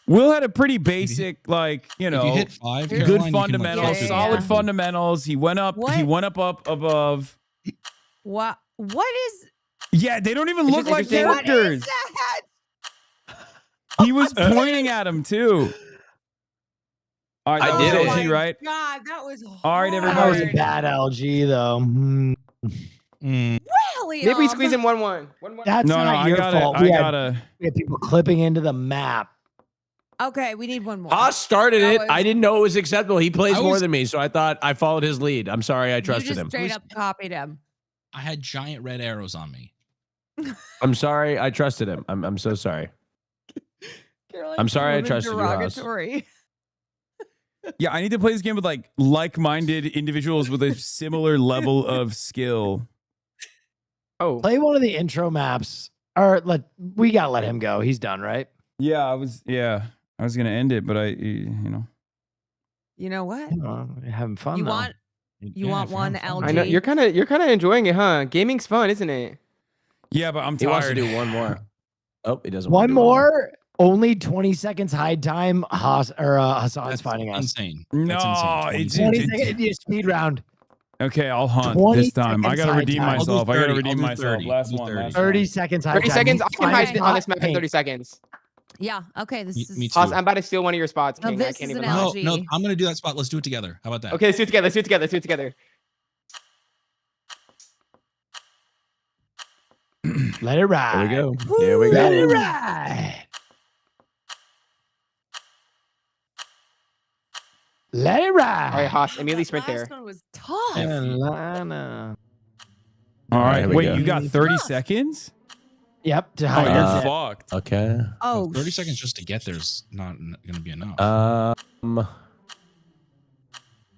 Will had a pretty basic, like you If know, you hit 5, good Caroline, you can, like, fundamentals, filter the solid game. fundamentals. He went up. What? He went up above. What is Yeah, they don't even It's look just like interesting. what characters. is that? He was pointing at him too. All right, I that did was it. LG, right? God, that was All right, hard. That was a everybody. bad LG though. William. Maybe we squeeze in 1-1. 1-1. That's No, not I your gotta. fault. I gotta. We had people clipping into the map. Okay, we need one more. Haas started That it. was- I didn't know it was acceptable. He plays I more was- than me, so I thought I followed his lead. I'm sorry, I You trusted just him. straight up copied him. I had giant red arrows on me. I'm sorry, I trusted him. I'm so sorry. I'm sorry I trusted you, Haas. Derogatory. Yeah, I need to play this game with like-minded individuals with a similar level of skill. Oh, Play one of the intro maps, or we gotta let him go. He's done, right? Yeah, I was gonna end it, but you know. You know what? We're having fun. You though. want if one you're having LG? I know you're kind of enjoying it, huh? Gaming's fun, isn't it? Yeah, but I'm He wants to tired. do one more. Oh, he doesn't. one want to do more. Only 20 seconds hide time. Hassan's That's finding us. insane. No, That's insane. it's 20 seconds speed round. Okay, I'll hunt 20 this time. I seconds gotta hide redeem time. myself. I gotta 30. redeem I'll do myself. 30. Last I'll do one. 30. Last 30 one. seconds hide 30 time. seconds. I He's can hide finding on this map in paint. 30 seconds. Yeah. Okay. This is. Me too. Haas, I'm about to steal one of your spots, Oh, King. I this can't is even an lie. LG. No, I'm gonna do that spot. Let's do it together. How about that? Okay, let's do it together. Let's do it together. Let's do it together. Let it ride. There we go. There we Let it go. ride. Let it ride. All right, Haas, immediately sprint there. Last one was tough. Atlanta. All right, here we wait, go. you got 30 seconds? Yep. To Oh, hide you're your fucked. Okay. Oh, 30 seconds just to get there's not gonna be enough. All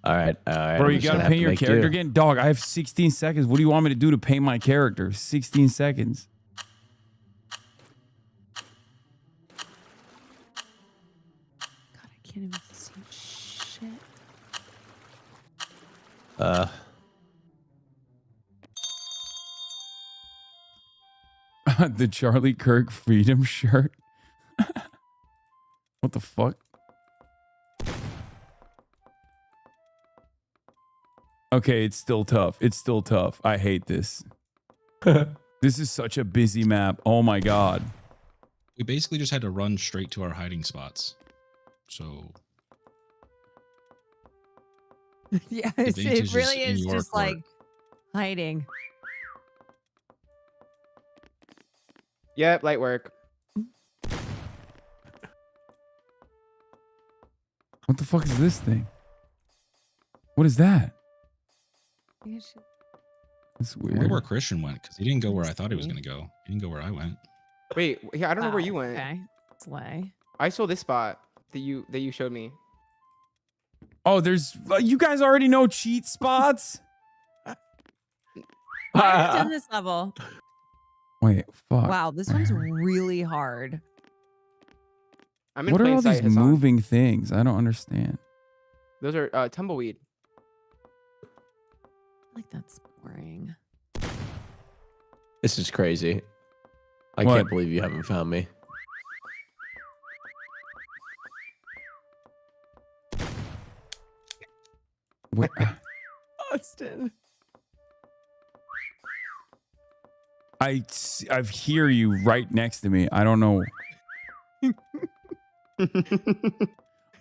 right. Bro, I'm you just gotta gonna have paint to your make character do. again? Dog, I have 16 seconds. What do you want me to do to paint my character? 16 seconds. God, I can't even see shit. The Charlie Kirk Freedom shirt. What the fuck? Okay, it's still tough. It's still tough. I hate this. This is such a busy map. Oh my god. We basically just had to run straight to our hiding spots. So Yeah, The it advantage is really in is your just court. like hiding. Yep, light work. What the fuck is this thing? What is that? It's I wonder weird. where Christian went because he didn't go where I thought he was going to go. He didn't go where I went. Wait, yeah, I don't know where you went. Okay. Slay. I saw this spot that you showed me. Oh, there's you guys already know cheat spots? I've done this level. Wait, fuck. Wow, this one's really hard. I'm in What are plain all these sight, Hasan. moving things? I don't understand. Those are tumbleweed. Like that's boring. This is crazy. I What? can't believe you haven't found me. Wait, Austin. I hear you right next to me. I don't know.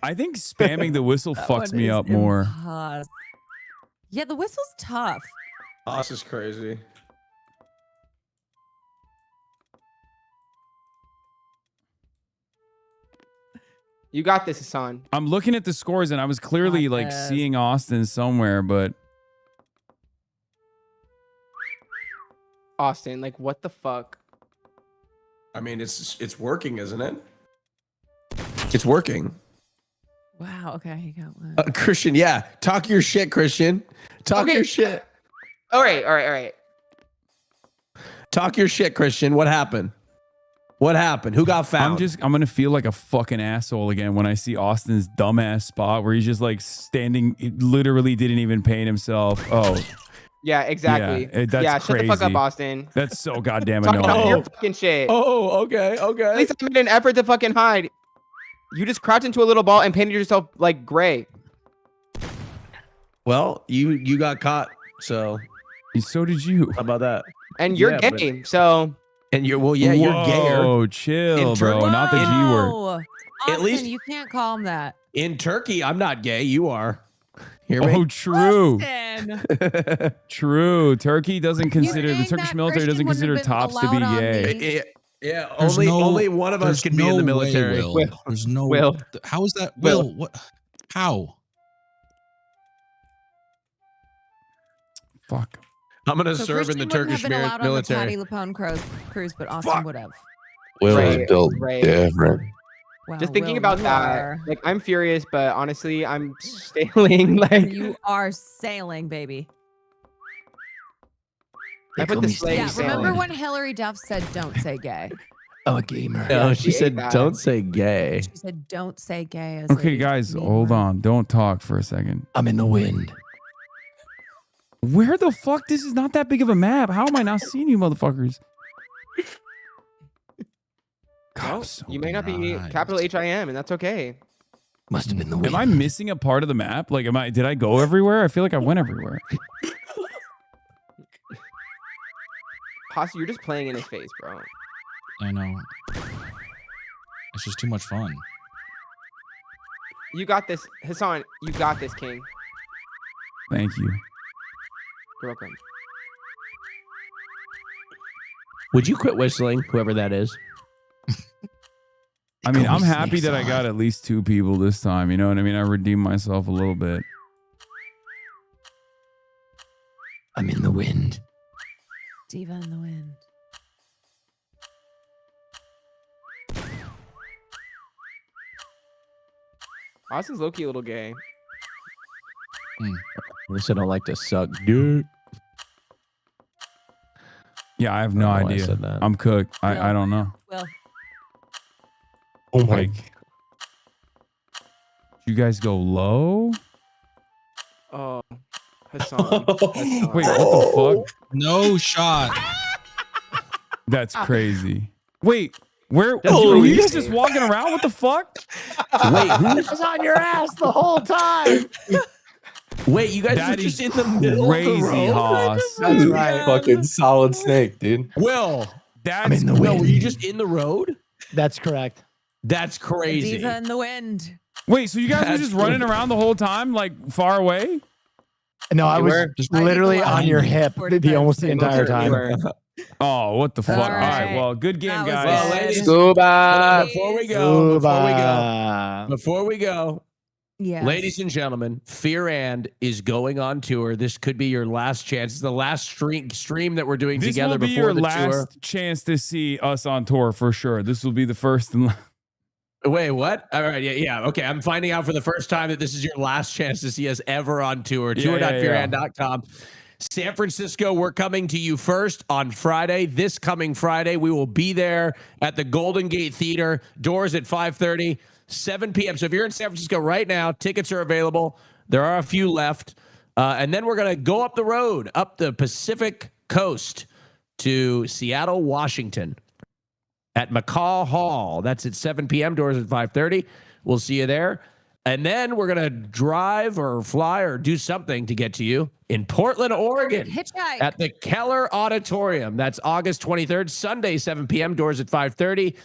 I think spamming the whistle That fucks one me is up more. impossible. Yeah, the whistle's tough. This is crazy. You got this, Hasan. I'm looking at the scores and I was clearly Got like this. seeing Austin somewhere, but Austin, like what the fuck? I mean, it's working, isn't it? It's working. Wow. Okay, you got one. Christian, yeah. Talk your shit, Christian. Talk Okay. your shit. All right. Talk your shit, Christian. What happened? What happened? Who got found? I'm gonna feel like a fucking asshole again when I see Austin's dumbass spot where he's just like standing, literally didn't even paint himself. Oh, Yeah, exactly. Yeah, that's shut the fuck up, crazy. Austin. that's so goddamn Talk about your annoying. fucking shit. Oh, okay. At least I made an effort to fucking hide. You just crouched into a little ball and painted yourself like gray. Well, you got caught, so So did you. how about that? And you're Yeah, but- gay, so And you're you're gayer. Oh, chill, In bro. Turkey- Not the G word. Whoa. At Austin, least- you can't call him that. In Turkey, I'm not gay. You are. Hear me? Oh, true. Austin. True. Turkey doesn't consider the saying Turkish that military doesn't Christian consider wouldn't have tops been to be allowed on gay. Yeah, There's only one of us there's can be in the no way, military. Will. Will. There's no Will. How is that? Will. Will. What? How? Fuck. I'm gonna So serve in the Christian wouldn't Turkish have been allowed on the Patty military. LaPone cruise, but Austin would have. Will Right, is built right. different. Wow, just thinking Will, about you that, are- like I'm furious, but honestly, I'm sailing like You are sailing, baby. I put the me slave Yeah, sailing. remember when Hillary Duff said, "Don't say gay"? I'm a gamer. No, Yeah, she she said, ate that. "Don't say gay." She said, "Don't say gay." As Okay, a guys, meme hold word. on. Don't talk for a second. I'm in the wind. Where the fuck? This is not that big of a map. How am I not seeing you, motherfuckers? God, Well, I'm so you may not be right. capital HIM, and that's okay. Must have been the wind. Am I missing a part of the map? Like, did I go everywhere? I feel like I went everywhere. Posse, you're just playing in his face, bro. I know. It's just too much fun. You got this, Hasan. You got this, King. Thank you. You're welcome. Would you quit whistling, whoever that is? I mean, Call I'm me happy Snake that I got at least 2 people this time. You know what I mean? I redeemed myself a little bit. I'm in the wind. Diva in the wind. Austin's low-key a little gay. At least I don't like to suck dick. Yeah, I have no I don't know why I idea. said that. I'm cooked. Will. I don't know. Will. Oh my. Like, you guys go low? Oh, Hasan. Hasan. Wait, what the fuck? No shot. That's crazy. Wait, where That's were you crazy. guys just walking around? What the fuck? Wait, who? It was on your ass the whole time. Wait, you guys That are just is in the middle crazy, of the road? Haas. That's right. Fucking solid snake, dude. Will, That's in the no, wind. were you just in the road? That's correct. That's crazy. Diva in the wind. Wait, so you guys were That's just running around the whole time, like far away? No, I You was were? literally on your hip almost the entire time. Oh, what the fuck? All right. Well, good game, guys. Well, ladies, Scuba. before we go, Yes. ladies and gentlemen, Fear and is going on tour. This could be your last chance. It's the last stream that we're doing This together will be before your the last tour. chance to see us on tour for sure. This will be the first and last. Wait, what? All right, yeah. Okay, I'm finding out for the first time that this is your last chance to see us ever on tour. Tour.fearand.com. San Francisco, we're coming to you first on Friday. This coming Friday, we will be there at the Golden Gate Theater. Doors at 5:30, 7 p.m. So if you're in San Francisco right now, tickets are available. There are a few left. And then we're going to go up the road, up the Pacific Coast to Seattle, Washington at McCaw Hall. That's at 7 p.m. Doors at 5:30. We'll see you there. And then we're going to drive or fly or do something to get to you in Portland, Oregon Hitchhike. at the Keller Auditorium. That's August 23rd, Sunday, 7 p.m. Doors at 5:30.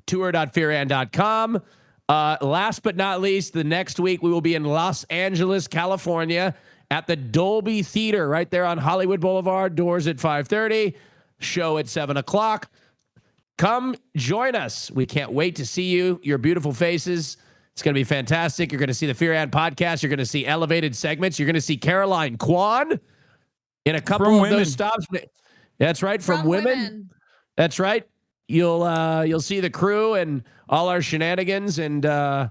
Tour.fearand.com. Last but not least, the next week we will be in Los Angeles, California at the Dolby Theater right there on Hollywood Boulevard. Doors at 5:30. Show at 7 o'clock. Come join us. We can't wait to see you, your beautiful faces. It's going to be fantastic. You're going to see the Fear and podcast. You're going to see elevated segments. You're going to see Caroline Kwan in a couple of those stops. That's right, from women. That's right. You'll see the crew and all our shenanigans. And I'm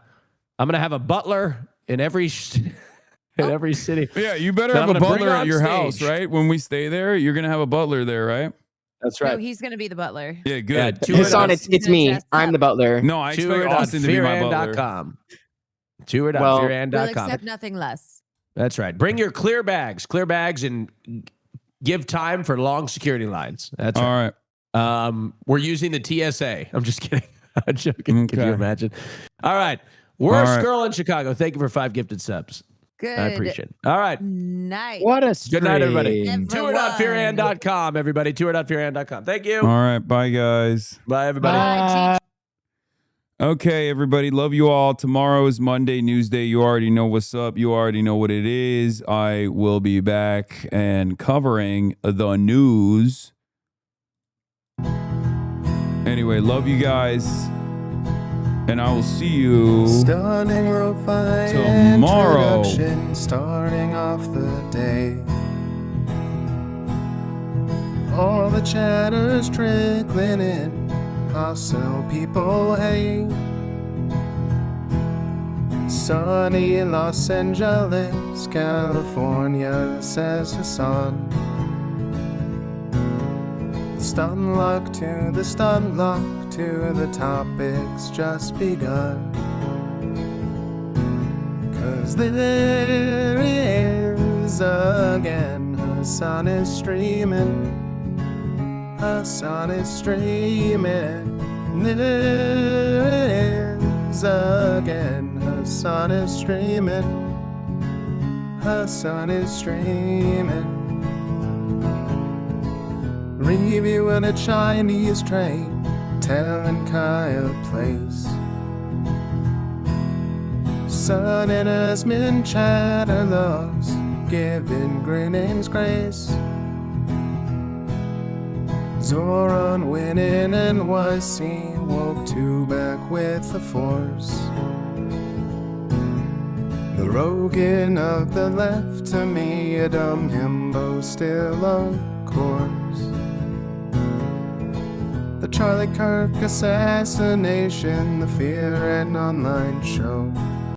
going to have a butler in every city. Yeah, you better have a butler at your house, right? When we stay there, you're going to have a butler there, right? That's No, he's going to be the butler. Yeah, good. Hassan, it's me. I'm the butler. No, I expect Austin to be my butler. Tour.fearand.com. We'll accept nothing less. That's right. Bring your clear bags, and give time for long security lines. That's all right. We're using the TSA. I'm just kidding. I'm joking. Can you imagine? All right. Worst girl in Chicago. Thank you for 5 gifted subs. Good. I appreciate it. All right. Night. What a Good night, everybody. Everyone. Tour.fearand.com, everybody. Tour.fearand.com. Thank you. All right. Bye, guys. Bye, everybody. Bye. Okay, everybody. Love you all. Tomorrow is Monday News Day. You already know what's up. You already know what it is. I will be back and covering the news. Anyway, love you guys. And I will see you Stunning refined tomorrow. introduction, starting off the day. All the chatter's trickling in, hostile people hate. Sunny Los Angeles, California, says Hasan. Stun luck to the stun luck to the topics just begun. 'Cause there is again, Hasan is streaming. Hasan is streaming. There is again, Hasan is streaming. Hasan is streaming. Reviewing a Chinese train, telling Kaya place. Sun and Asmin chatter loves, giving grinning's grace. Zoran winning NYC, woke to back with the force. The Rogan of the left, to me a dumb himbo still of course. The Charlie Kirk assassination, the Fear and Online show.